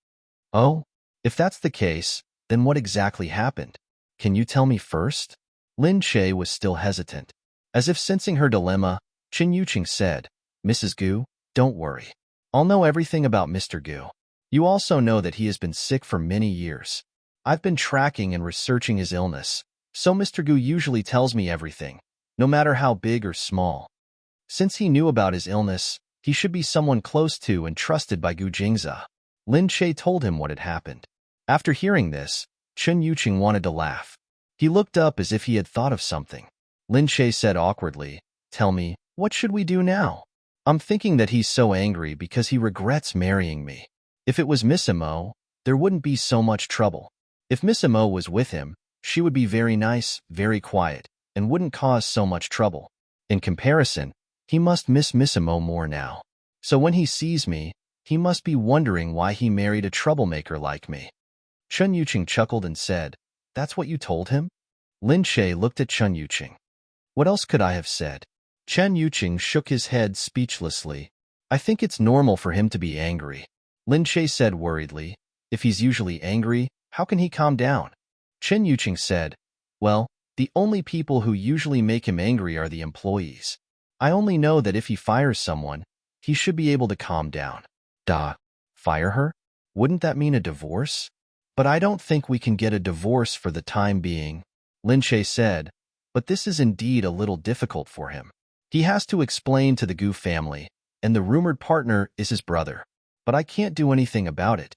Oh? If that's the case, then what exactly happened? Can you tell me first? Lin Che was still hesitant. As if sensing her dilemma, Chun Yuching said, Mrs. Gu, don't worry. I'll know everything about Mr. Gu. You also know that he has been sick for many years. I've been tracking and researching his illness, so Mr. Gu usually tells me everything, no matter how big or small. Since he knew about his illness, he should be someone close to and trusted by Gu Jingza. Lin Che told him what had happened. After hearing this, Chun Yuching wanted to laugh. He looked up as if he had thought of something. Lin Che said awkwardly, Tell me, what should we do now? I'm thinking that he's so angry because he regrets marrying me. If it was Miss Imo, there wouldn't be so much trouble. If Miss Imo was with him, she would be very nice, very quiet, and wouldn't cause so much trouble. In comparison, he must miss Miss Imo more now. So when he sees me, he must be wondering why he married a troublemaker like me. Chun Yuching chuckled and said, That's what you told him? Lin Che looked at Chun Yuching. What else could I have said? Chun Yuching shook his head speechlessly. I think it's normal for him to be angry. Lin Che said worriedly, If he's usually angry, how can he calm down? Chun Yuching said, Well, the only people who usually make him angry are the employees. I only know that if he fires someone, he should be able to calm down. Da. Fire her? Wouldn't that mean a divorce? But I don't think we can get a divorce for the time being, Lin Che said, but this is indeed a little difficult for him. He has to explain to the Gu family, and the rumored partner is his brother. But I can't do anything about it.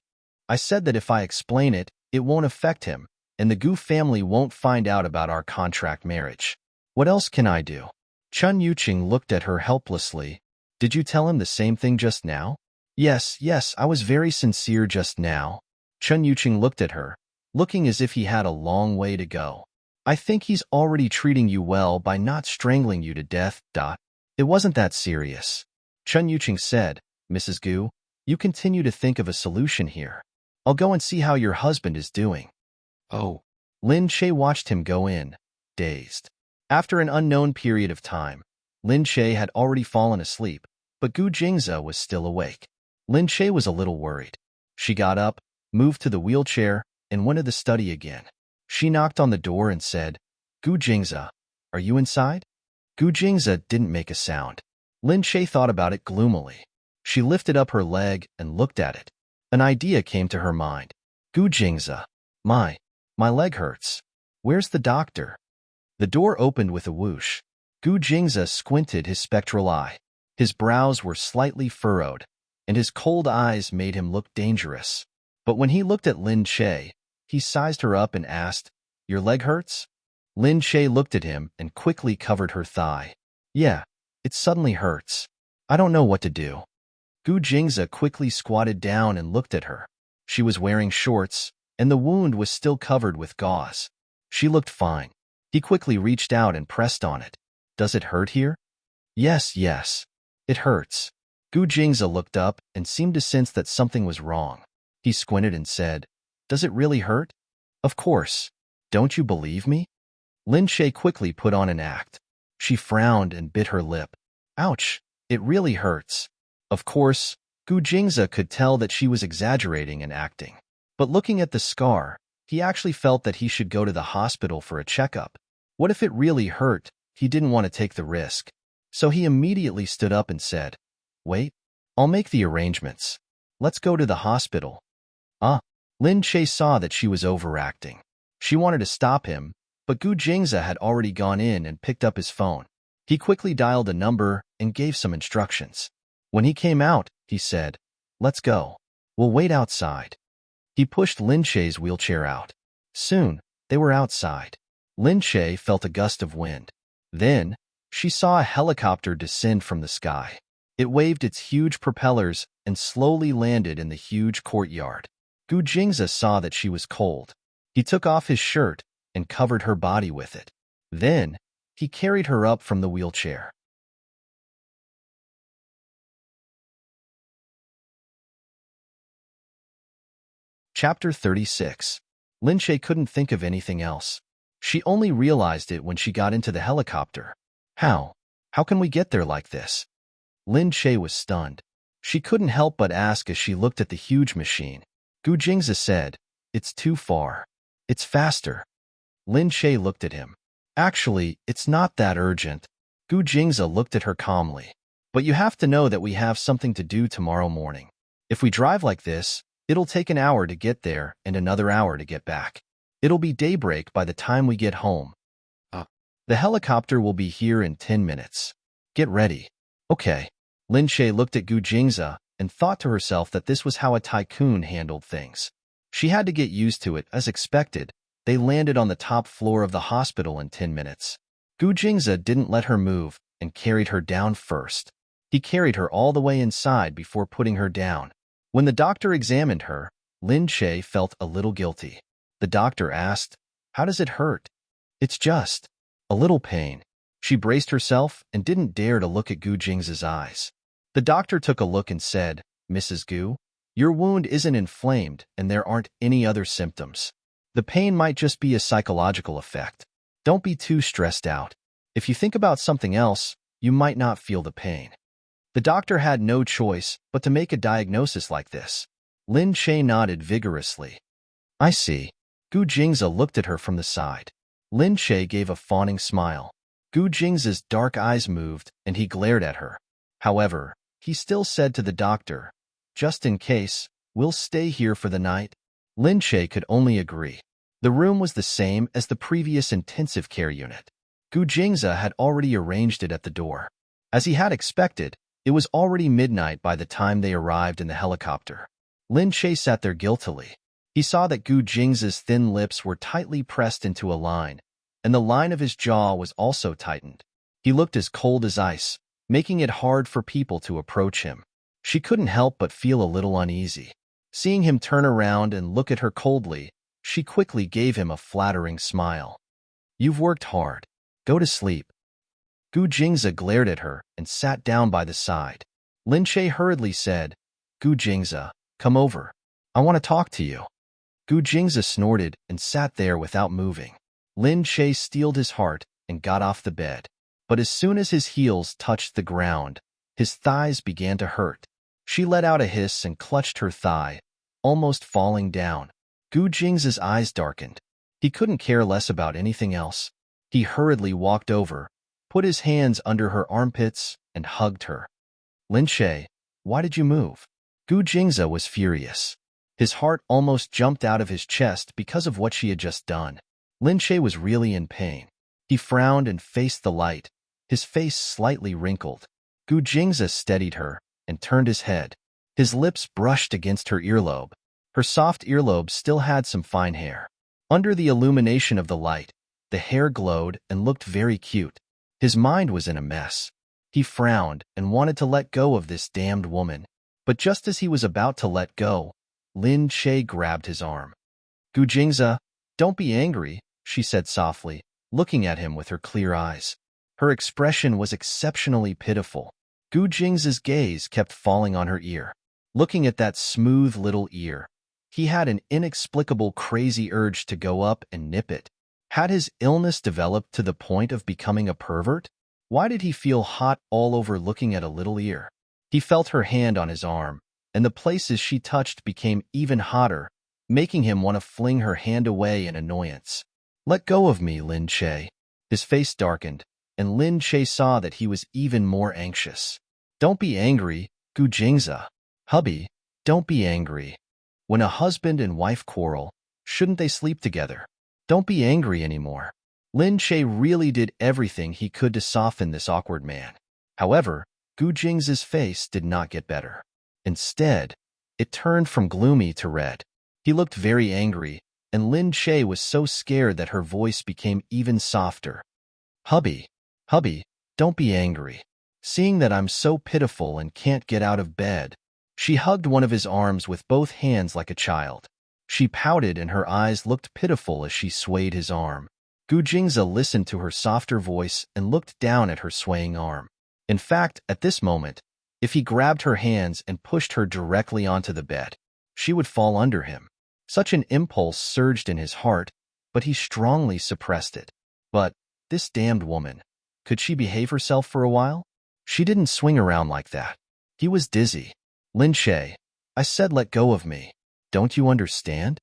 I said that if I explain it, it won't affect him, and the Gu family won't find out about our contract marriage. What else can I do? Chun Yuching looked at her helplessly. Did you tell him the same thing just now? Yes, I was very sincere just now. Chun Yuching looked at her, looking as if he had a long way to go. I think he's already treating you well by not strangling you to death. It wasn't that serious. Chun Yuching said, Mrs. Gu, you continue to think of a solution here. I'll go and see how your husband is doing. Oh. Lin Che watched him go in, dazed. After an unknown period of time, Lin Che had already fallen asleep, but Gu Jingza was still awake. Lin Che was a little worried. She got up, moved to the wheelchair, and went to the study again. She knocked on the door and said, Gu Jingza, are you inside? Gu Jingza didn't make a sound. Lin Che thought about it gloomily. She lifted up her leg and looked at it. An idea came to her mind. Gu Jingza, my leg hurts. Where's the doctor? The door opened with a whoosh. Gu Jingze squinted his spectral eye. His brows were slightly furrowed, and his cold eyes made him look dangerous. But when he looked at Lin Che, he sized her up and asked, "Your leg hurts?" Lin Che looked at him and quickly covered her thigh. "Yeah, it suddenly hurts. I don't know what to do." Gu Jingze quickly squatted down and looked at her. She was wearing shorts, and the wound was still covered with gauze. She looked fine. He quickly reached out and pressed on it. "Does it hurt here?" Yes, it hurts." Gu Jingze looked up and seemed to sense that something was wrong. He squinted and said, "Does it really hurt?" "Of course. Don't you believe me?" Lin Che quickly put on an act. She frowned and bit her lip. "Ouch, it really hurts." Of course, Gu Jingze could tell that she was exaggerating and acting. But looking at the scar, he actually felt that he should go to the hospital for a checkup. What if it really hurt? He didn't want to take the risk. So he immediately stood up and said, "Wait, I'll make the arrangements. Let's go to the hospital." Lin Che saw that she was overacting. She wanted to stop him, but Gu Jingze had already gone in and picked up his phone. He quickly dialed a number and gave some instructions. When he came out, he said, "Let's go. We'll wait outside." He pushed Lin Che's wheelchair out. Soon, they were outside. Lin Che felt a gust of wind. Then, she saw a helicopter descend from the sky. It waved its huge propellers and slowly landed in the huge courtyard. Gu Jingze saw that she was cold. He took off his shirt and covered her body with it. Then, he carried her up from the wheelchair. Chapter 36. Lin Che couldn't think of anything else. She only realized it when she got into the helicopter. How? How can we get there like this? Lin Che was stunned. She couldn't help but ask as she looked at the huge machine. Gu Jingze said, "It's too far. It's faster." Lin Che looked at him. "Actually, it's not that urgent." Gu Jingze looked at her calmly. "But you have to know that we have something to do tomorrow morning. If we drive like this, it'll take an hour to get there and another hour to get back. It'll be daybreak by the time we get home. The helicopter will be here in 10 minutes. Get ready." "Okay." Lin Che looked at Gu Jingze and thought to herself that this was how a tycoon handled things. She had to get used to it. As expected, they landed on the top floor of the hospital in 10 minutes. Gu Jingze didn't let her move and carried her down first. He carried her all the way inside before putting her down. When the doctor examined her, Lin Che felt a little guilty. The doctor asked, "How does it hurt?" "It's just a little pain." She braced herself and didn't dare to look at Gu Jingze's eyes. The doctor took a look and said, "Mrs. Gu, your wound isn't inflamed and there aren't any other symptoms. The pain might just be a psychological effect. Don't be too stressed out. If you think about something else, you might not feel the pain." The doctor had no choice but to make a diagnosis like this. Lin Che nodded vigorously. "I see." Gu Jingze looked at her from the side. Lin Che gave a fawning smile. Gu Jingze's dark eyes moved and he glared at her. However, he still said to the doctor, "Just in case, we'll stay here for the night." Lin Che could only agree. The room was the same as the previous intensive care unit. Gu Jingze had already arranged it at the door. As he had expected, it was already midnight by the time they arrived in the helicopter. Lin Che sat there guiltily. He saw that Gu Jingze's thin lips were tightly pressed into a line, and the line of his jaw was also tightened. He looked as cold as ice, making it hard for people to approach him. She couldn't help but feel a little uneasy. Seeing him turn around and look at her coldly, she quickly gave him a flattering smile. "You've worked hard. Go to sleep." Gu Jingze glared at her and sat down by the side. Lin Che hurriedly said, "Gu Jingze, come over. I want to talk to you." Gu Jingze snorted and sat there without moving. Lin Che steeled his heart and got off the bed. But as soon as his heels touched the ground, his thighs began to hurt. She let out a hiss and clutched her thigh, almost falling down. Gu Jingze's eyes darkened. He couldn't care less about anything else. He hurriedly walked over, put his hands under her armpits, and hugged her. "Lin Che, why did you move?" Gu Jingze was furious. His heart almost jumped out of his chest because of what she had just done. Lin Shay was really in pain. He frowned and faced the light, his face slightly wrinkled. Gu Jingze steadied her and turned his head. His lips brushed against her earlobe. Her soft earlobe still had some fine hair. Under the illumination of the light, the hair glowed and looked very cute. His mind was in a mess. He frowned and wanted to let go of this damned woman. But just as he was about to let go, Lin Shay grabbed his arm. Gu Jingze, don't be angry, she said softly, looking at him with her clear eyes. Her expression was exceptionally pitiful. Gu Jingze's gaze kept falling on her ear. Looking at that smooth little ear, he had an inexplicable crazy urge to go up and nip it. Had his illness developed to the point of becoming a pervert? Why did he feel hot all over looking at a little ear? He felt her hand on his arm, and the places she touched became even hotter, making him want to fling her hand away in annoyance. Let go of me, Lin Shay. His face darkened, and Lin Shay saw that he was even more anxious. Don't be angry, Gu Jingze. Hubby, don't be angry. When a husband and wife quarrel, shouldn't they sleep together? Don't be angry anymore. Lin Shay really did everything he could to soften this awkward man. However, Gu Jingze's face did not get better. Instead, it turned from gloomy to red. He looked very angry, and Lin Shay was so scared that her voice became even softer. Hubby, don't be angry. Seeing that I'm so pitiful and can't get out of bed, she hugged one of his arms with both hands like a child. She pouted and her eyes looked pitiful as she swayed his arm. Gu Jingze listened to her softer voice and looked down at her swaying arm. In fact, at this moment, if he grabbed her hands and pushed her directly onto the bed, she would fall under him. Such an impulse surged in his heart, but he strongly suppressed it. But this damned woman, could she behave herself for a while? She didn't swing around like that. He was dizzy. Lin Shay, I said let go of me. Don't you understand?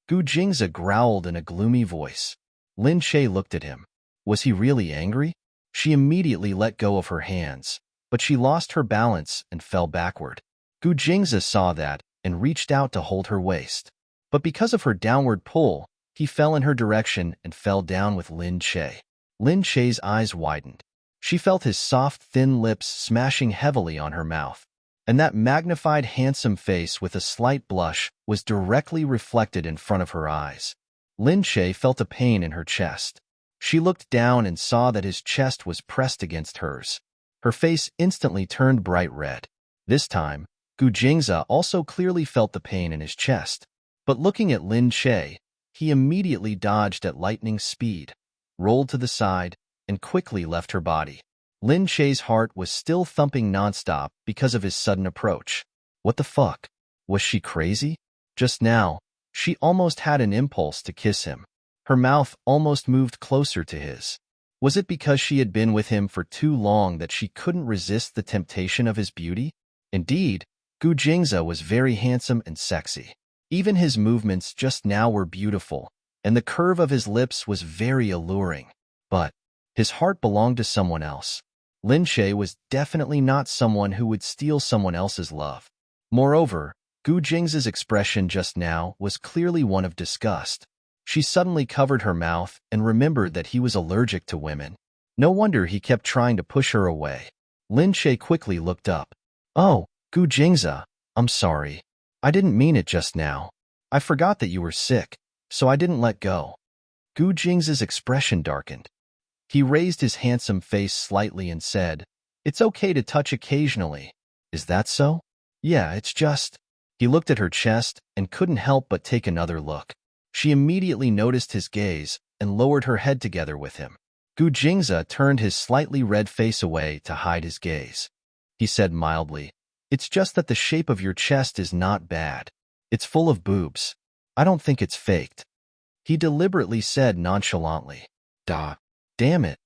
Gu Jingze growled in a gloomy voice. Lin Shay looked at him. Was he really angry? She immediately let go of her hands, but she lost her balance and fell backward. Gu Jingze saw that and reached out to hold her waist. But because of her downward pull, he fell in her direction and fell down with Lin Shay. Lin Shay's eyes widened. She felt his soft, thin lips smashing heavily on her mouth. And that magnified, handsome face with a slight blush was directly reflected in front of her eyes. Lin Shay felt a pain in her chest. She looked down and saw that his chest was pressed against hers. Her face instantly turned bright red. This time, Gu Jingze also clearly felt the pain in his chest. But looking at Lin Shay, he immediately dodged at lightning speed, rolled to the side, and quickly left her body. Lin Shay's heart was still thumping nonstop because of his sudden approach. What the fuck? Was she crazy? Just now, she almost had an impulse to kiss him. Her mouth almost moved closer to his. Was it because she had been with him for too long that she couldn't resist the temptation of his beauty? Indeed, Gu Jingze was very handsome and sexy. Even his movements just now were beautiful, and the curve of his lips was very alluring. But his heart belonged to someone else. Lin Shay was definitely not someone who would steal someone else's love. Moreover, Gu Jingze's expression just now was clearly one of disgust. She suddenly covered her mouth and remembered that he was allergic to women. No wonder he kept trying to push her away. Lin Shay quickly looked up. Oh, Gu Jingze, I'm sorry. I didn't mean it just now. I forgot that you were sick, so I didn't let go. Gu Jingze's expression darkened. He raised his handsome face slightly and said, It's okay to touch occasionally. Is that so? Yeah, it's just... He looked at her chest and couldn't help but take another look. She immediately noticed his gaze and lowered her head together with him. Gu Jingze turned his slightly red face away to hide his gaze. He said mildly, It's just that the shape of your chest is not bad. It's full of boobs. I don't think it's faked. He deliberately said nonchalantly. Damn it.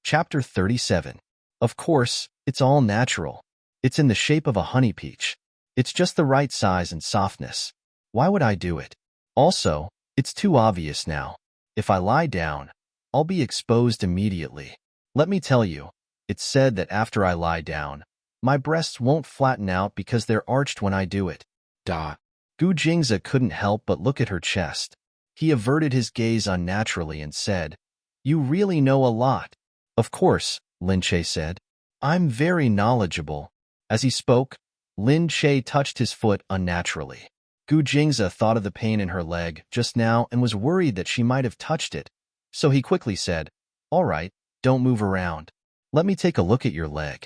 Chapter 37. Of course, it's all natural. It's in the shape of a honey peach. It's just the right size and softness. Why would I do it? Also, it's too obvious now. If I lie down, I'll be exposed immediately. Let me tell you, it's said that after I lie down, My breasts won't flatten out because they're arched when I do it. Da. Gu Jingza couldn't help but look at her chest. He averted his gaze unnaturally and said, "You really know a lot." "Of course," Lin Che said. "I'm very knowledgeable." As he spoke, Lin Che touched his foot unnaturally. Gu Jingza thought of the pain in her leg just now and was worried that she might have touched it, so he quickly said, "All right, don't move around. Let me take a look at your leg."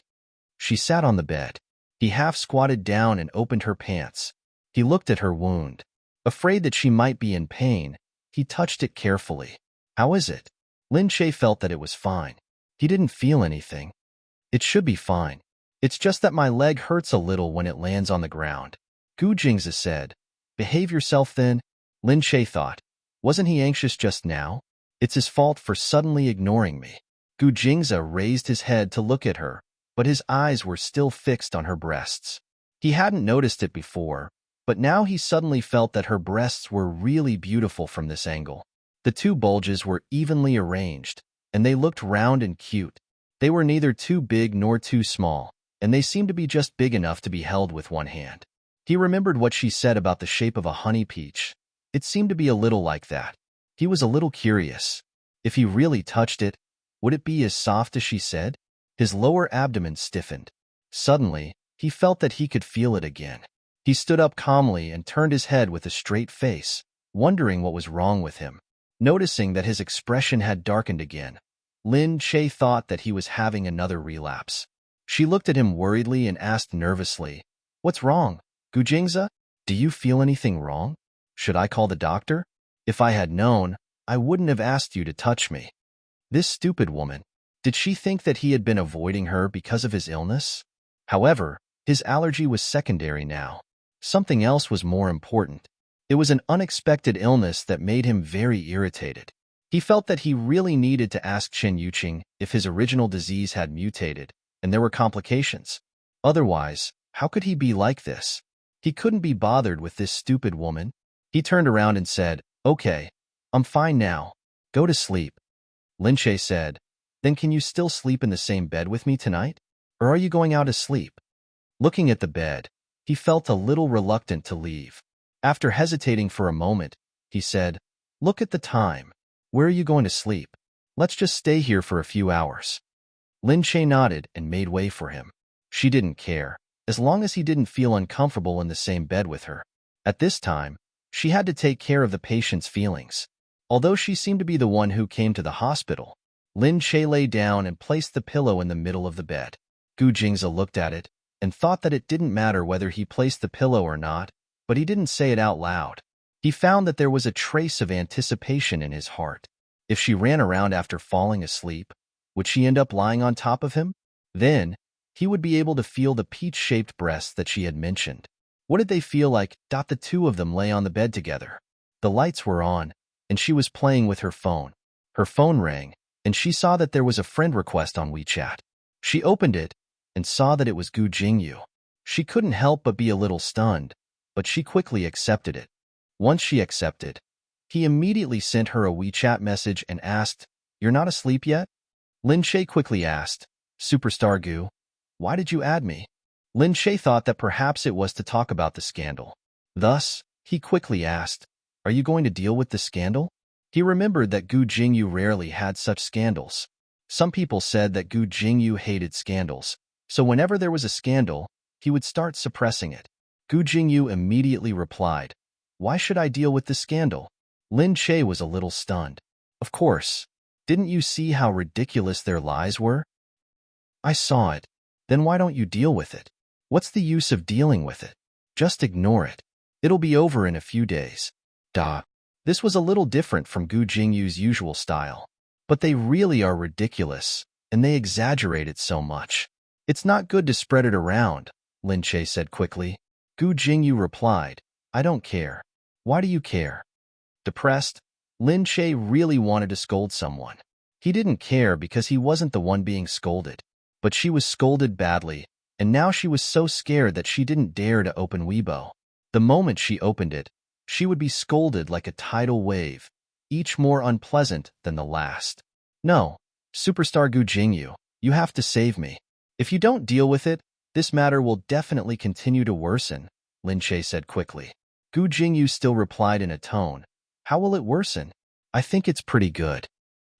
She sat on the bed. He half squatted down and opened her pants. He looked at her wound. Afraid that she might be in pain, he touched it carefully. "How is it?" Lin Che felt that it was fine. He didn't feel anything. "It should be fine. It's just that my leg hurts a little when it lands on the ground." Gu Jingza said. "Behave yourself then." Lin Che thought. Wasn't he anxious just now? It's his fault for suddenly ignoring me. Gu Jingza raised his head to look at her, but his eyes were still fixed on her breasts. He hadn't noticed it before, but now he suddenly felt that her breasts were really beautiful from this angle. The two bulges were evenly arranged, and they looked round and cute. They were neither too big nor too small, and they seemed to be just big enough to be held with one hand. He remembered what she said about the shape of a honey peach. It seemed to be a little like that. He was a little curious. If he really touched it, would it be as soft as she said? His lower abdomen stiffened. Suddenly, he felt that he could feel it again. He stood up calmly and turned his head with a straight face, wondering what was wrong with him. Noticing that his expression had darkened again, Lin Che thought that he was having another relapse. She looked at him worriedly and asked nervously, "What's wrong, Gu Jingza? Do you feel anything wrong? Should I call the doctor? If I had known, I wouldn't have asked you to touch me." This stupid woman. Did she think that he had been avoiding her because of his illness? However, his allergy was secondary now. Something else was more important. It was an unexpected illness that made him very irritated. He felt that he really needed to ask Chen Yuqing if his original disease had mutated, and there were complications. Otherwise, how could he be like this? He couldn't be bothered with this stupid woman. He turned around and said, "Okay, I'm fine now. Go to sleep." Lin Che said, "Then can you still sleep in the same bed with me tonight? Or are you going out to sleep?" Looking at the bed, he felt a little reluctant to leave. After hesitating for a moment, he said, "Look at the time. Where are you going to sleep? Let's just stay here for a few hours." Lin Che nodded and made way for him. She didn't care, as long as he didn't feel uncomfortable in the same bed with her. At this time, she had to take care of the patient's feelings. Although she seemed to be the one who came to the hospital, Lin Che lay down and placed the pillow in the middle of the bed. Gu Jingza looked at it and thought that it didn't matter whether he placed the pillow or not, but he didn't say it out loud. He found that there was a trace of anticipation in his heart. If she ran around after falling asleep, would she end up lying on top of him? Then, he would be able to feel the peach-shaped breasts that she had mentioned. What did they feel like? The two of them lay on the bed together. The lights were on, and she was playing with her phone. Her phone rang, and she saw that there was a friend request on WeChat. She opened it and saw that it was Gu Jingyu. She couldn't help but be a little stunned, but she quickly accepted it. Once she accepted, he immediately sent her a WeChat message and asked, "You're not asleep yet?" Lin Che quickly asked, "Superstar Gu, why did you add me?" Lin Che thought that perhaps it was to talk about the scandal. Thus, he quickly asked, "Are you going to deal with the scandal?" He remembered that Gu Jingyu rarely had such scandals. Some people said that Gu Jingyu hated scandals, so whenever there was a scandal, he would start suppressing it. Gu Jingyu immediately replied, "Why should I deal with the scandal?" Lin Che was a little stunned. "Of course. Didn't you see how ridiculous their lies were?" "I saw it. Then why don't you deal with it? What's the use of dealing with it? Just ignore it. It'll be over in a few days." This was a little different from Gu Jingyu's usual style. But they really are ridiculous, and they exaggerate it so much. "It's not good to spread it around," Lin Che said quickly. Gu Jingyu replied, "I don't care." "Why do you care?" Depressed, Lin Che really wanted to scold someone. He didn't care because he wasn't the one being scolded. But she was scolded badly, and now she was so scared that she didn't dare to open Weibo. The moment she opened it, she would be scolded like a tidal wave, each more unpleasant than the last. "No, Superstar Gu Jingyu, you have to save me. If you don't deal with it, This matter will definitely continue to worsen, Lin Che said quickly. Gu Jingyu still replied in a tone. How will it worsen? I think it's pretty good.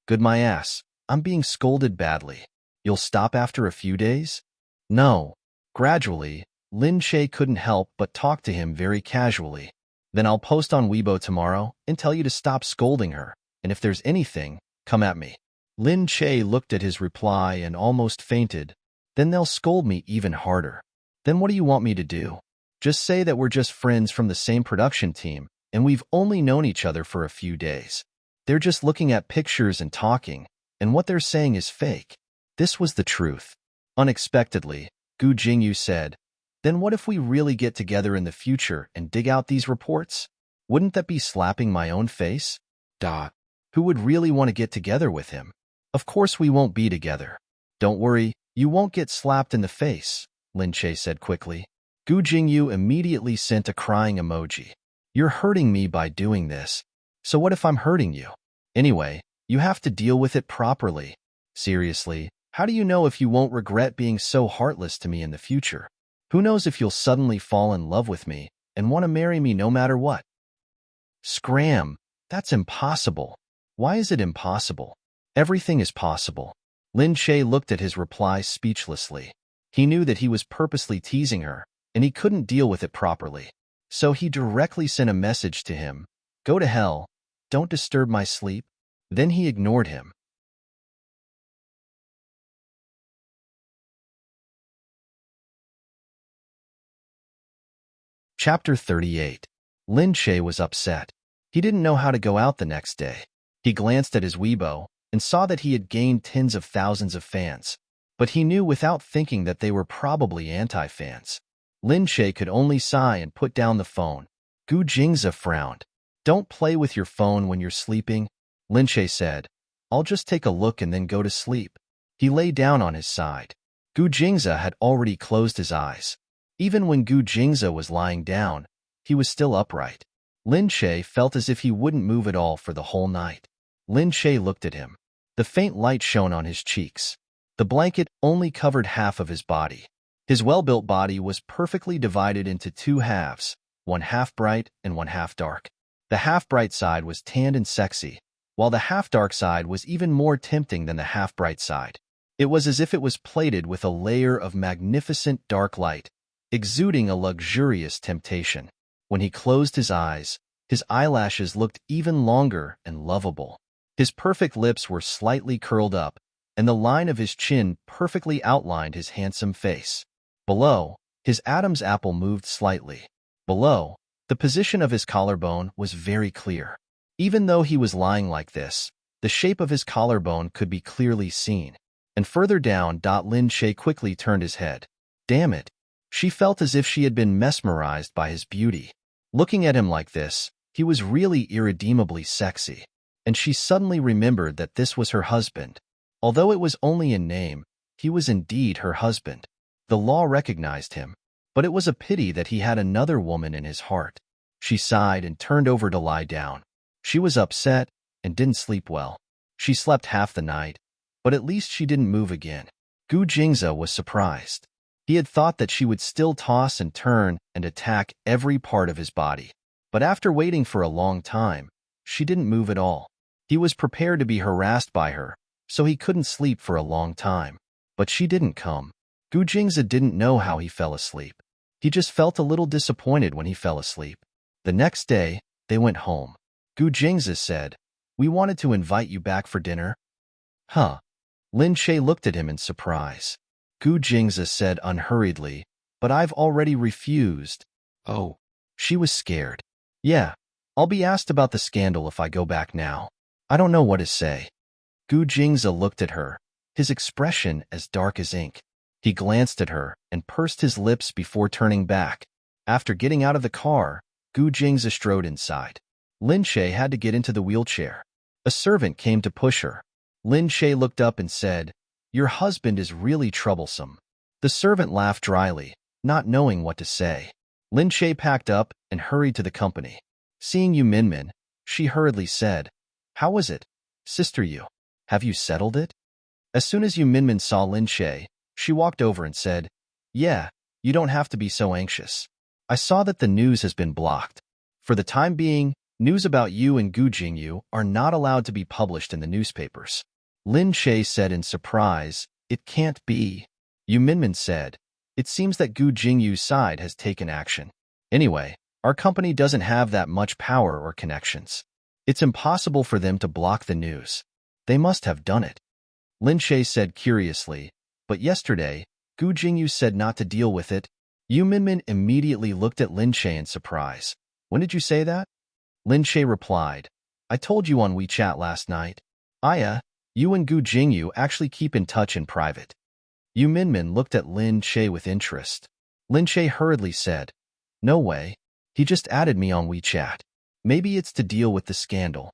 Good my ass. I'm being scolded badly. You'll stop after a few days? No. Gradually, Lin Che couldn't help but talk to him very casually. Then I'll post on Weibo tomorrow and tell you to stop scolding her, and if there's anything, come at me. Lin Che looked at his reply and almost fainted. Then they'll scold me even harder. Then what do you want me to do? Just say that we're just friends from the same production team, and we've only known each other for a few days. They're just looking at pictures and talking, and what they're saying is fake. This was the truth. Unexpectedly, Gu Jingyu said, Then what if we really get together in the future and dig out these reports? Wouldn't that be slapping my own face? Who would really want to get together with him? Of course we won't be together. Don't worry, you won't get slapped in the face, Lin Che said quickly. Gu Jingyu immediately sent a crying emoji. You're hurting me by doing this. So what if I'm hurting you? Anyway, you have to deal with it properly. Seriously, how do you know if you won't regret being so heartless to me in the future? Who knows if you'll suddenly fall in love with me and want to marry me no matter what? Scram! That's impossible. Why is it impossible? Everything is possible. Lin Che looked at his reply speechlessly. He knew that he was purposely teasing her, and he couldn't deal with it properly. So he directly sent a message to him. Go to hell. Don't disturb my sleep. Then he ignored him. Chapter 38. Lin Che was upset. He didn't know how to go out the next day. He glanced at his Weibo and saw that he had gained tens of thousands of fans, but he knew without thinking that they were probably anti-fans. Lin Che could only sigh and put down the phone. Gu Jingzi frowned. Don't play with your phone when you're sleeping, Lin Che said. I'll just take a look and then go to sleep. He lay down on his side. Gu Jingzi had already closed his eyes. Even when Gu Jingzi was lying down, he was still upright. Lin Che felt as if he wouldn't move at all for the whole night. Lin Che looked at him. The faint light shone on his cheeks. The blanket only covered half of his body. His well-built body was perfectly divided into two halves, one half bright and one half dark. The half-bright side was tanned and sexy, while the half-dark side was even more tempting than the half-bright side. It was as if it was plated with a layer of magnificent dark light, exuding a luxurious temptation. When he closed his eyes, his eyelashes looked even longer and lovable. His perfect lips were slightly curled up, and the line of his chin perfectly outlined his handsome face. Below, his Adam's apple moved slightly. Below, the position of his collarbone was very clear. Even though he was lying like this, the shape of his collarbone could be clearly seen. And further down, Lin Che quickly turned his head. Damn it! She felt as if she had been mesmerized by his beauty. Looking at him like this, he was really irredeemably sexy. And she suddenly remembered that this was her husband. Although it was only in name, he was indeed her husband. The law recognized him, but it was a pity that he had another woman in his heart. She sighed and turned over to lie down. She was upset and didn't sleep well. She slept half the night, but at least she didn't move again. Gu Jingzi was surprised. He had thought that she would still toss and turn and attack every part of his body. But after waiting for a long time, she didn't move at all. He was prepared to be harassed by her, so he couldn't sleep for a long time. But she didn't come. Gu Jingzi didn't know how he fell asleep. He just felt a little disappointed when he fell asleep. The next day, they went home. Gu Jingzi said, We wanted to invite you back for dinner. Huh? Lin Che looked at him in surprise. Gu Jingzi said unhurriedly, But I've already refused. Oh. She was scared. Yeah, I'll be asked about the scandal if I go back now. I don't know what to say. Gu Jingzi looked at her, his expression as dark as ink. He glanced at her and pursed his lips before turning back. After getting out of the car, Gu Jingzi strode inside. Lin Che had to get into the wheelchair. A servant came to push her. Lin Che looked up and said, Your husband is really troublesome. The servant laughed dryly, not knowing what to say. Lin Che packed up and hurried to the company. Seeing Yu Minmin, she hurriedly said, How was it, Sister Yu? Have you settled it? As soon as Yu Minmin saw Lin Che, she walked over and said, Yeah, you don't have to be so anxious. I saw that the news has been blocked. For the time being, news about you and Gu Jingyu are not allowed to be published in the newspapers. Lin Che said in surprise, "It can't be." Yu Minmin said, "It seems that Gu Jingyu's side has taken action. Anyway, our company doesn't have that much power or connections. It's impossible for them to block the news. They must have done it." Lin Che said curiously, "But yesterday, Gu Jingyu said not to deal with it." Yu Minmin immediately looked at Lin Che in surprise. "When did you say that?" Lin Che replied, "I told you on WeChat last night. Aya, you and Gu Jingyu actually keep in touch in private." Yu Minmin looked at Lin Che with interest. Lin Che hurriedly said, "No way. He just added me on WeChat. Maybe it's to deal with the scandal."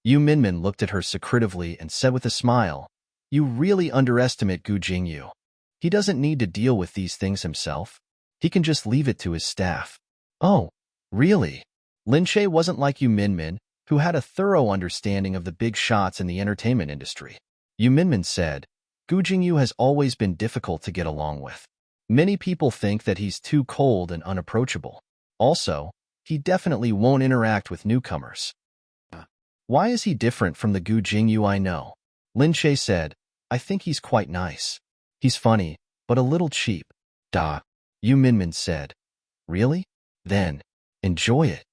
Yu Minmin looked at her secretively and said with a smile, "You really underestimate Gu Jingyu. He doesn't need to deal with these things himself. He can just leave it to his staff." "Oh, really?" Lin Che wasn't like Yu Minmin, who had a thorough understanding of the big shots in the entertainment industry. Yu Minmin said, "Gu Jingyu has always been difficult to get along with. Many people think that he's too cold and unapproachable. Also, he definitely won't interact with newcomers." "Why is he different from the Gu Jingyu I know?" Lin Che said, "I think he's quite nice. He's funny, but a little cheap." Yu Minmin said, "Really? Then, enjoy it."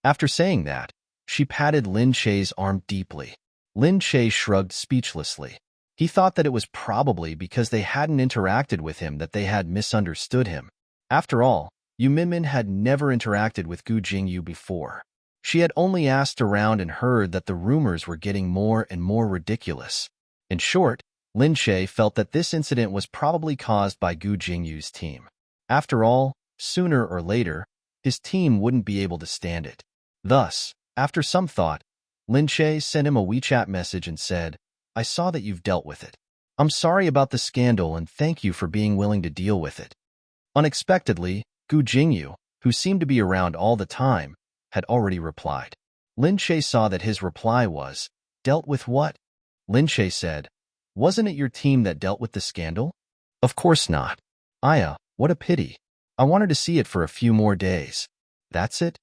After saying that, she patted Lin Che's arm deeply. Lin Che shrugged speechlessly. He thought that it was probably because they hadn't interacted with him that they had misunderstood him. After all, Yu Minmin had never interacted with Gu Jingyu before. She had only asked around and heard that the rumors were getting more and more ridiculous. In short, Lin Che felt that this incident was probably caused by Gu Jingyu's team. After all, sooner or later, his team wouldn't be able to stand it. Thus, after some thought, Lin Che sent him a WeChat message and said, "I saw that you've dealt with it. I'm sorry about the scandal and thank you for being willing to deal with it." Unexpectedly, Gu Jingyu, who seemed to be around all the time, had already replied. Lin Che saw that his reply was, "Dealt with what?" Lin Che said, "Wasn't it your team that dealt with the scandal?" "Of course not. Aya, what a pity. I wanted to see it for a few more days." "That's it?"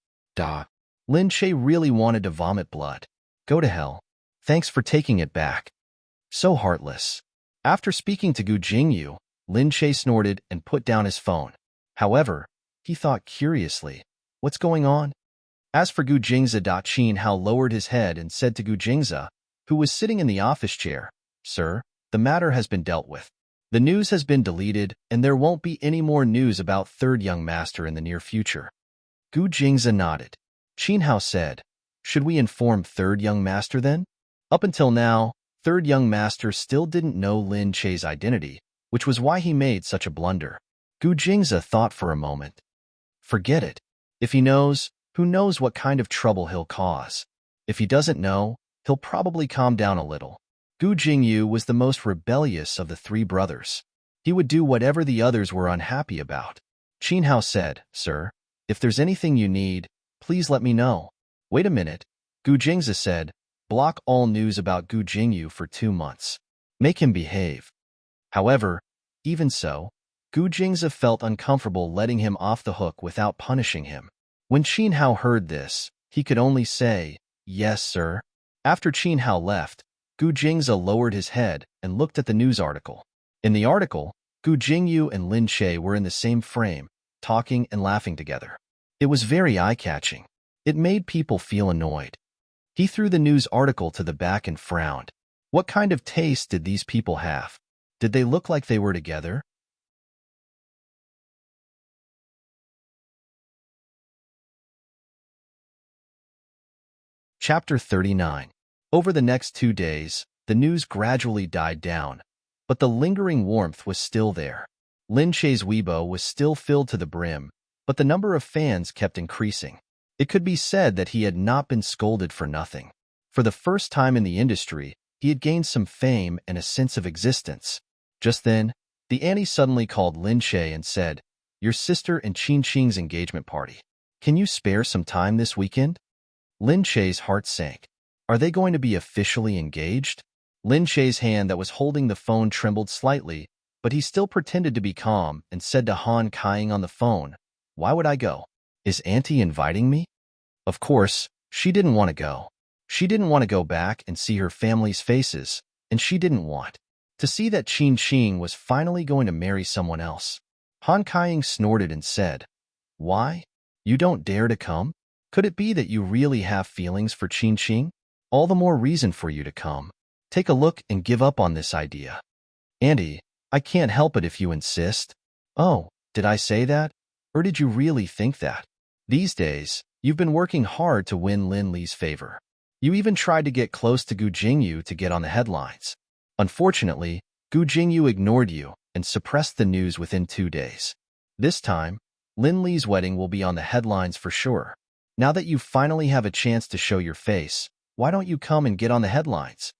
Lin Che really wanted to vomit blood. "Go to hell. Thanks for taking it back." So heartless. After speaking to Gu Jingyu, Lin Che snorted and put down his phone. However, he thought curiously, "What's going on?" As for Gu Jingza, Qin Hao lowered his head and said to Gu Jingza, who was sitting in the office chair, "Sir, the matter has been dealt with. The news has been deleted, and there won't be any more news about Third Young Master in the near future." Gu Jingza nodded. Qin Hao said, "Should we inform Third Young Master then?" Up until now, Third Young Master still didn't know Lin Che's identity, which was why he made such a blunder. Gu Jingza thought for a moment. Forget it. If he knows, who knows what kind of trouble he'll cause. If he doesn't know, he'll probably calm down a little. Gu Jingyu was the most rebellious of the three brothers. He would do whatever the others were unhappy about. Qin Hao said, "Sir, if there's anything you need, please let me know." "Wait a minute," Gu Jingza said. "Block all news about Gu Jingyu for 2 months. Make him behave." However, even so, Gu Jingza felt uncomfortable letting him off the hook without punishing him. When Qin Hao heard this, he could only say, "Yes, sir." After Qin Hao left, Gu Jingza lowered his head and looked at the news article. In the article, Gu Jingyu and Lin Che were in the same frame, talking and laughing together. It was very eye-catching. It made people feel annoyed. He threw the news article to the back and frowned. What kind of taste did these people have? Did they look like they were together? Chapter 39. Over the next 2 days, the news gradually died down, but the lingering warmth was still there. Lin Che's Weibo was still filled to the brim, but the number of fans kept increasing. It could be said that he had not been scolded for nothing. For the first time in the industry, he had gained some fame and a sense of existence. Just then, the auntie suddenly called Lin Che and said, "Your sister and Qin Qing's engagement party. Can you spare some time this weekend?" Lin Che's heart sank. Are they going to be officially engaged? Lin Che's hand that was holding the phone trembled slightly, but he still pretended to be calm and said to Han Kaiing on the phone, "Why would I go? Is Auntie inviting me?" Of course, she didn't want to go. She didn't want to go back and see her family's faces, and she didn't want to see that Qin Qing was finally going to marry someone else. Han Kaiing snorted and said, "Why? You don't dare to come? Could it be that you really have feelings for Qin Qing? All the more reason for you to come. Take a look and give up on this idea." "Auntie, I can't help it if you insist." "Oh, did I say that? Or did you really think that? These days, you've been working hard to win Lin Li's favor. You even tried to get close to Gu Jingyu to get on the headlines. Unfortunately, Gu Jingyu ignored you and suppressed the news within 2 days. This time, Lin Li's wedding will be on the headlines for sure. Now that you finally have a chance to show your face, why don't you come and get on the headlines?"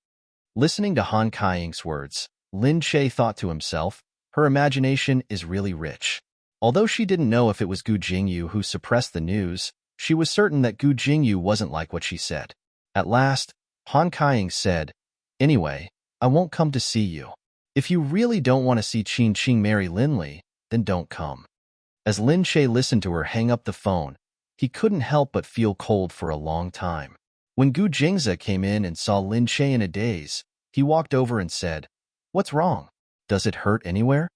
Listening to Han Kaiing's words, Lin Che thought to himself, her imagination is really rich. Although she didn't know if it was Gu Jingyu who suppressed the news, she was certain that Gu Jingyu wasn't like what she said. At last, Han Kaiing said, "Anyway, I won't come to see you. If you really don't want to see Qin Qing marry Lin Li, then don't come." As Lin Che listened to her hang up the phone, he couldn't help but feel cold for a long time. When Gu Jingzi came in and saw Lin Che in a daze, he walked over and said, "What's wrong? Does it hurt anywhere?"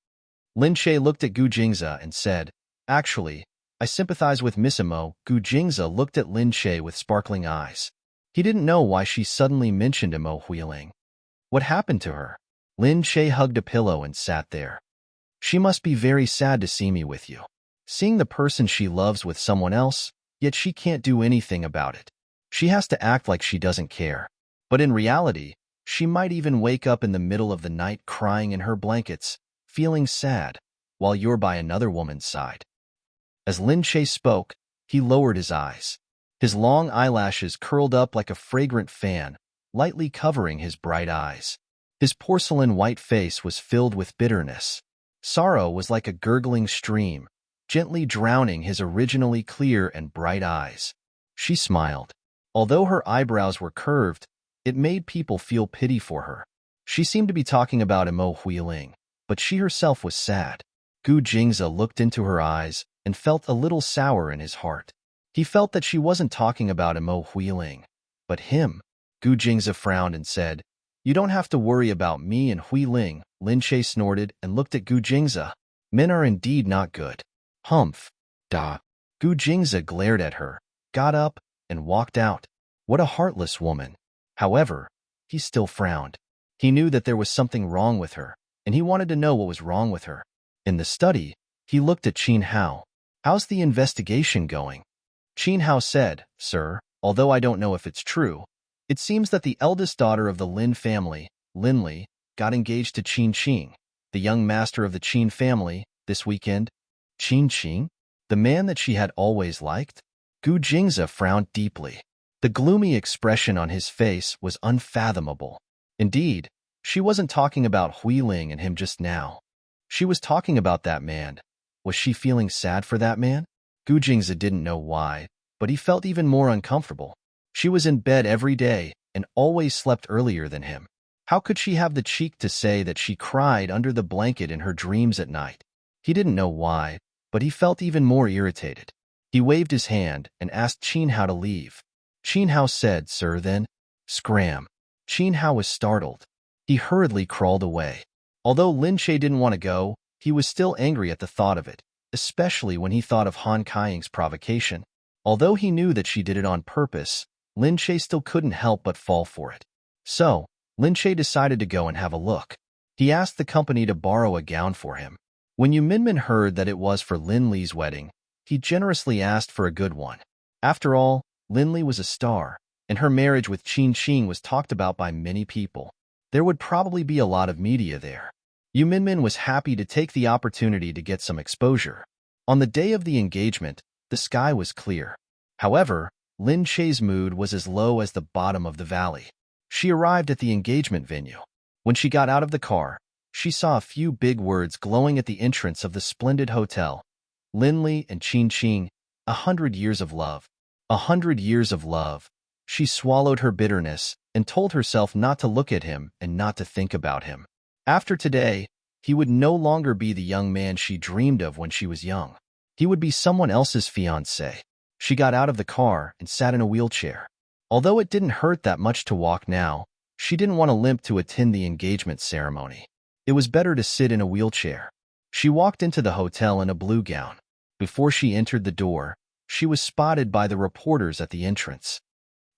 Lin Che looked at Gu Jingzi and said, "Actually, I sympathize with Miss Imo." Gu Jingzi looked at Lin Che with sparkling eyes. He didn't know why she suddenly mentioned Imo Huiling. What happened to her? Lin Che hugged a pillow and sat there. "She must be very sad to see me with you. Seeing the person she loves with someone else, yet she can't do anything about it. She has to act like she doesn't care. But in reality, she might even wake up in the middle of the night crying in her blankets, feeling sad, while you're by another woman's side." As Lin Che spoke, he lowered his eyes. His long eyelashes curled up like a fragrant fan, lightly covering his bright eyes. His porcelain white face was filled with bitterness. Sorrow was like a gurgling stream, gently drowning his originally clear and bright eyes. She smiled. Although her eyebrows were curved, it made people feel pity for her. She seemed to be talking about Imo Huiling, but she herself was sad. Gu Jingzi looked into her eyes and felt a little sour in his heart. He felt that she wasn't talking about Imo Huiling, but him. Gu Jingzi frowned and said, "You don't have to worry about me and Huiling." Lin Che snorted and looked at Gu Jingzi. "Men are indeed not good." "Humph. Da." Gu Jingzi glared at her, got up, and walked out. What a heartless woman. However, he still frowned. He knew that there was something wrong with her, and he wanted to know what was wrong with her. In the study, he looked at Qin Hao. "How's the investigation going?" Qin Hao said, "Sir, although I don't know if it's true, it seems that the eldest daughter of the Lin family, Lin Li, got engaged to Qin Qing, the young master of the Qin family, this weekend." "Qin Qing? The man that she had always liked?" Gu Jingzi frowned deeply. The gloomy expression on his face was unfathomable. Indeed, she wasn't talking about Huiling and him just now. She was talking about that man. Was she feeling sad for that man? Gu Jingzi didn't know why, but he felt even more uncomfortable. She was in bed every day and always slept earlier than him. How could she have the cheek to say that she cried under the blanket in her dreams at night? He didn't know why, but he felt even more irritated. He waved his hand and asked Qin Hao to leave. Qin Hao said, "Sir, then." Scram. Qin Hao was startled. He hurriedly crawled away. Although Lin Che didn't want to go, he was still angry at the thought of it, especially when he thought of Han Kaiing's provocation. Although he knew that she did it on purpose, Lin Che still couldn't help but fall for it. So, Lin Che decided to go and have a look. He asked the company to borrow a gown for him. When Yu Minmin heard that it was for Lin Li's wedding, he generously asked for a good one. After all, Lin Li was a star, and her marriage with Qin Qing was talked about by many people. There would probably be a lot of media there. Yu Minmin was happy to take the opportunity to get some exposure. On the day of the engagement, the sky was clear. However, Lin Che's mood was as low as the bottom of the valley. She arrived at the engagement venue. When she got out of the car, she saw a few big words glowing at the entrance of the splendid hotel. Lin Li and Qin Qing, 100 years of love. 100 years of love. She swallowed her bitterness and told herself not to look at him and not to think about him. After today, He would no longer be the young man she dreamed of when she was young. He would be someone else's fiancé. She got out of the car and sat in a wheelchair. Although it didn't hurt that much to walk now, she didn't want to limp to attend the engagement ceremony. It was better to sit in a wheelchair. She walked into the hotel in a blue gown. Before she entered the door, she was spotted by the reporters at the entrance.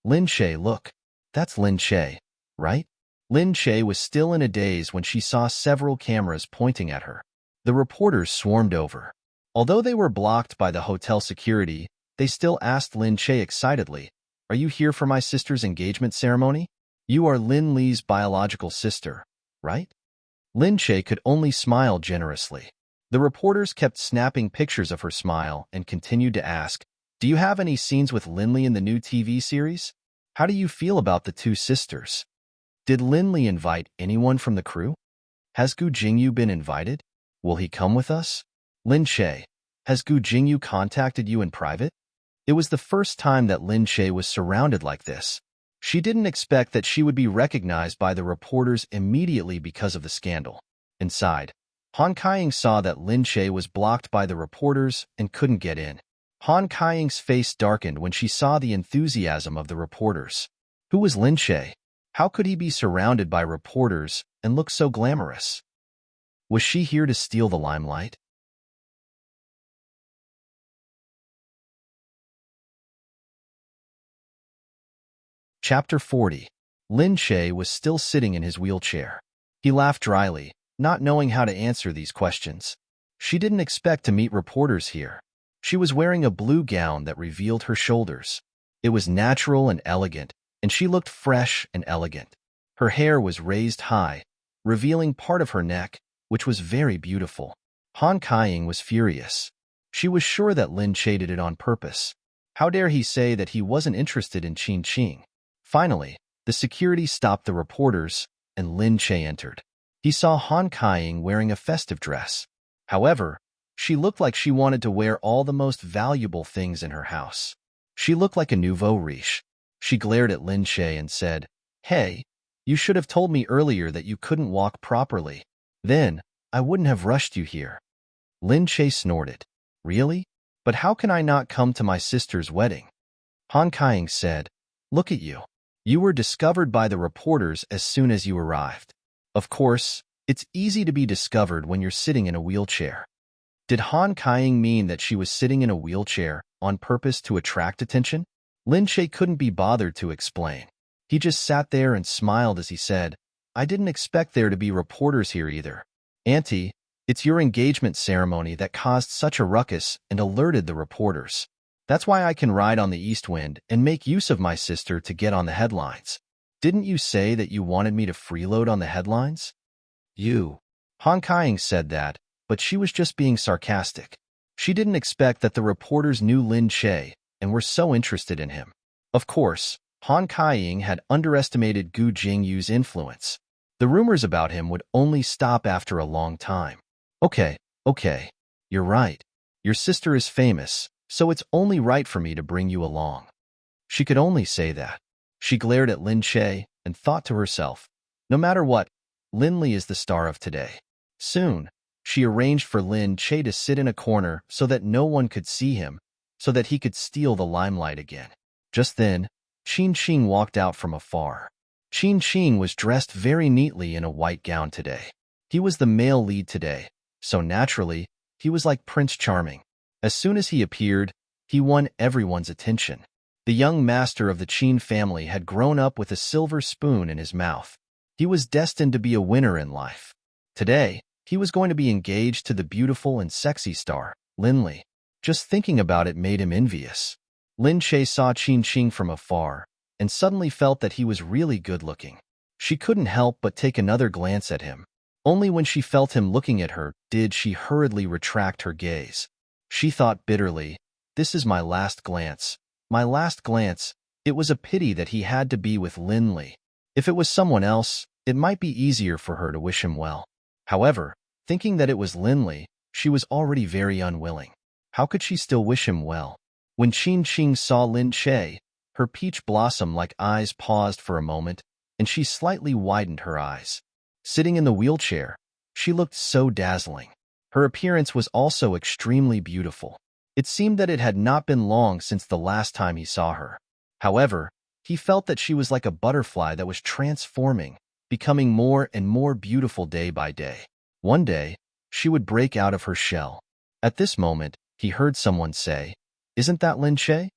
Lin Che, look. That's Lin Che, right? Lin Che was still in a daze when she saw several cameras pointing at her. The reporters swarmed over. Although they were blocked by the hotel security, they still asked Lin Che excitedly, "Are you here for my sister's engagement ceremony? You are Lin Li's biological sister, right?" Lin Che could only smile generously. The reporters kept snapping pictures of her smile and continued to ask, "Do you have any scenes with Lin Li in the new TV series? How do you feel about the two sisters? Did Lin Li invite anyone from the crew? Has Gu Jingyu been invited? Will he come with us? Lin Che, has Gu Jingyu contacted you in private?" It was the first time that Lin Che was surrounded like this. She didn't expect that she would be recognized by the reporters immediately because of the scandal. Inside, Han Kaiying saw that Lin Che was blocked by the reporters and couldn't get in. Han Kaiying's face darkened when she saw the enthusiasm of the reporters. Who was Lin Che? How could he be surrounded by reporters and look so glamorous? Was she here to steal the limelight? Chapter 40. Lin Che was still sitting in his wheelchair. He laughed dryly, not knowing how to answer these questions. She didn't expect to meet reporters here. She was wearing a blue gown that revealed her shoulders. It was natural and elegant, and she looked fresh and elegant. Her hair was raised high, revealing part of her neck, which was very beautiful. Han Kaiying was furious. She was sure that Lin Che did it on purpose. How dare he say that he wasn't interested in Qin Qing? Finally, the security stopped the reporters, and Lin Che entered. He saw Han Kaiying wearing a festive dress. However, she looked like she wanted to wear all the most valuable things in her house. She looked like a nouveau riche. She glared at Lin Che and said, "Hey, you should have told me earlier that you couldn't walk properly. Then, I wouldn't have rushed you here." Lin Che snorted. "Really? But how can I not come to my sister's wedding?" Han Kaiying said, "Look at you. You were discovered by the reporters as soon as you arrived. Of course, it's easy to be discovered when you're sitting in a wheelchair." Did Han Kaiying mean that she was sitting in a wheelchair on purpose to attract attention? Lin Che couldn't be bothered to explain. He just sat there and smiled as he said, "I didn't expect there to be reporters here either. Auntie, it's your engagement ceremony that caused such a ruckus and alerted the reporters. That's why I can ride on the east wind and make use of my sister to get on the headlines. Didn't you say that you wanted me to freeload on the headlines?" "You." Han Kaiying said that, but she was just being sarcastic. She didn't expect that the reporters knew Lin Che and were so interested in him. Of course, Han Kaiying had underestimated Gu Jingyu's influence. The rumors about him would only stop after a long time. Okay, you're right. Your sister is famous, so it's only right for me to bring you along." She could only say that. She glared at Lin Che and thought to herself, no matter what, Lin Li is the star of today. Soon, she arranged for Lin Che to sit in a corner so that no one could see him, so that he could steal the limelight again. Just then, Qin Qing walked out from afar. Qin Qing was dressed very neatly in a white gown today. He was the male lead today, so naturally, he was like Prince Charming. As soon as he appeared, he won everyone's attention. The young master of the Qin family had grown up with a silver spoon in his mouth. He was destined to be a winner in life. Today, he was going to be engaged to the beautiful and sexy star, Lin Li. Just thinking about it made him envious. Lin Che saw Qin Qing from afar and suddenly felt that he was really good-looking. She couldn't help but take another glance at him. Only when she felt him looking at her did she hurriedly retract her gaze. She thought bitterly, "This is my last glance. My last glance. It was a pity that he had to be with Lin Li. If it was someone else, it might be easier for her to wish him well." However, thinking that it was Lin Li, she was already very unwilling. How could she still wish him well? When Qin Qing saw Lin Che, her peach blossom-like eyes paused for a moment, and she slightly widened her eyes. Sitting in the wheelchair, She looked so dazzling. Her appearance was also extremely beautiful. It seemed that it had not been long since the last time he saw her. However, he felt that she was like a butterfly that was transforming, becoming more and more beautiful day by day. One day, she would break out of her shell. At this moment, he heard someone say, "Isn't that Lin Che?"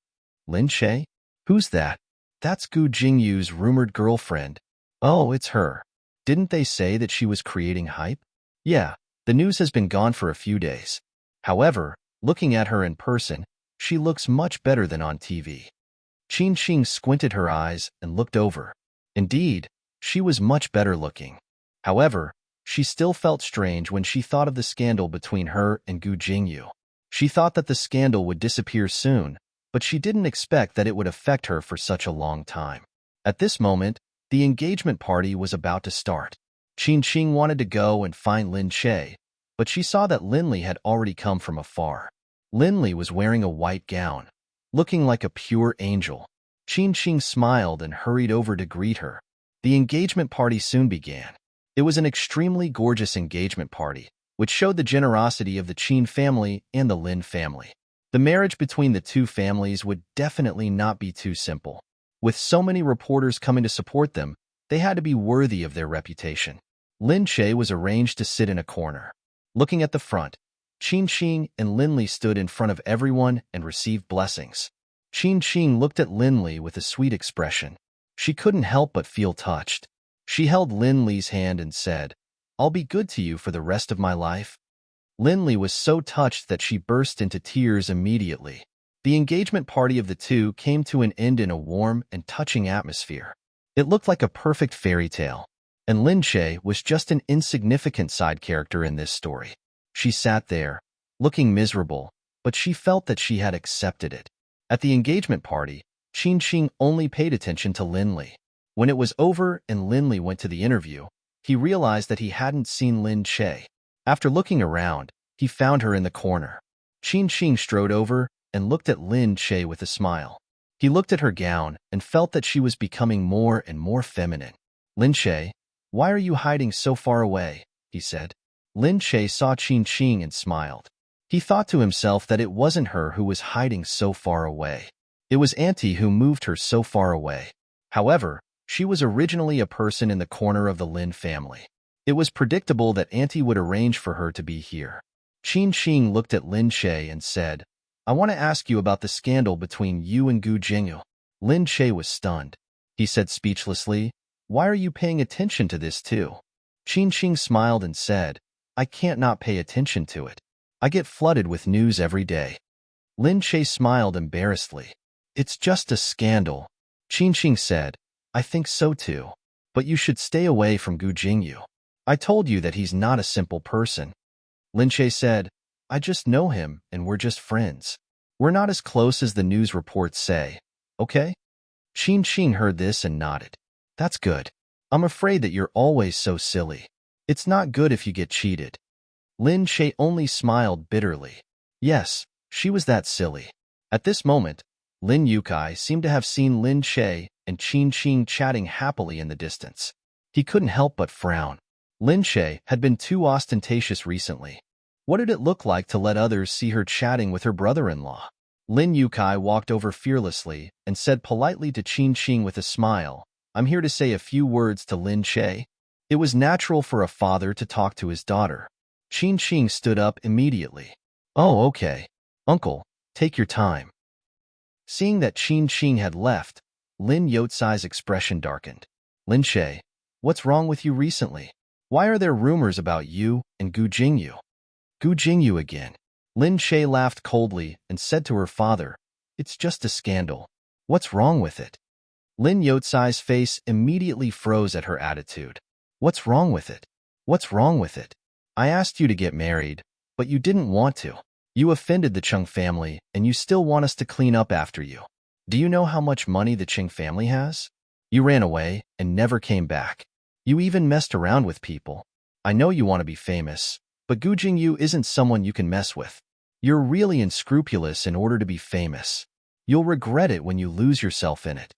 "Lin Che? Who's that?" "That's Gu Jingyu's rumored girlfriend." "Oh, it's her. Didn't they say that she was creating hype?" "Yeah, the news has been gone for a few days. However, looking at her in person, she looks much better than on TV." Qin Xing squinted her eyes and looked over. Indeed, she was much better looking. However, she still felt strange when she thought of the scandal between her and Gu Jingyu. She thought that the scandal would disappear soon, but she didn't expect that it would affect her for such a long time. At this moment, the engagement party was about to start. Qin Xing wanted to go and find Lin Che, but she saw that Lin Li had already come from afar. Lin Li was wearing a white gown, looking like a pure angel. Qin Xing smiled and hurried over to greet her. The engagement party soon began. It was an extremely gorgeous engagement party, which showed the generosity of the Qin family and the Lin family. The marriage between the two families would definitely not be too simple. With so many reporters coming to support them, they had to be worthy of their reputation. Lin Che was arranged to sit in a corner. Looking at the front, Qin Xing and Lin Li stood in front of everyone and received blessings. Qin Xing looked at Lin Li with a sweet expression. She couldn't help but feel touched. She held Lin Li's hand and said, "I'll be good to you for the rest of my life." Lin Li was so touched that she burst into tears immediately. The engagement party of the two came to an end in a warm and touching atmosphere. It looked like a perfect fairy tale, and Lin Che was just an insignificant side character in this story. She sat there, looking miserable, but she felt that she had accepted it. At the engagement party, Qin Xing only paid attention to Lin Li. When it was over and Lin Li went to the interview, he realized that he hadn't seen Lin Che. After looking around, he found her in the corner. Qin Xing strode over and looked at Lin Che with a smile. He looked at her gown and felt that she was becoming more and more feminine. "Lin Che, why are you hiding so far away?" he said. Lin Che saw Qin Xing and smiled. He thought to himself that it wasn't her who was hiding so far away. It was Auntie who moved her so far away. However, she was originally a person in the corner of the Lin family. It was predictable that Auntie would arrange for her to be here. Qin Xing looked at Lin Che and said, "I want to ask you about the scandal between you and Gu Jingyu." Lin Che was stunned. He said speechlessly, "Why are you paying attention to this too?" Qin Xing smiled and said, "I can't not pay attention to it. I get flooded with news every day." Lin Che smiled embarrassedly. "It's just a scandal." Qin Xing said, "I think so too. But you should stay away from Gu Jingyu. I told you that he's not a simple person." Lin Che said, "I just know him and we're just friends. We're not as close as the news reports say, okay?" Qin Xing heard this and nodded. "That's good. I'm afraid that you're always so silly. It's not good if you get cheated." Lin Che only smiled bitterly. Yes, she was that silly. At this moment, Lin Yukai seemed to have seen Lin Che and Qin Xing chatting happily in the distance. He couldn't help but frown. Lin Che had been too ostentatious recently. What did it look like to let others see her chatting with her brother-in-law? Lin Yukai walked over fearlessly and said politely to Qin Xing with a smile, "I'm here to say a few words to Lin Che." It was natural for a father to talk to his daughter. Qin Xing stood up immediately. "Oh, okay. Uncle, take your time." Seeing that Qin Xing had left, Lin Yotsai's expression darkened. "Lin Che, what's wrong with you recently? Why are there rumors about you and Gu Jingyu?" "Gu Jingyu again." Lin Che laughed coldly and said to her father, "It's just a scandal. What's wrong with it?" Lin Yotsai's face immediately froze at her attitude. "What's wrong with it? What's wrong with it? I asked you to get married, but you didn't want to. You offended the Chung family, and you still want us to clean up after you. Do you know how much money the Chung family has? You ran away and never came back. You even messed around with people. I know you want to be famous, but Gu Jingyu isn't someone you can mess with. You're really unscrupulous in order to be famous. You'll regret it when you lose yourself in it."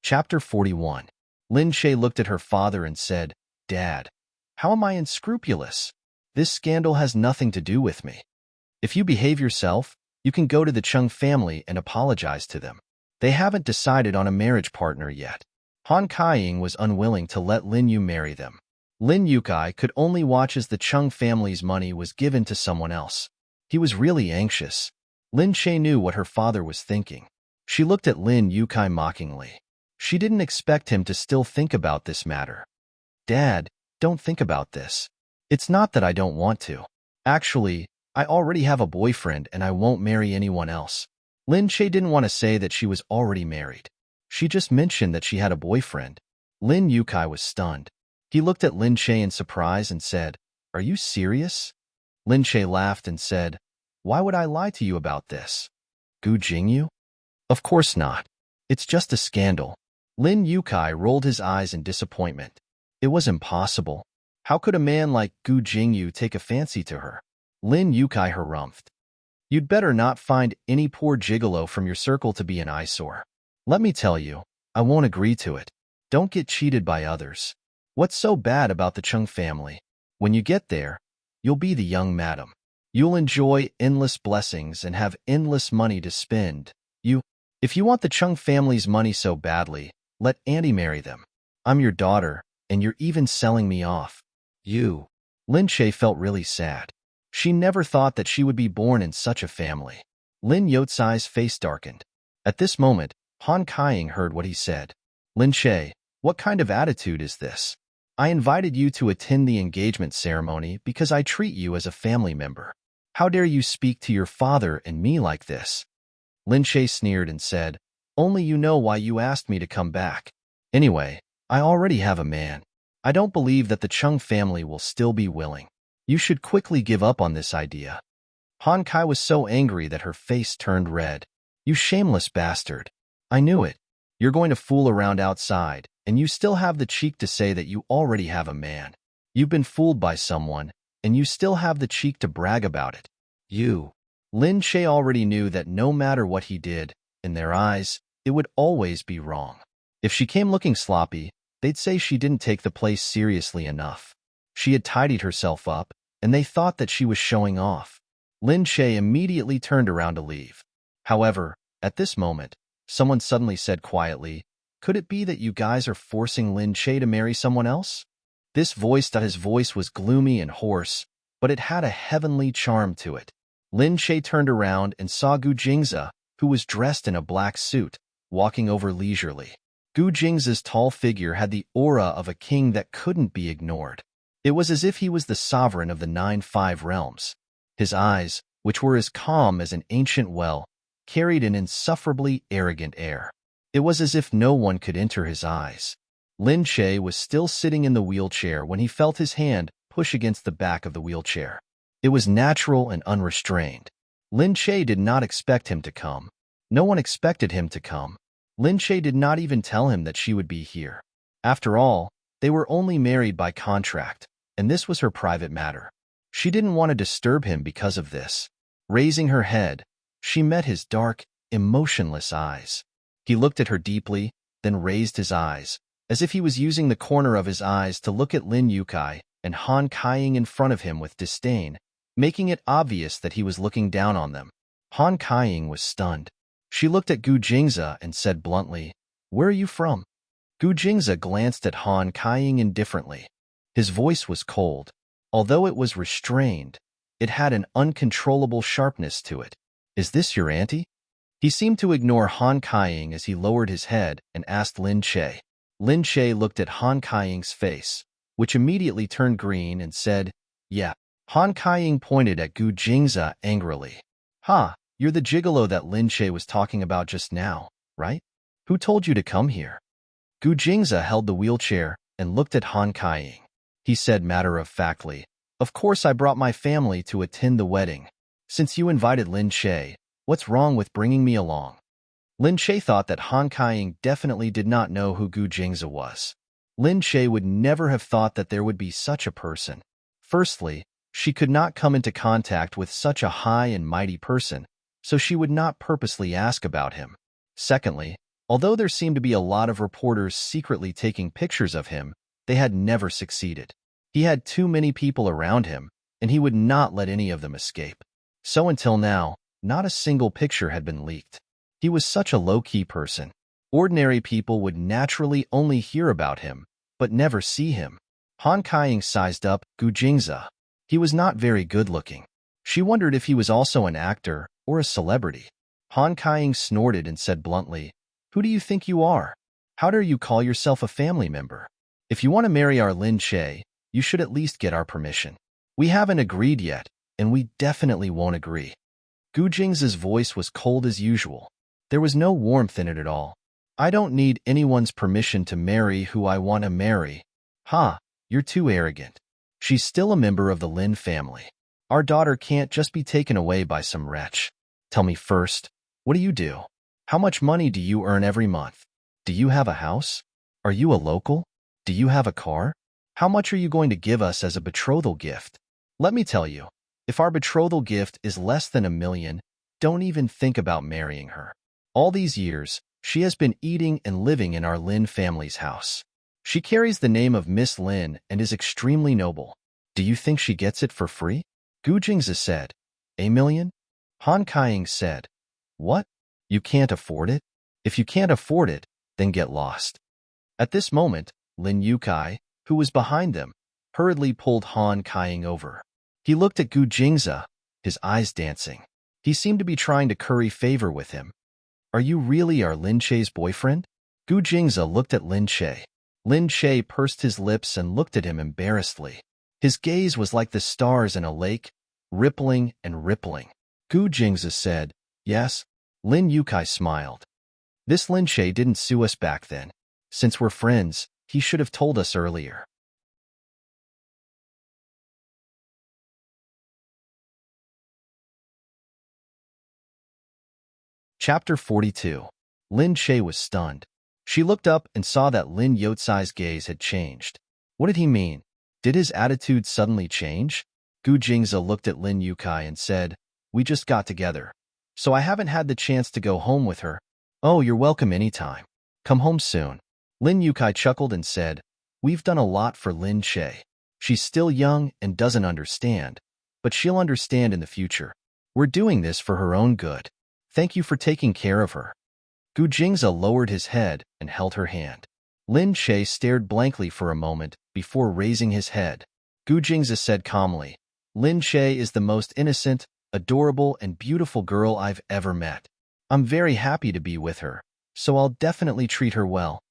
Chapter 41. Lin Shay looked at her father and said, "Dad, how am I unscrupulous? This scandal has nothing to do with me. If you behave yourself, you can go to the Chung family and apologize to them. They haven't decided on a marriage partner yet." Han Kaiying was unwilling to let Lin Yu marry them. Lin Yukai could only watch as the Chung family's money was given to someone else. He was really anxious. Lin Shay knew what her father was thinking. She looked at Lin Yukai mockingly. She didn't expect him to still think about this matter. "Dad, don't think about this. It's not that I don't want to. Actually, I already have a boyfriend and I won't marry anyone else." Lin Shay didn't want to say that she was already married. She just mentioned that she had a boyfriend. Lin Yukai was stunned. He looked at Lin Shay in surprise and said, "Are you serious?" Lin Shay laughed and said, "Why would I lie to you about this? Gu Jingyu? Of course not. It's just a scandal." Lin Yukai rolled his eyes in disappointment. It was impossible. How could a man like Gu Jingyu take a fancy to her? Lin Yukai harumphed. "You'd better not find any poor gigolo from your circle to be an eyesore. Let me tell you, I won't agree to it. Don't get cheated by others. What's so bad about the Chung family? When you get there, you'll be the young madam. You'll enjoy endless blessings and have endless money to spend. If you want the Chung family's money so badly, let Auntie marry them. I'm your daughter, and you're even selling me off." Lin Shay felt really sad. She never thought that she would be born in such a family. Lin Yotsai's face darkened. At this moment, Han Kaiying heard what he said. "Lin Shay, what kind of attitude is this? I invited you to attend the engagement ceremony because I treat you as a family member. How dare you speak to your father and me like this?" Lin Shay sneered and said, "Only you know why you asked me to come back. Anyway, I already have a man. I don't believe that the Chung family will still be willing. You should quickly give up on this idea." Han Kai was so angry that her face turned red. "You shameless bastard. I knew it. You're going to fool around outside, and you still have the cheek to say that you already have a man. You've been fooled by someone, and you still have the cheek to brag about it." Lin Shay already knew that no matter what he did, in their eyes, it would always be wrong. If she came looking sloppy, they'd say she didn't take the place seriously enough. She had tidied herself up, and they thought that she was showing off. Lin Shay immediately turned around to leave. However, at this moment, someone suddenly said quietly, "Could it be that you guys are forcing Lin Shay to marry someone else?" His voice was gloomy and hoarse, but it had a heavenly charm to it. Lin Shay turned around and saw Gu Jingze, who was dressed in a black suit, walking over leisurely. Gu Jingze's tall figure had the aura of a king that couldn't be ignored. It was as if he was the sovereign of the 9-5 realms. His eyes, which were as calm as an ancient well, carried an insufferably arrogant air. It was as if no one could enter his eyes. Lin Shay was still sitting in the wheelchair when he felt his hand push against the back of the wheelchair. It was natural and unrestrained. Lin Shay did not expect him to come. No one expected him to come. Lin Shay did not even tell him that she would be here. After all, they were only married by contract, and this was her private matter. She didn't want to disturb him because of this. Raising her head, she met his dark, emotionless eyes. He looked at her deeply, then raised his eyes, as if he was using the corner of his eyes to look at Lin Yukai and Han Kaiying in front of him with disdain, making it obvious that he was looking down on them. Han Kaiying was stunned. She looked at Gu Jingze and said bluntly, "Where are you from?" Gu Jingze glanced at Han Kaiying indifferently. His voice was cold. Although it was restrained, it had an uncontrollable sharpness to it. "Is this your auntie?" He seemed to ignore Han Kaiying as he lowered his head and asked Lin Shay. Lin Shay looked at Han Kaiying's face, which immediately turned green, and said, "Yeah." Han Kaiying pointed at Gu Jingze angrily. "Ha, you're the gigolo that Lin Shay was talking about just now, right? Who told you to come here?" Gu Jingze held the wheelchair and looked at Han Kaiying. He said matter-of-factly, "Of course I brought my family to attend the wedding. Since you invited Lin Shay, what's wrong with bringing me along?" Lin Shay thought that Han Kaiying definitely did not know who Gu Jingze was. Lin Shay would never have thought that there would be such a person. Firstly, she could not come into contact with such a high and mighty person, so she would not purposely ask about him. Secondly, Although there seemed to be a lot of reporters secretly taking pictures of him, they had never succeeded. He had too many people around him, and he would not let any of them escape. So until now, not a single picture had been leaked. He was such a low-key person. Ordinary people would naturally only hear about him, but never see him. Han Kaiying sized up Gu Jingzi. He was not very good-looking. She wondered if he was also an actor or a celebrity. Han Kaiying snorted and said bluntly, "Who do you think you are? How dare you call yourself a family member? If you want to marry our Lin Che, you should at least get our permission. We haven't agreed yet, and we definitely won't agree." Gu Jingzi's voice was cold as usual. There was no warmth in it at all. "I don't need anyone's permission to marry who I want to marry." "Ha, you're too arrogant. She's still a member of the Lin family. Our daughter can't just be taken away by some wretch. Tell me first, what do you do? How much money do you earn every month? Do you have a house? Are you a local? Do you have a car? How much are you going to give us as a betrothal gift? Let me tell you, if our betrothal gift is less than $1 million, don't even think about marrying her. All these years, she has been eating and living in our Lin family's house. She carries the name of Miss Lin and is extremely noble. Do you think she gets it for free?" Gu Jingzi said. "$1 million?" Han Kaiying said. "What? You can't afford it? If you can't afford it, then get lost." At this moment, Lin Yukai, who was behind them, hurriedly pulled Han Kaiying over. He looked at Gu Jingzi, his eyes dancing. He seemed to be trying to curry favor with him. "Are you really our Lin Che's boyfriend?" Gu Jingzi looked at Lin Che. Lin Che pursed his lips and looked at him embarrassedly. His gaze was like the stars in a lake, rippling and rippling. Gu Jingzi said, "Yes." Lin Yukai smiled. "This Lin Che didn't sue us back then. Since we're friends, he should have told us earlier." Chapter 42. Lin Che was stunned. She looked up and saw that Lin Youtsai's gaze had changed. What did he mean? Did his attitude suddenly change? Gu Jingzi looked at Lin Yukai and said, "We just got together, so I haven't had the chance to go home with her." "Oh, you're welcome anytime. Come home soon." Lin Yukai chuckled and said, "We've done a lot for Lin Che. She's still young and doesn't understand, but she'll understand in the future. We're doing this for her own good. Thank you for taking care of her." Gu Jingzi lowered his head and held her hand. Lin Che stared blankly for a moment before raising his head. Gu Jingzi said calmly, "Lin Che is the most innocent, adorable, and beautiful girl I've ever met. I'm very happy to be with her, so I'll definitely treat her well."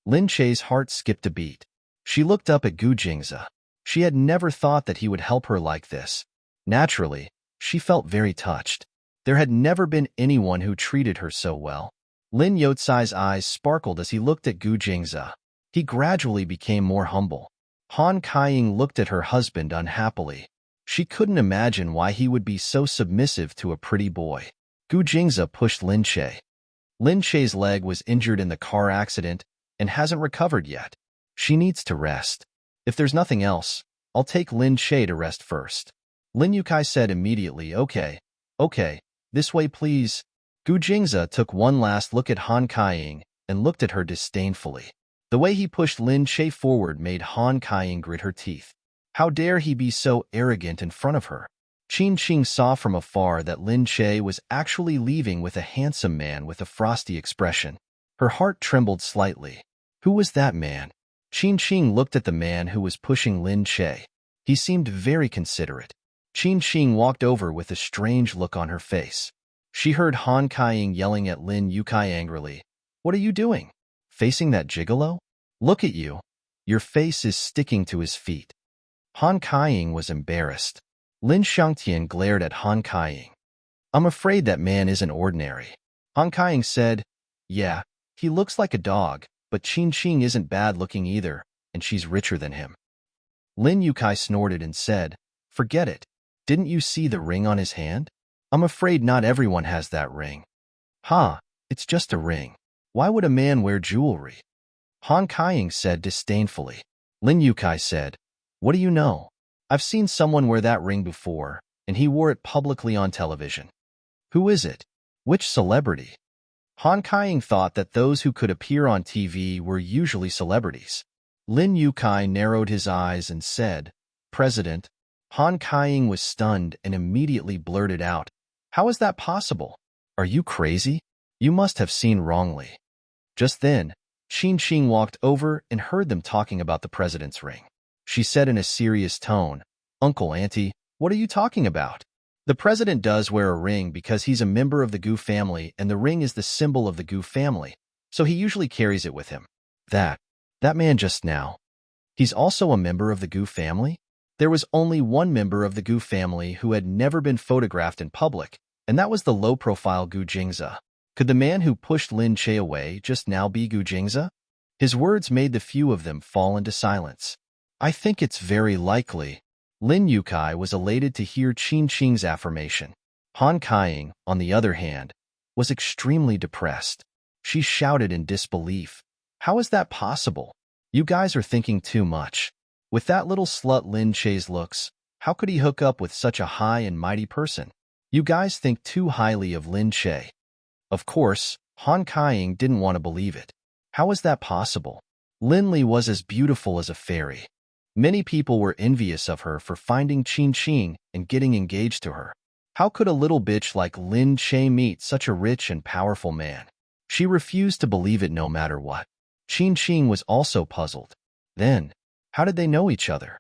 Lin Che's heart skipped a beat. She looked up at Gu Jingzi. She had never thought that he would help her like this. Naturally, she felt very touched. There had never been anyone who treated her so well. Lin Youtsai's eyes sparkled as he looked at Gu Jingzi. He gradually became more humble. Han Kaiying looked at her husband unhappily. She couldn't imagine why he would be so submissive to a pretty boy. Gu Jingzi pushed Lin Che. Lin Che's leg was injured in the car accident and hasn't recovered yet. She needs to rest. If there's nothing else, I'll take Lin Che to rest first. Lin Yukai said immediately, Okay, this way please." Gu Jingzi took one last look at Han Kaiying and looked at her disdainfully. The way he pushed Lin Che forward made Han Kaiying grit her teeth. How dare he be so arrogant in front of her? Qin Qing saw from afar that Lin Che was actually leaving with a handsome man with a frosty expression. Her heart trembled slightly. Who was that man? Qin Qing looked at the man who was pushing Lin Che. He seemed very considerate. Qin Qing walked over with a strange look on her face. She heard Han Kaiying yelling at Lin Yukai angrily. "What are you doing? Facing that gigolo? Look at you. Your face is sticking to his feet." Han Kaiying was embarrassed. Lin Xiangtian glared at Han Kaiying. "I'm afraid that man isn't ordinary." Han Kaiying said, "Yeah, he looks like a dog, but Qin Qing isn't bad looking either, and she's richer than him." Lin Yukai snorted and said, "Forget it. Didn't you see the ring on his hand? I'm afraid not everyone has that ring." "Ha, it's just a ring. Why would a man wear jewelry?" Han Kaiying said disdainfully. Lin Yukai said, "What do you know? I've seen someone wear that ring before, and he wore it publicly on television." "Who is it? Which celebrity?" Han Kaiying thought that those who could appear on TV were usually celebrities. Lin Yukai narrowed his eyes and said, "President." Han Kaiying was stunned and immediately blurted out, "How is that possible? Are you crazy? You must have seen wrongly." Just then, Qin Qing walked over and heard them talking about the president's ring. She said in a serious tone, "Uncle, Auntie, what are you talking about? The president does wear a ring because he's a member of the Gu family and the ring is the symbol of the Gu family, so he usually carries it with him." That man just now. He's also a member of the Gu family? There was only one member of the Gu family who had never been photographed in public, and that was the low-profile Gu Jingza. Could the man who pushed Lin Che away just now be Gu Jingza? His words made the few of them fall into silence. "I think it's very likely." Lin Yukai was elated to hear Qin Qing's affirmation. Han Kaiying, on the other hand, was extremely depressed. She shouted in disbelief, "How is that possible? You guys are thinking too much. With that little slut Lin Che's looks, how could he hook up with such a high and mighty person? You guys think too highly of Lin Che." Of course, Han Kaiying didn't want to believe it. How is that possible? Lin Li was as beautiful as a fairy. Many people were envious of her for finding Qin Qing and getting engaged to her. How could a little bitch like Lin Che meet such a rich and powerful man? She refused to believe it no matter what. Qin Qing was also puzzled. Then, how did they know each other?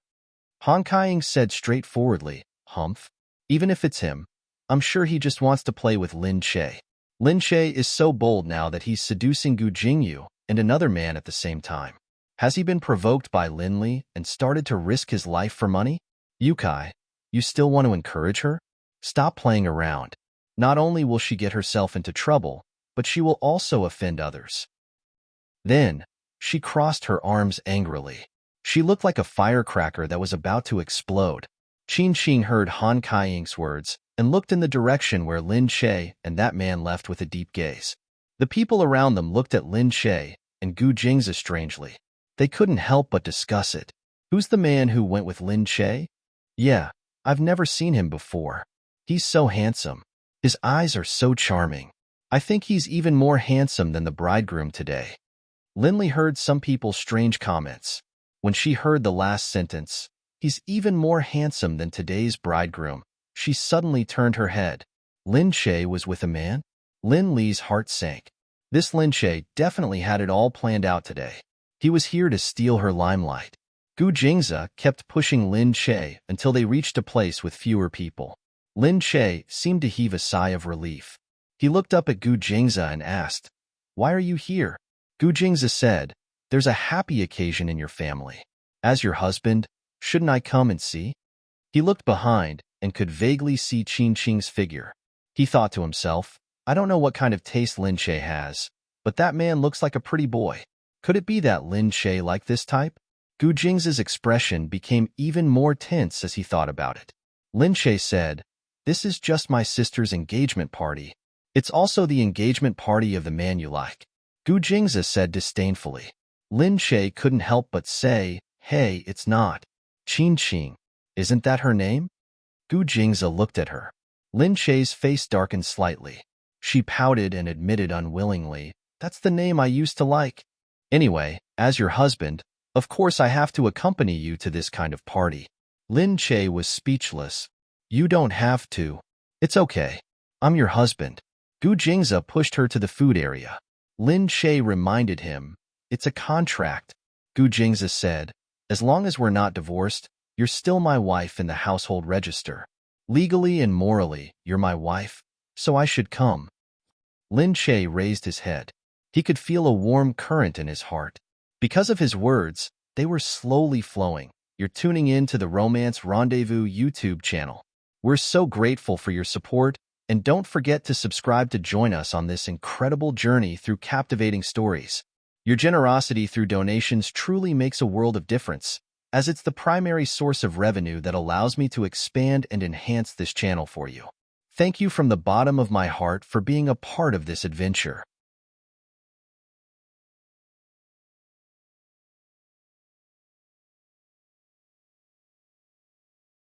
Han Kaiying said straightforwardly, "Humph. Even if it's him, I'm sure he just wants to play with Lin Che. Lin Che is so bold now that he's seducing Gu Jingyu and another man at the same time. Has he been provoked by Lin Li and started to risk his life for money? Yukai, you still want to encourage her? Stop playing around. Not only will she get herself into trouble, but she will also offend others." Then, she crossed her arms angrily. She looked like a firecracker that was about to explode. Qin Qing heard Han Kaiying's words and looked in the direction where Lin Che and that man left with a deep gaze. The people around them looked at Lin Che and Gu Jingza strangely. They couldn't help but discuss it. "Who's the man who went with Lin Che? Yeah, I've never seen him before. He's so handsome. His eyes are so charming. I think he's even more handsome than the bridegroom today." Lin Li heard some people's strange comments. When she heard the last sentence, "He's even more handsome than today's bridegroom," she suddenly turned her head. Lin Che was with a man? Lin Li's heart sank. This Lin Che definitely had it all planned out today. He was here to steal her limelight. Gu Jingza kept pushing Lin Che until they reached a place with fewer people. Lin Che seemed to heave a sigh of relief. He looked up at Gu Jingza and asked, "Why are you here?" Gu Jingza said, "There's a happy occasion in your family. As your husband, shouldn't I come and see?" He looked behind and could vaguely see Qin Qing's figure. He thought to himself, "I don't know what kind of taste Lin Che has, but that man looks like a pretty boy. Could it be that Lin Che liked this type?" Gu Jingza's expression became even more tense as he thought about it. Lin Che said, "This is just my sister's engagement party. It's also the engagement party of the man you like." Gu Jingza said disdainfully. Lin Che couldn't help but say, "Hey, it's not. Qin Qing. Isn't that her name?" Gu Jingza looked at her. Lin Che's face darkened slightly. She pouted and admitted unwillingly, "That's the name I used to like. Anyway, as your husband, of course I have to accompany you to this kind of party." Lin Che was speechless. "You don't have to. It's okay. I'm your husband." Gu Jingza pushed her to the food area. Lin Che reminded him, "It's a contract." Gu Jingza said, "As long as we're not divorced, you're still my wife in the household register. Legally and morally, you're my wife, so I should come." Lin Che raised his head. He could feel a warm current in his heart. Because of his words, they were slowly flowing. You're tuning in to the Romance Rendezvous YouTube channel. We're so grateful for your support, and don't forget to subscribe to join us on this incredible journey through captivating stories. Your generosity through donations truly makes a world of difference, as it's the primary source of revenue that allows me to expand and enhance this channel for you. Thank you from the bottom of my heart for being a part of this adventure.